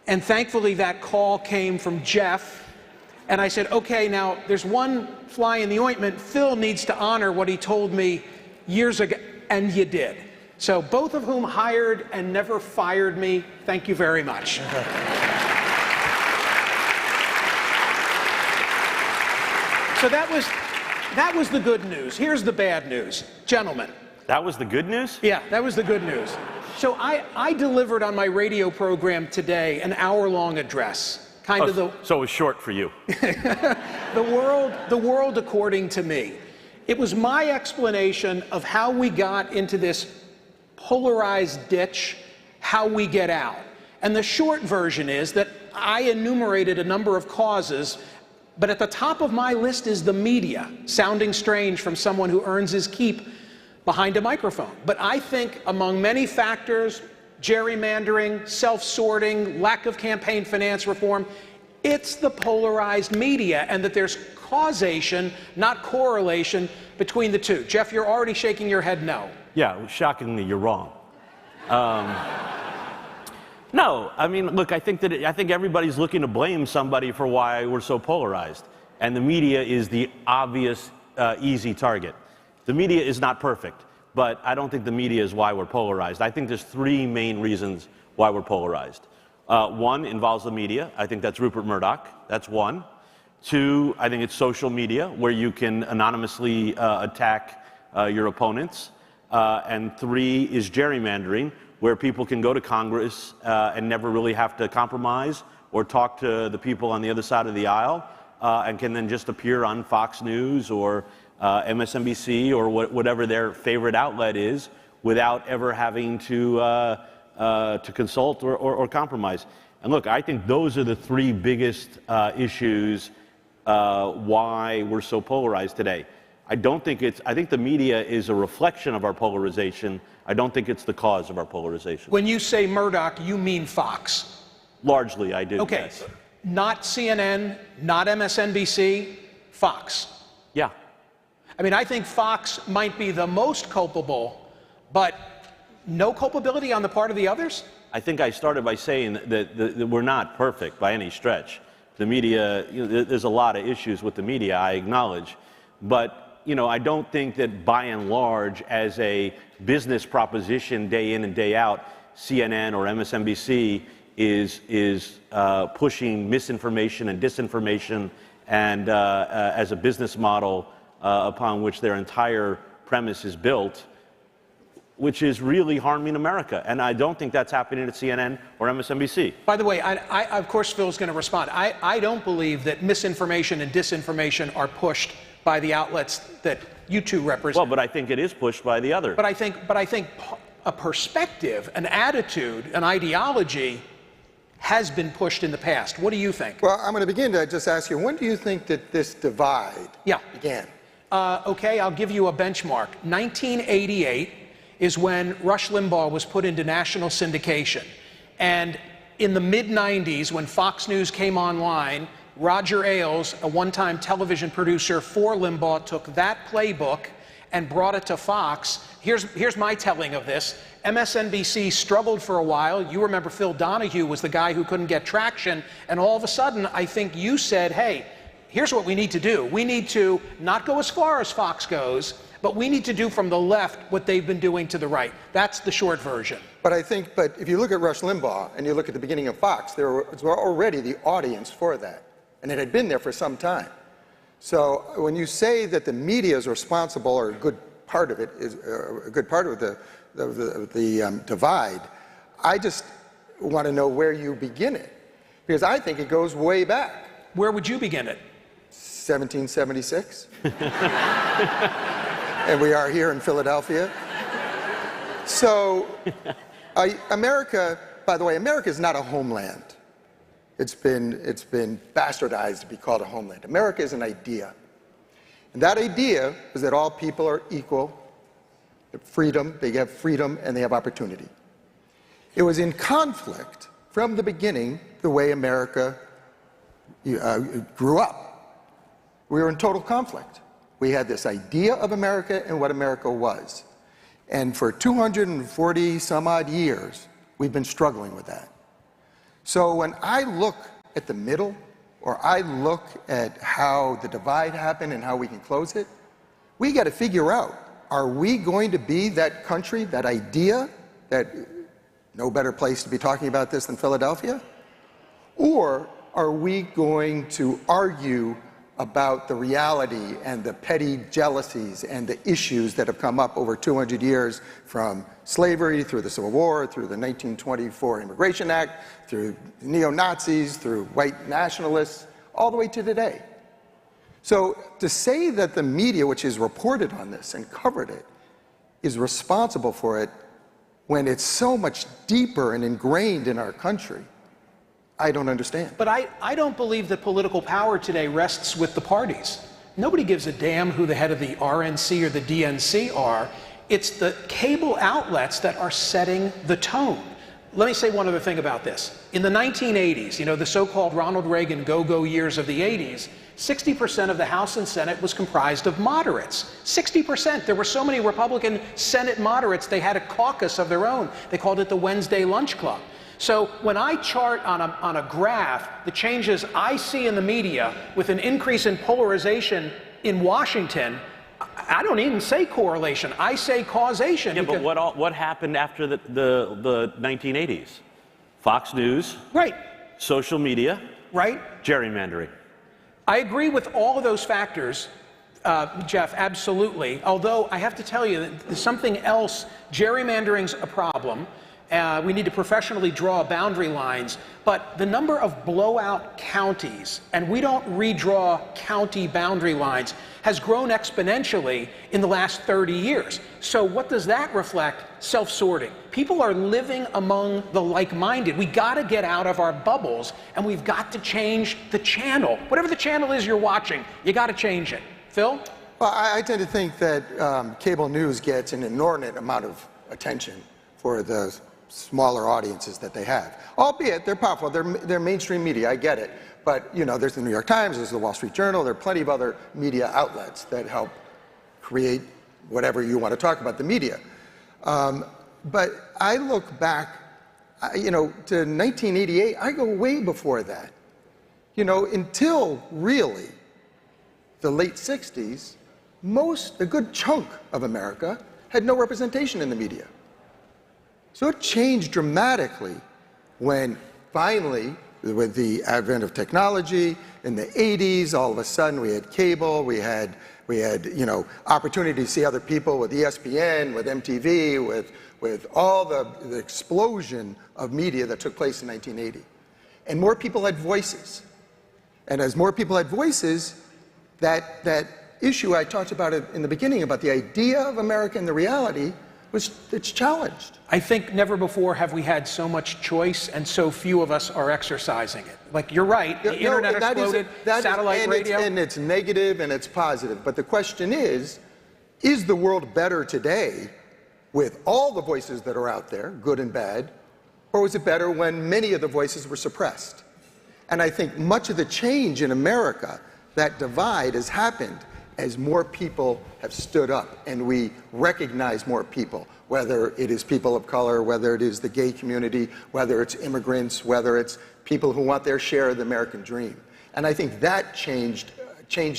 And thankfully that call came from Jeff. And I said, okay, now there's one fly in the ointment. Phil needs to honor what he told me years ago, and you did. So both of whom hired and never fired me, thank you very much. So that was the good news. Here's the bad news. Gentlemen. That was the good news? Yeah, that was the good news. So I delivered on my radio program today an hour-long address. So it was short for you. The world according to me. It was my explanation of how we got into this polarized ditch, how we get out. And the short version is that I enumerated a number of causes, but at the top of my list is the media, sounding strange from someone who earns his keep behind a microphone. But I think among many factors, gerrymandering, self-sorting, lack of campaign finance reform, it's the polarized media, and that there's causation, not correlation, between the two. Jeff, you're already shaking your head no. Yeah, shockingly, you're wrong. No, I mean, look, I think everybody's looking to blame somebody for why we're so polarized, and the media is the obvious, easy target. The media is not perfect, but I don't think the media is why we're polarized. I think there's three main reasons why we're polarized. One involves the media. I think that's Rupert Murdoch. That's one. Two, I think it's social media, where you can anonymously attack your opponents. And three is gerrymandering, where people can go to Congress and never really have to compromise or talk to the people on the other side of the aisle, and can then just appear on Fox News or MSNBC or whatever their favorite outlet is, without ever having to consult or compromise. And look, I think those are the three biggest issues why we're so polarized today. I think the media is a reflection of our polarization. I don't think it's the cause of our polarization. When you say Murdoch, you mean Fox? Largely, I do. Okay. Yes. Not CNN, not MSNBC, Fox. Yeah. I mean, I think Fox might be the most culpable, but no culpability on the part of the others? I think I started by saying that we're not perfect by any stretch. The media, there's a lot of issues with the media, I acknowledge. But I don't think that by and large, as a business proposition day in and day out, CNN or MSNBC is pushing misinformation and disinformation and as a business model upon which their entire premise is built, which is really harming America. And I don't think that's happening at CNN or MSNBC. By the way, I of course, Phil's going to respond. I don't believe that misinformation and disinformation are pushed by the outlets that you two represent. Well, but I think it is pushed by the other. But I think a perspective, an attitude, an ideology has been pushed in the past. What do you think? Well, I'm going to begin to just ask you, when do you think that this divide began? Okay, I'll give you a benchmark. 1988 is when Rush Limbaugh was put into national syndication. And in the mid-90s, when Fox News came online, Roger Ailes, a one-time television producer for Limbaugh, took that playbook and brought it to Fox. Here's my telling of this. MSNBC struggled for a while. You remember Phil Donahue was the guy who couldn't get traction. And all of a sudden, I think you said, hey, here's what we need to do. We need to not go as far as Fox goes, but we need to do from the left what they've been doing to the right. That's the short version. But if you look at Rush Limbaugh and you look at the beginning of Fox, there was already the audience for that. And it had been there for some time. So when you say that the media is responsible, or a good part of it is a good part of the divide, I just want to know where you begin it, because I think it goes way back. Where would you begin it? 1776. And we are here in Philadelphia. So America, by the way, America is not a homeland. It's been bastardized to be called a homeland. America is an idea. And that idea is that all people are equal, freedom, they have freedom and they have opportunity. It was in conflict from the beginning, the way America grew up. We were in total conflict. We had this idea of America and what America was. And for 240 some odd years, we've been struggling with that. So when I look at the middle, or I look at how the divide happened and how we can close it, we got to figure out, are we going to be that country, that idea, that no better place to be talking about this than Philadelphia? Or are we going to argue about the reality and the petty jealousies and the issues that have come up over 200 years, from slavery through the Civil War, through the 1924 Immigration Act, through neo-Nazis, through white nationalists, all the way to today? So to say that the media, which has reported on this and covered it, is responsible for it when it's so much deeper and ingrained in our country, I don't understand. But I don't believe that political power today rests with the parties. Nobody gives a damn who the head of the RNC or the DNC are. It's the cable outlets that are setting the tone. Let me say one other thing about this. In the 1980s, you know, the so-called Ronald Reagan go-go years of the 80s, 60% of the House and Senate was comprised of moderates. 60%. There were so many Republican Senate moderates, they had a caucus of their own. They called it the Wednesday Lunch Club. So when I chart on a graph the changes I see in the media with an increase in polarization in Washington, I don't even say correlation. I say causation. Yeah, but what happened after the 1980s? Fox News. Right. Social media. Right. Gerrymandering. I agree with all of those factors, Jeff, absolutely. Although I have to tell you that there's something else. Gerrymandering's a problem. We need to professionally draw boundary lines, but the number of blowout counties, and we don't redraw county boundary lines, has grown exponentially in the last 30 years. So what does that reflect? Self-sorting. People are living among the like-minded. We got to get out of our bubbles, and we've got to change the channel. Whatever the channel is you're watching, you got to change it. Phil? Well, I tend to think that cable news gets an inordinate amount of attention for the smaller audiences that they have. Albeit, they're powerful. They're mainstream media, I get it. But, you know, there's the New York Times, there's the Wall Street Journal, there are plenty of other media outlets that help create whatever you want to talk about, the media. But I look back, you know, to 1988, I go way before that. You know, until really the late 60s, a good chunk of America had no representation in the media. So it changed dramatically when finally, with the advent of technology, in the 80s, all of a sudden we had cable, we had you know, opportunity to see other people with ESPN, with MTV, with all the explosion of media that took place in 1980. And more people had voices. And as more people had voices, that issue I talked about in the beginning about the idea of America and the reality, it's challenged. I think never before have we had so much choice and so few of us are exercising it. Like, you're right, the internet exploded, satellite radio. And it's negative and it's positive. But the question is the world better today with all the voices that are out there, good and bad, or was it better when many of the voices were suppressed? And I think much of the change in America, that divide has happened as more people have stood up and we recognize more people, whether it is people of color, whether it is the gay community, whether it's immigrants, whether it's people who want their share of the American dream. And I think that changed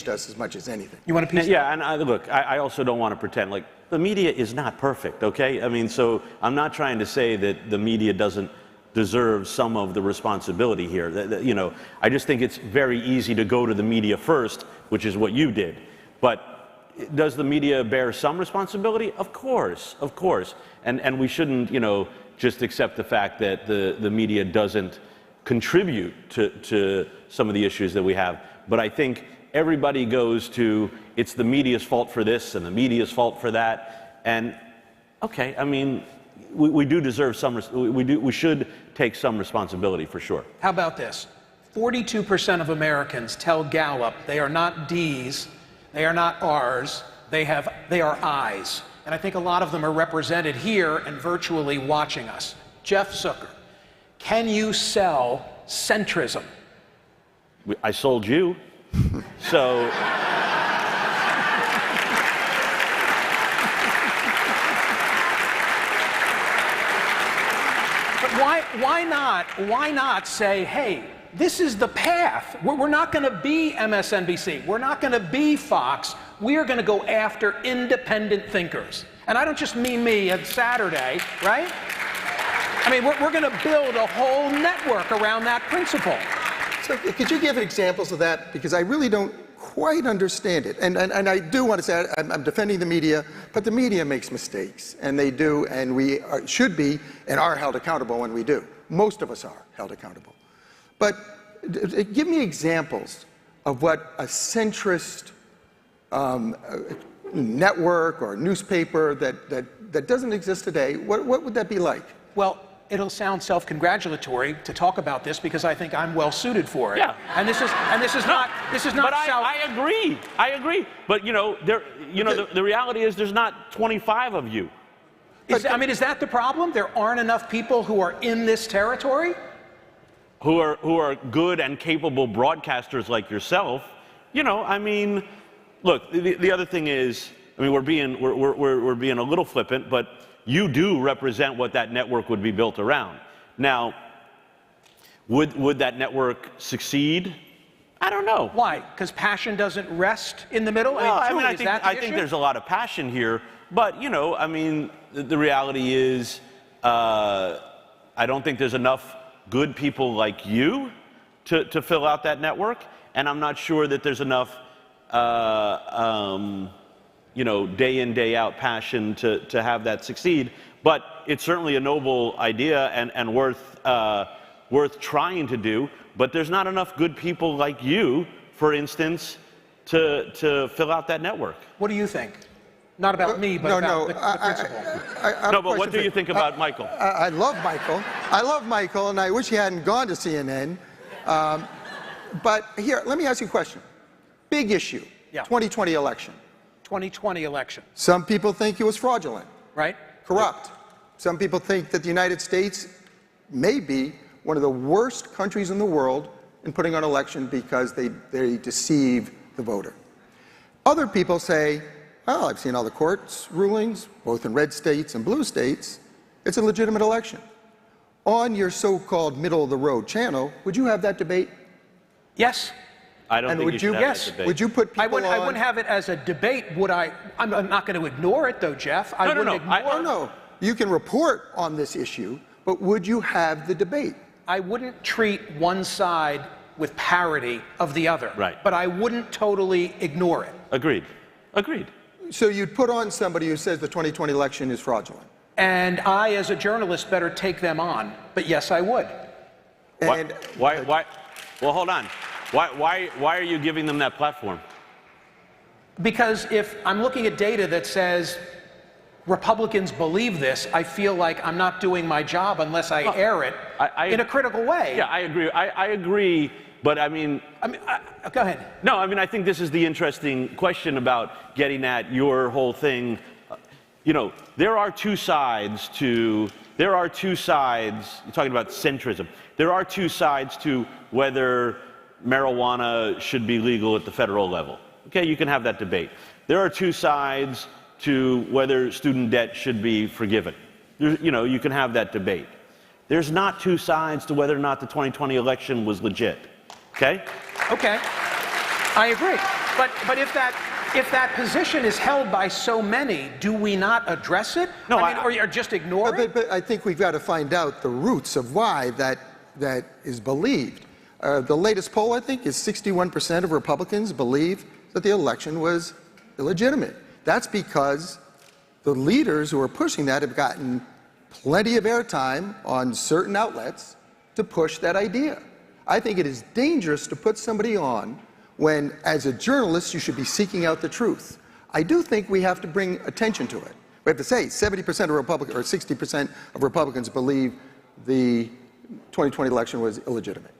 us as much as anything. You want a piece? Yeah, and look, I also don't want to pretend like the media is not perfect, okay? I mean, so I'm not trying to say that the media doesn't deserve some of the responsibility here. You know, I just think it's very easy to go to the media first, which is what you did. But does the media bear some responsibility? Of course, of course. And we shouldn't, you know, just accept the fact that the media doesn't contribute to some of the issues that we have. But I think everybody goes to, it's the media's fault for this and the media's fault for that. And, okay, I mean, we do deserve some, we should take some responsibility for sure. How about this? 42% of Americans tell Gallup they are not D's, they are not R's, they are I's. And I think a lot of them are represented here and virtually watching us. Jeff Zucker, can you sell centrism? I sold you, so. But why not say, hey, this is the path. We're not going to be MSNBC. We're not going to be Fox. We are going to go after independent thinkers. And I don't just mean me at Saturday, right? I mean, we're going to build a whole network around that principle. So could you give examples of that? Because I really don't quite understand it. And I do want to say, I'm defending the media, but the media makes mistakes. And they do, and we should be and are held accountable when we do. Most of us are held accountable. But give me examples of what a centrist network or newspaper that doesn't exist today, what would that be like? Well, it'll sound self-congratulatory to talk about this because I think I'm well suited for it. Yeah. And this is not But I agree. But the reality is there's not 25 of you. Is that the problem? There aren't enough people who are in this territory? Who are good and capable broadcasters like yourself. Look, the other thing is, we're being a little flippant, but you do represent what that network would be built around. Now, would that network succeed? I don't know. Why? Because passion doesn't rest in the middle? Well, I think there's a lot of passion here, but the reality is, I don't think there's enough good people like you to fill out that network, and I'm not sure that there's enough day in, day out passion to have that succeed. But it's certainly a noble idea and worth trying to do. But there's not enough good people like you, for instance, to fill out that network. What do you think? Not about me, but about the principle. No, but what do you think about Michael? I love Michael. I love Michael, and I wish he hadn't gone to CNN. But here, let me ask you a question. Big issue, 2020 election. 2020 election. Some people think it was fraudulent. Right. Corrupt. Some people think that the United States may be one of the worst countries in the world in putting on an election because they deceive the voter. Other people say, well, I've seen all the court's rulings, both in red states and blue states. It's a legitimate election. On your so-called middle-of-the-road channel, would you have that debate? Yes. I don't think you should have that debate. Would you put people I wouldn't have it as a debate, would I? I'm not going to ignore it, though, Jeff. No. You can report on this issue, but would you have the debate? I wouldn't treat one side with parity of the other. Right. But I wouldn't totally ignore it. Agreed. So you'd put on somebody who says the 2020 election is fraudulent. And I, as a journalist, better take them on. But yes, I would. And why? Well, hold on. Why are you giving them that platform? Because if I'm looking at data that says Republicans believe this, I feel like I'm not doing my job unless I air it in a critical way. Yeah, I agree. I agree, but go ahead. No, I think this is the interesting question about getting at your whole thing. There are two sides. You're talking about centrism. There are two sides to whether marijuana should be legal at the federal level. Okay, you can have that debate. There are two sides to whether student debt should be forgiven. You can have that debate. There's not two sides to whether or not the 2020 election was legit. Okay? Okay. I agree. But if that position is held by so many, do we not address it? No, or just ignore it? But I think we've got to find out the roots of why that is believed. The latest poll, I think, is 61% of Republicans believe that the election was illegitimate. That's because the leaders who are pushing that have gotten plenty of airtime on certain outlets to push that idea. I think it is dangerous to put somebody on when, as a journalist, you should be seeking out the truth. I do think we have to bring attention to it. We have to say 70% of Republicans, or 60% of Republicans believe the 2020 election was illegitimate.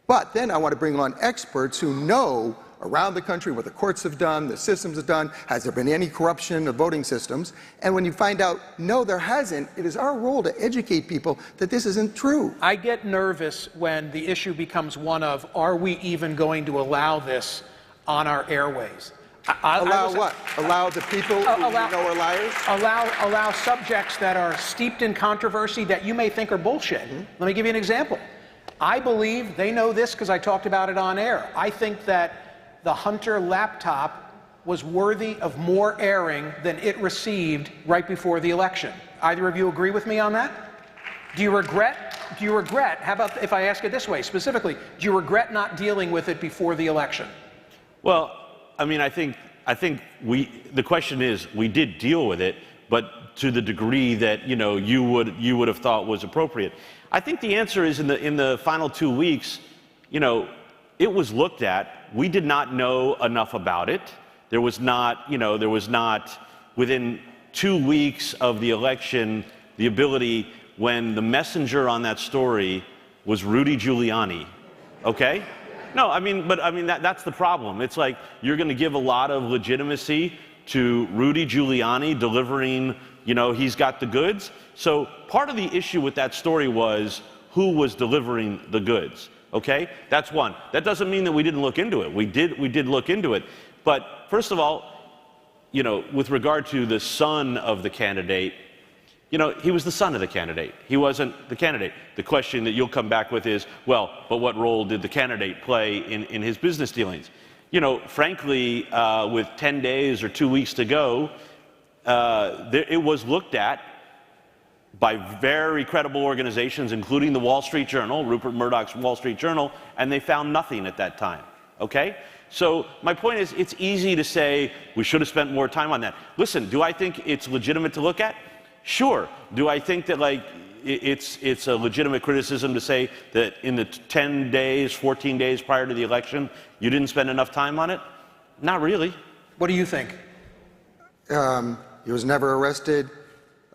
But then I want to bring on experts who know around the country what the courts have done, the systems have done, has there been any corruption of voting systems? And when you find out, no, there hasn't, it is our role to educate people that this isn't true. I get nervous when the issue becomes one of, are we even going to allow this on our airways? What? Allow the people who you know are liars? Allow subjects that are steeped in controversy that you may think are bullshit. Let me give you an example. I believe, they know this because I talked about it on air, I think that the Hunter laptop was worthy of more airing than it received right before the election. Either of you agree with me on that? Do you regret, how about if I ask it this way specifically, do you regret not dealing with it before the election? Well, I think the question is, we did deal with it, but to the degree that you would have thought was appropriate. I think the answer is in the final 2 weeks, it was looked at. We did not know enough about it. There was not, within 2 weeks of the election, the ability, when the messenger on that story was Rudy Giuliani, okay? No, that's the problem. It's like you're going to give a lot of legitimacy to Rudy Giuliani delivering, he's got the goods. So part of the issue with that story was who was delivering the goods, okay? That's one. That doesn't mean that we didn't look into it. We did look into it. But first of all, with regard to the son of the candidate, he was the son of the candidate. He wasn't the candidate. The question that you'll come back with is, well, but what role did the candidate play in his business dealings? Frankly, with 10 days or 2 weeks to go, it was looked at by very credible organizations, including the Wall Street Journal, Rupert Murdoch's Wall Street Journal, and they found nothing at that time, okay? So my point is, it's easy to say we should have spent more time on that. Listen, do I think it's legitimate to look at? Sure. Do I think that it's a legitimate criticism to say that in the 10 days, 14 days prior to the election, you didn't spend enough time on it? Not really. What do you think? He was never arrested.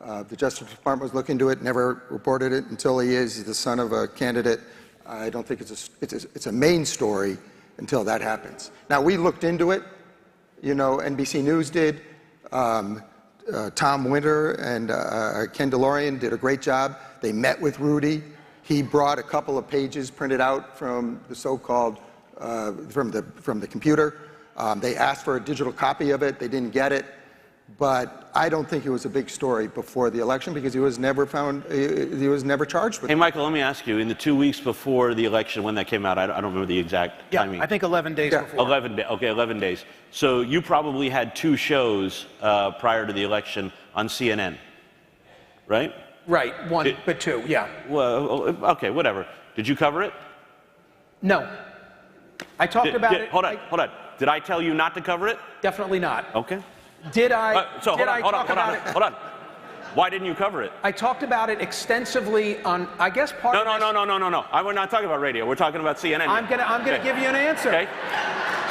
The Justice Department was looking into it, never reported it until he is the son of a candidate. I don't think it's a main story until that happens. Now, we looked into it. NBC News did. Tom Winter and Ken DeLorean did a great job. They met with Rudy. He brought a couple of pages printed out from the so-called, from the computer. They asked for a digital copy of it. They didn't get it. But I don't think it was a big story before the election because he was never charged with it. Hey, Michael, let me ask you, in the 2 weeks before the election, when that came out, I don't remember the exact timing. I think 11 days before. 11 days. So you probably had 2 shows prior to the election on CNN, right? Right, one, but 2, yeah. Well, okay, whatever. Did you cover it? No. I talked about it. Hold on. Did I tell you not to cover it? Definitely not. Okay. Did I? Hold on. Why didn't you cover it? I talked about it extensively on, I guess part of this. No. We're not talking about radio. We're talking about CNN. I'm gonna give you an answer. Okay.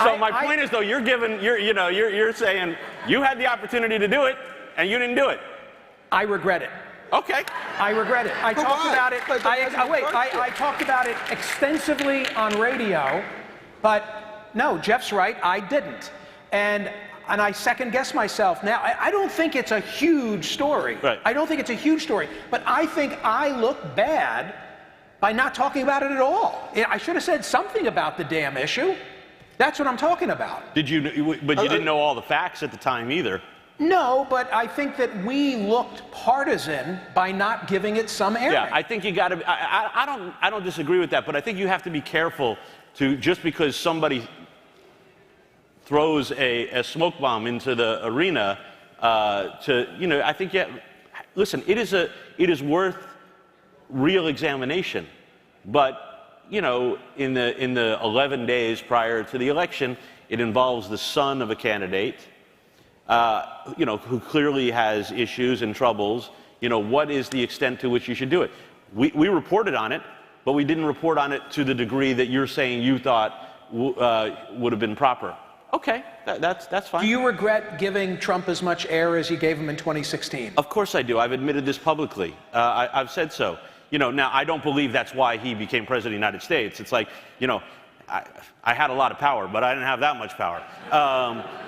So my point is, though, you're saying you had the opportunity to do it and you didn't do it. I regret it. Okay. I regret it. I talked about it. I talked about it extensively on radio, but no, Jeff's right. I didn't, and I second-guess myself now. I don't think it's a huge story. Right. I don't think it's a huge story, but I think I look bad by not talking about it at all. I should have said something about the damn issue. That's what I'm talking about. But you didn't know all the facts at the time either. No, but I think that we looked partisan by not giving it some airing. Yeah, I think you got to. I don't disagree with that, but I think you have to be careful to just because somebody throws a smoke bomb into the arena I think listen, it is worth real examination, but in the 11 days prior to the election, it involves the son of a candidate who clearly has issues and troubles. What is the extent to which you should do it? We reported on it, but we didn't report on it to the degree that you're saying you thought would have been proper. Okay, that's fine. Do you regret giving Trump as much air as you gave him in 2016? Of course I do. I've admitted this publicly. I've said so. Now I don't believe that's why he became president of the United States. It's like, I had a lot of power, but I didn't have that much power.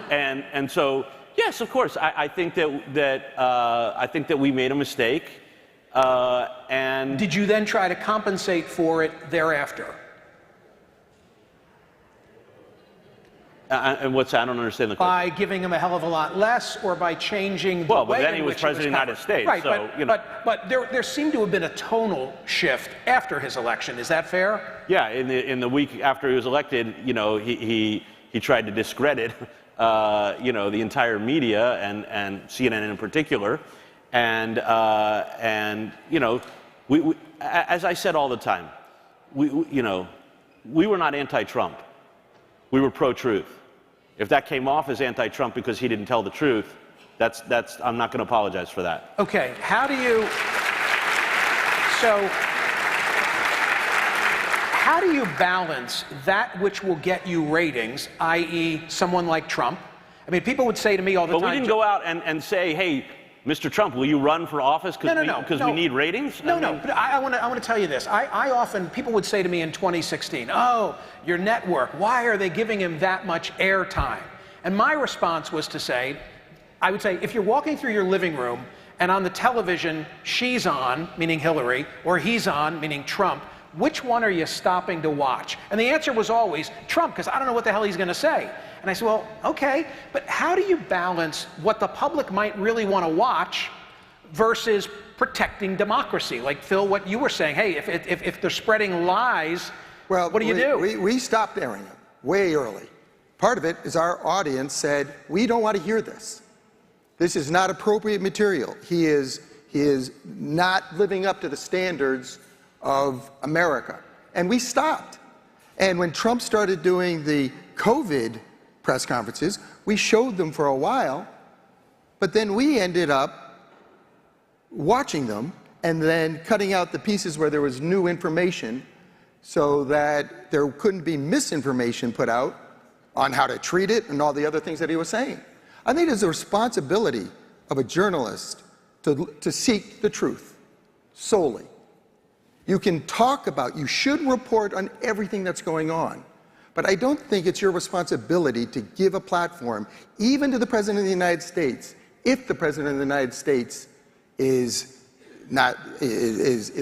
And so, yes, of course, I think that we made a mistake. And did you then try to compensate for it thereafter? And what's that? I don't understand the question. By giving him a hell of a lot less, or by changing the way but then he was president of the United States. Right, so, but there seemed to have been a tonal shift after his election. Is that fair? Yeah, in the week after he was elected, he tried to discredit the entire media and CNN in particular, and we as I said all the time, we were not anti-Trump. We were pro-truth. If that came off as anti-Trump because he didn't tell the truth, I'm not going to apologize for that. Okay, how do you? So how do you balance that which will get you ratings, i.e. someone like Trump? I mean, people would say to me all the time... But we didn't go out and say, hey, Mr. Trump, will you run for office because we need ratings? No, but I want to tell you this. I often, people would say to me in 2016, oh, your network, why are they giving him that much airtime? And my response was to say, I would say, if you're walking through your living room and on the television she's on, meaning Hillary, or he's on, meaning Trump, which one are you stopping to watch? And the answer was always Trump, because I don't know what the hell he's going to say. And I said, well, okay, but how do you balance what the public might really want to watch versus protecting democracy? Like, Phil, what you were saying, hey, if they're spreading lies, what do you do? We stopped airing them way early. Part of it is our audience said, we don't want to hear this. This is not appropriate material. He is not living up to the standards of America. And we stopped. And when Trump started doing the COVID press conferences, we showed them for a while, but then we ended up watching them and then cutting out the pieces where there was new information so that there couldn't be misinformation put out on how to treat it and all the other things that he was saying. I think it's a responsibility of a journalist to seek the truth solely. You can talk about, you should report on everything that's going on, but I don't think it's your responsibility to give a platform, even to the President of the United States, if the President of the United States is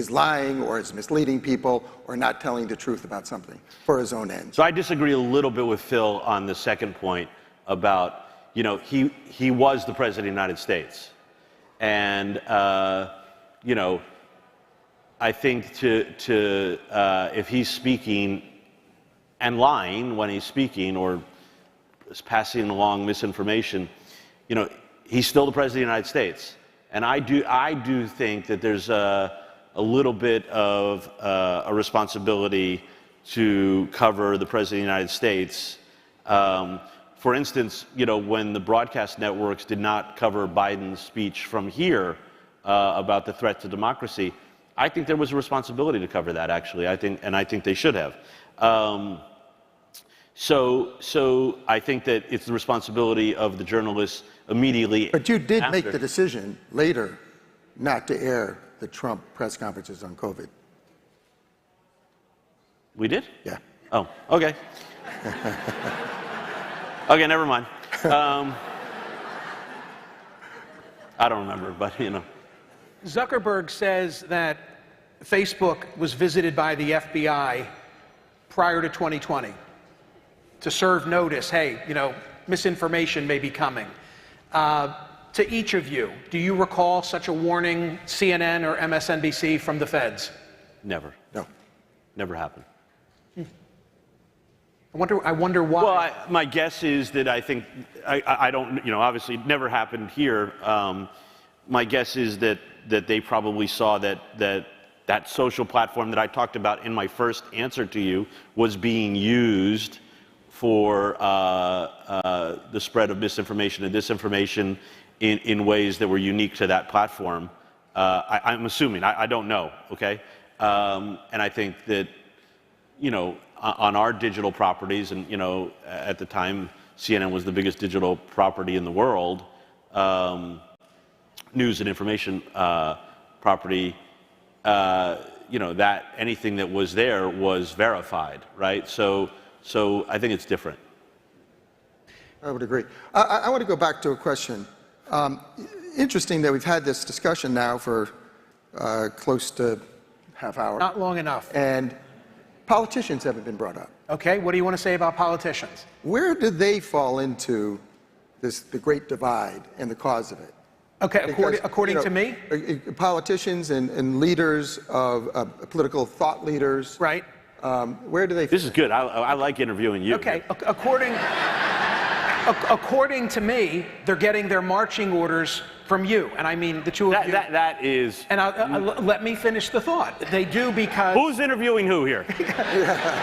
lying or is misleading people or not telling the truth about something for his own ends. So I disagree a little bit with Phil on the second point about, you know, he was the President of the United States. And, you know, I think if he's speaking and lying when he's speaking or is passing along misinformation, you know, he's still the President of the United States. And I do think that there's a little bit of a responsibility to cover the President of the United States. For instance, you know, when the broadcast networks did not cover Biden's speech from here about the threat to democracy, I think there was a responsibility to cover that, actually. I think they should have. So I think that it's the responsibility of the journalists immediately. But you did make the decision later not to air the Trump press conferences on COVID. We did? Yeah. Oh, okay. Okay, never mind. I don't remember, but you know. Zuckerberg says that Facebook was visited by the FBI prior to 2020 to serve notice, hey, you know, misinformation may be coming. To each of you, do you recall such a warning, CNN or MSNBC, from the feds? Never. No. Never happened. I wonder why. Well, my guess is that I think, I don't, you know, obviously it never happened here. My guess is that they probably saw that social platform that I talked about in my first answer to you was being used for the spread of misinformation and disinformation in ways that were unique to that platform. I'm assuming, I don't know, okay? And I think that, you know, on our digital properties, and, you know, at the time, CNN was the biggest digital property in the world, news and information property, you know, that anything that was there was verified, right? So I think it's different. I would agree. I want to go back to a question. Interesting that we've had this discussion now for close to half hour. Not long enough. And politicians haven't been brought up. Okay, what do you want to say about politicians? Where did they fall into the great divide and the cause of it? Okay, according to me? Politicians and leaders of political thought leaders. Right. Where do they This is good. I like interviewing you. Okay, according to me, they're getting their marching orders from you, and I mean the two of you. That is... And let me finish the thought. They do because... Who's interviewing who here?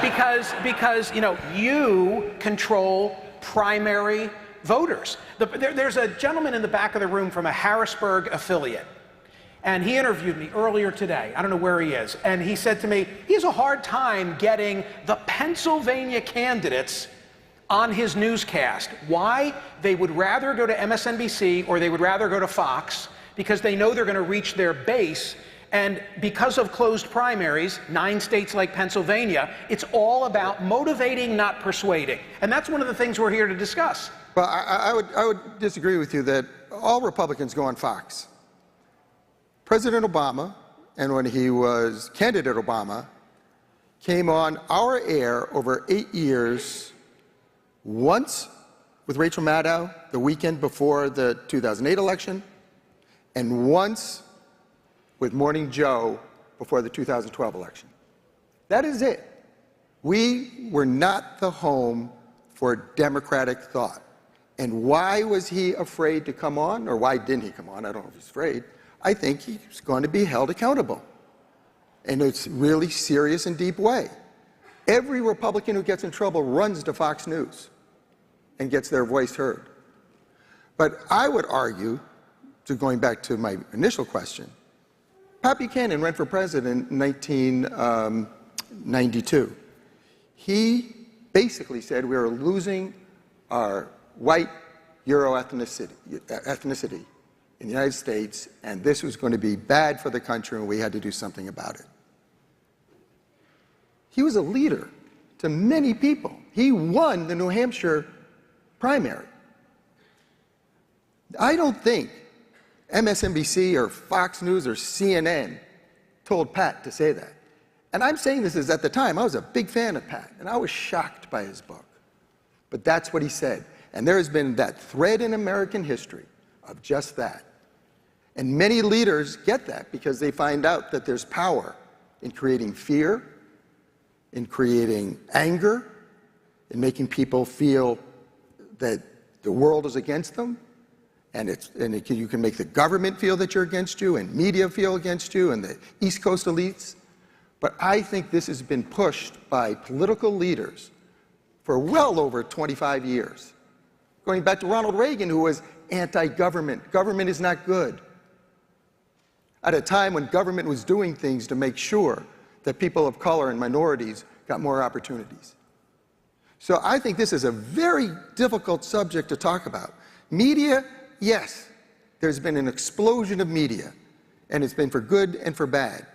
because, you know, you control primary voters. There's a gentleman in the back of the room from a Harrisburg affiliate, And he interviewed me earlier today. I don't know where he is. And he said to me, he has a hard time getting the Pennsylvania candidates on his newscast. Why? They would rather go to MSNBC or they would rather go to Fox because they know they're going to reach their base. And because of closed primaries, 9 states like Pennsylvania, it's all about motivating, not persuading. And that's one of the things we're here to discuss. Well, I would disagree with you that all Republicans go on Fox. President Obama, and when he was candidate Obama, came on our air over 8 years, once with Rachel Maddow the weekend before the 2008 election, and once with Morning Joe before the 2012 election. That is it. We were not the home for democratic thought. And why was he afraid to come on, or why didn't he come on? I don't know if he's afraid. I think he's going to be held accountable in a really serious and deep way. Every Republican who gets in trouble runs to Fox News and gets their voice heard. But I would argue, going back to my initial question, Pat Buchanan ran for president in 1992. He basically said we were losing our white Euro ethnicity in the United States, and this was going to be bad for the country, and we had to do something about it. He was a leader to many people. He won the New Hampshire primary. I don't think MSNBC or Fox News or CNN told Pat to say that. And I'm saying this is at the time, I was a big fan of Pat, and I was shocked by his book. But that's what he said. And there has been that thread in American history of just that. And many leaders get that because they find out that there's power in creating fear, in creating anger, in making people feel that the world is against them. And you can make the government feel that you're against you, and media feel against you, and the East Coast elites. But I think this has been pushed by political leaders for well over 25 years. Going back to Ronald Reagan, who was anti-government. Government is not good. At a time when government was doing things to make sure that people of color and minorities got more opportunities. So I think this is a very difficult subject to talk about. Media, yes, there's been an explosion of media, and it's been for good and for bad.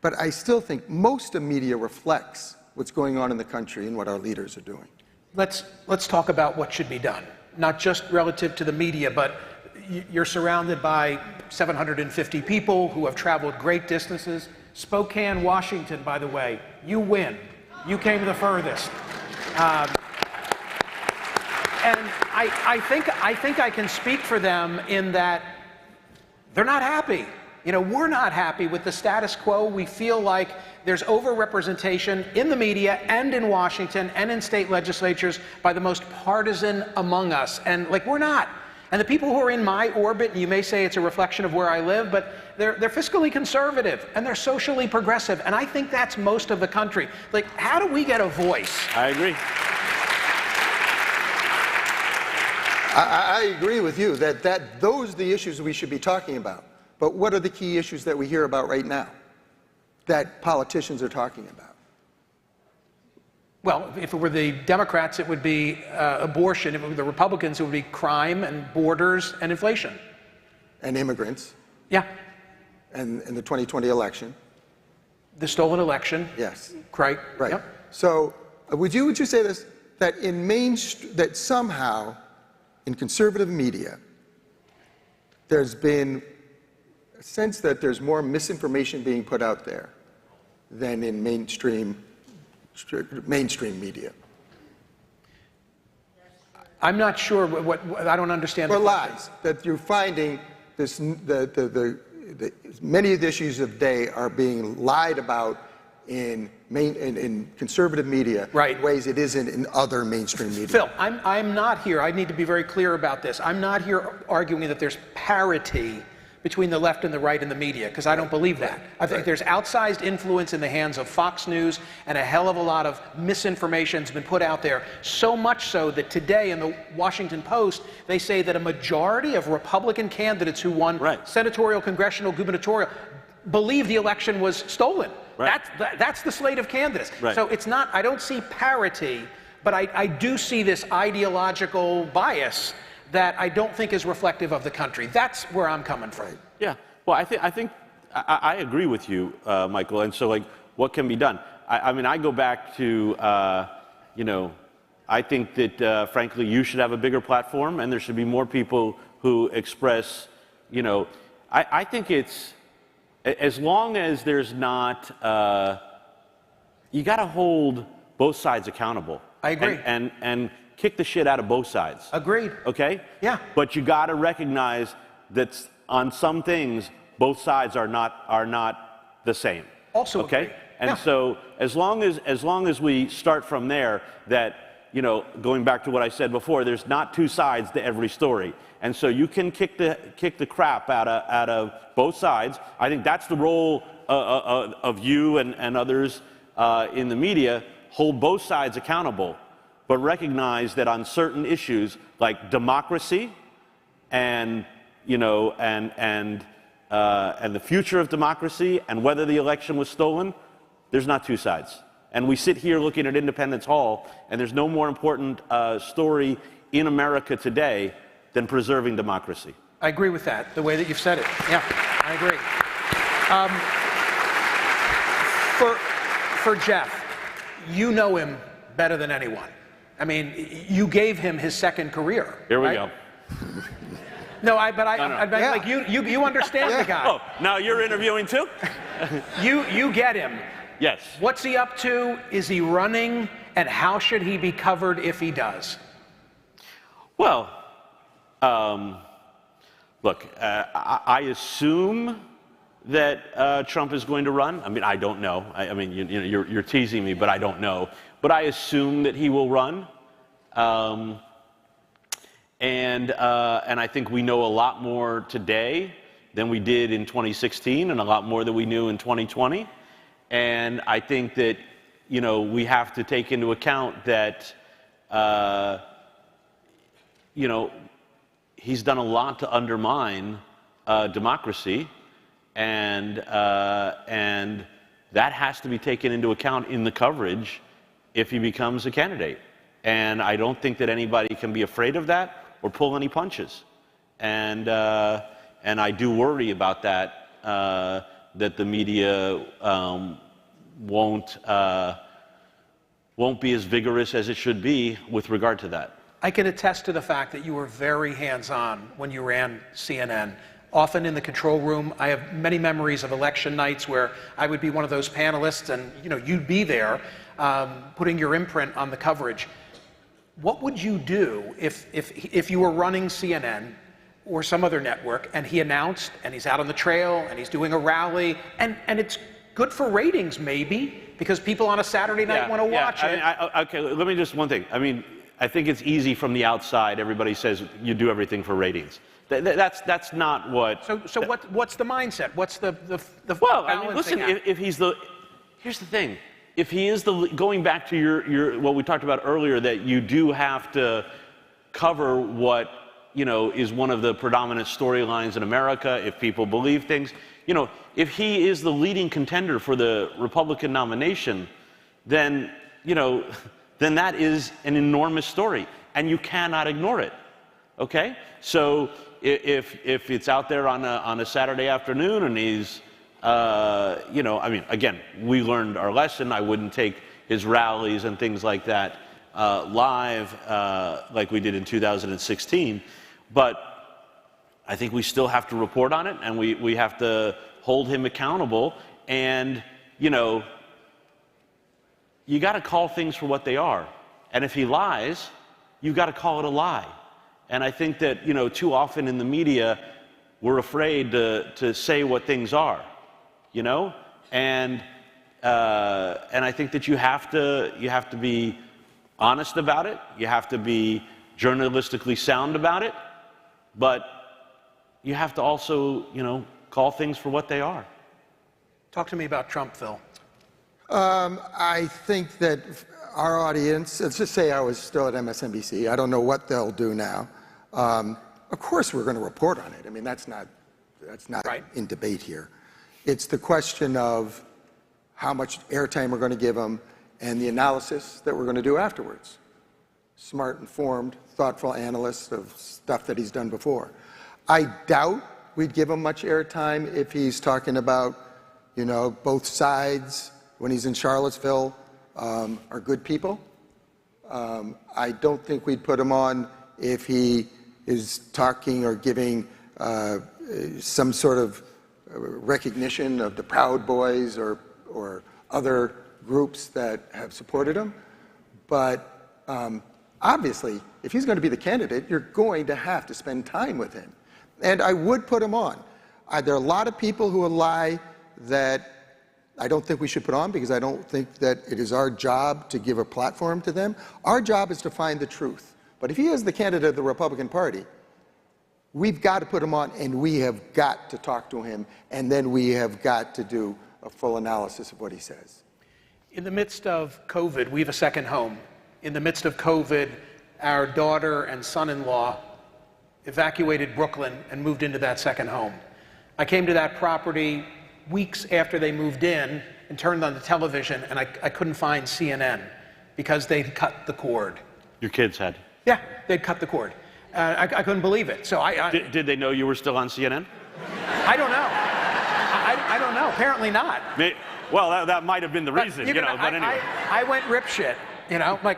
But I still think most of media reflects what's going on in the country and what our leaders are doing. Let's talk about what should be done, not just relative to the media, but you're surrounded by 750 people who have traveled great distances. Spokane, Washington, by the way, you win. You came the furthest. And I think I can speak for them in that they're not happy. You know, we're not happy with the status quo. We feel like there's overrepresentation in the media and in Washington and in state legislatures by the most partisan among us. And like, we're not. And the people who are in my orbit, and you may say it's a reflection of where I live, but they're fiscally conservative and they're socially progressive. And I think that's most of the country. Like, how do we get a voice? I agree. I agree with you that those are the issues we should be talking about. But what are the key issues that we hear about right now that politicians are talking about? Well, if it were the Democrats, it would be abortion. If it were the Republicans, it would be crime and borders and inflation. And immigrants. Yeah. And in the 2020 election. The stolen election. Yes. Right. Right. Yep. So would you say this, that that somehow in conservative media, there's been a sense that there's more misinformation being put out there than in mainstream media? I'm not sure what I don't understand. Or lies, that you're finding this, many of the issues of the day are being lied about in conservative media, right, in ways it isn't in other mainstream media. Phil, I'm not here. I need to be very clear about this. I'm not here arguing that there's parity between the left and the right in the media, because I don't believe that. I think there's outsized influence in the hands of Fox News, and a hell of a lot of misinformation has been put out there, so much so that today in the Washington Post, they say that a majority of Republican candidates who won senatorial, congressional, gubernatorial believe the election was stolen. That's the slate of candidates. So it's not, I don't see parity, but I do see this ideological bias that I don't think is reflective of the country. That's where I'm coming from. Yeah. Well, I think I agree with you, Michael. And so, like, what can be done? I mean, I go back to, you know, I think that, frankly, you should have a bigger platform, and there should be more people who express, you know, I think it's, as long as there's not, you got to hold both sides accountable. I agree. And kick the shit out of both sides. Agreed. Okay? Yeah. But you got to recognize that on some things, both sides are not the same. Also okay? Agree. And so as long as we start from there, that, you know, going back to what I said before, there's not two sides to every story. And so you can kick the crap out of both sides. I think that's the role of you and others in the media. Hold both sides accountable, but recognize that on certain issues like democracy and, you know, and the future of democracy and whether the election was stolen, there's not two sides. And we sit here looking at Independence Hall, and there's no more important story in America today than preserving democracy. I agree with that, the way that you've said it. Yeah, I agree. For Jeff, you know him better than anyone. I mean, you gave him his second career. Here we go. No, like you understand the guy. Oh, now you're interviewing too? You get him. Yes. What's he up to? Is he running? And how should he be covered if he does? Well, look, I assume that Trump is going to run. I mean, I don't know. I mean, you're teasing me, but I don't know. But I assume that he will run. And I think we know a lot more today than we did in 2016, and a lot more than we knew in 2020. And I think that, you know, we have to take into account that, you know, he's done a lot to undermine democracy, and that has to be taken into account in the coverage if he becomes a candidate. And I don't think that anybody can be afraid of that or pull any punches. And I do worry about that, that the media won't be as vigorous as it should be with regard to that. I can attest to the fact that you were very hands-on when you ran CNN. Often in the control room, I have many memories of election nights where I would be one of those panelists, and you'd be there putting your imprint on the coverage. What would you do if you were running CNN or some other network and he announced, and he's out on the trail and he's doing a rally, and it's good for ratings maybe because people on a Saturday night want to watch it? Okay, let me just one thing. I mean, I think it's easy from the outside. Everybody says you do everything for ratings. That's not what. So what's the mindset? What's the well? I mean, listen. If he's the, here's the thing. If he is the, going back to your what we talked about earlier, that you do have to cover what is one of the predominant storylines in America. If people believe things, if he is the leading contender for the Republican nomination, then then that is an enormous story, and you cannot ignore it. Okay, so if it's out there on a Saturday afternoon and he's I mean, again, we learned our lesson. I wouldn't take his rallies and things like that live like we did in 2016. But I think we still have to report on it, and we have to hold him accountable. And, you got to call things for what they are. And if he lies, you've got to call it a lie. And I think that, too often in the media, we're afraid to say what things are. And I think that you have to be honest about it. You have to be journalistically sound about it. But you have to also, call things for what they are. Talk to me about Trumpville. I think that our audience, let's just say I was still at MSNBC. I don't know what they'll do now. Of course, we're going to report on it. I mean, that's not Right. in debate here. It's the question of how much airtime we're going to give him and the analysis that we're going to do afterwards. Smart, informed, thoughtful analysts of stuff that he's done before. I doubt we'd give him much airtime if he's talking about, both sides when he's in Charlottesville are good people. I don't think we'd put him on if he is talking or giving some sort of recognition of the Proud Boys or other groups that have supported him. But obviously, if he's going to be the candidate, you're going to have to spend time with him. And I would put him on. There are a lot of people who will lie that I don't think we should put on because I don't think that it is our job to give a platform to them. Our job is to find the truth. But if he is the candidate of the Republican Party, we've got to put him on, and we have got to talk to him, and then we have got to do a full analysis of what he says. In the midst of COVID, we have a second home. In the midst of COVID, our daughter and son-in-law evacuated Brooklyn and moved into that second home. I came to that property weeks after they moved in and turned on the television, and I couldn't find CNN because they'd cut the cord. Your kids had? Yeah, they'd cut the cord. I couldn't believe it. So Did they know you were still on CNN? I don't know. I don't know. Apparently not. Well, that might have been the reason, but anyway. I went rip shit, like,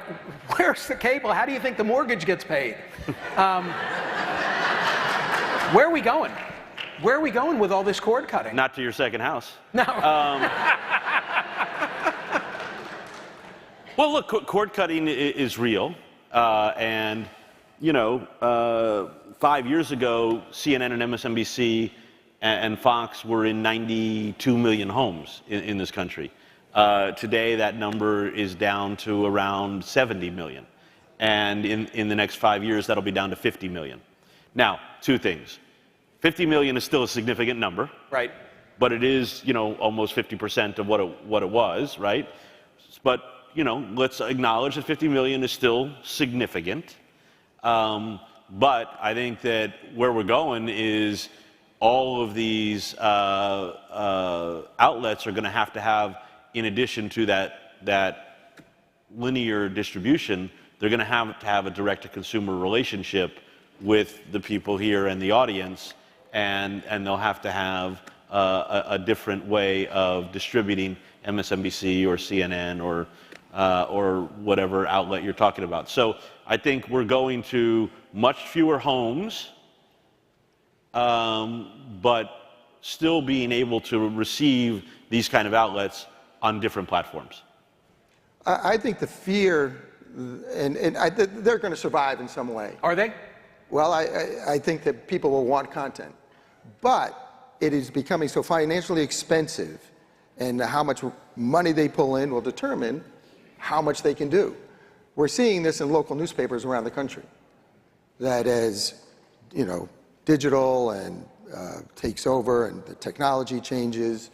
where's the cable? How do you think the mortgage gets paid? Where are we going? Where are we going with all this cord cutting? Not to your second house. No. Well, look, cord cutting is real. 5 years ago, CNN and MSNBC and Fox were in 92 million homes in this country. Today, that number is down to around 70 million. And in the next 5 years, that'll be down to 50 million. Now, two things. 50 million is still a significant number. Right. But it is, almost 50% of what it was, right? But, let's acknowledge that 50 million is still significant. But I think that where we're going is all of these outlets are going to have, in addition to that linear distribution, they're going to have a direct-to-consumer relationship with the people here and the audience, and they'll have to have a different way of distributing MSNBC or CNN or whatever outlet you're talking about. So I think we're going to much fewer homes, but still being able to receive these kind of outlets on different platforms. I think the fear, they're going to survive in some way. Are they? Well, I think that people will want content. But it is becoming so financially expensive, and how much money they pull in will determine how much they can do. We're seeing this in local newspapers around the country, that as digital and takes over and the technology changes,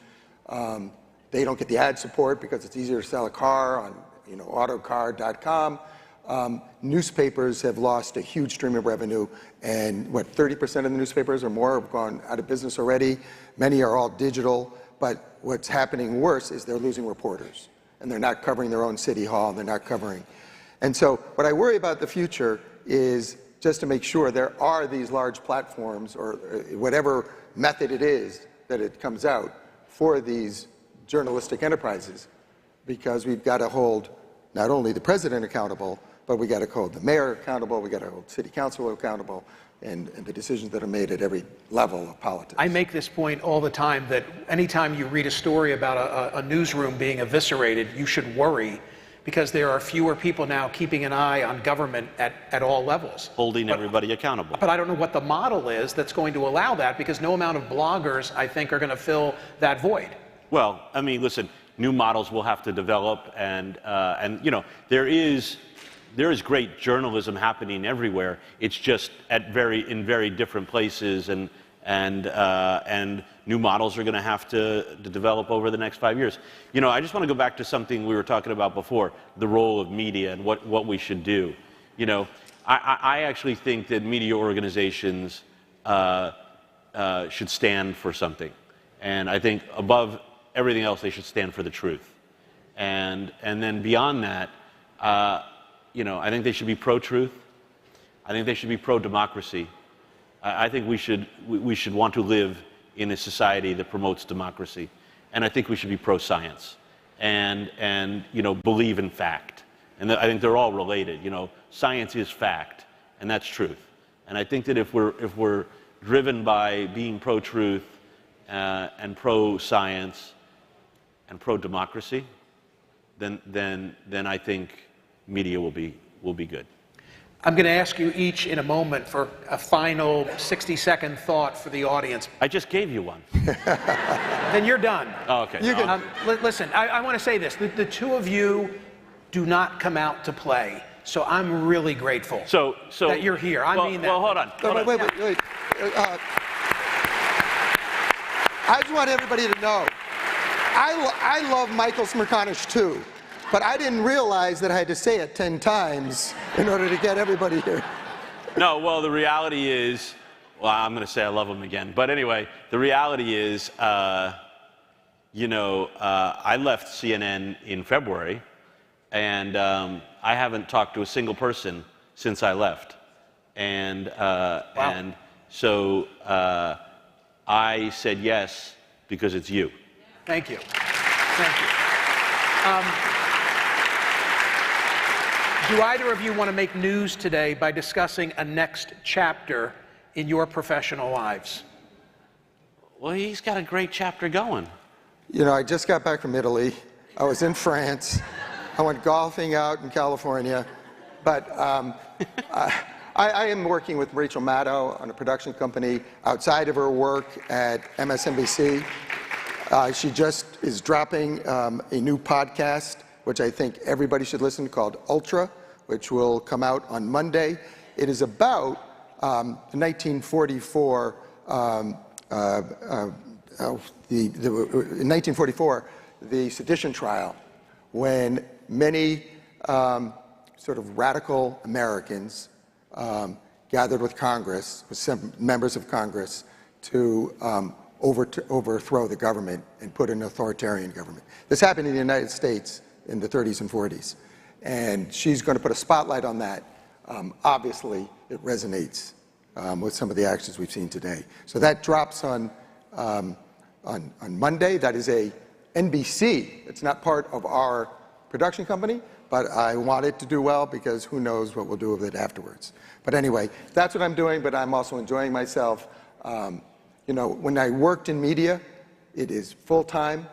they don't get the ad support because it's easier to sell a car on autocar.com. Newspapers have lost a huge stream of revenue, and 30% of the newspapers or more have gone out of business already. Many are all digital, but what's happening worse is they're losing reporters, and they're not covering their own city hall, and they're not covering. And so what I worry about the future is just to make sure there are these large platforms, or whatever method it is that it comes out, for these journalistic enterprises, because we've got to hold not only the president accountable, but we got to hold the mayor accountable, we got to hold city council accountable, and the decisions that are made at every level of politics. I make this point all the time, that anytime you read a story about a newsroom being eviscerated, you should worry, because there are fewer people now keeping an eye on government at all levels. Holding everybody accountable. But I don't know what the model is that's going to allow that, because no amount of bloggers, I think, are going to fill that void. Well, I mean, listen, new models will have to develop, and there is great journalism happening everywhere. It's just in very different places, and and new models are going to have to develop over the next 5 years. You know, I just want to go back to something we were talking about before, the role of media and what we should do. You know, I actually think that media organizations should stand for something. And I think above everything else, they should stand for the truth. And then beyond that, you know, I think they should be pro-truth. I think they should be pro-democracy. I think we should want to live in a society that promotes democracy. And I think we should be pro-science and you know, believe in fact. And I think they're all related. You know, science is fact, and that's truth. And I think that if we're driven by being pro-truth and pro-science and pro-democracy, then I think media will be good. I'm going to ask you each in a moment for a final 60-second thought for the audience. I just gave you one. Then you're done. Oh, okay. Listen, I want to say this. The two of you do not come out to play. So I'm really grateful that you're here. I mean that. Well, hold on. Wait. I just want everybody to know, I love Michael Smerconish too, but I didn't realize that I had to say it 10 times in order to get everybody here. No, well, the reality is, well, I'm going to say I love him again. But anyway, the reality is, you know, I left CNN in February, and I haven't talked to a single person since I left. And, and so I said yes because it's you. Thank you. Thank you. Do either of you want to make news today by discussing a next chapter in your professional lives? Well, he's got a great chapter going. You know, I just got back from Italy. I was in France. I went golfing out in California. But I am working with Rachel Maddow on a production company outside of her work at MSNBC. She just is dropping a new podcast, which I think everybody should listen to, called Ultra, which will come out on Monday. It is about 1944, in 1944, the sedition trial, when many sort of radical Americans gathered with Congress, with some members of Congress, to overthrow the government and put an authoritarian government. This happened in the United States in the 30s and 40s. And she's going to put a spotlight on that. Obviously, it resonates with some of the actions we've seen today. So that drops on Monday. That is a NBC. It's not part of our production company, but I want it to do well because who knows what we'll do with it afterwards. But anyway, that's what I'm doing, but I'm also enjoying myself. You know, when I worked in media, it is full-time,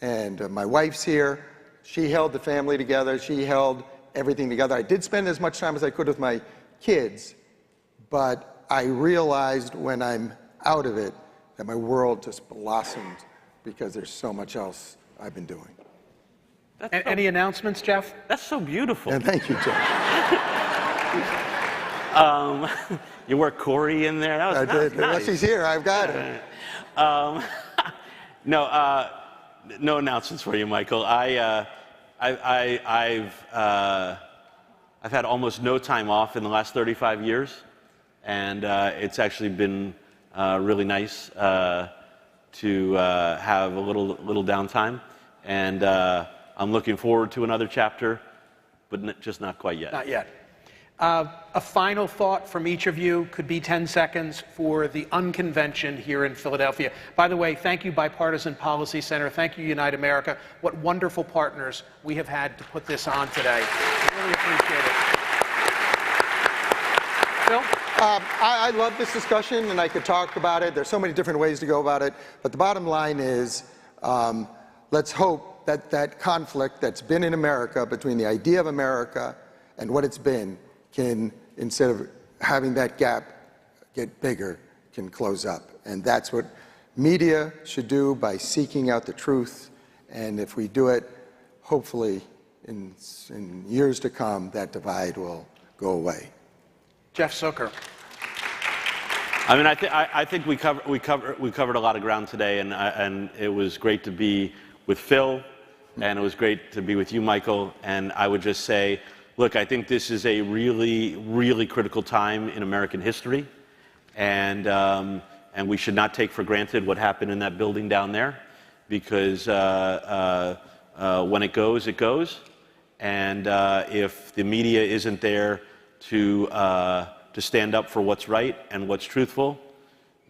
and my wife's here. She held the family together. She held everything together. I did spend as much time as I could with my kids, but I realized when I'm out of it that my world just blossomed because there's so much else I've been doing. Any announcements, Jeff? That's so beautiful. And thank you, Jeff. You worked Corey in there. That was, I did. Nice. Unless he's here, I've got it. No announcements for you, Michael. I've had almost no time off in the last 35 years, and it's actually been really nice to have a little downtime. And I'm looking forward to another chapter, but just not quite yet. Not yet. A final thought from each of you could be 10 seconds for the unconvention here in Philadelphia. By the way, thank you, Bipartisan Policy Center. Thank you, Unite America. What wonderful partners we have had to put this on today. I really appreciate it. Phil? I love this discussion, and I could talk about it. There's so many different ways to go about it. But the bottom line is, let's hope that that conflict that's been in America between the idea of America and what it's been can, instead of having that gap get bigger, can close up. And that's what media should do by seeking out the truth. And if we do it, hopefully in years to come, that divide will go away. Jeff Zucker. I mean, I think we covered a lot of ground today, and it was great to be with Phil, and it was great to be with you, Michael. And I would just say, look, I think this is a really, really critical time in American history, and we should not take for granted what happened in that building down there, because when it goes, it goes. And if the media isn't there to stand up for what's right and what's truthful,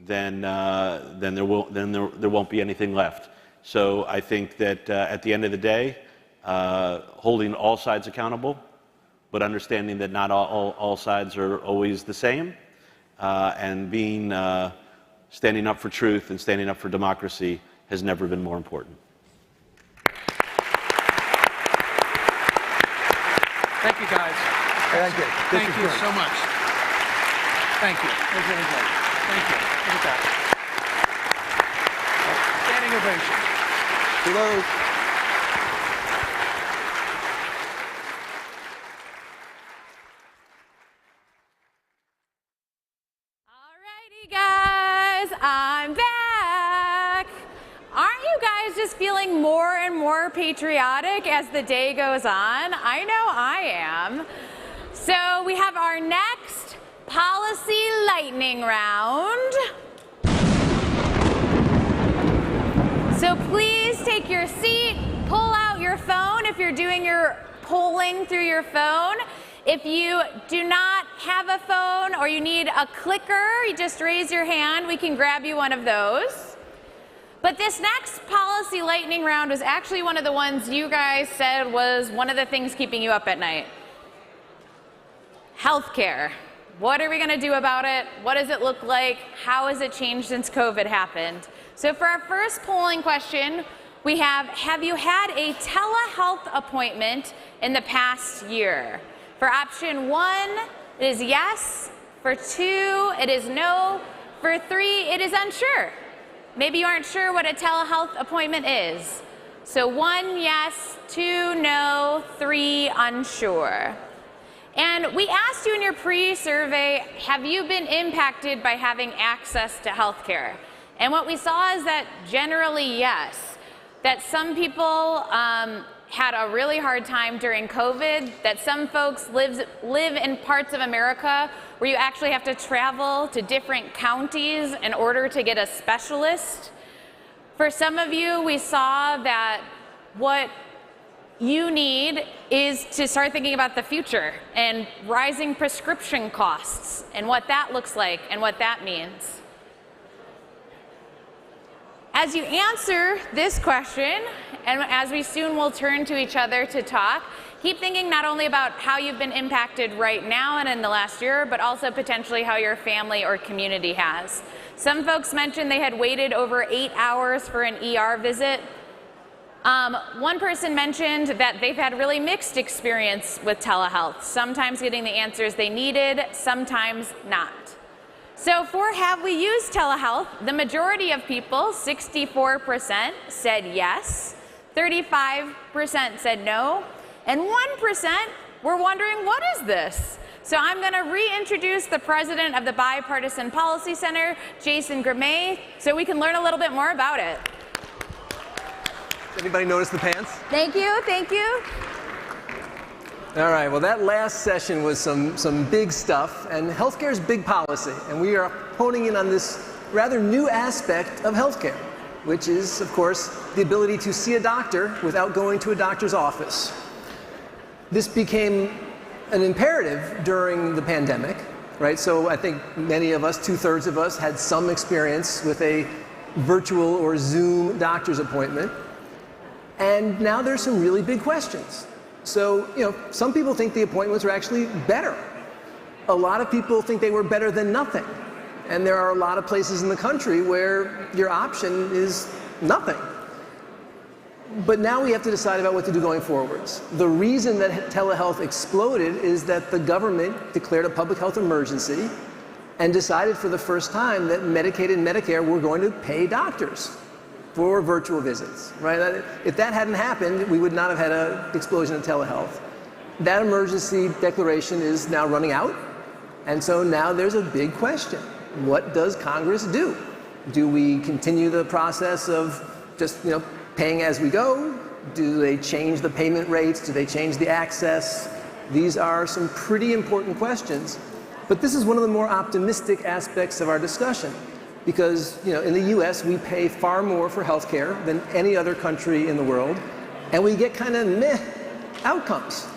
then there won't be anything left. So I think that at the end of the day, holding all sides accountable, but understanding that not all sides are always the same, and standing up for truth and standing up for democracy has never been more important. Thank you, guys. Thank you. Thank you so much. Thank you. That was really great. Thank you. Look at that. Standing ovation. Hello. Alrighty, guys, I'm back. Aren't you guys just feeling more and more patriotic as the day goes on? I know I am. So we have our next policy lightning round. So please take your seat, pull out your phone if you're doing your polling through your phone. If you do not have a phone or you need a clicker, you just raise your hand. We can grab you one of those. But this next policy lightning round was actually one of the ones you guys said was one of the things keeping you up at night. Healthcare. What are we going to do about it? What does it look like? How has it changed since COVID happened? So for our first polling question, we have you had a telehealth appointment in the past year? For option 1, it is yes. For 2, it is no. For 3, it is unsure. Maybe you aren't sure what a telehealth appointment is. So 1, yes, 2, no, 3, unsure. And we asked you in your pre-survey, have you been impacted by having access to healthcare? And what we saw is that generally yes, that some people had a really hard time during COVID, that some folks live in parts of America where you actually have to travel to different counties in order to get a specialist. For some of you, we saw that what you need is to start thinking about the future and rising prescription costs and what that looks like and what that means. As you answer this question, and as we soon will turn to each other to talk, keep thinking not only about how you've been impacted right now and in the last year, but also potentially how your family or community has. Some folks mentioned they had waited over 8 hours for an ER visit. One person mentioned that they've had really mixed experience with telehealth, sometimes getting the answers they needed, sometimes not. So for have we used telehealth, the majority of people, 64%, said yes, 35% said no, and 1% were wondering, what is this? So I'm going to reintroduce the president of the Bipartisan Policy Center, Jason Gramey, so we can learn a little bit more about it. Anybody notice the pants? Thank you, thank you. All right, well, that last session was some big stuff, and healthcare is big policy, and we are honing in on this rather new aspect of healthcare, which is, of course, the ability to see a doctor without going to a doctor's office. This became an imperative during the pandemic, right? So I think many of us, 2/3 of us, had some experience with a virtual or Zoom doctor's appointment, and now there's some really big questions. So, some people think the appointments are actually better. A lot of people think they were better than nothing. And there are a lot of places in the country where your option is nothing. But now we have to decide about what to do going forwards. The reason that telehealth exploded is that the government declared a public health emergency and decided for the first time that Medicaid and Medicare were going to pay doctors for virtual visits, right? If that hadn't happened, we would not have had an explosion of telehealth. That emergency declaration is now running out, and so now there's a big question. what does Congress do? Do we continue the process of just, paying as we go? Do they change the payment rates? Do they change the access? These are some pretty important questions. But this is one of the more optimistic aspects of our discussion, because in the US we pay far more for healthcare than any other country in the world, and we get kind of meh outcomes.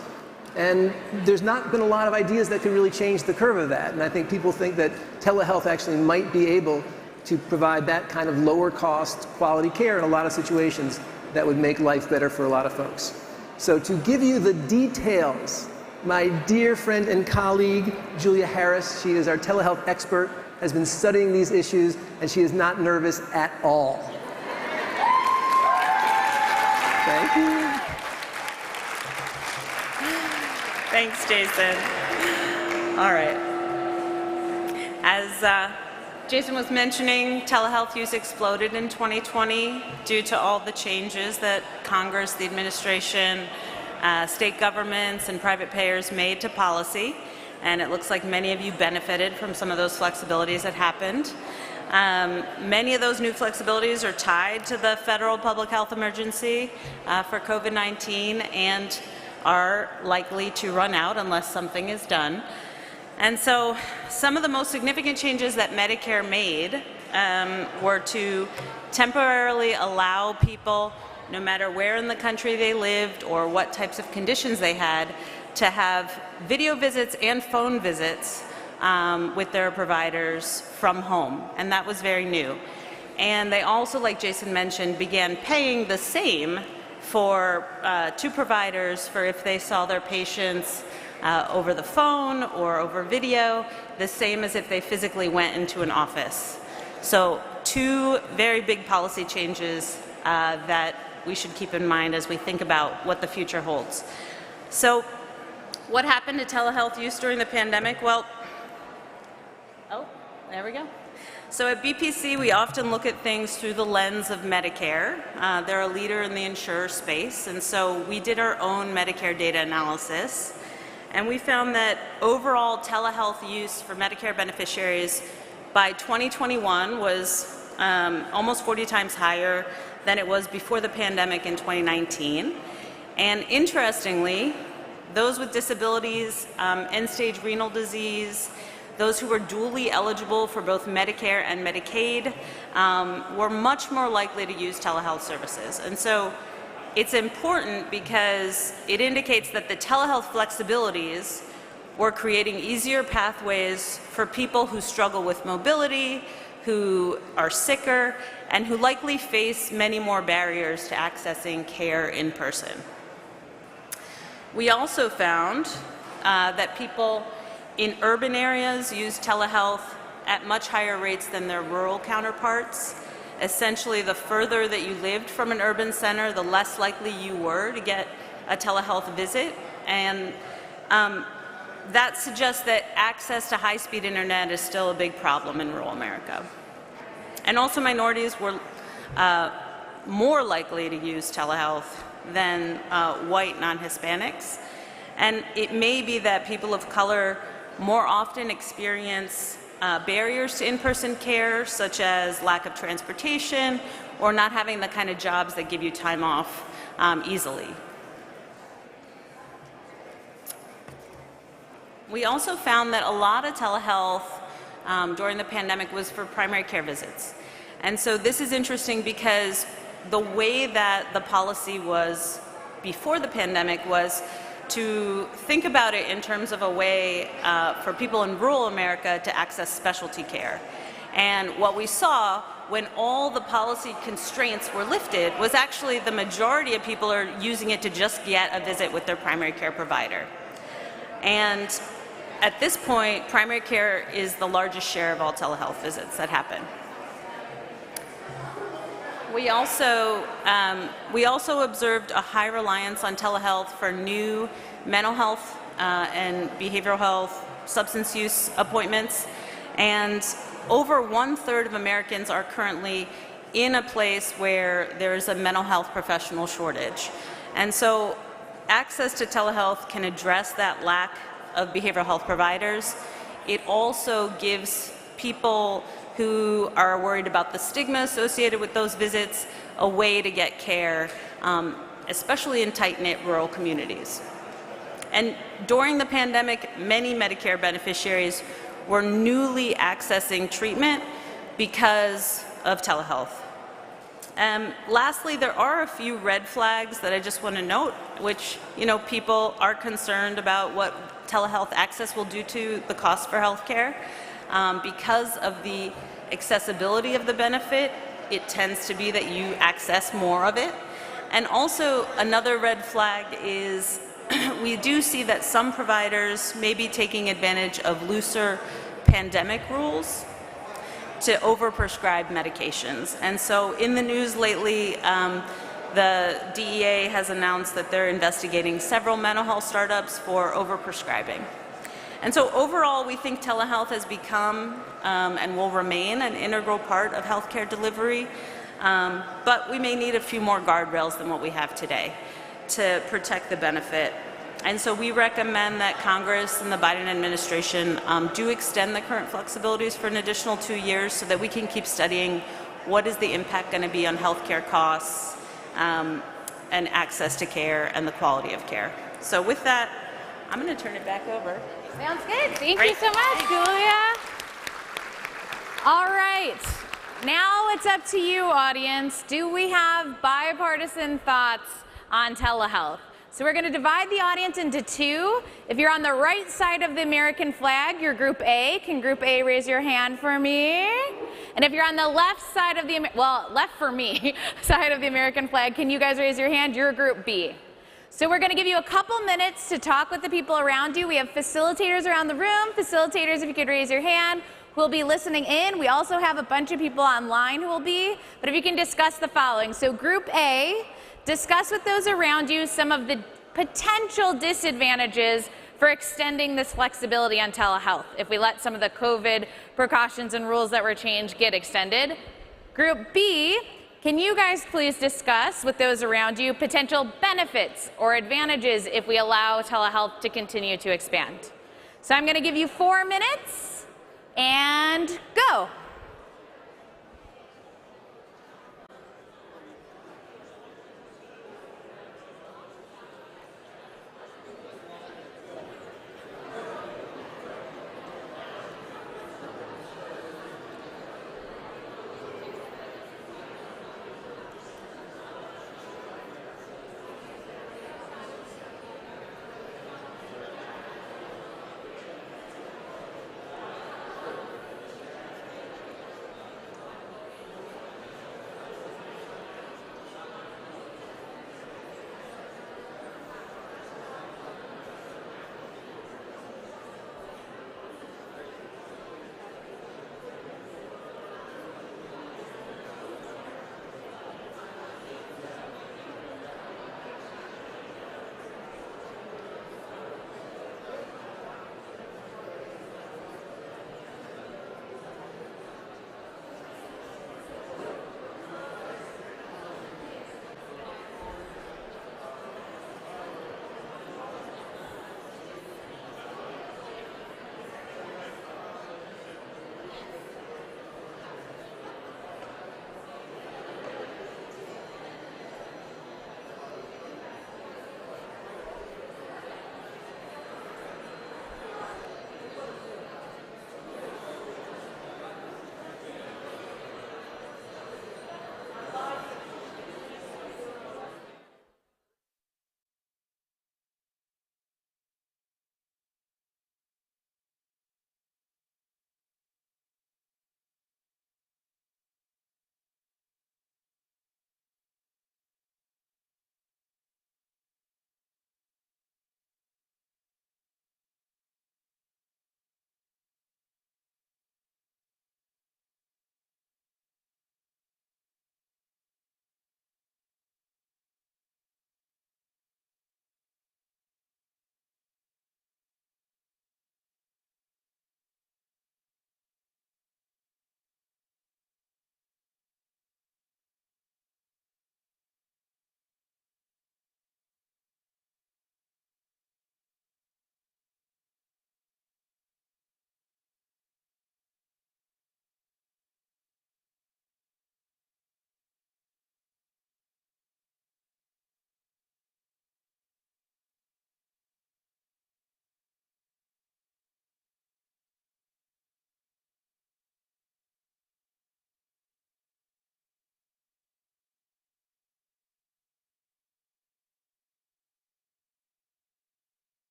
And there's not been a lot of ideas that could really change the curve of that. And I think people think that telehealth actually might be able to provide that kind of lower cost quality care in a lot of situations that would make life better for a lot of folks. So to give you the details, my dear friend and colleague, Julia Harris, she is our telehealth expert, has been studying these issues, and she is not nervous at all. Thank you. Thanks, Jason. All right. As Jason was mentioning, telehealth use exploded in 2020 due to all the changes that Congress, the administration, state governments, and private payers made to policy. And it looks like many of you benefited from some of those flexibilities that happened. Many of those new flexibilities are tied to the federal public health emergency for COVID-19 and are likely to run out unless something is done. And so some of the most significant changes that Medicare made were to temporarily allow people, no matter where in the country they lived or what types of conditions they had, to have video visits and phone visits with their providers from home. And that was very new. And they also, like Jason mentioned, began paying the same for to providers for if they saw their patients over the phone or over video, the same as if they physically went into an office. So two very big policy changes that we should keep in mind as we think about what the future holds. So what happened to telehealth use during the pandemic? Well, there we go. So at BPC, we often look at things through the lens of Medicare. They're a leader in the insurer space, and so we did our own Medicare data analysis. And we found that overall telehealth use for Medicare beneficiaries by 2021 was almost 40 times higher than it was before the pandemic in 2019. And interestingly, those with disabilities, end-stage renal disease, those who were dually eligible for both Medicare and Medicaid were much more likely to use telehealth services. And so it's important because it indicates that the telehealth flexibilities were creating easier pathways for people who struggle with mobility, who are sicker, and who likely face many more barriers to accessing care in person. We also found that people in urban areas use telehealth at much higher rates than their rural counterparts. Essentially, the further that you lived from an urban center, the less likely you were to get a telehealth visit. And that suggests that access to high-speed internet is still a big problem in rural America. And also minorities were more likely to use telehealth than white non-Hispanics. And it may be that people of color more often experience barriers to in-person care, such as lack of transportation or not having the kind of jobs that give you time off easily. We also found that a lot of telehealth during the pandemic was for primary care visits. And so this is interesting because the way that the policy was before the pandemic was to think about it in terms of a way for people in rural America to access specialty care. And what we saw when all the policy constraints were lifted was actually the majority of people are using it to just get a visit with their primary care provider. And at this point, primary care is the largest share of all telehealth visits that happen. We also observed a high reliance on telehealth for new mental health and behavioral health, substance use appointments. And over 1/3 of Americans are currently in a place where there is a mental health professional shortage. And so access to telehealth can address that lack of behavioral health providers. It also gives people who are worried about the stigma associated with those visits a way to get care, especially in tight-knit rural communities. And during the pandemic, many Medicare beneficiaries were newly accessing treatment because of telehealth. Lastly, there are a few red flags that I just want to note, which, people are concerned about what telehealth access will do to the cost for healthcare. Because of the accessibility of the benefit, it tends to be that you access more of it. And also, another red flag is we do see that some providers may be taking advantage of looser pandemic rules to overprescribe medications. And so in the news lately, the DEA has announced that they're investigating several mental health startups for overprescribing. And so overall, we think telehealth has become and will remain an integral part of healthcare delivery, but we may need a few more guardrails than what we have today to protect the benefit. And so we recommend that Congress and the Biden administration do extend the current flexibilities for an additional 2 years so that we can keep studying what is the impact going to be on healthcare costs and access to care and the quality of care. So with that, I'm going to turn it back over. Sounds good. Thank you so much, Julia. All right. Now it's up to you, audience. Do we have bipartisan thoughts on telehealth? So we're going to divide the audience into two. If you're on the right side of the American flag, you're Group A. Can Group A raise your hand for me? And if you're on the left side of the, left for me, side of the American flag, can you guys raise your hand? You're Group B. So we're going to give you a couple minutes to talk with the people around you. We have facilitators around the room. Facilitators, if you could raise your hand, who will be listening in. We also have a bunch of people online who will be. But if you can discuss the following. So Group A, discuss with those around you some of the potential disadvantages for extending this flexibility on telehealth if we let some of the COVID precautions and rules that were changed get extended. Group B, can you guys please discuss with those around you potential benefits or advantages if we allow telehealth to continue to expand? So I'm going to give you 4 minutes and go.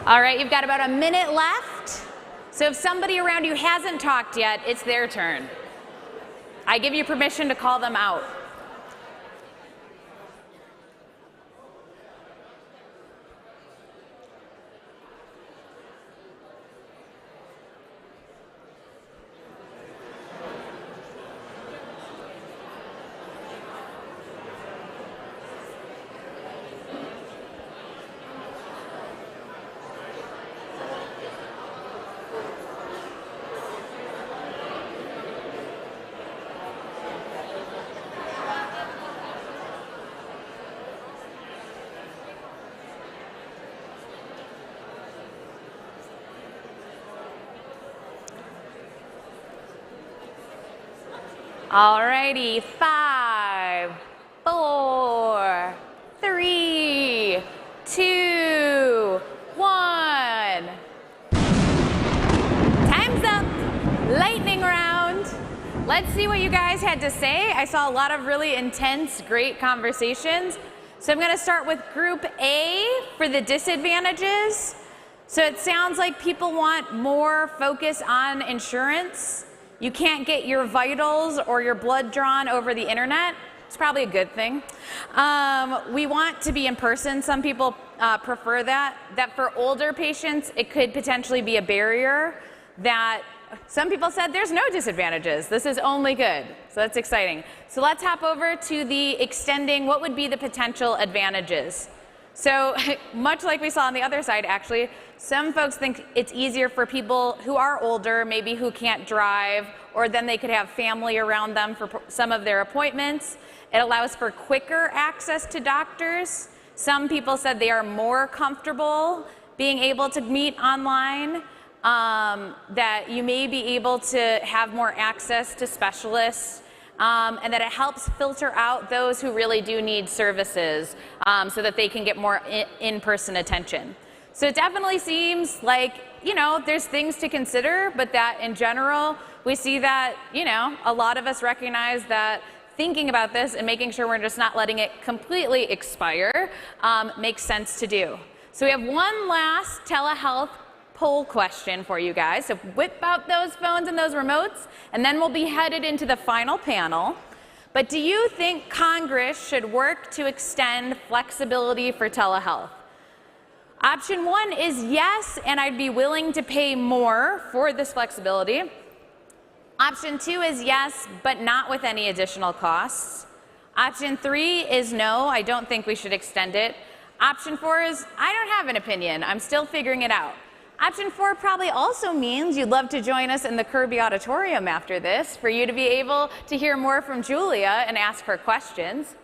All right, you've got about a minute left. So if somebody around you hasn't talked yet, it's their turn. I give you permission to call them out. All righty, 5, 4, 3, 2, 1. Time's up. Lightning round. Let's see what you guys had to say. I saw a lot of really intense, great conversations. So I'm going to start with Group A for the disadvantages. So it sounds like people want more focus on insurance. You can't get your vitals or your blood drawn over the internet. It's probably a good thing. We want to be in person. Some people prefer that. That for older patients, it could potentially be a barrier. That some people said there's no disadvantages. This is only good. So that's exciting. So let's hop over to the extending. What would be the potential advantages? So much like we saw on the other side, actually, some folks think it's easier for people who are older, maybe who can't drive, or then they could have family around them for some of their appointments. It allows for quicker access to doctors. Some people said they are more comfortable being able to meet online, that you may be able to have more access to specialists, and that it helps filter out those who really do need services so that they can get more in-person attention. So it definitely seems like, you know, there's things to consider, but that in general, we see that, you know, a lot of us recognize that thinking about this and making sure we're just not letting it completely expire makes sense to do. So we have one last telehealth poll question for you guys. So whip out those phones and those remotes, and then we'll be headed into the final panel. But do you think Congress should work to extend flexibility for telehealth? Option 1 is yes, and I'd be willing to pay more for this flexibility. Option 2 is yes, but not with any additional costs. Option 3 is no, I don't think we should extend it. Option 4 is I don't have an opinion, I'm still figuring it out. Option 4 probably also means you'd love to join us in the Kirby Auditorium after this for you to be able to hear more from Julia and ask her questions.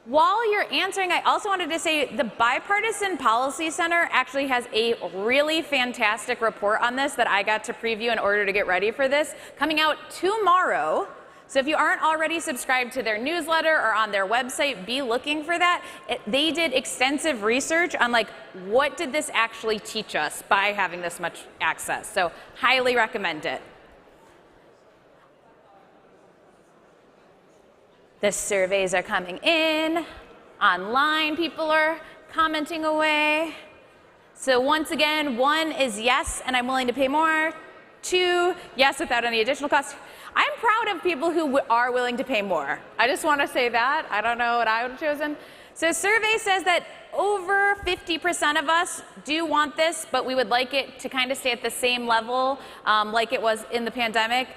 While you're answering, I also wanted to say the Bipartisan Policy Center actually has a really fantastic report on this that I got to preview in order to get ready for this, coming out tomorrow. So if you aren't already subscribed to their newsletter or on their website, be looking for that. They did extensive research on like, what did this actually teach us by having this much access? So highly recommend it. The surveys are coming in. Online, people are commenting away. So once again, 1 is yes, and I'm willing to pay more. 2, yes, without any additional cost. I'm proud of people who are willing to pay more. I just want to say that. I don't know what I would have chosen. So survey says that over 50% of us do want this, but we would like it to kind of stay at the same level like it was in the pandemic.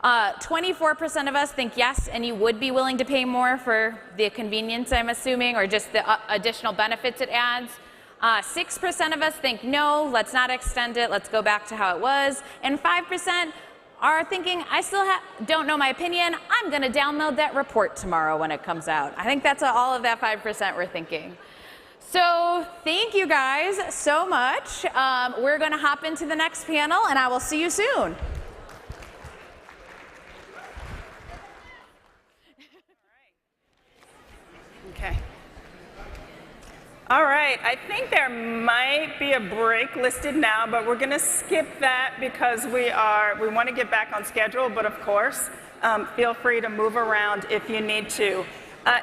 24% of us think yes, and you would be willing to pay more for the convenience, I'm assuming, or just the additional benefits it adds. 6% of us think no, let's not extend it, let's go back to how it was. And 5% are thinking, I still don't know my opinion, I'm going to download that report tomorrow when it comes out. I think that's all of that 5% we're thinking. So thank you guys so much. We're going to hop into the next panel, and I will see you soon. Okay. All right, I think there might be a break listed now, but we're going to skip that because we want to get back on schedule, but of course, feel free to move around if you need to.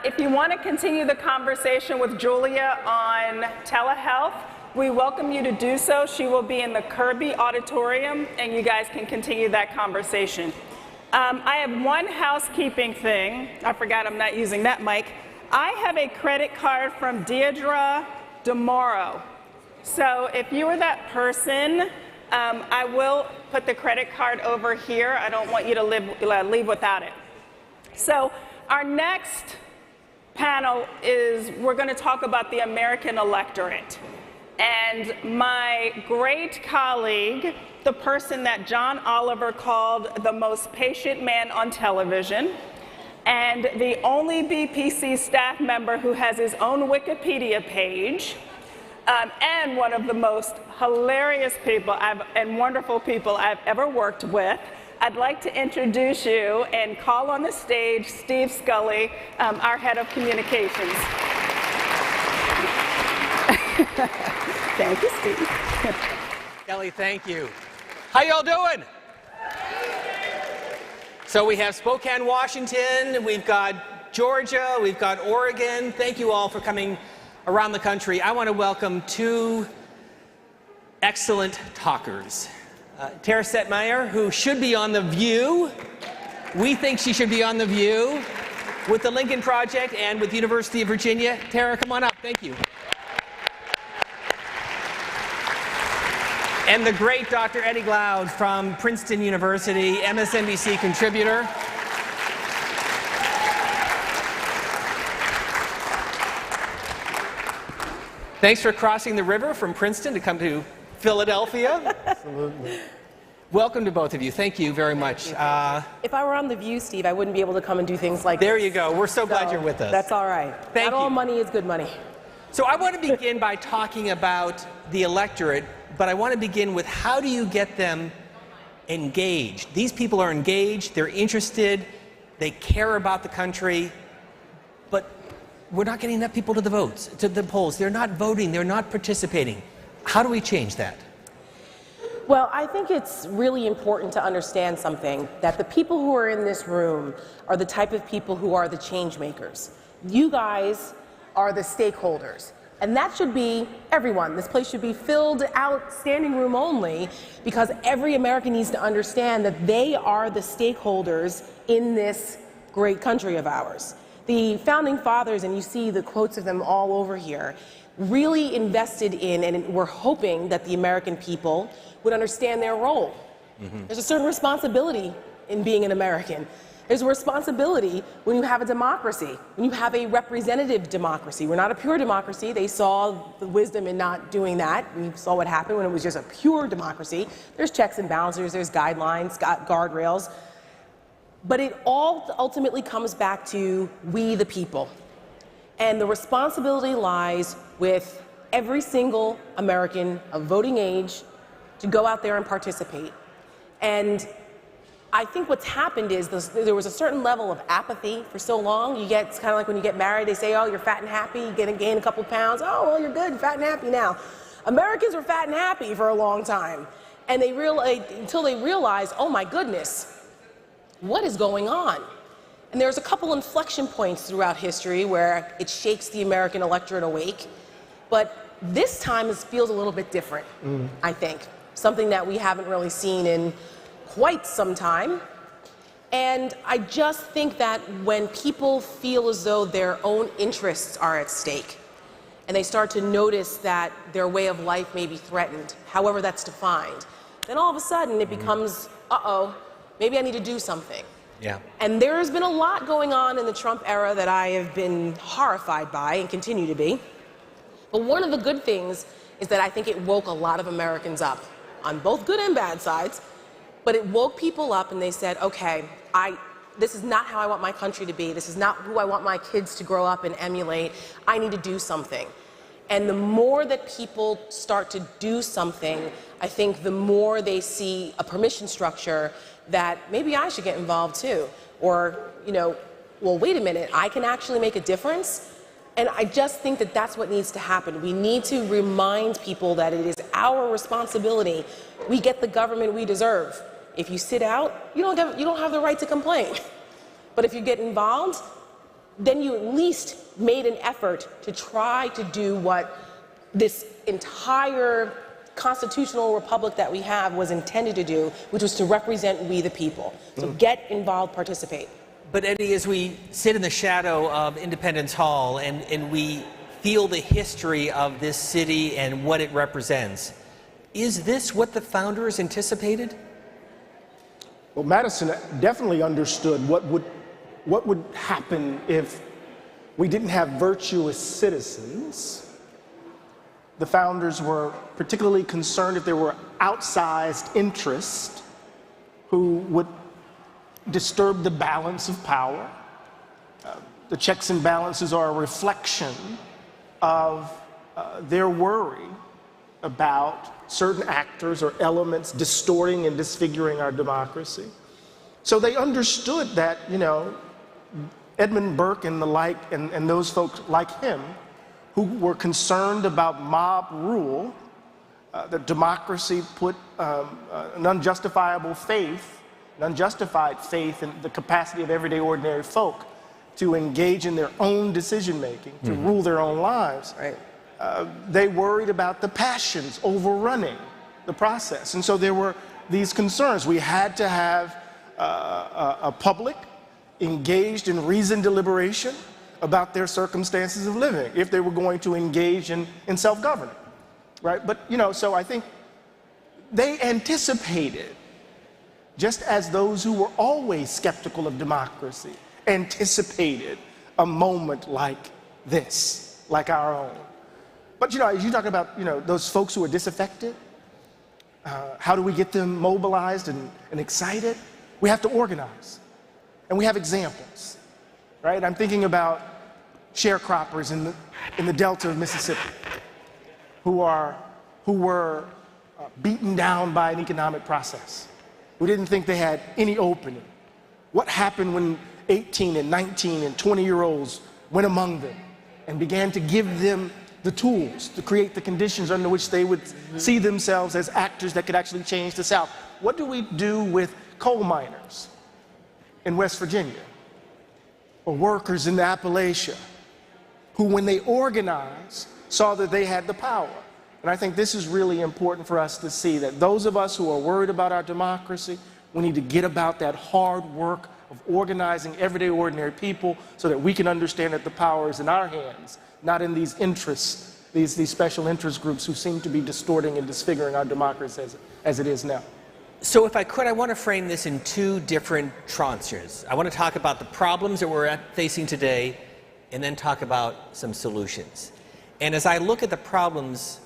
If you want to continue the conversation with Julia on telehealth, we welcome you to do so. She will be in the Kirby Auditorium, and you guys can continue that conversation. I have one housekeeping thing. I forgot I'm not using that mic. I have a credit card from Deidre DeMoro. So if you were that person, I will put the credit card over here. I don't want you to leave without it. So our next panel is we're going to talk about the American electorate. And my great colleague, the person that John Oliver called the most patient man on television, and the only BPC staff member who has his own Wikipedia page, and one of the most hilarious people and wonderful people I've ever worked with, I'd like to introduce you and call on the stage Steve Scully, our head of communications. Thank you, Steve. Kelly, thank you. How y'all doing? So we have Spokane, Washington, we've got Georgia, we've got Oregon. Thank you all for coming around the country. I want to welcome two excellent talkers. Tara Setmeyer, who should be on The View. We think she should be on The View with the Lincoln Project and with the University of Virginia. Tara, come on up. Thank you. And the great Dr. Eddie Glaude from Princeton University, MSNBC contributor. Thanks for crossing the river from Princeton to come to Philadelphia. Absolutely. Welcome to both of you. Thank you very much. If I were on The View, Steve, I wouldn't be able to come and do things like There this. you go. We're so glad you're with us. That's all right. Thank Not all you. money is good money. So I want to begin by talking about the electorate, but I want to begin with how do you get them engaged? These people are engaged, they're interested, they care about the country, but we're not getting enough people to the votes, to the polls. They're not voting, they're not participating. How do we change that? Well, I think it's really important to understand something, that the people who are in this room are the type of people who are the change makers. You guys are the stakeholders. And that should be everyone. This place should be filled out, standing room only, because every American needs to understand that they are the stakeholders in this great country of ours. The founding fathers, and you see the quotes of them all over here, really invested in, and we're hoping that the American people would understand their role. There's a certain responsibility in being an American. There's a responsibility when you have a democracy, when you have a representative democracy. We're not a pure democracy. They saw the wisdom in not doing that. We saw what happened when it was just a pure democracy. There's checks and balances, there's guidelines, guardrails. But it all ultimately comes back to we the people. And the responsibility lies with every single American of voting age to go out there and participate. And I think what's happened is there was a certain level of apathy for so long. It's kind of like when you get married, they say, oh, you're fat and happy, you're going to gain a couple pounds. Oh, well, you're good, fat and happy now. Americans were fat and happy for a long time. And until they realized, oh my goodness, what is going on? And there's a couple inflection points throughout history where it shakes the American electorate awake. But this time it feels a little bit different, I think. Something that we haven't really seen in quite some time. And I just think that when people feel as though their own interests are at stake, and they start to notice that their way of life may be threatened, however that's defined, then all of a sudden it becomes, uh-oh, maybe I need to do something. Yeah. And there has been a lot going on in the Trump era that I have been horrified by and continue to be. But one of the good things is that I think it woke a lot of Americans up, on both good and bad sides. But it woke people up and they said, okay, this is not how I want my country to be. This is not who I want my kids to grow up and emulate. I need to do something. And the more that people start to do something, I think the more they see a permission structure that maybe I should get involved too. Or, well, wait a minute, I can actually make a difference. And I just think that that's what needs to happen. We need to remind people that it is our responsibility. We get the government we deserve. If you sit out, you don't have the right to complain. But if you get involved, then you at least made an effort to try to do what this entire constitutional republic that we have was intended to do, which was to represent we the people. So get involved, participate. But Eddie, as we sit in the shadow of Independence Hall and we feel the history of this city and what it represents, is this what the founders anticipated? Well, Madison definitely understood what would happen if we didn't have virtuous citizens. The founders were particularly concerned if there were outsized interests who would disturb the balance of power. The checks and balances are a reflection of their worry about certain actors or elements distorting and disfiguring our democracy. So they understood that, Edmund Burke and the like, and those folks like him, who were concerned about mob rule, that democracy put an unjustified faith in the capacity of everyday ordinary folk to engage in their own decision-making, to rule their own lives. Right. They worried about the passions overrunning the process. And so there were these concerns. We had to have a public engaged in reasoned deliberation about their circumstances of living if they were going to engage in self-government, right? But, so I think they anticipated, just as those who were always skeptical of democracy anticipated a moment like this, like our own. But, as you talk about, those folks who are disaffected, how do we get them mobilized and excited? We have to organize, and we have examples, right? I'm thinking about sharecroppers in the Delta of Mississippi who were beaten down by an economic process, who didn't think they had any opening. What happened when 18 and 19 and 20-year-olds went among them and began to give them the tools to create the conditions under which they would see themselves as actors that could actually change the South? What do we do with coal miners in West Virginia or workers in Appalachia who, when they organized, saw that they had the power? And I think this is really important for us to see, that those of us who are worried about our democracy, we need to get about that hard work of organizing everyday ordinary people so that we can understand that the power is in our hands, not in these interests, these special interest groups who seem to be distorting and disfiguring our democracy as it is now. So if I could, I want to frame this in two different tranches. I want to talk about the problems that we're facing today and then talk about some solutions. And as I look at the problems,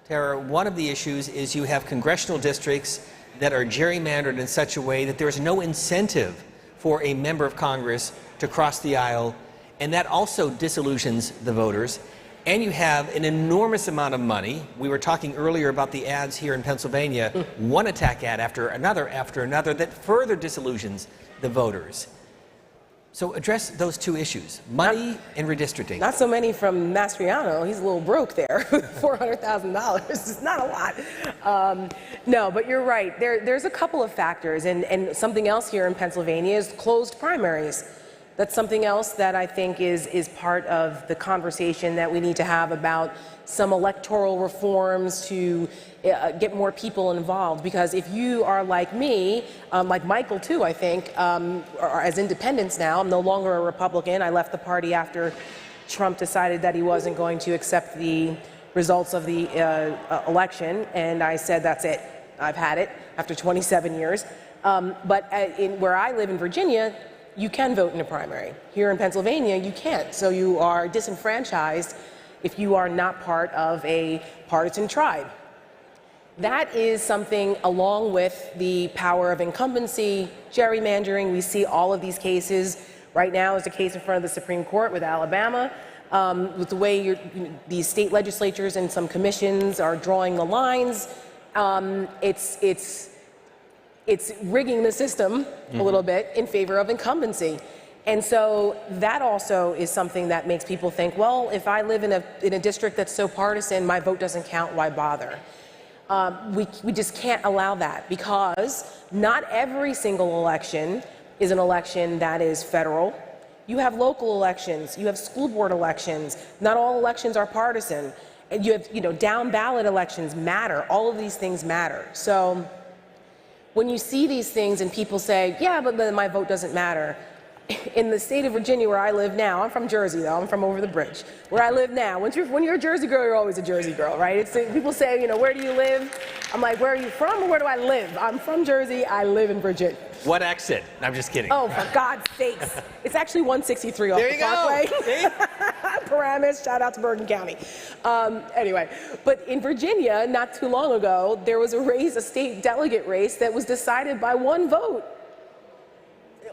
Tara, one of the issues is you have congressional districts that are gerrymandered in such a way that there is no incentive for a member of Congress to cross the aisle, and that also disillusions the voters. And you have an enormous amount of money. We were talking earlier about the ads here in Pennsylvania, one attack ad after another, that further disillusions the voters. So address those two issues, money and redistricting. Not so many from Mastriano. He's a little broke there, $400,000. It's not a lot. No, but you're right. There's a couple of factors, and something else here in Pennsylvania is closed primaries. That's something else that I think is part of the conversation that we need to have about some electoral reforms to get more people involved. Because if you are like me, like Michael too, I think, or as independents now, I'm no longer a Republican. I left the party after Trump decided that he wasn't going to accept the results of the election, and I said, that's it. I've had it after 27 years. But where I live in Virginia, you can vote in a primary. Here in Pennsylvania, you can't. So you are disenfranchised if you are not part of a partisan tribe. That is something, along with the power of incumbency, gerrymandering. We see all of these cases. Right now is a case in front of the Supreme Court with Alabama, with the way these state legislatures and some commissions are drawing the lines. It's rigging the system a little bit in favor of incumbency. And so that also is something that makes people think, well, if I live in a district that's so partisan, my vote doesn't count, why bother? We just can't allow that, because not every single election is an election that is federal. You have local elections, you have school board elections. Not all elections are partisan. And you have, down ballot elections matter. All of these things matter. So when you see these things and people say, yeah, but then my vote doesn't matter. In the state of Virginia, where I live now, I'm from Jersey, though. I'm from over the bridge. Where I live now, when you're a Jersey girl, you're always a Jersey girl, right? People say, where do you live? I'm like, where are you from, or where do I live? I'm from Jersey. I live in Virginia. What exit? I'm just kidding. Oh, for God's sakes. It's actually 163 off the Parkway. There you go. Paramus, shout out to Bergen County. Anyway, but in Virginia, not too long ago, there was a state delegate race that was decided by one vote.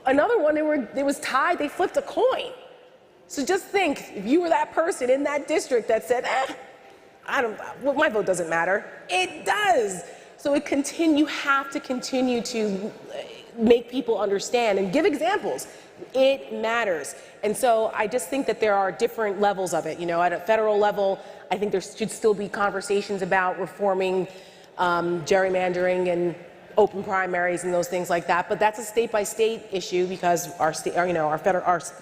Another one, it was tied, they flipped a coin. So just think, if you were that person in that district that said, my vote doesn't matter. It does. So you have to continue to make people understand and give examples. It matters. And so I just think that there are different levels of it. At a federal level, I think there should still be conversations about reforming gerrymandering and open primaries and those things like that. But that's a state-by-state issue, because our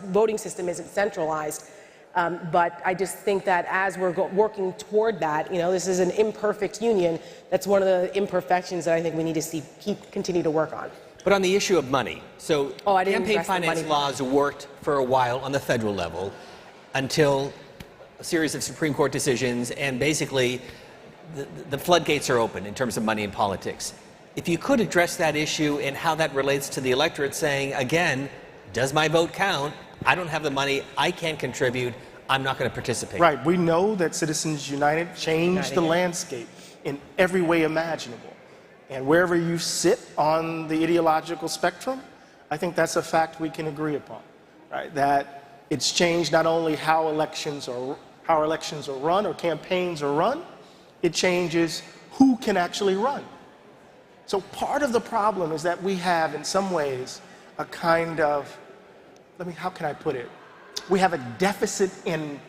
voting system isn't centralized. But I just think that as we're working toward that, this is an imperfect union. That's one of the imperfections that I think we need to continue to work on. But on the issue of money, so campaign finance money laws worked for a while on the federal level until a series of Supreme Court decisions, and basically the floodgates are open in terms of money in politics. If you could address that issue and how that relates to the electorate saying, again, does my vote count? I don't have the money, I can't contribute, I'm not going to participate. Right, we know that Citizens United changed the landscape in every way imaginable. And wherever you sit on the ideological spectrum, I think that's a fact we can agree upon, right? That it's changed not only how elections are run or campaigns are run, it changes who can actually run. So part of the problem is that we have, in some ways, a kind of, how can I put it? We have a deficit in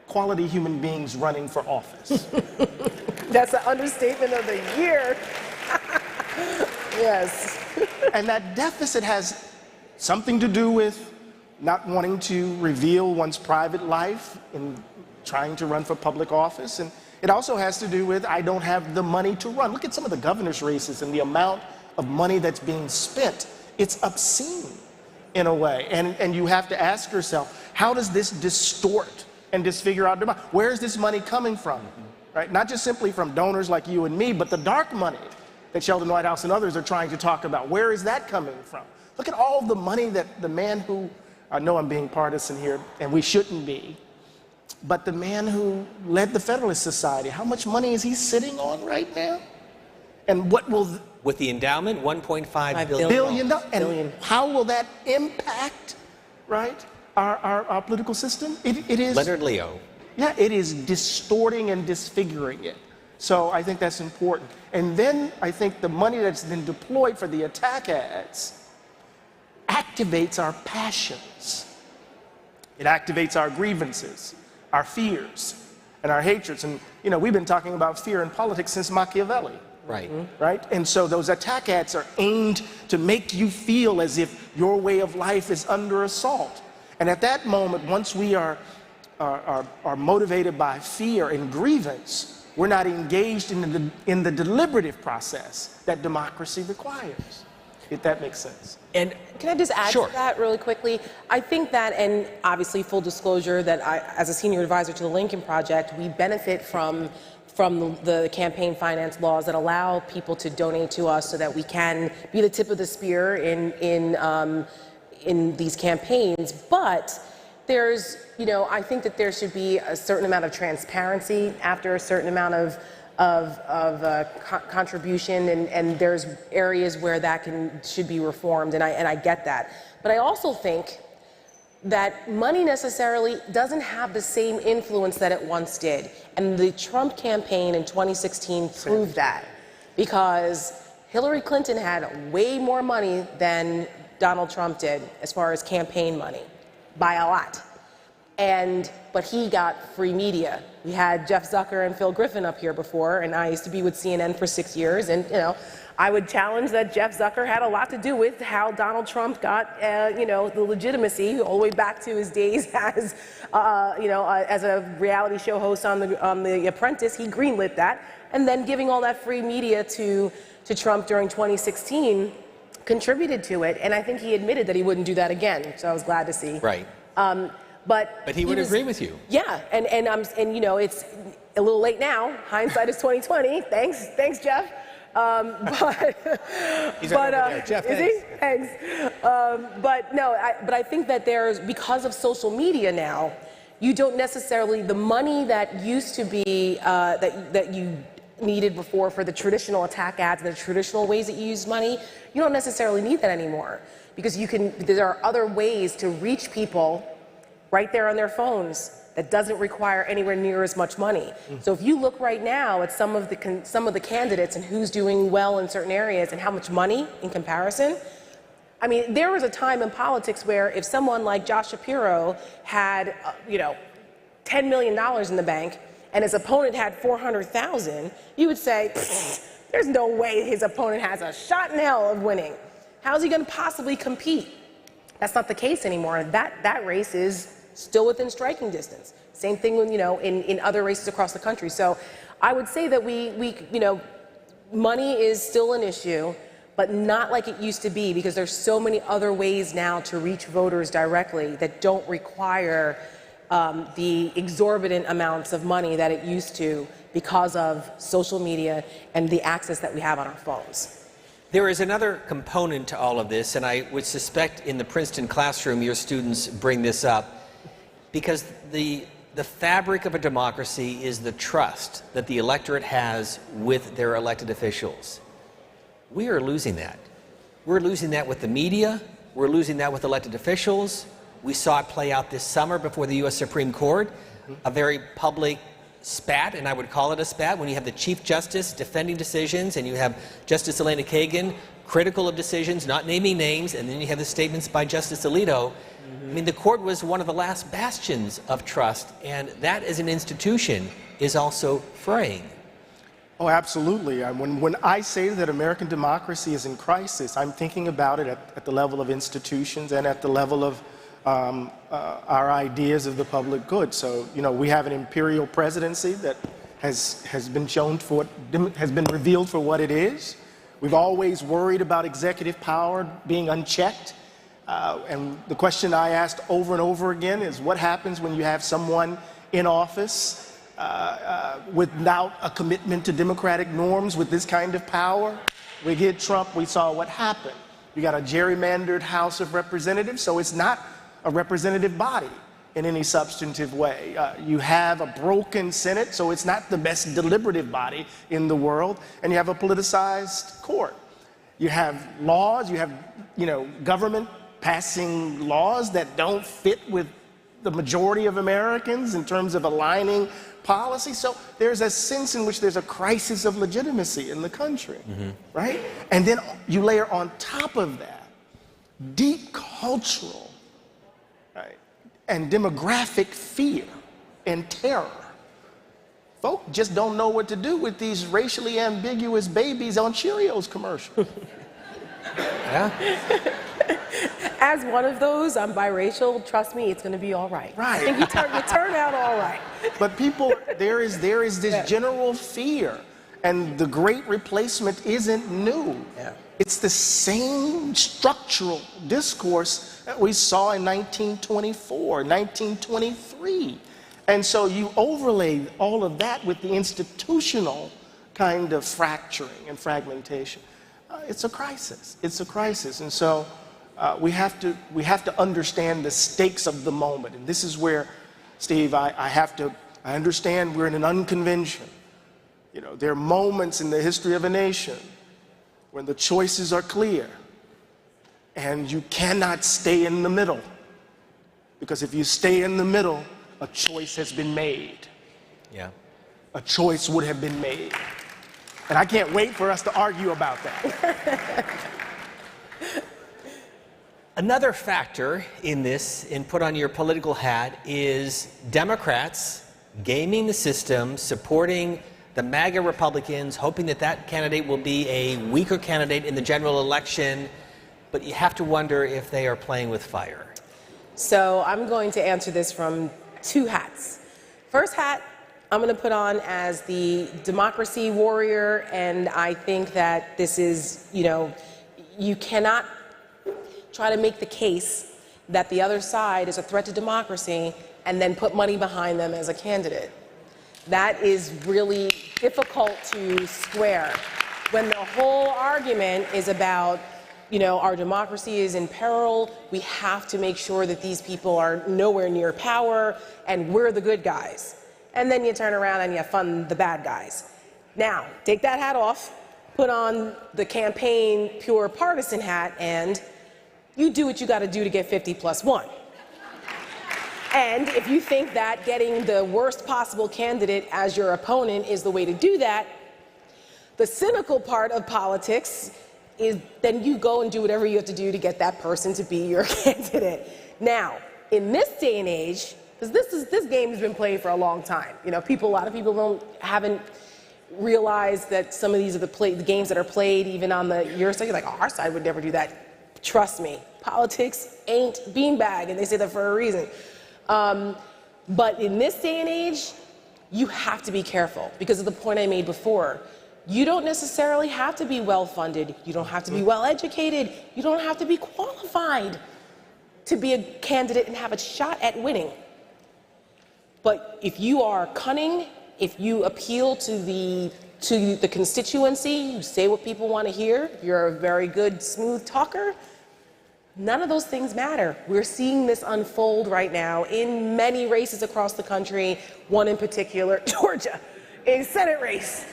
quality human beings running for office. That's an understatement of the year. Yes. And that deficit has something to do with not wanting to reveal one's private life in trying to run for public office. And it also has to do with, I don't have the money to run. Look at some of the governor's races and the amount of money that's being spent. It's obscene in a way. And you have to ask yourself, how does this distort and disfigure our democracy? Where is this money coming from? Right? Not just simply from donors like you and me, but the dark money that Sheldon Whitehouse and others are trying to talk about. Where is that coming from? Look at all the money that the man who, I know I'm being partisan here, and we shouldn't be, but the man who led the Federalist Society, how much money is he sitting on right now? And what will... With the endowment, $1.5 billion. And how will that impact, right, our political system? It is... Leonard Leo. Yeah, it is distorting and disfiguring it. So I think that's important. And then I think the money that's been deployed for the attack ads activates our passions. It activates our grievances, our fears, and our hatreds. And, we've been talking about fear in politics since Machiavelli. Right. Right? And so those attack ads are aimed to make you feel as if your way of life is under assault. And at that moment, once we are motivated by fear and grievance, we're not engaged in the deliberative process that democracy requires, if that makes sense. And can I just add Sure. to that really quickly? I think that, and obviously full disclosure, that I, as a senior advisor to the Lincoln Project, we benefit from the campaign finance laws that allow people to donate to us so that we can be the tip of the spear in these campaigns. But there's, I think that there should be a certain amount of transparency after a certain amount of contribution, and there's areas where that should be reformed, and I get that. But I also think that money necessarily doesn't have the same influence that it once did. And the Trump campaign in 2016 proved that, because Hillary Clinton had way more money than Donald Trump did as far as campaign money, by a lot. But he got free media. We had Jeff Zucker and Phil Griffin up here before, and I used to be with CNN for 6 years, and I would challenge that Jeff Zucker had a lot to do with how Donald Trump got, the legitimacy all the way back to his days as, as a reality show host on The Apprentice. He greenlit that, and then giving all that free media to Trump during 2016 contributed to it. And I think he admitted that he wouldn't do that again. So I was glad to see. Right. But he would agree with you. Yeah, and it's a little late now. Hindsight is 2020. Thanks, Jeff. He's right over there. Jeff, is he? Thanks. But I think that because of social media now, you don't necessarily, the money that used to be, that you needed before for the traditional attack ads, the traditional ways that you use money, you don't necessarily need that anymore. Because there are other ways to reach people right there on their phones that doesn't require anywhere near as much money. So if you look right now at some of the candidates and who's doing well in certain areas and how much money in comparison, I mean, there was a time in politics where if someone like Josh Shapiro had, $10 million in the bank and his opponent had 400,000, you would say, there's no way his opponent has a shot in hell of winning. How is he going to possibly compete? That's not the case anymore. That race is still within striking distance. Same thing when, in other races across the country. So I would say that money is still an issue, but not like it used to be, because there's so many other ways now to reach voters directly that don't require the exorbitant amounts of money that it used to because of social media and the access that we have on our phones. There is another component to all of this, and I would suspect in the Princeton classroom your students bring this up, because the fabric of a democracy is the trust that the electorate has with their elected officials. We are losing that. We're losing that with the media. We're losing that with elected officials. We saw it play out this summer before the U.S. Supreme Court, a very public spat, and I would call it a spat, when you have the Chief Justice defending decisions and you have Justice Elena Kagan critical of decisions, not naming names, and then you have the statements by Justice Alito. I mean, the court was one of the last bastions of trust, and that as an institution is also fraying. Oh, absolutely. When I say that American democracy is in crisis, I'm thinking about it at the level of institutions and at the level of our ideas of the public good. So, we have an imperial presidency that has been shown has been revealed for what it is. We've always worried about executive power being unchecked. And the question I asked over and over again is, what happens when you have someone in office without a commitment to democratic norms with this kind of power? We get Trump, we saw what happened. You got a gerrymandered House of Representatives, so it's not a representative body in any substantive way. You have a broken Senate, so it's not the best deliberative body in the world, and you have a politicized court. You have laws, you have, government passing laws that don't fit with the majority of Americans in terms of aligning policy. So there's a sense in which there's a crisis of legitimacy in the country, right? And then you layer on top of that deep cultural, right, and demographic fear and terror. Folk just don't know what to do with these racially ambiguous babies on Cheerios commercials. Yeah. As one of those, I'm biracial. Trust me, it's going to be all right. Right. I think you turn out all right. But people, there is this general fear, and the Great Replacement isn't new. Yeah. It's the same structural discourse that we saw in 1924, 1923. And so you overlay all of that with the institutional kind of fracturing and fragmentation. It's a crisis. It's a crisis. And so we have to understand the stakes of the moment. And this is where, Steve, I understand we're in an unconvention. There are moments in the history of a nation when the choices are clear and you cannot stay in the middle. Because if you stay in the middle, a choice has been made. Yeah. A choice would have been made. And I can't wait for us to argue about that. Another factor in this, and put on your political hat, is Democrats gaming the system, supporting the MAGA Republicans, hoping that that candidate will be a weaker candidate in the general election. But you have to wonder if they are playing with fire. So I'm going to answer this from two hats. First hat, I'm going to put on as the democracy warrior, and I think that this is, you cannot try to make the case that the other side is a threat to democracy and then put money behind them as a candidate. That is really difficult to square when the whole argument is about, our democracy is in peril. We have to make sure that these people are nowhere near power and we're the good guys. And then you turn around and you fund the bad guys. Now, take that hat off, put on the campaign pure partisan hat, and you do what you got to do to get 50 plus 1. And if you think that getting the worst possible candidate as your opponent is the way to do that, the cynical part of politics is then you go and do whatever you have to do to get that person to be your candidate. Now, in this day and age, because this game has been played for a long time. A lot of people haven't realized that some of these are the games that are played even on your side. You're like, our side would never do that. Trust me, politics ain't beanbag, and they say that for a reason. But in this day and age, you have to be careful because of the point I made before. You don't necessarily have to be well-funded. You don't have to be well-educated. You don't have to be qualified to be a candidate and have a shot at winning. But if you are cunning, if you appeal to the constituency, you say what people want to hear, you're a very good, smooth talker, none of those things matter. We're seeing this unfold right now in many races across the country, one in particular, Georgia, a Senate race.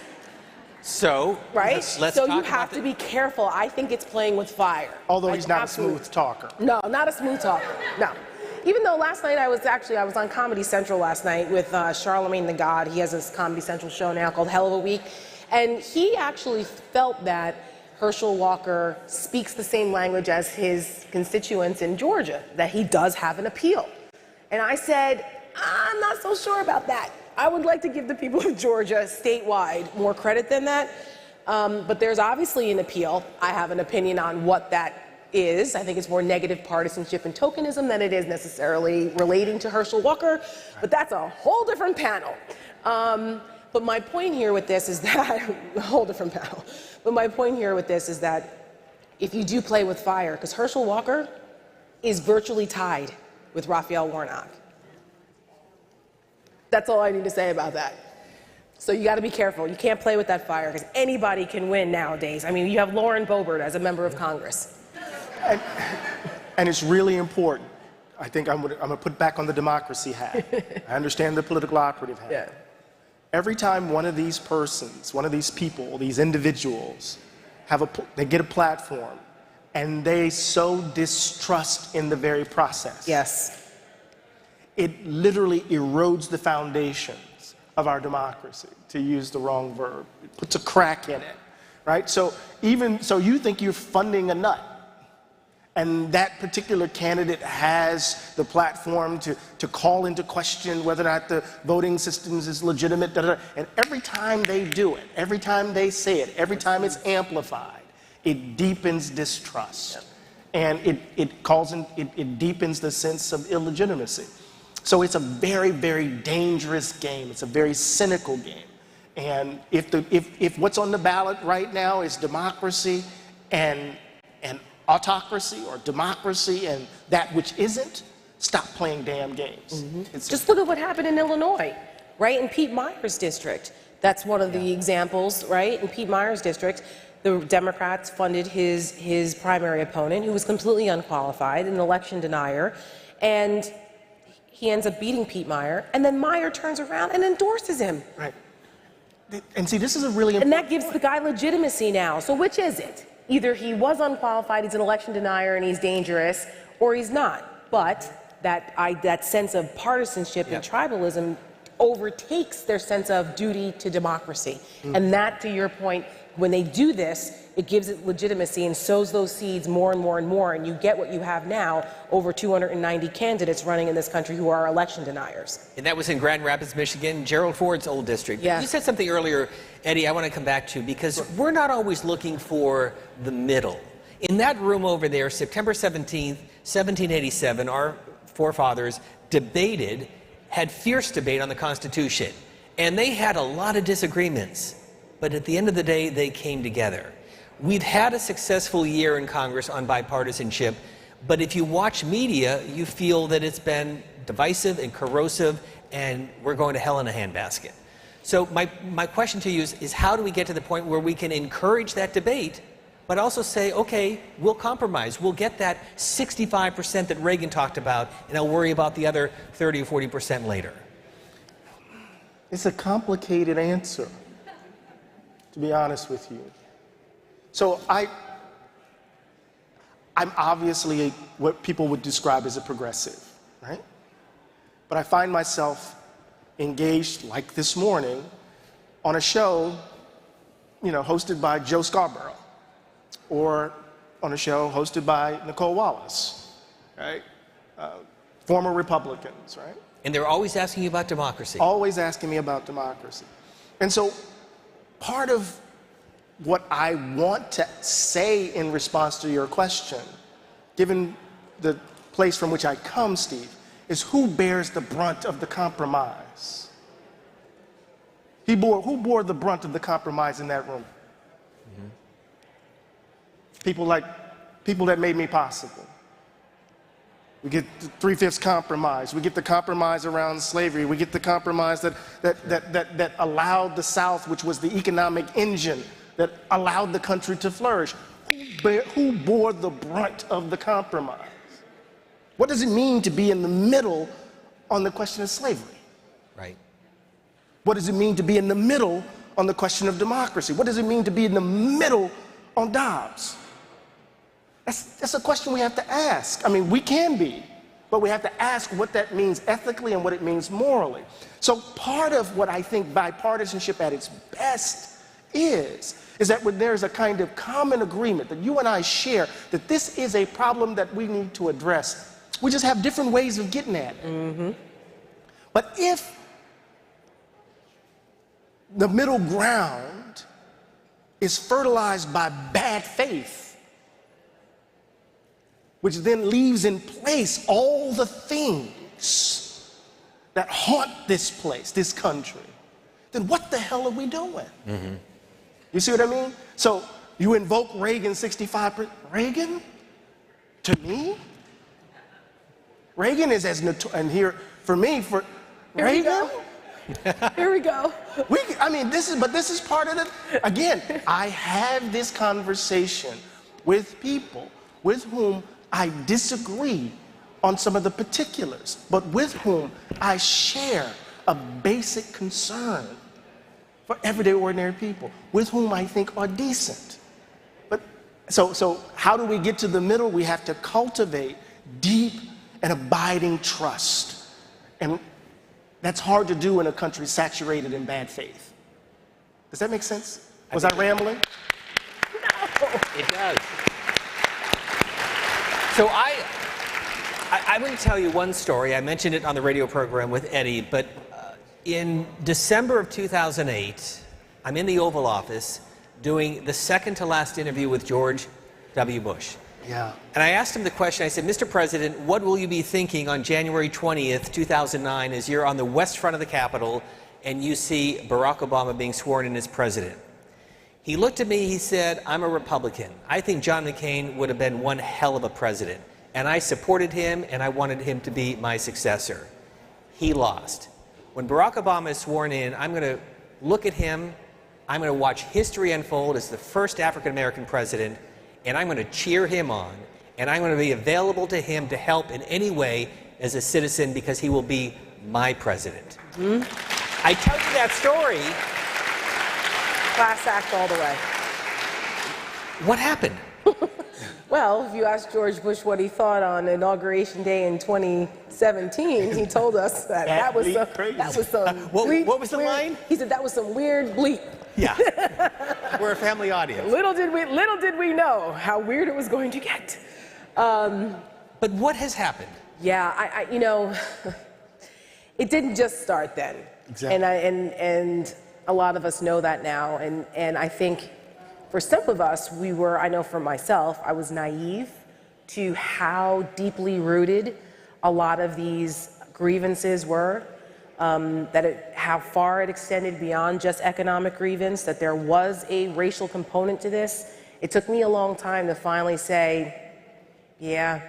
So, right? let's so talk you have to be careful. I think it's playing with fire. Although he's not a smooth talker. No, not a smooth talker. No. Even though last night I was on Comedy Central last night with Charlemagne the God. He has this Comedy Central show now called Hell of a Week. And he actually felt that Herschel Walker speaks the same language as his constituents in Georgia, that he does have an appeal. And I said, I'm not so sure about that. I would like to give the people of Georgia statewide more credit than that. But there's obviously an appeal. I have an opinion on what that is. I think it's more negative partisanship and tokenism than it is necessarily relating to Herschel Walker. But that's a whole different panel. But my point here with this is that, a whole different panel. But my point here with this is that if you do play with fire, because Herschel Walker is virtually tied with Raphael Warnock. That's all I need to say about that. So you got to be careful. You can't play with that fire because anybody can win nowadays. I mean, you have Lauren Boebert as a member of Congress. And it's really important. I think I'm going to put back on the democracy hat. I understand the political operative hat. Yeah. Every time one of these persons, one of these people, these individuals, they get a platform and they sow distrust in the very process. Yes. It literally erodes the foundations of our democracy, to use the wrong verb. It puts a crack in it, right? So you think you're funding a nut, and that particular candidate has the platform to call into question whether or not the voting systems is legitimate, and every time they do it, every time they say it, every time it's amplified, it deepens distrust. And it deepens the sense of illegitimacy. So it's a very, very dangerous game. It's a very cynical game. And if what's on the ballot right now is democracy and autocracy, or democracy and that which isn't, stop playing damn games. Mm-hmm. Just look at what happened in Illinois, right? In Pete Meyer's district. That's one of the examples, right? In Pete Meyer's district, the Democrats funded his primary opponent, who was completely unqualified, an election denier, and he ends up beating Pete Meyer, and then Meyer turns around and endorses him. Right. And see, this is a really important And that gives the guy legitimacy now. So which is it? Either he was unqualified, he's an election denier, and he's dangerous, or he's not. But that sense of partisanship and tribalism overtakes their sense of duty to democracy. And that, to your point, When they do this, it gives it legitimacy and sows those seeds more and more and more, and you get what you have now, over 290 candidates running in this country who are election deniers. And that was in Grand Rapids, Michigan, Gerald Ford's old district. Yeah. You said something earlier, Eddie, I want to come back to, because we're not always looking for the middle. In that room over there, September 17th, 1787, our forefathers had fierce debate on the Constitution. And they had a lot of disagreements. But at the end of the day, they came together. We've had a successful year in Congress on bipartisanship, but if you watch media, you feel that it's been divisive and corrosive, and we're going to hell in a handbasket. So my question to you is how do we get to the point where we can encourage that debate, but also say, okay, we'll compromise. We'll get that 65% that Reagan talked about, and I'll worry about the other 30 or 40% later. It's a complicated answer, to be honest with you. So I'm obviously what people would describe as a progressive, right? But I find myself engaged, like this morning, on a show, hosted by Joe Scarborough, or on a show hosted by Nicole Wallace, right? Former Republicans, right? And they're always asking you about democracy. Always asking me about democracy. And so part of what I want to say in response to your question, given the place from which I come, Steve, is who bears the brunt of the compromise? Who bore the brunt of the compromise in that room? Mm-hmm. People that made me possible. We get the 3/5 compromise. We get the compromise around slavery. We get the compromise that allowed the South, which was the economic engine, that allowed the country to flourish. Who bore the brunt of the compromise? What does it mean to be in the middle on the question of slavery? Right. What does it mean to be in the middle on the question of democracy? What does it mean to be in the middle on Dobbs? That's a question we have to ask. I mean, we can be, but we have to ask what that means ethically and what it means morally. So part of what I think bipartisanship at its best is that when there's a kind of common agreement that you and I share that this is a problem that we need to address, we just have different ways of getting at it. Mm-hmm. But if the middle ground is fertilized by bad faith, which then leaves in place all the things that haunt this place, this country, then what the hell are we doing? Mm-hmm. You see what I mean? So you invoke Reagan 65%. Reagan? To me? Reagan is as notorious, and here, for me, for here Reagan? Here we go. This is part of it. Again, I have this conversation with people with whom I disagree on some of the particulars, but with whom I share a basic concern for everyday ordinary people, with whom I think are decent. But so how do we get to the middle? We have to cultivate deep and abiding trust. And that's hard to do in a country saturated in bad faith. Does that make sense? Was I rambling? No. It does. So I want to tell you one story. I mentioned it on the radio program with Eddie, but in December of 2008, I'm in the Oval Office doing the second to last interview with George W. Bush. Yeah. And I asked him the question, I said, Mr. President, what will you be thinking on January 20th, 2009, as you're on the west front of the Capitol and you see Barack Obama being sworn in as president? He looked at me, he said, I'm a Republican. I think John McCain would have been one hell of a president. And I supported him, and I wanted him to be my successor. He lost. When Barack Obama is sworn in, I'm going to look at him, I'm going to watch history unfold as the first African-American president, and I'm going to cheer him on, and I'm going to be available to him to help in any way as a citizen because he will be my president. Mm-hmm. I tell you that story. Class act all the way. What happened? Well, if you ask George Bush what he thought on Inauguration Day in 2017, he told us that was some what was the weird, line? He said that was some weird bleep. Yeah. We're a family audience. Little did we know how weird it was going to get. But what has happened? Yeah, you know, it didn't just start then. Exactly. And a lot of us know that now. And I think for some of us, I know for myself, I was naive to how deeply rooted a lot of these grievances were, how far it extended beyond just economic grievance, that there was a racial component to this. It took me a long time to finally say, yeah,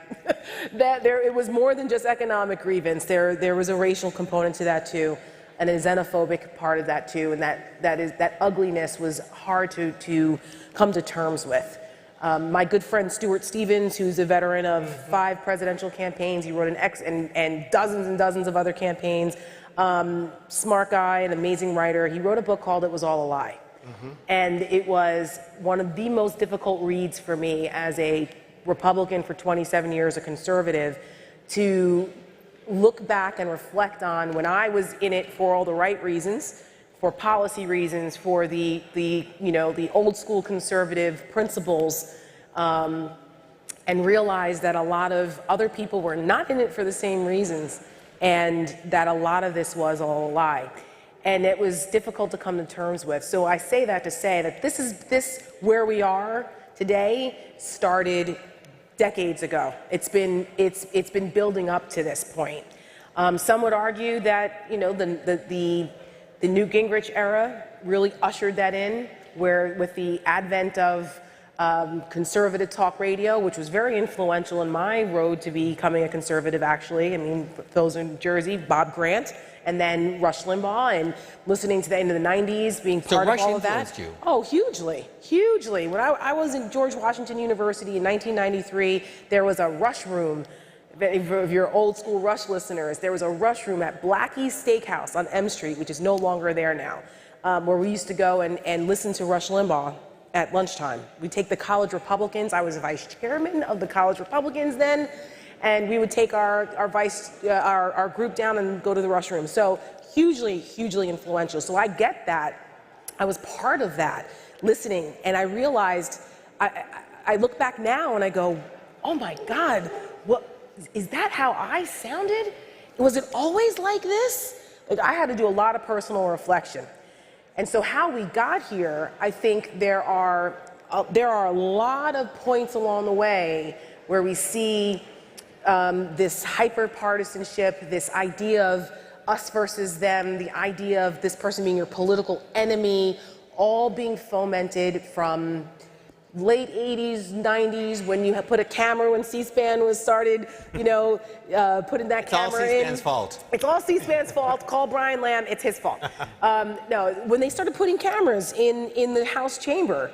that it was more than just economic grievance. There was a racial component to that too, and a xenophobic part of that too, and that ugliness was hard to come to terms with. My good friend Stuart Stevens, who's a veteran of 5 presidential campaigns, he wrote and dozens and dozens of other campaigns. Smart guy, an amazing writer. He wrote a book called "It Was All a Lie," and it was one of the most difficult reads for me as a Republican for 27 years, a conservative, to look back and reflect on when I was in it for all the right reasons, for policy reasons, for the old school conservative principles, and realize that a lot of other people were not in it for the same reasons, and that a lot of this was all a lie. And it was difficult to come to terms with. So I say that to say that this where we are today started decades ago. It's been building up to this point. Some would argue that the Newt Gingrich era really ushered that in, where with the advent of conservative talk radio, which was very influential in my road to becoming a conservative, actually. I mean, those in Jersey, Bob Grant, and then Rush Limbaugh, and listening to the end of the 90s, being part of all of that. So Rush influenced you? Oh, hugely, hugely. When I was in George Washington University in 1993, there was a Rush room. Of your old school Rush listeners, there was a Rush room at Blackie's Steakhouse on M Street, which is no longer there now, where we used to go and listen to Rush Limbaugh at lunchtime. We'd take the college Republicans. I was vice chairman of the college Republicans then, and we would take our group down and go to the Rush room. So hugely, hugely influential. So I get that. I was part of that, listening, and I realized, I look back now and I go, oh my God, is that how I sounded? Was it always like this? I had to do a lot of personal reflection. And so how we got here, I think there are a lot of points along the way where we see this hyper-partisanship, this idea of us versus them, the idea of this person being your political enemy, all being fomented from late 80s, 90s, when you put a camera, when C-SPAN was started, putting that camera in. It's all C-SPAN's fault. It's all C-SPAN's fault. Call Brian Lamb, it's his fault. No, when they started putting cameras in the House chamber,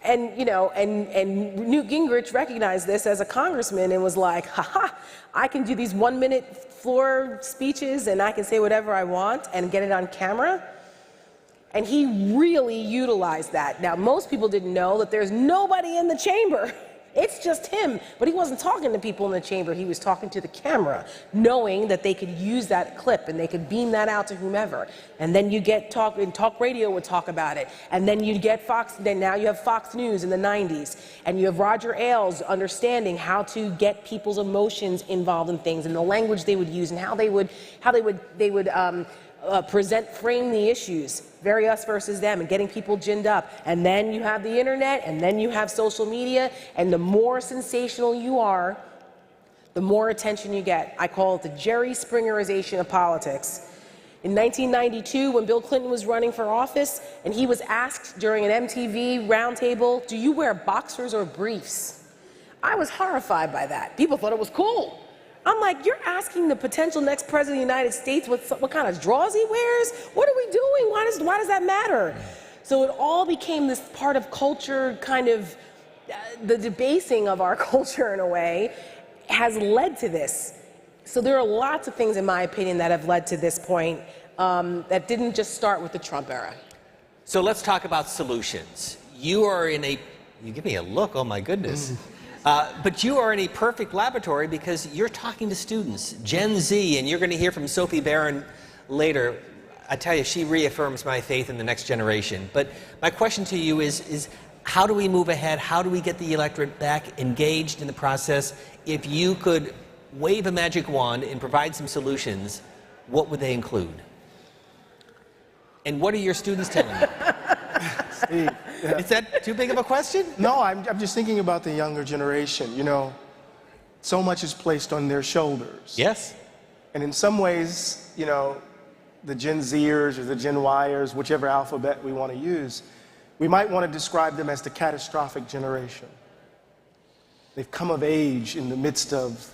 and Newt Gingrich recognized this as a congressman and was like, haha, I can do these 1-minute floor speeches and I can say whatever I want and get it on camera. And he really utilized that. Now, most people didn't know that there's nobody in the chamber. It's just him. But he wasn't talking to people in the chamber. He was talking to the camera, knowing that they could use that clip and they could beam that out to whomever. And then you get talk radio would talk about it. And then you'd get Fox, then now you have Fox News in the 90s. And you have Roger Ailes understanding how to get people's emotions involved in things and the language they would use and how they would frame the issues, very us versus them, and getting people ginned up. And then you have the internet, and then you have social media, and the more sensational you are, the more attention you get. I call it the Jerry Springerization of politics. In 1992, when Bill Clinton was running for office, and he was asked during an MTV roundtable, do you wear boxers or briefs? I was horrified by that. People thought it was cool. I'm like, you're asking the potential next president of the United States what kind of drawers he wears? What are we doing? Why does that matter? So it all became this part of culture, kind of the debasing of our culture in a way has led to this. So there are lots of things, in my opinion, that have led to this point that didn't just start with the Trump era. So let's talk about solutions. You give me a look, oh my goodness. But you are in a perfect laboratory because you're talking to students, Gen Z, and you're going to hear from Sophie Barron later. I tell you, she reaffirms my faith in the next generation. But my question to you is how do we move ahead? How do we get the electorate back engaged in the process? If you could wave a magic wand and provide some solutions, what would they include? And what are your students telling you? Steve, yeah. Is that too big of a question? No, I'm just thinking about the younger generation. You know, so much is placed on their shoulders. Yes. And in some ways, you know, the Gen Zers or the Gen Yers, whichever alphabet we want to use, we might want to describe them as the catastrophic generation. They've come of age in the midst of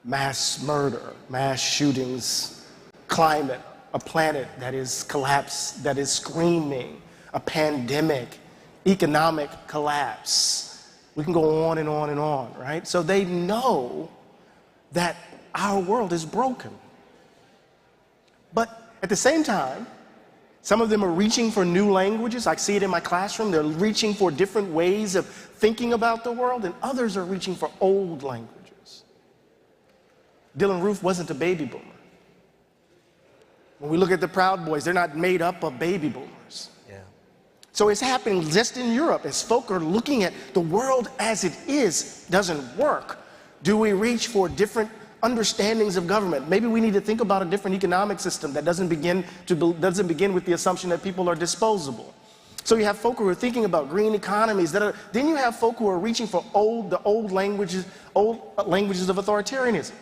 mass murder, mass shootings, climate, a planet that is collapsed, that is screaming, a pandemic, economic collapse. We can go on and on and on, right? So they know that our world is broken. But at the same time, some of them are reaching for new languages. I see it in my classroom. They're reaching for different ways of thinking about the world, and others are reaching for old languages. Dylan Roof wasn't a baby boomer. When we look at the Proud Boys, they're not made up of baby boomers. Yeah. So it's happening just in Europe as folk are looking at the world as it is doesn't work. Do we reach for different understandings of government? Maybe we need to think about a different economic system that doesn't begin with the assumption that people are disposable. So you have folk who are thinking about green economies then you have folk who are reaching for old languages of authoritarianism,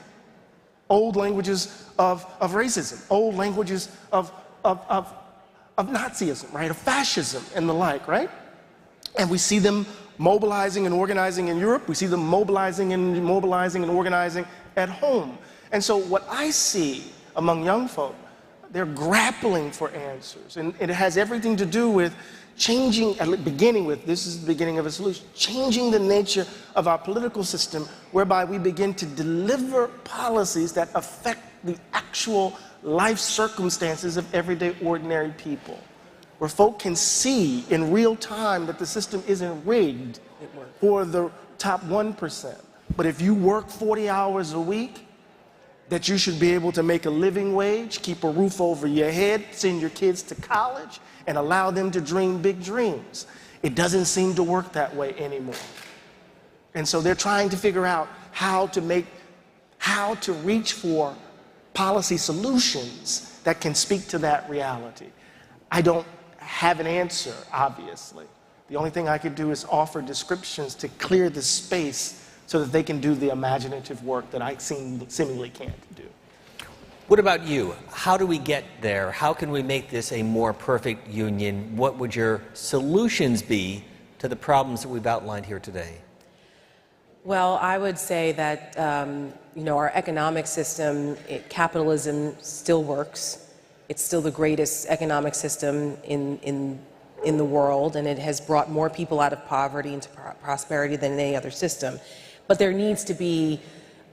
old languages of racism, old languages of Nazism, right, of fascism and the like, right? And we see them mobilizing and organizing in Europe. We see them mobilizing and organizing at home. And so what I see among young folk, they're grappling for answers. And it has everything to do with changing, this is the beginning of a solution, changing the nature of our political system, whereby we begin to deliver policies that affect the actual life circumstances of everyday ordinary people, where folk can see in real time that the system isn't rigged for the top 1%. But if you work 40 hours a week, that you should be able to make a living wage, keep a roof over your head, send your kids to college, and allow them to dream big dreams. It doesn't seem to work that way anymore. And so they're trying to figure out how to reach for policy solutions that can speak to that reality. I don't have an answer, obviously. The only thing I could do is offer descriptions to clear the space so that they can do the imaginative work that I seemingly can't do. What about you? How do we get there? How can we make this a more perfect union? What would your solutions be to the problems that we've outlined here today? Well, I would say that our economic system, capitalism still works. It's still the greatest economic system in the world, and it has brought more people out of poverty into prosperity than any other system. But there needs to be,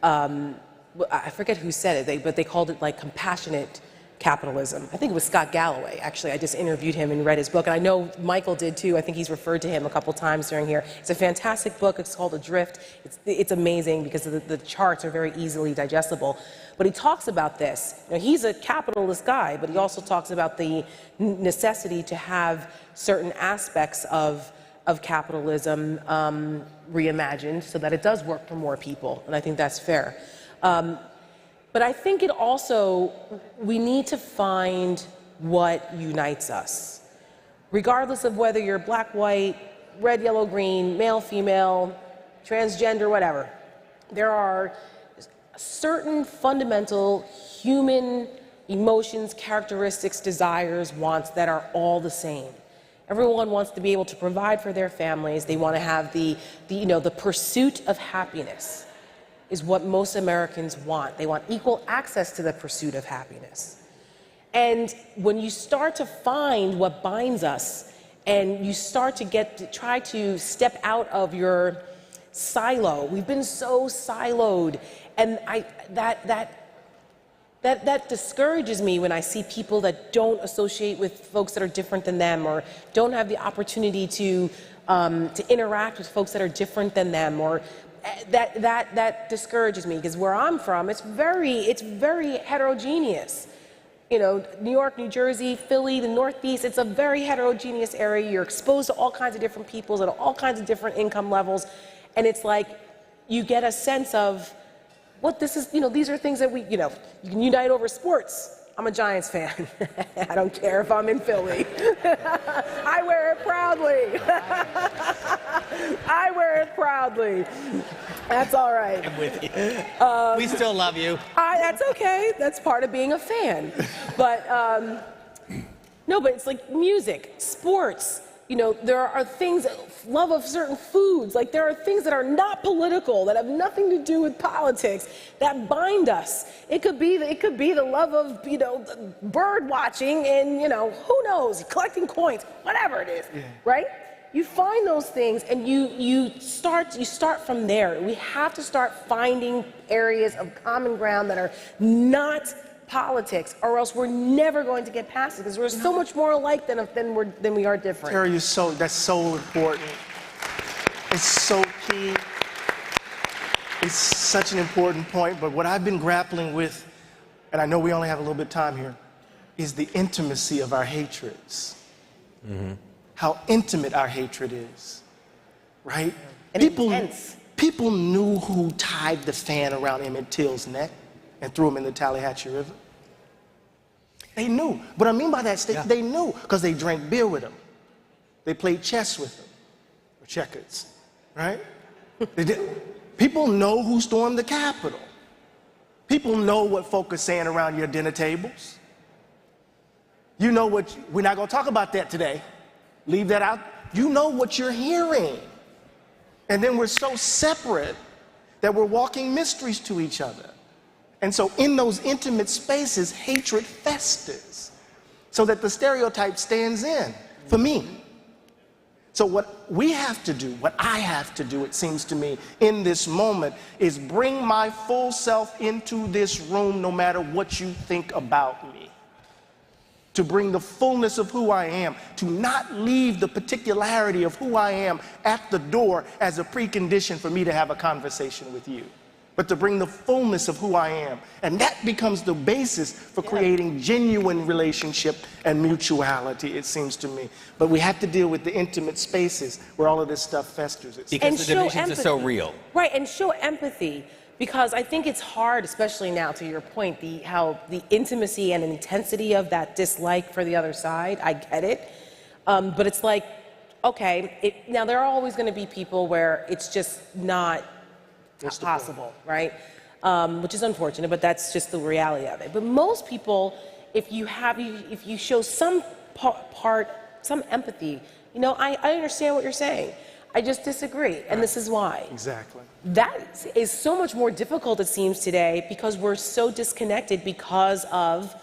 I forget who said it, but they called it like compassionate capitalism. I think it was Scott Galloway, actually. I just interviewed him and read his book, and I know Michael did too. I think he's referred to him a couple times during here. It's a fantastic book. It's called Adrift. It's amazing because the charts are very easily digestible. But he talks about this. He's a capitalist guy, but he also talks about the necessity to have certain aspects of capitalism reimagined so that it does work for more people, and I think that's fair. But I think it also, we need to find what unites us. Regardless of whether you're black, white, red, yellow, green, male, female, transgender, whatever, there are certain fundamental human emotions, characteristics, desires, wants that are all the same. Everyone wants to be able to provide for their families. They want to have the pursuit of happiness is what most Americans want. They want equal access to the pursuit of happiness. And when you start to find what binds us, and you start to try to step out of your silo, we've been so siloed, and that discourages me when I see people that don't associate with folks that are different than them, or don't have the opportunity to interact with folks that are different than them, or that discourages me, because where I'm from, it's very heterogeneous. You know, New York, New Jersey, Philly, the Northeast, it's a very heterogeneous area. You're exposed to all kinds of different peoples at all kinds of different income levels. And it's like you get a sense of what this is, you know, these are things that we, you know, you can unite over sports. I'm a Giants fan. I don't care if I'm in Philly. I wear it proudly. I wear it proudly. That's all right. I'm with you. We still love you. That's okay. That's part of being a fan. But no, but it's like music, sports. You know, there are things, love of certain foods. Like there are things that are not political, that have nothing to do with politics, that bind us. It could be the love of, you know, bird watching and, you know, who knows, collecting coins, whatever it is, right? You find those things and you start from there. We have to start finding areas of common ground that are not politics, or else we're never going to get past it because we're so much more alike than we are different. Terry, that's so important. It's so key. It's such an important point, but what I've been grappling with, and I know we only have a little bit of time here, is the intimacy of our hatreds. Mm-hmm. How intimate our hatred is, right? And people knew who tied the fan around Emmett Till's neck and threw him in the Tallahatchie River. They knew. What I mean by that, they knew because they drank beer with him. They played chess with him, or checkers, right? People know who stormed the Capitol. People know what folk are saying around your dinner tables. You know what, we're not gonna talk about that today. Leave that out. You know what you're hearing. And then we're so separate that we're walking mysteries to each other. And so in those intimate spaces, hatred festers so that the stereotype stands in for me. So what we have to do, what I have to do, it seems to me, in this moment is bring my full self into this room no matter what you think about me. To bring the fullness of who I am, to not leave the particularity of who I am at the door as a precondition for me to have a conversation with you, but to bring the fullness of who I am. And that becomes the basis for creating genuine relationship and mutuality, it seems to me. But we have to deal with the intimate spaces where all of this stuff festers. Because the divisions are so real. Right, and show empathy. Because I think it's hard, especially now, to your point, how the intimacy and intensity of that dislike for the other side, I get it. But it's like, okay, now there are always going to be people where it's just not possible, right? Which is unfortunate, but that's just the reality of it. But most people, if you show some some empathy, you know, I understand what you're saying. I just disagree, and this is why. Exactly. That is so much more difficult, it seems, today because we're so disconnected because of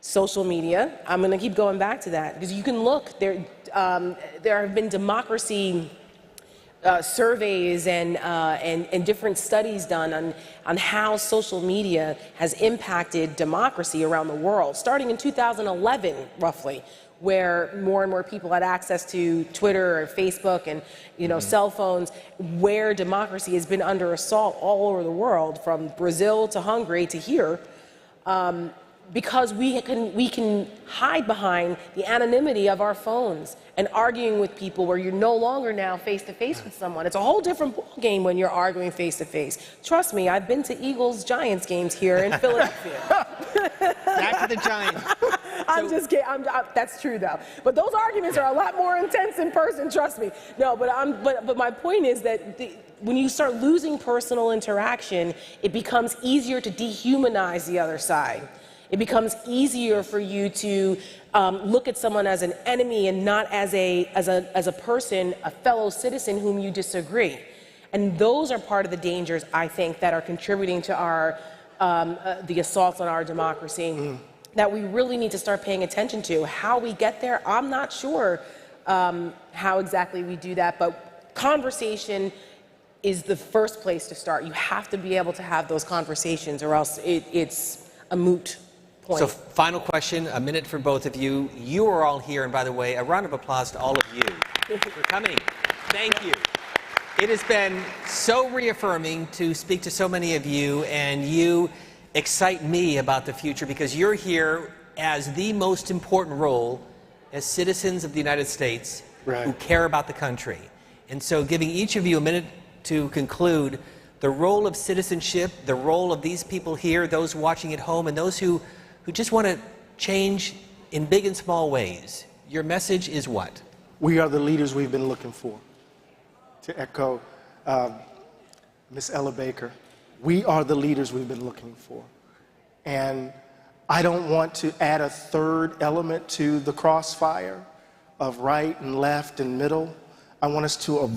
social media. I'm going to keep going back to that because you can look, there have been democracy surveys and different studies done on how social media has impacted democracy around the world, starting in 2011, roughly, where more and more people had access to Twitter or Facebook and, you know, cell phones, where democracy has been under assault all over the world, from Brazil to Hungary to here, because we can hide behind the anonymity of our phones and arguing with people where you're no longer now face-to-face with someone. It's a whole different game when you're arguing face-to-face. Trust me, I've been to Eagles-Giants games here in Philadelphia. Back to the Giants. I'm just kidding. That's true, though. But those arguments are a lot more intense in person, trust me. No, but my point is that when you start losing personal interaction, it becomes easier to dehumanize the other side. It becomes easier for you to look at someone as an enemy and not as a person, a fellow citizen whom you disagree. And those are part of the dangers, I think, that are contributing to our the assaults on our democracy that we really need to start paying attention to. How we get there, I'm not sure how exactly we do that, but conversation is the first place to start. You have to be able to have those conversations, or else it's a moot point. So final question, a minute for both of you. You are all here, and by the way, a round of applause to all of you for coming. Thank you. It has been so reaffirming to speak to so many of you, and you excite me about the future because you're here as the most important role as citizens of the United States who care about the country. And so giving each of you a minute to conclude the role of citizenship, the role of these people here, those watching at home, and those who just want to change in big and small ways. Your message is what? We are the leaders we've been looking for. To echo Ms. Ella Baker, we are the leaders we've been looking for. And I don't want to add a third element to the crossfire of right and left and middle. I want us to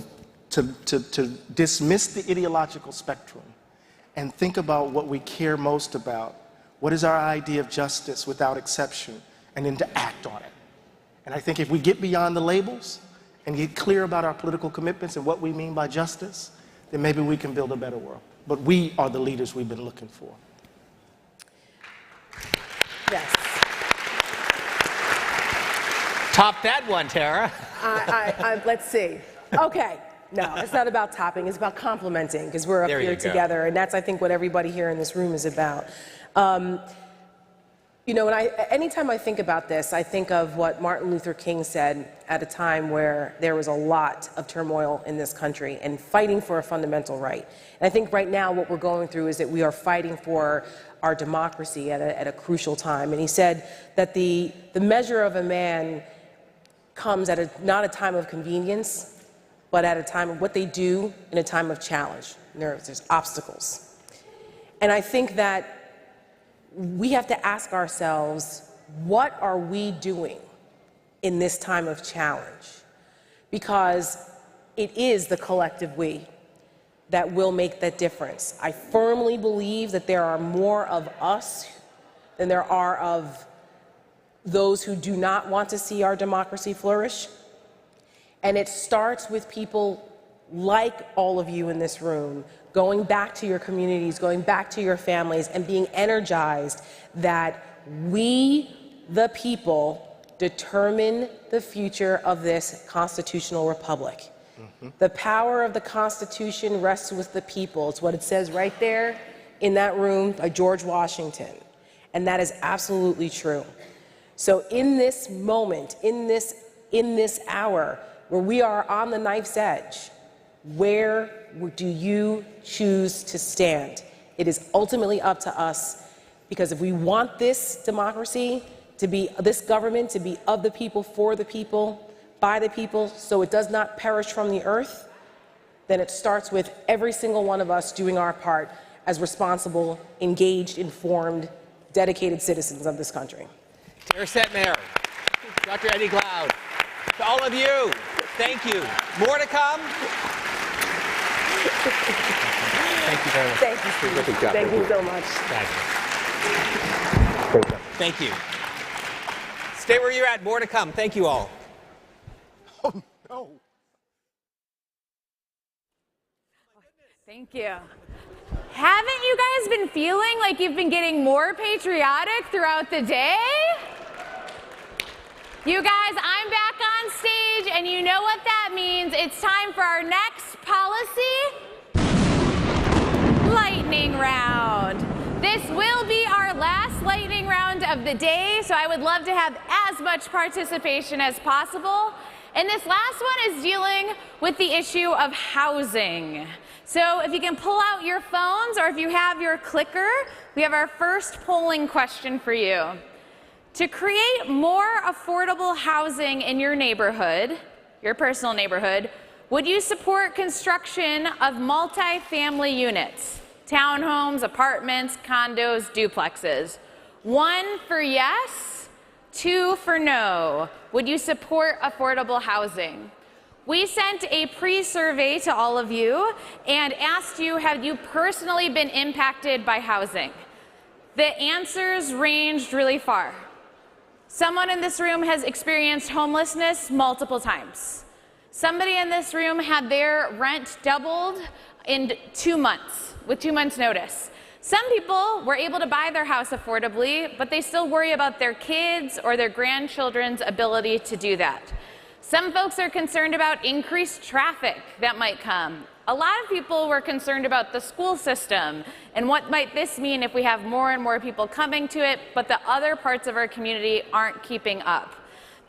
dismiss the ideological spectrum and think about what we care most about. What is our idea of justice without exception? And then to act on it. And I think if we get beyond the labels and get clear about our political commitments and what we mean by justice, then maybe we can build a better world. But we are the leaders we've been looking for. Yes. Top that one, Tara. Let's see. Okay. No, it's not about topping. It's about complimenting, because we're up here together, and that's, I think, what everybody here in this room is about. You know, anytime I think about this, I think of what Martin Luther King said at a time where there was a lot of turmoil in this country and fighting for a fundamental right. And I think right now what we're going through is that we are fighting for our democracy at a crucial time. And he said that the measure of a man comes at not a time of convenience, but at a time of what they do in a time of challenge. There's obstacles. And I think that we have to ask ourselves, what are we doing in this time of challenge? Because it is the collective we that will make that difference. I firmly believe that there are more of us than there are of those who do not want to see our democracy flourish. And it starts with people like all of you in this room, going back to your communities, going back to your families, and being energized that we, the people, determine the future of this constitutional republic. The power of the Constitution rests with the people. It's what it says right there in that room by George Washington. And that is absolutely true. So in this moment, in this hour, where we are on the knife's edge, where do you choose to stand? It is ultimately up to us, because if we want this democracy to be, this government to be of the people, for the people, by the people, so it does not perish from the earth, then it starts with every single one of us doing our part as responsible, engaged, informed, dedicated citizens of this country. Tara Setmayer, Dr. Eddie Glaude, to all of you, thank you. More to come. Thank you very much. Thank you, Steve. Thank you so much. Thank you. Stay where you're at. More to come. Thank you all. Oh, no. Thank you. Haven't you guys been feeling like you've been getting more patriotic throughout the day? You guys, I'm back on stage, and you know what that means. It's time for our next policy lightning round. This will be our last lightning round of the day, so I would love to have as much participation as possible. And this last one is dealing with the issue of housing. So if you can pull out your phones, or if you have your clicker, we have our first polling question for you. To create more affordable housing in your neighborhood, your personal neighborhood, would you support construction of multi-family units? Townhomes, apartments, condos, duplexes. 1 for yes, 2 for no. Would you support affordable housing? We sent a pre-survey to all of you and asked you, have you personally been impacted by housing? The answers ranged really far. Someone in this room has experienced homelessness multiple times. Somebody in this room had their rent doubled in 2 months, with 2 months' notice. Some people were able to buy their house affordably, but they still worry about their kids or their grandchildren's ability to do that. Some folks are concerned about increased traffic that might come. A lot of people were concerned about the school system and what might this mean if we have more and more people coming to it, but the other parts of our community aren't keeping up.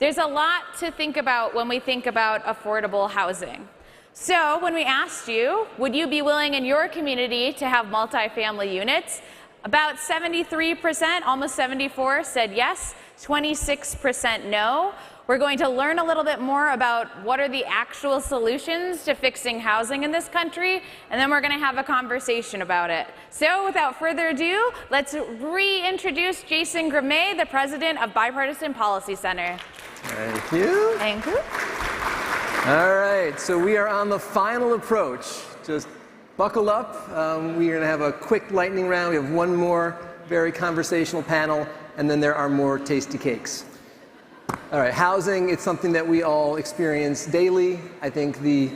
There's a lot to think about when we think about affordable housing. So when we asked you, would you be willing in your community to have multifamily units? About 73%, almost 74%, said yes, 26% no. We're going to learn a little bit more about what are the actual solutions to fixing housing in this country, and then we're going to have a conversation about it. So without further ado, let's reintroduce Jason Grimet, the president of Bipartisan Policy Center. Thank you. Thank you. All right, so we are on the final approach. Just buckle up. We are going to have a quick lightning round. We have one more very conversational panel, and then there are more tasty cakes. All right, housing, it's something that we all experience daily. I think the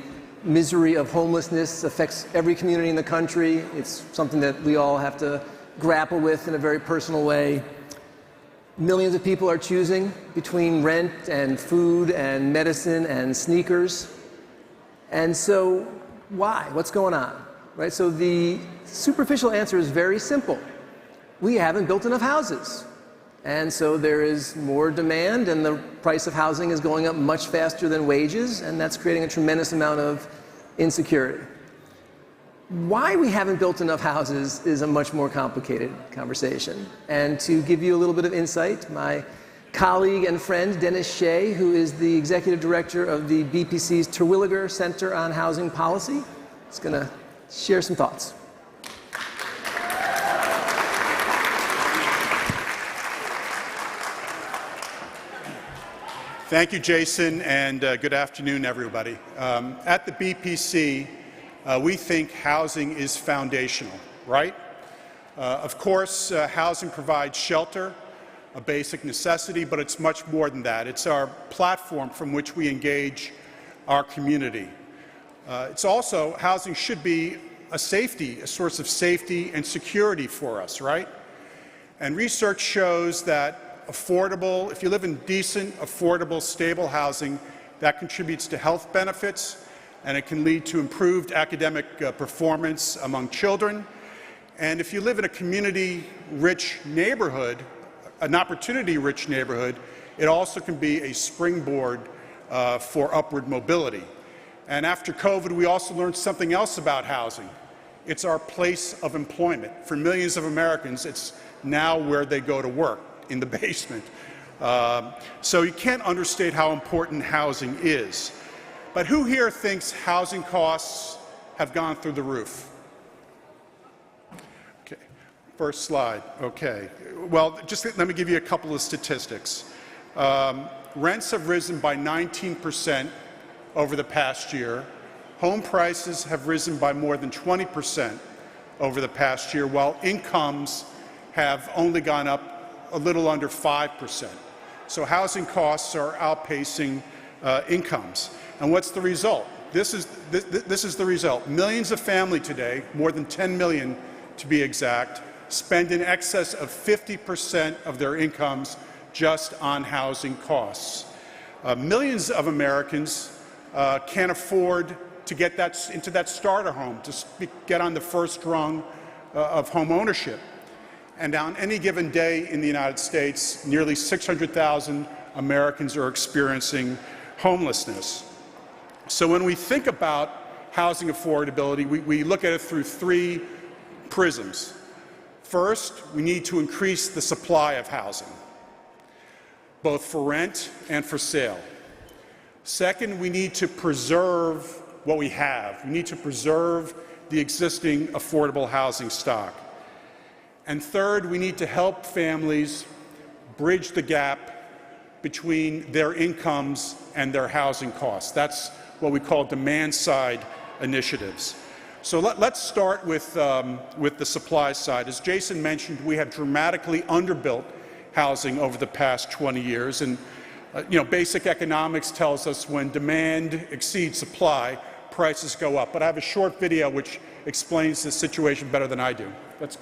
misery of homelessness affects every community in the country. It's something that we all have to grapple with in a very personal way. Millions of people are choosing between rent and food and medicine and sneakers. And so why? What's going on? Right? So the superficial answer is very simple. We haven't built enough houses. And so there is more demand, and the price of housing is going up much faster than wages, and that's creating a tremendous amount of insecurity. Why we haven't built enough houses is a much more complicated conversation. And to give you a little bit of insight, my colleague and friend, Dennis Shea, who is the executive director of the BPC's Terwilliger Center on Housing Policy, is going to share some thoughts. Thank you, Jason, and good afternoon, everybody. At the BPC, we think housing is foundational, right? Of course, housing provides shelter, a basic necessity, but it's much more than that. It's our platform from which we engage our community. It's also, housing should be a source of safety and security for us, right? And research shows that affordable, if you live in decent, affordable, stable housing, that contributes to health benefits, and it can lead to improved academic performance among children. And if you live in a community-rich neighborhood, an opportunity-rich neighborhood, it also can be a springboard for upward mobility. And after COVID, we also learned something else about housing. It's our place of employment. For millions of Americans, it's now where they go to work, in the basement. So you can't understate how important housing is. But who here thinks housing costs have gone through the roof? Okay, first slide. Okay. Well, just let me give you a couple of statistics. Rents have risen by 19% over the past year. Home prices have risen by more than 20% over the past year, while incomes have only gone up a little under 5%. So housing costs are outpacing incomes. And what's the result? This is the result. Millions of families today, more than 10 million to be exact, spend in excess of 50% of their incomes just on housing costs. Millions of Americans can't afford to get into that starter home, to get on the first rung of home ownership. And on any given day in the United States, nearly 600,000 Americans are experiencing homelessness. So when we think about housing affordability, we look at it through three prisms. First, we need to increase the supply of housing, both for rent and for sale. Second, we need to preserve what we have. We need to preserve the existing affordable housing stock. And third, we need to help families bridge the gap between their incomes and their housing costs. That's what we call demand-side initiatives. So let's start with the supply side. As Jason mentioned, we have dramatically underbuilt housing over the past 20 years. And basic economics tells us when demand exceeds supply, prices go up. But I have a short video which explains the situation better than I do. Let's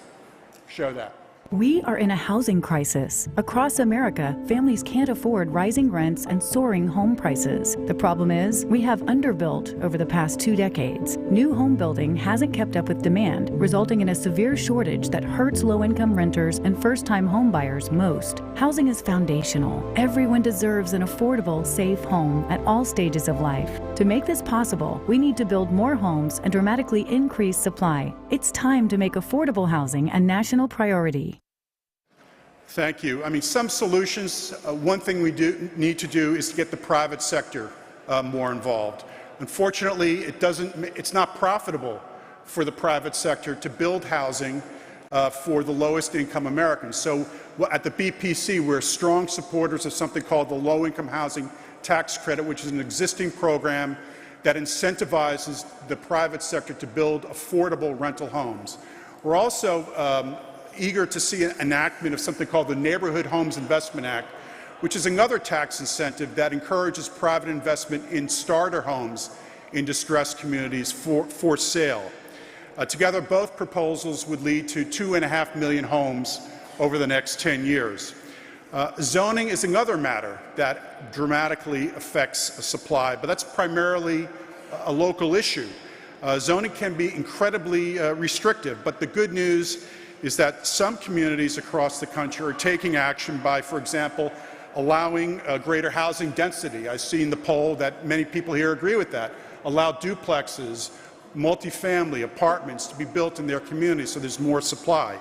show that. We are in a housing crisis. Across America, families can't afford rising rents and soaring home prices. The problem is, we have underbuilt over the past 2 decades. New home building hasn't kept up with demand, resulting in a severe shortage that hurts low-income renters and first-time home buyers most. Housing is foundational. Everyone deserves an affordable, safe home at all stages of life. To make this possible, we need to build more homes and dramatically increase supply. It's time to make affordable housing a national priority. Thank you. I mean, some solutions, one thing we need to do is to get the private sector more involved. Unfortunately, it's not profitable for the private sector to build housing for the lowest income Americans. So at the BPC, we're strong supporters of something called the Low-Income Housing Tax Credit, which is an existing program that incentivizes the private sector to build affordable rental homes. We're also eager to see an enactment of something called the Neighborhood Homes Investment Act, which is another tax incentive that encourages private investment in starter homes in distressed communities for sale. Together, both proposals would lead to 2.5 million homes over the next 10 years. Zoning is another matter that dramatically affects supply, but that's primarily a local issue. Zoning can be incredibly restrictive, but the good news is that some communities across the country are taking action by, for example, allowing greater housing density. I've seen the poll that many people here agree with that. Allow duplexes, multifamily apartments to be built in their communities so there's more supply.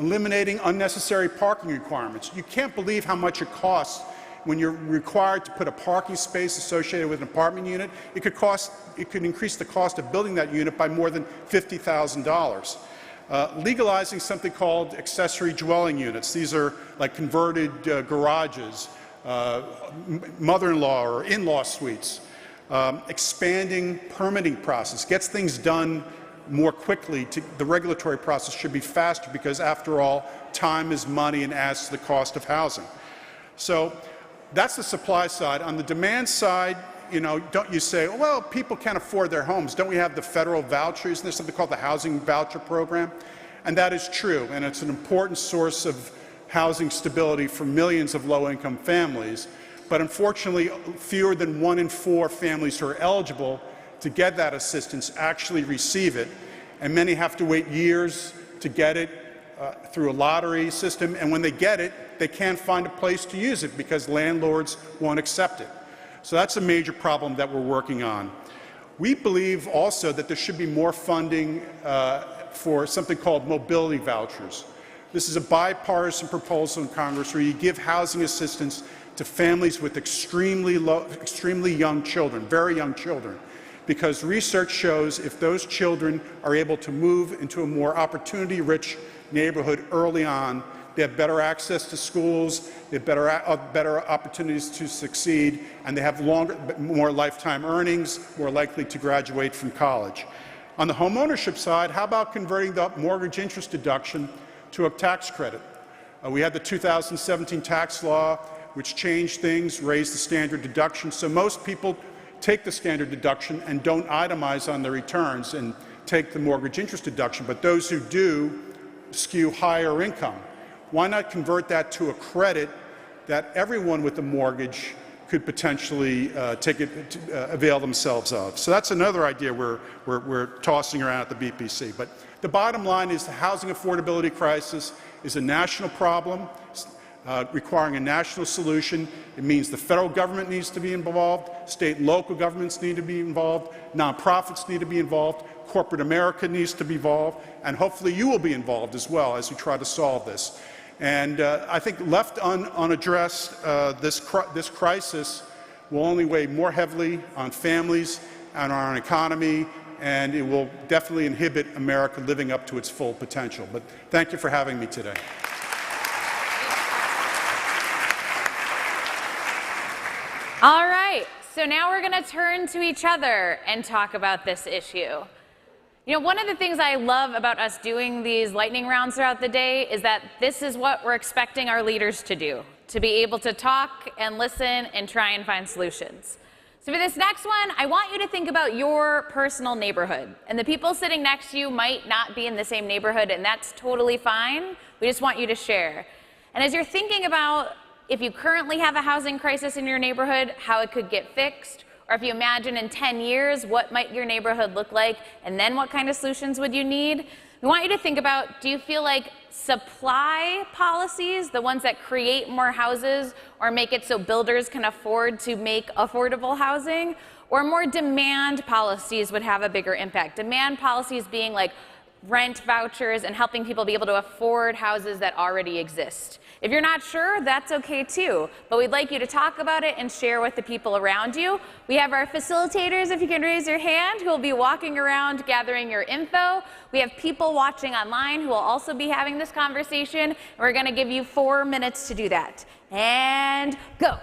Eliminating unnecessary parking requirements. You can't believe how much it costs when you're required to put a parking space associated with an apartment unit. It could increase the cost of building that unit by more than $50,000. Legalizing something called accessory dwelling units. These are like converted garages, mother-in-law or in-law suites. Expanding permitting process gets things done more quickly. The regulatory process should be faster because, after all, time is money and adds to the cost of housing. So that's the supply side. On the demand side, don't you say, well, people can't afford their homes. Don't we have the federal vouchers? And there's something called the Housing Voucher Program. And that is true, and it's an important source of housing stability for millions of low-income families. But unfortunately, fewer than 1 in 4 families who are eligible to get that assistance actually receive it, and many have to wait years to get it through a lottery system, and when they get it, they can't find a place to use it because landlords won't accept it. So that's a major problem that we're working on. We believe also that there should be more funding for something called mobility vouchers. This is a bipartisan proposal in Congress where you give housing assistance to families with extremely young children, very young children, because research shows if those children are able to move into a more opportunity-rich neighborhood early on, they have better access to schools, they have better opportunities to succeed, and they have more lifetime earnings, more likely to graduate from college. On the homeownership side, how about converting the mortgage interest deduction to a tax credit? We had the 2017 tax law, which changed things, raised the standard deduction, so most people take the standard deduction and don't itemize on their returns and take the mortgage interest deduction, but those who do skew higher income. Why not convert that to a credit that everyone with a mortgage could potentially avail themselves of? So that's another idea we're tossing around at the BPC. But the bottom line is the housing affordability crisis is a national problem requiring a national solution. It means the federal government needs to be involved, state and local governments need to be involved, nonprofits need to be involved, corporate America needs to be involved, and hopefully you will be involved as well as we try to solve this. And I think left unaddressed, this crisis will only weigh more heavily on families and on our economy, and it will definitely inhibit America living up to its full potential. But thank you for having me today. All right, so now we're going to turn to each other and talk about this issue. You know, one of the things I love about us doing these lightning rounds throughout the day is that this is what we're expecting our leaders to do, to be able to talk and listen and try and find solutions. So for this next one, I want you to think about your personal neighborhood. And the people sitting next to you might not be in the same neighborhood, and that's totally fine. We just want you to share. And as you're thinking about if you currently have a housing crisis in your neighborhood, how it could get fixed, Or if you imagine in 10 years, what might your neighborhood look like, and then what kind of solutions would you need? We want you to think about, do you feel like supply policies, the ones that create more houses or make it so builders can afford to make affordable housing, or more demand policies would have a bigger impact? Demand policies being like rent vouchers and helping people be able to afford houses that already exist. If you're not sure, that's okay too, but we'd like you to talk about it and share with the people around you. We have our facilitators, if you can raise your hand, who will be walking around gathering your info. We have people watching online who will also be having this conversation, and we're going to give you 4 minutes to do that. And go.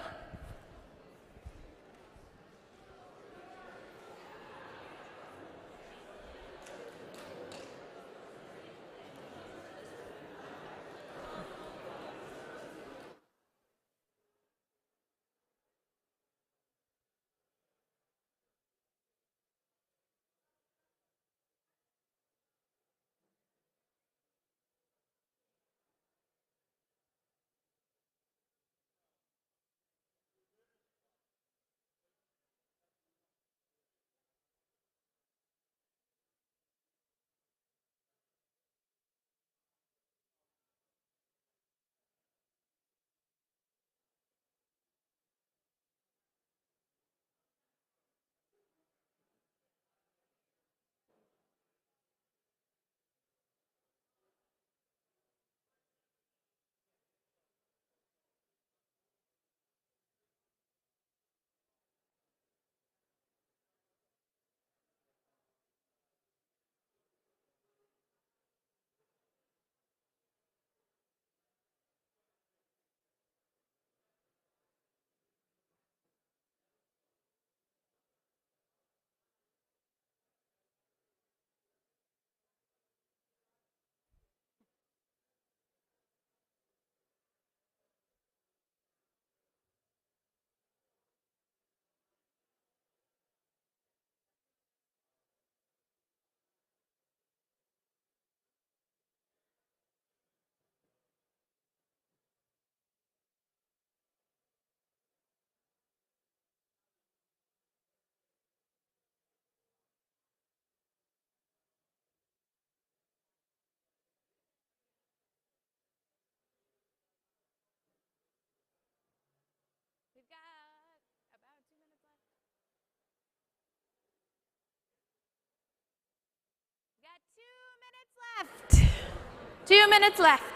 We've got about 2 minutes left. We've got 2 minutes left. 2 minutes left.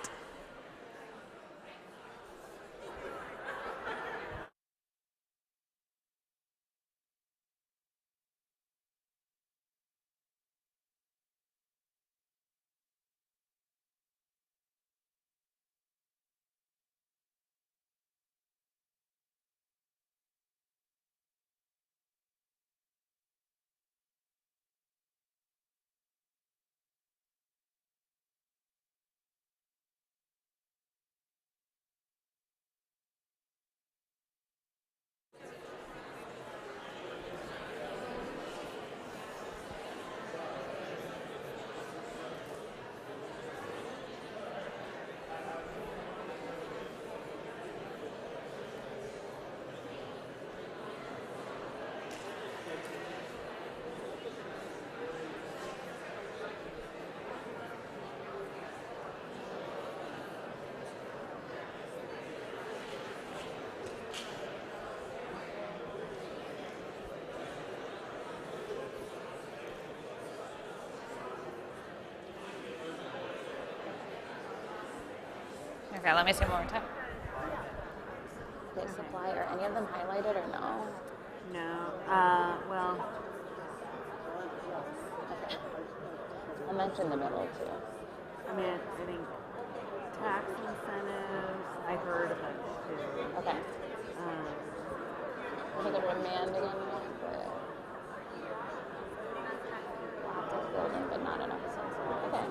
Okay, let me see one more time. Okay, supply, are any of them highlighted or no? No. Well. Okay. I'll mention the middle too. I mean, I think tax incentives, I heard a bunch too. Okay. I think of remand again. Building, but not enough sense. Okay.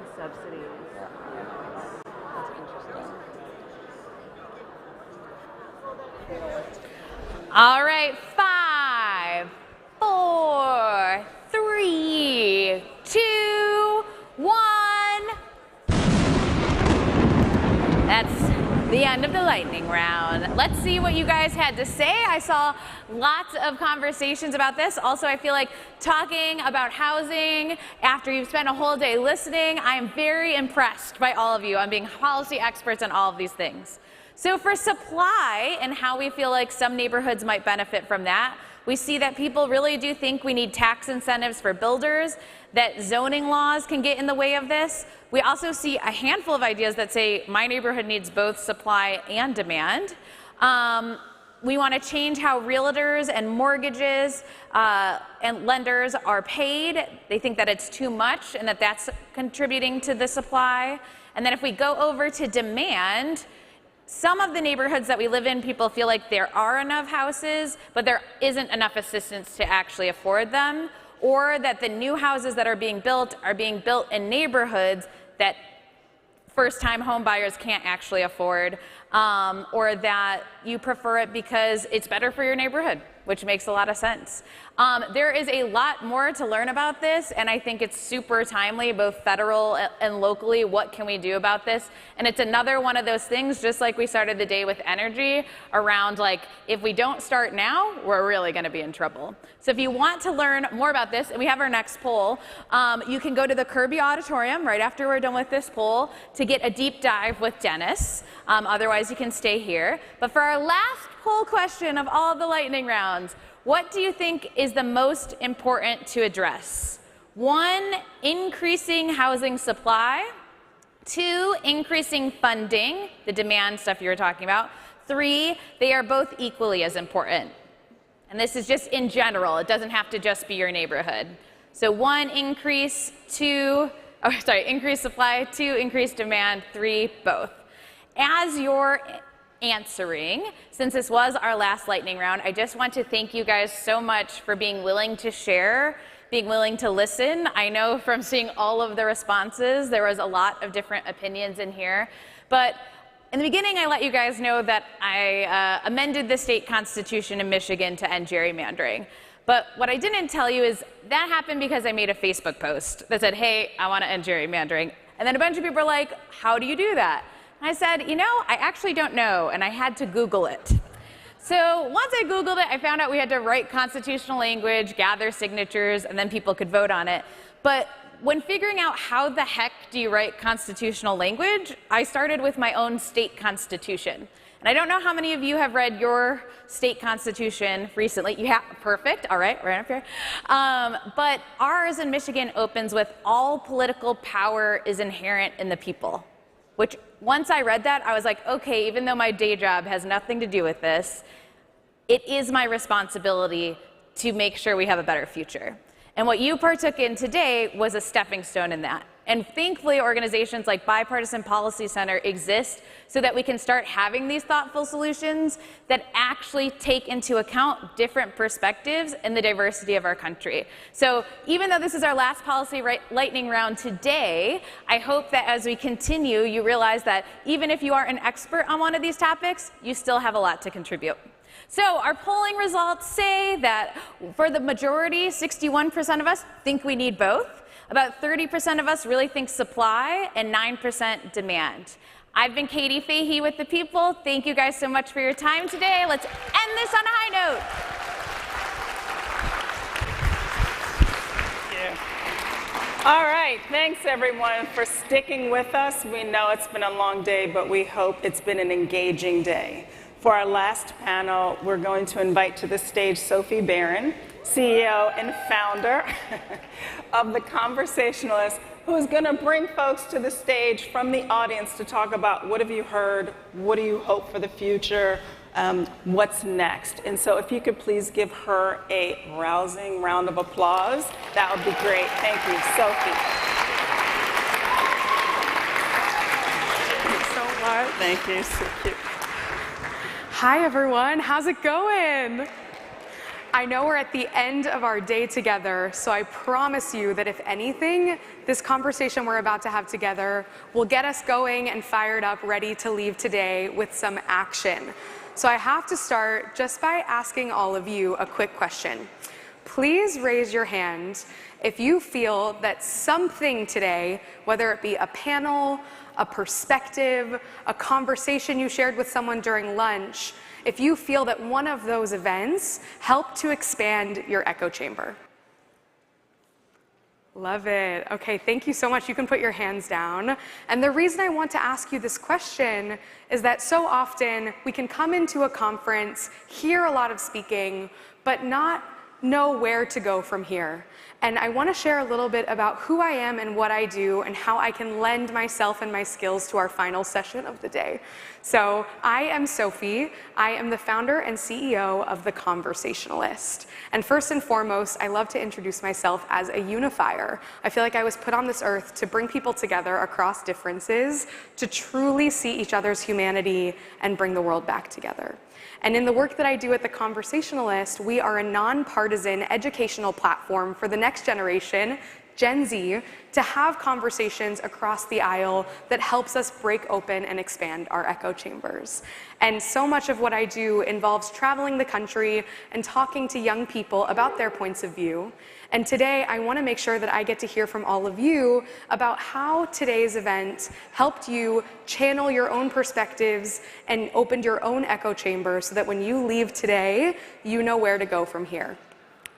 The subsidies. That's interesting. All right, 5, 4, 3, 2, 1. That's the end of the lightning round. Let's see what you guys had to say. I saw lots of conversations about this. Also, I feel like talking about housing after you've spent a whole day listening, I am very impressed by all of you on being policy experts on all of these things. So for supply and how we feel like some neighborhoods might benefit from that, we see that people really do think we need tax incentives for builders, that zoning laws can get in the way of this. We also see a handful of ideas that say my neighborhood needs both supply and demand. We want to change how realtors and mortgages and lenders are paid. They think that it's too much and that that's contributing to the supply. And then if we go over to demand, some of the neighborhoods that we live in, people feel like there are enough houses, but there isn't enough assistance to actually afford them, or that the new houses that are being built in neighborhoods that first-time home buyers can't actually afford, or that you prefer it because it's better for your neighborhood, which makes a lot of sense. There is a lot more to learn about this, and I think it's super timely, both federal and locally. What can we do about this? And it's another one of those things, just like we started the day with energy, around like, if we don't start now, we're really gonna be in trouble. So if you want to learn more about this, and we have our next poll, you can go to the Kirby Auditorium right after we're done with this poll to get a deep dive with Dennis. Otherwise, you can stay here. But for our last poll question of all of the lightning rounds, what do you think is the most important to address? 1, increasing housing supply. 2, increasing funding, the demand stuff you were talking about. 3, they are both equally as important. And this is just in general. It doesn't have to just be your neighborhood. So 1, increase. 2, increase supply. 2, increase demand. 3, both. As you're answering, since this was our last lightning round, I just want to thank you guys so much for being willing to share, being willing to listen. I know from seeing all of the responses, there was a lot of different opinions in here. But in the beginning, I let you guys know that I amended the state constitution in Michigan to end gerrymandering. But what I didn't tell you is that happened because I made a Facebook post that said, hey, I want to end gerrymandering. And then a bunch of people were like, how do you do that? I said, you know, I actually don't know, and I had to Google it. So once I Googled it, I found out we had to write constitutional language, gather signatures, and then people could vote on it. But when figuring out how the heck do you write constitutional language, I started with my own state constitution. And I don't know how many of you have read your state constitution recently. You have, perfect, all right up here. But ours in Michigan opens with all political power is inherent in the people, which once I read that, I was like, okay, even though my day job has nothing to do with this, it is my responsibility to make sure we have a better future. And what you partook in today was a stepping stone in that. And thankfully, organizations like Bipartisan Policy Center exist so that we can start having these thoughtful solutions that actually take into account different perspectives and the diversity of our country. So even though this is our last policy lightning round today, I hope that as we continue, you realize that even if you are an expert on one of these topics, you still have a lot to contribute. So our polling results say that for the majority, 61% of us think we need both. About 30% of us really think supply, and 9% demand. I've been Katie Fahey with The People. Thank you guys so much for your time today. Let's end this on a high note. Thank you. All right, thanks everyone for sticking with us. We know it's been a long day, but we hope it's been an engaging day. For our last panel, we're going to invite to the stage Sophie Barron, CEO and founder of The Conversationalist, who is going to bring folks to the stage from the audience to talk about what have you heard, what do you hope for the future, what's next. And so if you could please give her a rousing round of applause, that would be great. Thank you, Sophie. Thanks so much. Thank you, so cute. Hi, everyone. How's it going? I know we're at the end of our day together, so I promise you that if anything, this conversation we're about to have together will get us going and fired up, ready to leave today with some action. So I have to start just by asking all of you a quick question. please raise your hand if you feel that something today, whether it be a panel, a perspective, a conversation you shared with someone during lunch, if you feel that one of those events helped to expand your echo chamber. Love it. Okay, thank you so much. You can put your hands down. And the reason I want to ask you this question is that so often we can come into a conference, hear a lot of speaking, but not know where to go from here. And I want to share a little bit about who I am and what I do and how I can lend myself and my skills to our final session of the day. So I am Sophie. I am the founder and CEO of The Conversationalist. And first and foremost, I love to introduce myself as a unifier. I feel like I was put on this earth to bring people together across differences, to truly see each other's humanity and bring the world back together. And in the work that I do at The Conversationalist, we are a nonpartisan educational platform for the next generation, Gen Z, to have conversations across the aisle that helps us break open and expand our echo chambers. And so much of what I do involves traveling the country and talking to young people about their points of view. And today, I want to make sure that I get to hear from all of you about how today's event helped you channel your own perspectives and opened your own echo chamber so that when you leave today, you know where to go from here.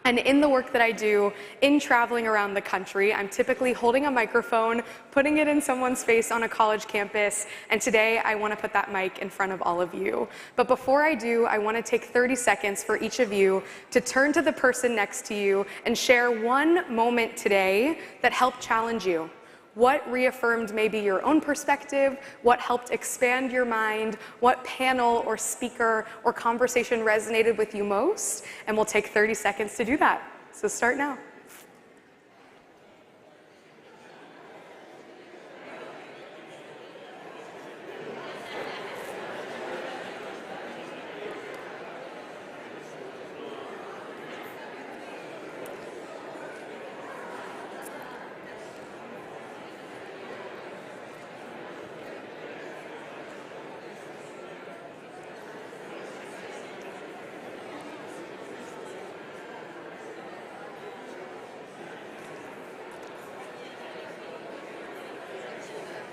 And in the work that I do, in traveling around the country, I'm typically holding a microphone, putting it in someone's face on a college campus, and today I want to put that mic in front of all of you. But before I do, I want to take 30 seconds for each of you to turn to the person next to you and share one moment today that helped challenge you. What reaffirmed maybe your own perspective? What helped expand your mind? What panel or speaker or conversation resonated with you most? And we'll take 30 seconds to do that. So start now.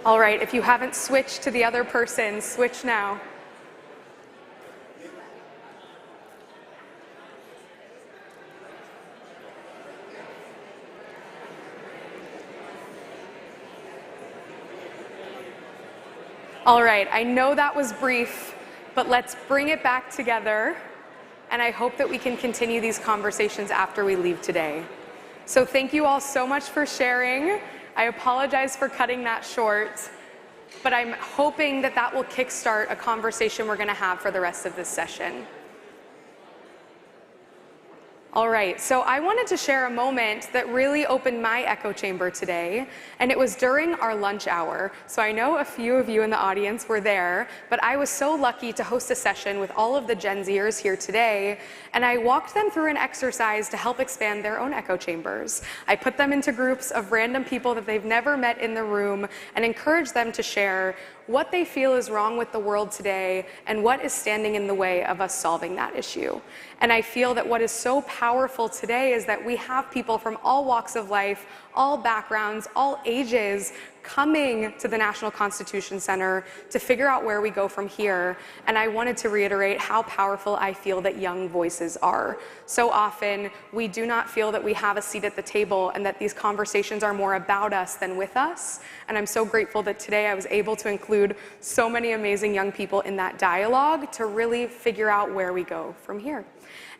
All right, if you haven't switched to the other person, switch now. All right, I know that was brief, but let's bring it back together, and I hope that we can continue these conversations after we leave today. So thank you all so much for sharing. I apologize for cutting that short, but I'm hoping that that will kickstart a conversation we're going to have for the rest of this session. All right, so I wanted to share a moment that really opened my echo chamber today, and it was during our lunch hour. So I know a few of you in the audience were there, but I was so lucky to host a session with all of the Gen Zers here today, and I walked them through an exercise to help expand their own echo chambers. I put them into groups of random people that they've never met in the room and encouraged them to share what they feel is wrong with the world today and what is standing in the way of us solving that issue. And I feel that what is so powerful today is that we have people from all walks of life, all backgrounds, all ages coming to the National Constitution Center to figure out where we go from here. And I wanted to reiterate how powerful I feel that young voices are. So often, we do not feel that we have a seat at the table and that these conversations are more about us than with us. And I'm so grateful that today I was able to include so many amazing young people in that dialogue to really figure out where we go from here.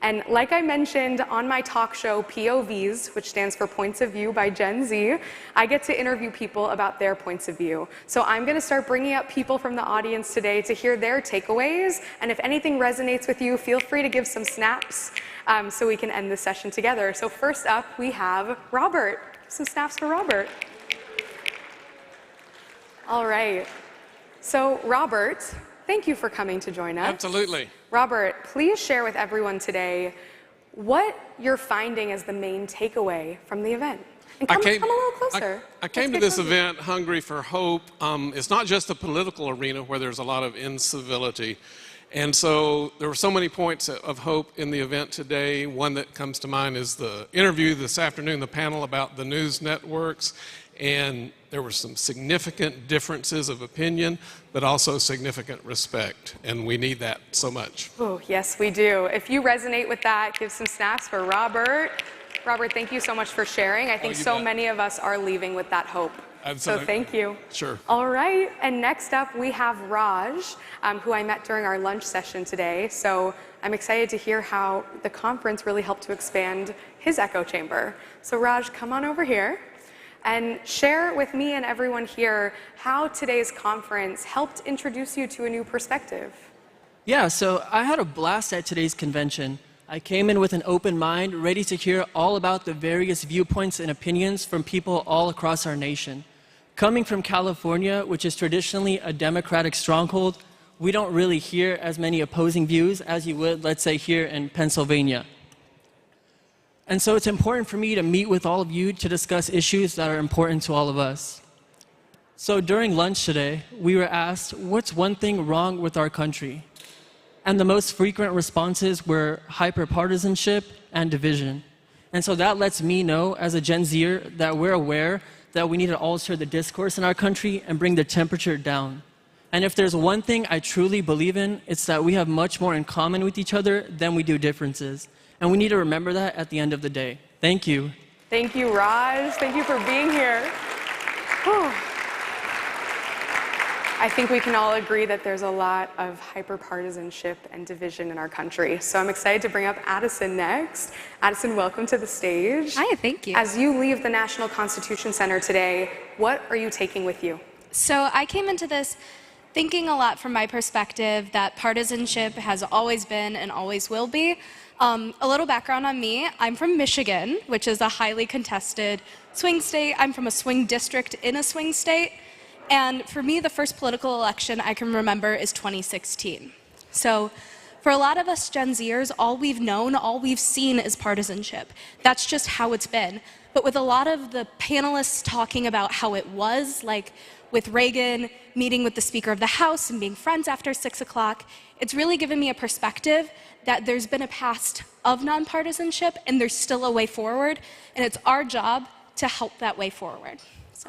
And like I mentioned on my talk show, POVs, which stands for Points of View by Gen Z, I get to interview people about their points of view. So I'm going to start bringing up people from the audience today to hear their takeaways. And if anything resonates with you, feel free to give some snaps so we can end this session together. So first up, we have Robert. Some snaps for Robert. All right. So Robert, thank you for coming to join us. Absolutely. Robert, please share with everyone today what you're finding as the main takeaway from the event. And come a little closer. I came to this event hungry for hope. It's not just a political arena where there's a lot of incivility And so there were so many points of hope in the event today. One that comes to mind is the interview this afternoon, the panel about the news networks. And there were some significant differences of opinion, but also significant respect. And we need that so much. Oh, yes, we do. If you resonate with that, give some snaps for Robert. Robert, thank you so much for sharing. I think so many of us are leaving with that hope. So thank you. Sure. All right, and next up we have Raj, who I met during our lunch session today. So I'm excited to hear how the conference really helped to expand his echo chamber. So Raj, come on over here and share with me and everyone here how today's conference helped introduce you to a new perspective. Yeah, so I had a blast at today's convention. I came in with an open mind, ready to hear all about the various viewpoints and opinions from people all across our nation. Coming from California, which is traditionally a Democratic stronghold, we don't really hear as many opposing views as you would, let's say, here in Pennsylvania. And so it's important for me to meet with all of you to discuss issues that are important to all of us. So during lunch today, we were asked, what's one thing wrong with our country? And the most frequent responses were hyperpartisanship and division. And so that lets me know, as a Gen Zer, that we're aware that we need to alter the discourse in our country and bring the temperature down. And if there's one thing I truly believe in, it's that we have much more in common with each other than we do differences. And we need to remember that at the end of the day. Thank you. Thank you, Raj. Thank you for being here. Whew. I think we can all agree that there's a lot of hyperpartisanship and division in our country. So I'm excited to bring up Addison next. Addison, welcome to the stage. Hi, thank you. As you leave the National Constitution Center today, what are you taking with you? So I came into this thinking a lot from my perspective that partisanship has always been and always will be. A little background on me. I'm from Michigan, which is a highly contested swing state. I'm from a swing district in a swing state. And for me, the first political election I can remember is 2016. So for a lot of us Gen Zers, all we've known, all we've seen is partisanship. That's just how it's been. But with a lot of the panelists talking about how it was, like with Reagan meeting with the Speaker of the House and being friends after 6 o'clock, it's really given me a perspective that there's been a past of nonpartisanship and there's still a way forward. And it's our job to help that way forward.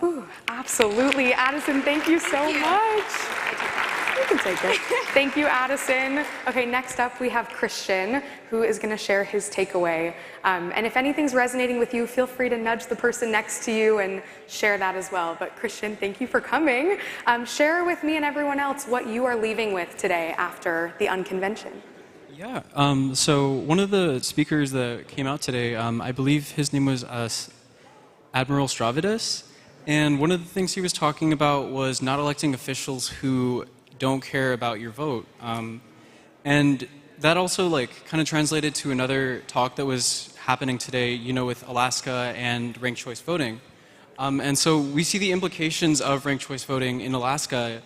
Ooh, absolutely. Addison, thank you so much. You can take it. Thank you, Addison. Okay, next up we have Christian, who is going to share his takeaway. And if anything's resonating with you, feel free to nudge the person next to you and share that as well. But Christian, thank you for coming. Share with me and everyone else what you are leaving with today after the unconvention. Yeah, so one of the speakers that came out today, I believe his name was Admiral Stavridis. And one of the things he was talking about was not electing officials who don't care about your vote. And that also kind of translated to another talk that was happening today, with Alaska and ranked choice voting. And so we see the implications of ranked choice voting in Alaska,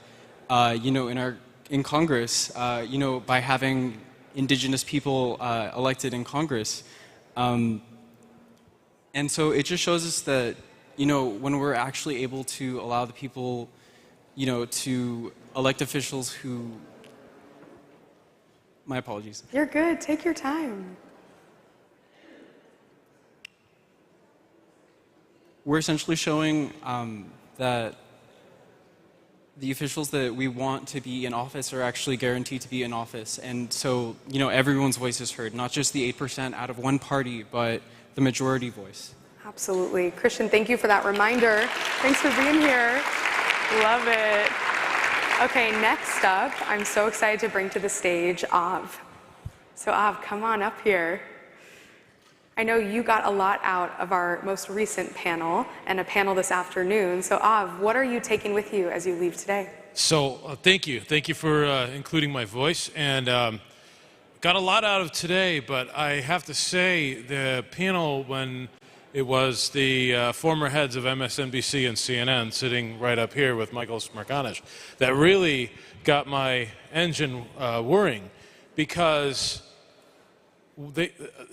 in Congress, by having indigenous people elected in Congress. And so it just shows us that when we're actually able to allow the people, to elect officials who... My apologies. You're good. Take your time. We're essentially showing that the officials that we want to be in office are actually guaranteed to be in office. And so, everyone's voice is heard, not just the 8% out of one party, but the majority voice. Absolutely. Christian, thank you for that reminder. Thanks for being here. Love it. Okay, next up, I'm so excited to bring to the stage Av. So Av, come on up here. I know you got a lot out of our most recent panel and a panel this afternoon. So Av, what are you taking with you as you leave today? So thank you. Thank you for including my voice. And got a lot out of today, but I have to say the panel when it was the former heads of MSNBC and CNN sitting right up here with Michael Smerconish that really got my engine whirring, because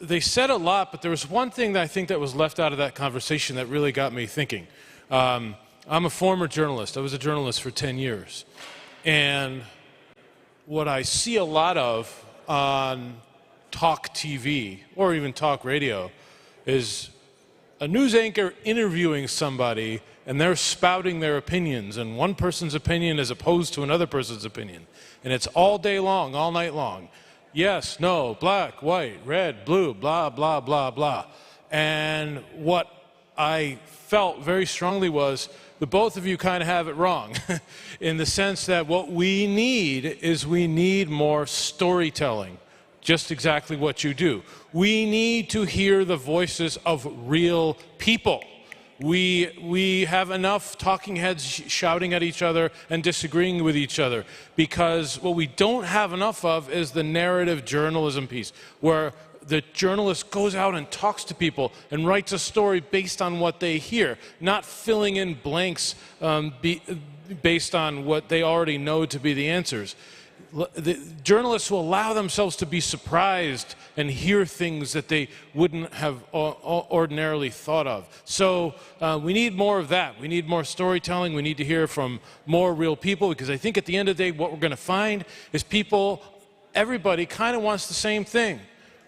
they said a lot, but there was one thing that I think that was left out of that conversation that really got me thinking. I'm a former journalist. I was a journalist for 10 years. And what I see a lot of on talk TV or even talk radio is a news anchor interviewing somebody and they're spouting their opinions, and one person's opinion is opposed to another person's opinion. And it's all day long, all night long. Yes, no, black, white, red, blue, blah, blah, blah, blah. And what I felt very strongly was the both of you kind of have it wrong in the sense that what we need more storytelling, just exactly what you do. We need to hear the voices of real people. We have enough talking heads shouting at each other and disagreeing with each other, because what we don't have enough of is the narrative journalism piece, where the journalist goes out and talks to people and writes a story based on what they hear, not filling in blanks based on what they already know to be the answers. The journalists will allow themselves to be surprised and hear things that they wouldn't have ordinarily thought of. So we need more of that. We need more storytelling. We need to hear from more real people, because I think at the end of the day what we're going to find is everybody kind of wants the same thing.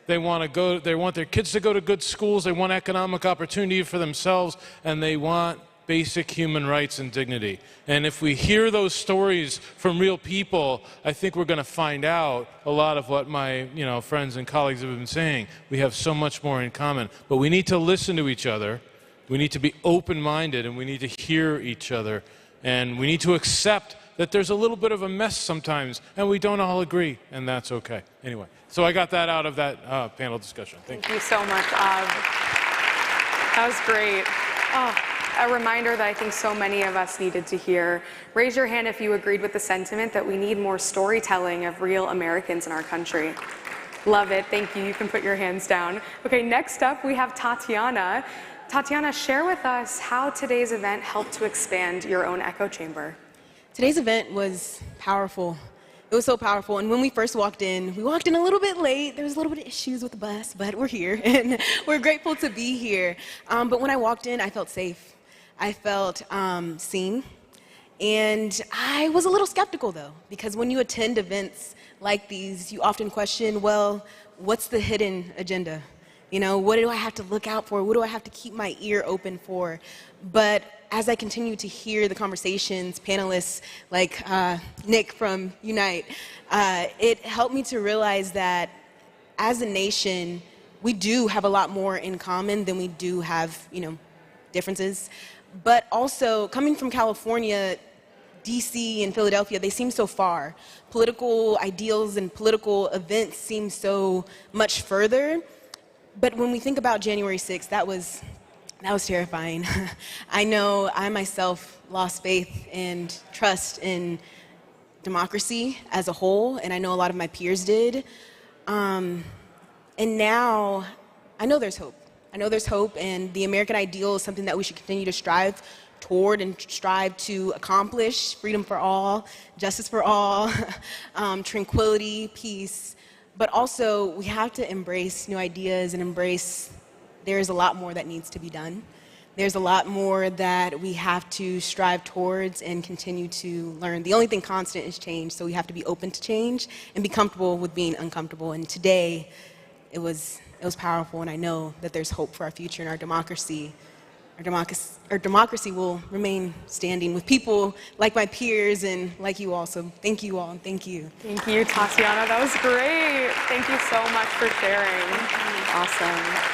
They want their kids to go to good schools, they want economic opportunity for themselves, and they want basic human rights and dignity. And if we hear those stories from real people, I think we're going to find out a lot of what my friends and colleagues have been saying. We have so much more in common. But we need to listen to each other. We need to be open-minded, and we need to hear each other. And we need to accept that there's a little bit of a mess sometimes, and we don't all agree, and that's okay. Anyway, so I got that out of that panel discussion. Thank you so much, Av. That was great. A reminder that I think so many of us needed to hear. Raise your hand if you agreed with the sentiment that we need more storytelling of real Americans in our country. Love it. Thank you. You can put your hands down. Okay, next up we have Tatiana. Tatiana, share with us how today's event helped to expand your own echo chamber. Today's event was powerful. It was so powerful. And when we first walked in a little bit late. There was a little bit of issues with the bus, but we're here and we're grateful to be here. But when I walked in, I felt safe. I felt seen. And I was a little skeptical, though, because when you attend events like these, you often question, well, what's the hidden agenda? What do I have to look out for? What do I have to keep my ear open for? But as I continue to hear the conversations, panelists like Nick from Unite, it helped me to realize that as a nation, we do have a lot more in common than we do have, differences. But also, coming from California, DC and Philadelphia, they seem so far. Political ideals and political events seem so much further. But when we think about January 6th, that was terrifying. I know I myself lost faith and trust in democracy as a whole, and I know a lot of my peers did. And now I know there's hope. I know there's hope, and the American ideal is something that we should continue to strive toward and strive to accomplish. Freedom for all, justice for all, tranquility, peace. But also, we have to embrace new ideas and embrace there's a lot more that needs to be done. There's a lot more that we have to strive towards and continue to learn. The only thing constant is change, so we have to be open to change and be comfortable with being uncomfortable. And today, it was powerful, and I know that there's hope for our future and our democracy. Our democracy will remain standing with people like my peers and like you all. So thank you all, and thank you. Thank you, Tatiana. That was great. Thank you so much for sharing. Awesome.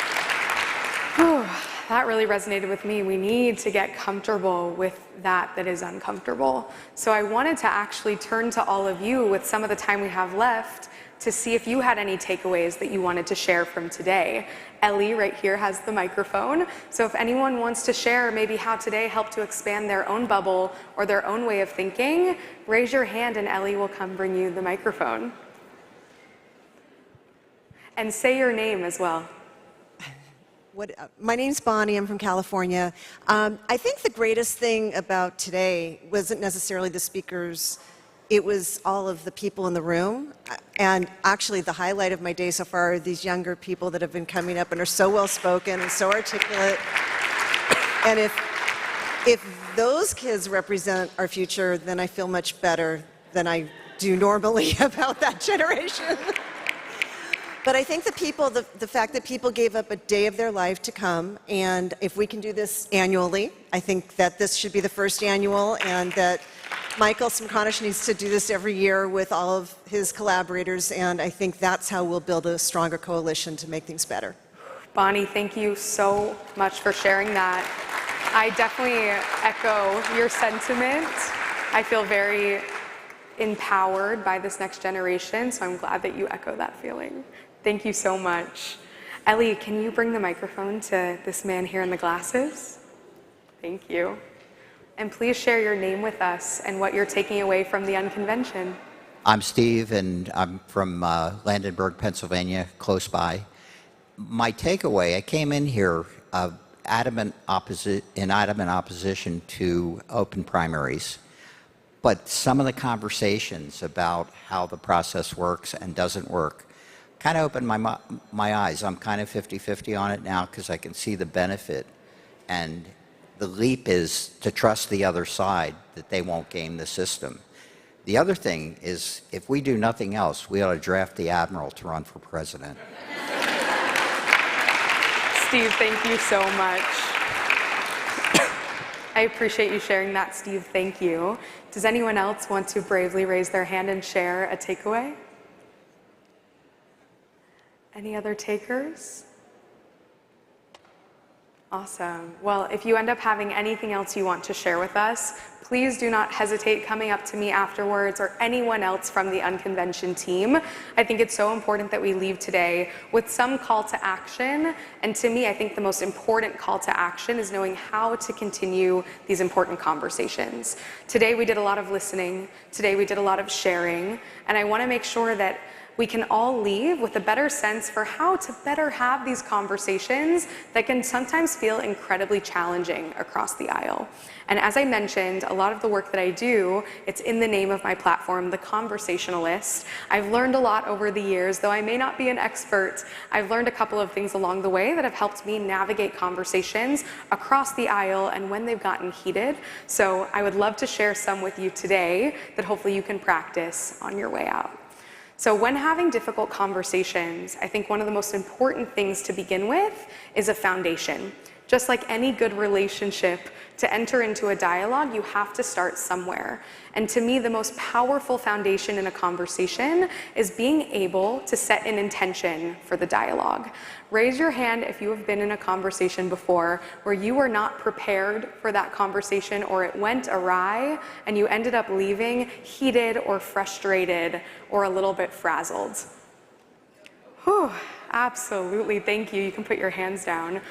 Whew, that really resonated with me. We need to get comfortable with that is uncomfortable. So I wanted to actually turn to all of you with some of the time we have left to see if you had any takeaways that you wanted to share from today. Ellie right here has the microphone. So if anyone wants to share maybe how today helped to expand their own bubble or their own way of thinking, raise your hand and Ellie will come bring you the microphone. And say your name as well. My name's Bonnie. I'm from California. I think the greatest thing about today wasn't necessarily the speakers. It was all of the people in the room. And actually, the highlight of my day so far are these younger people that have been coming up and are so well-spoken and so articulate. And if those kids represent our future, then I feel much better than I do normally about that generation. But I think the fact that people gave up a day of their life to come, and if we can do this annually, I think that this should be the first annual, and that Michael Simconish needs to do this every year with all of his collaborators, and I think that's how we'll build a stronger coalition to make things better. Bonnie, thank you so much for sharing that. I definitely echo your sentiment. I feel very empowered by this next generation, so I'm glad that you echo that feeling. Thank you so much. Ellie, can you bring the microphone to this man here in the glasses? Thank you. And please share your name with us and what you're taking away from the unconvention. I'm Steve, and I'm from Landenberg, Pennsylvania, close by. My takeaway, I came in here in adamant opposition to open primaries. But some of the conversations about how the process works and doesn't work kind of opened my eyes. I'm kind of 50-50 on it now because I can see the benefit. And the leap is to trust the other side, that they won't game the system. The other thing is, if we do nothing else, we ought to draft the admiral to run for president. Steve, thank you so much. I appreciate you sharing that, Steve. Thank you. Does anyone else want to bravely raise their hand and share a takeaway? Any other takers? Awesome. Well, if you end up having anything else you want to share with us, please do not hesitate coming up to me afterwards or anyone else from the Unconvention team. I think it's so important that we leave today with some call to action. And to me, I think the most important call to action is knowing how to continue these important conversations. Today, we did a lot of listening. Today, we did a lot of sharing. And I want to make sure that we can all leave with a better sense for how to better have these conversations that can sometimes feel incredibly challenging across the aisle. And as I mentioned, a lot of the work that I do, it's in the name of my platform, The Conversationalist. I've learned a lot over the years, though I may not be an expert. I've learned a couple of things along the way that have helped me navigate conversations across the aisle and when they've gotten heated. So I would love to share some with you today that hopefully you can practice on your way out. So when having difficult conversations, I think one of the most important things to begin with is a foundation. Just like any good relationship, to enter into a dialogue, you have to start somewhere. And to me, the most powerful foundation in a conversation is being able to set an intention for the dialogue. Raise your hand if you have been in a conversation before where you were not prepared for that conversation, or it went awry and you ended up leaving heated or frustrated or a little bit frazzled. Whew, absolutely, thank you. You can put your hands down.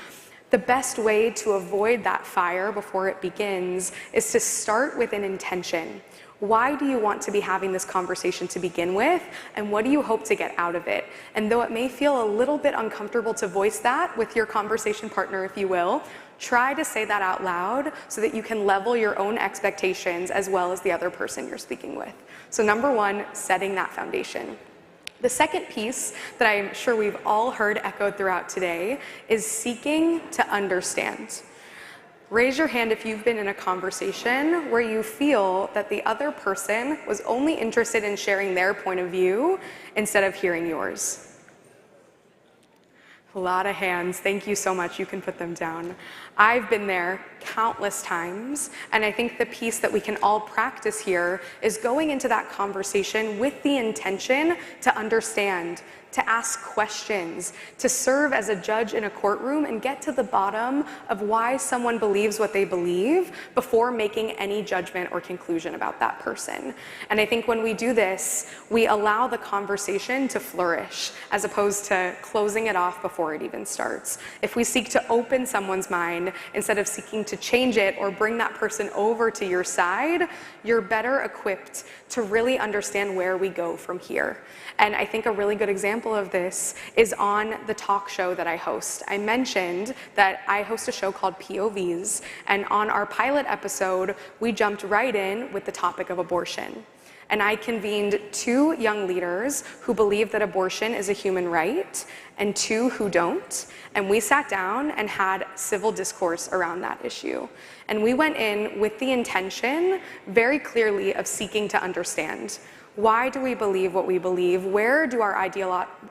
The best way to avoid that fire before it begins is to start with an intention. Why do you want to be having this conversation to begin with, and what do you hope to get out of it? And though it may feel a little bit uncomfortable to voice that with your conversation partner, if you will, try to say that out loud so that you can level your own expectations as well as the other person you're speaking with. So number one, setting that foundation. The second piece that I'm sure we've all heard echoed throughout today is seeking to understand. Raise your hand if you've been in a conversation where you feel that the other person was only interested in sharing their point of view instead of hearing yours. A lot of hands. Thank you so much. You can put them down. I've been there countless times, and I think the piece that we can all practice here is going into that conversation with the intention to understand, to ask questions, to serve as a judge in a courtroom and get to the bottom of why someone believes what they believe before making any judgment or conclusion about that person. And I think when we do this, we allow the conversation to flourish as opposed to closing it off before it even starts. If we seek to open someone's mind instead of seeking to change it or bring that person over to your side, you're better equipped to really understand where we go from here. And I think a really good example of this is on the talk show that I host. I mentioned that I host a show called POVs, and on our pilot episode, we jumped right in with the topic of abortion. And I convened 2 young leaders who believe that abortion is a human right and 2 who don't. And we sat down and had civil discourse around that issue. And we went in with the intention very clearly of seeking to understand. Why do we believe what we believe? Where do our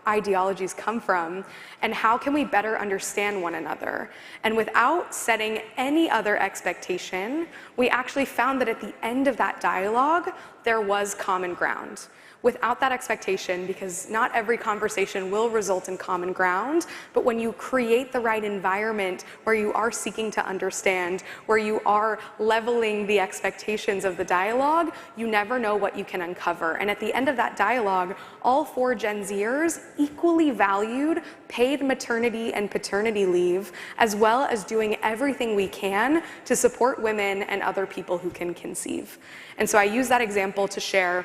ideologies come from? And how can we better understand one another? And without setting any other expectation, we actually found that at the end of that dialogue, there was common ground. Without that expectation, because not every conversation will result in common ground, but when you create the right environment where you are seeking to understand, where you are leveling the expectations of the dialogue, you never know what you can uncover. And at the end of that dialogue, all 4 Gen Zers equally valued paid maternity and paternity leave, as well as doing everything we can to support women and other people who can conceive. And so I use that example to share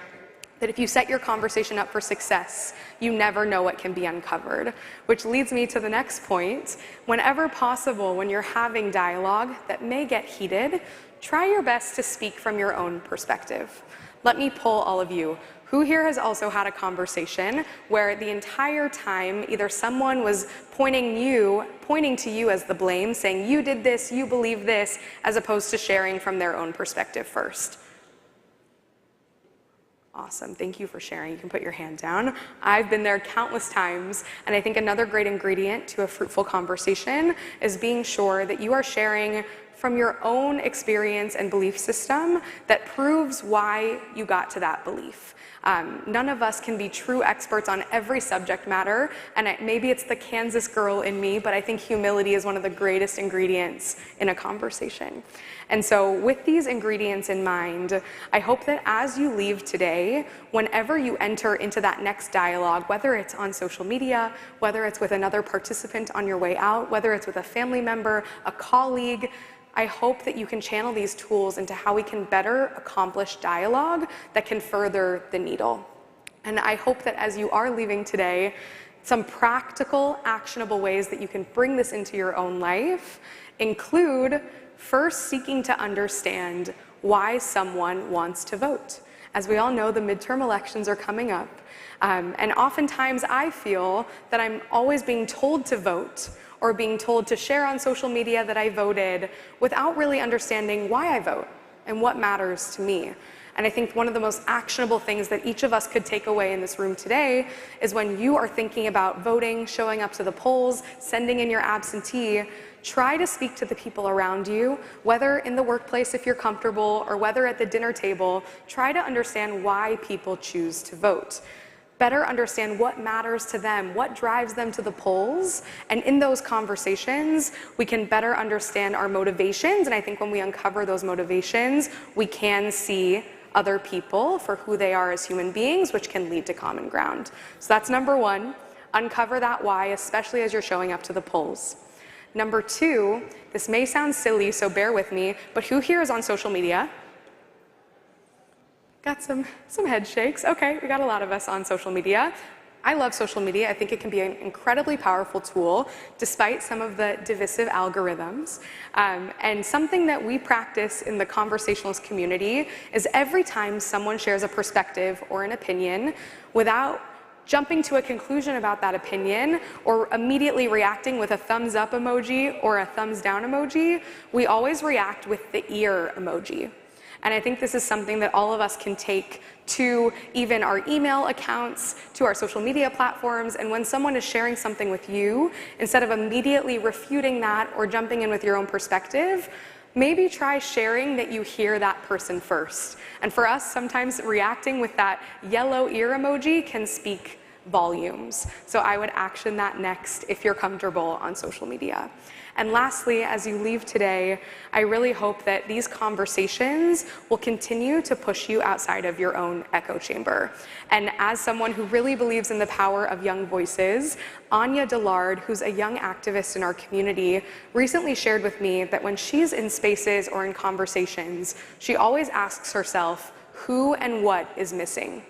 that if you set your conversation up for success, you never know what can be uncovered. Which leads me to the next point. Whenever possible, when you're having dialogue that may get heated, try your best to speak from your own perspective. Let me poll all of you. Who here has also had a conversation where the entire time either someone was pointing to you as the blame, saying you did this, you believe this, as opposed to sharing from their own perspective first? Awesome, thank you for sharing. You can put your hand down. I've been there countless times, and I think another great ingredient to a fruitful conversation is being sure that you are sharing from your own experience and belief system that proves why you got to that belief. None of us can be true experts on every subject matter, and maybe it's the Kansas girl in me, but I think humility is one of the greatest ingredients in a conversation. And so with these ingredients in mind, I hope that as you leave today, whenever you enter into that next dialogue, whether it's on social media, whether it's with another participant on your way out, whether it's with a family member, a colleague, I hope that you can channel these tools into how we can better accomplish dialogue that can further the needle. And I hope that as you are leaving today, some practical, actionable ways that you can bring this into your own life include first seeking to understand why someone wants to vote. As we all know, the midterm elections are coming up, and oftentimes I feel that I'm always being told to vote or being told to share on social media that I voted without really understanding why I vote and what matters to me. And I think one of the most actionable things that each of us could take away in this room today is when you are thinking about voting, showing up to the polls, sending in your absentee, try to speak to the people around you, whether in the workplace if you're comfortable or whether at the dinner table, try to understand why people choose to vote. Better understand what matters to them, what drives them to the polls, and in those conversations, we can better understand our motivations, and I think when we uncover those motivations, we can see other people for who they are as human beings, which can lead to common ground. So that's number 1, uncover that why, especially as you're showing up to the polls. Number 2, this may sound silly, so bear with me, but who here is on social media? Got some head shakes. Okay, we got a lot of us on social media. I love social media. I think it can be an incredibly powerful tool, despite some of the divisive algorithms. And something that we practice in the conversationalist community is every time someone shares a perspective or an opinion, without jumping to a conclusion about that opinion or immediately reacting with a thumbs up emoji or a thumbs down emoji, we always react with the ear emoji. And I think this is something that all of us can take to even our email accounts, to our social media platforms, and when someone is sharing something with you, instead of immediately refuting that or jumping in with your own perspective, maybe try sharing that you hear that person first. And for us, sometimes reacting with that yellow ear emoji can speak volumes. So I would action that next if you're comfortable on social media. And lastly, as you leave today, I really hope that these conversations will continue to push you outside of your own echo chamber. And as someone who really believes in the power of young voices, Anya Dillard, who's a young activist in our community, recently shared with me that when she's in spaces or in conversations, she always asks herself, who and what is missing?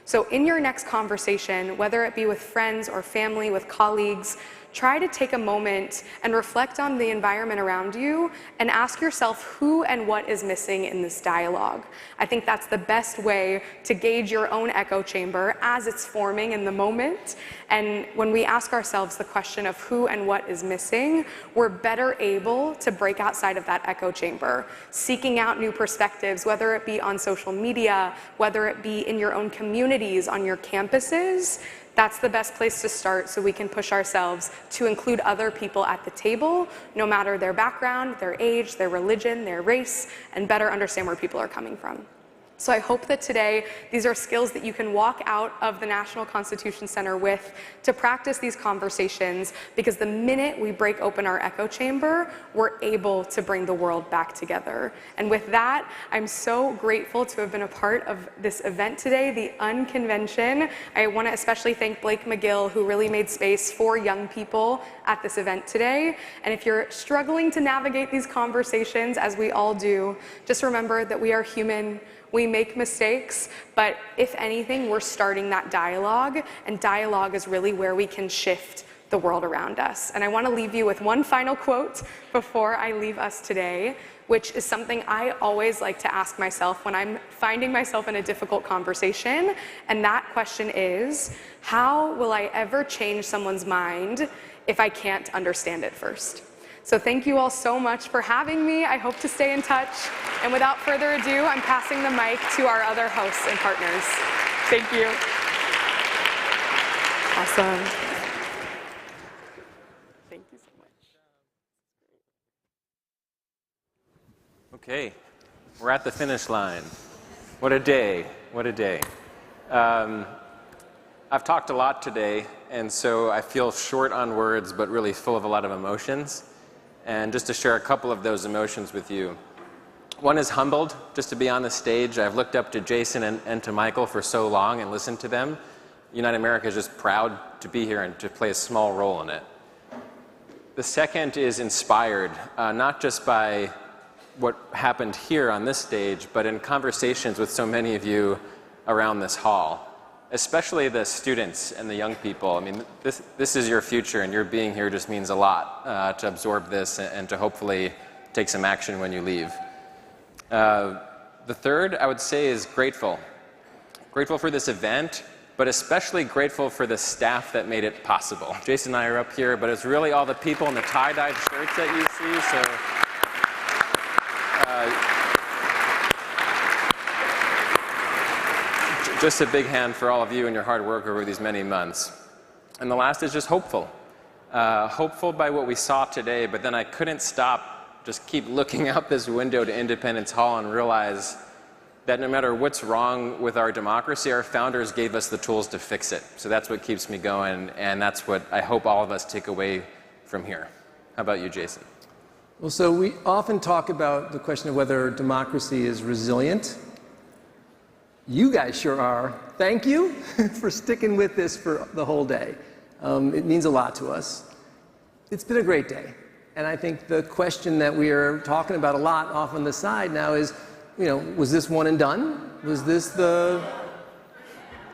So in your next conversation, whether it be with friends or family, with colleagues, try to take a moment and reflect on the environment around you and ask yourself who and what is missing in this dialogue. I think that's the best way to gauge your own echo chamber as it's forming in the moment. And when we ask ourselves the question of who and what is missing, we're better able to break outside of that echo chamber, seeking out new perspectives, whether it be on social media, whether it be in your own communities, on your campuses. That's the best place to start so we can push ourselves to include other people at the table, no matter their background, their age, their religion, their race, and better understand where people are coming from. So I hope that today these are skills that you can walk out of the National Constitution Center with to practice these conversations, because the minute we break open our echo chamber, we're able to bring the world back together. And with that, I'm so grateful to have been a part of this event today, the Unconvention. I want to especially thank Blake McGill, who really made space for young people at this event today. And if you're struggling to navigate these conversations, as we all do, just remember that we are human. We make mistakes, but if anything, we're starting that dialogue, and dialogue is really where we can shift the world around us. And I want to leave you with one final quote before I leave us today, which is something I always like to ask myself when I'm finding myself in a difficult conversation. And that question is, how will I ever change someone's mind if I can't understand it first? So thank you all so much for having me. I hope to stay in touch. And without further ado, I'm passing the mic to our other hosts and partners. Thank you. Awesome. Thank you so much. Okay, we're at the finish line. What a day, what a day. I've talked a lot today, and so I feel short on words, but really full of a lot of emotions. And just to share a couple of those emotions with you. One is humbled just to be on the stage. I've looked up to Jason and to Michael for so long and listened to them. United America is just proud to be here and to play a small role in it. The second is inspired, not just by what happened here on this stage, but in conversations with so many of you around this hall. Especially the students and the young people. I mean, this is your future, and your being here just means a lot to absorb this and to hopefully take some action when you leave. The third, I would say, is grateful. Grateful for this event, but especially grateful for the staff that made it possible. Jason and I are up here, but it's really all the people in the tie-dyed shirts that you see. So. Just a big hand for all of you and your hard work over these many months. And the last is just hopeful. Hopeful by what we saw today, but then I couldn't stop, just keep looking out this window to Independence Hall and realize that no matter what's wrong with our democracy, our founders gave us the tools to fix it. So that's what keeps me going, and that's what I hope all of us take away from here. How about you, Jason? Well, so we often talk about the question of whether democracy is resilient. You guys sure are. Thank you for sticking with this for the whole day. It means a lot to us. It's been a great day. And I think the question that we are talking about a lot off on the side now is, was this one and done? Was this the...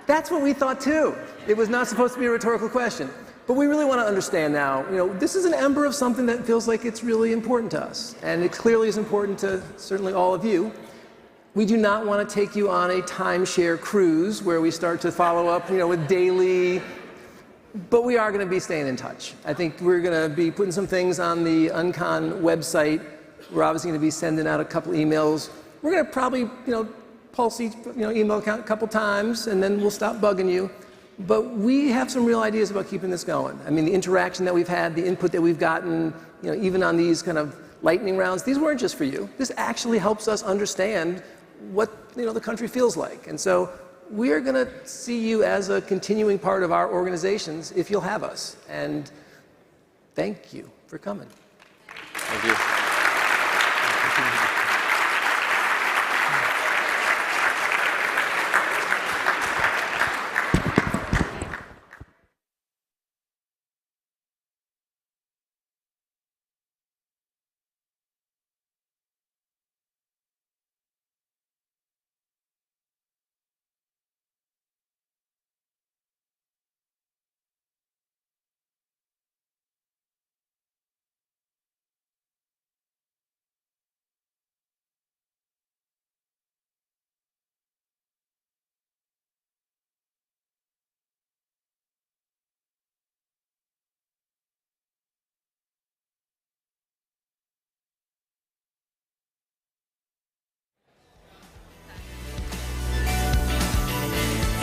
That's what we thought too. It was not supposed to be a rhetorical question. But we really want to understand now, this is an ember of something that feels like it's really important to us. And it clearly is important to certainly all of you. We do not want to take you on a timeshare cruise where we start to follow up, with daily, but we are going to be staying in touch. I think we're going to be putting some things on the Uncon website. We're obviously going to be sending out a couple emails. We're going to probably, pulse each, email account a couple times, and then we'll stop bugging you. But we have some real ideas about keeping this going. I mean, the interaction that we've had, the input that we've gotten, even on these kind of lightning rounds, these weren't just for you. This actually helps us understand what the country feels like. And so we are going to see you as a continuing part of our organizations if you'll have us. And thank you for coming. Thank you.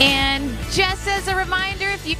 And just as a reminder, if you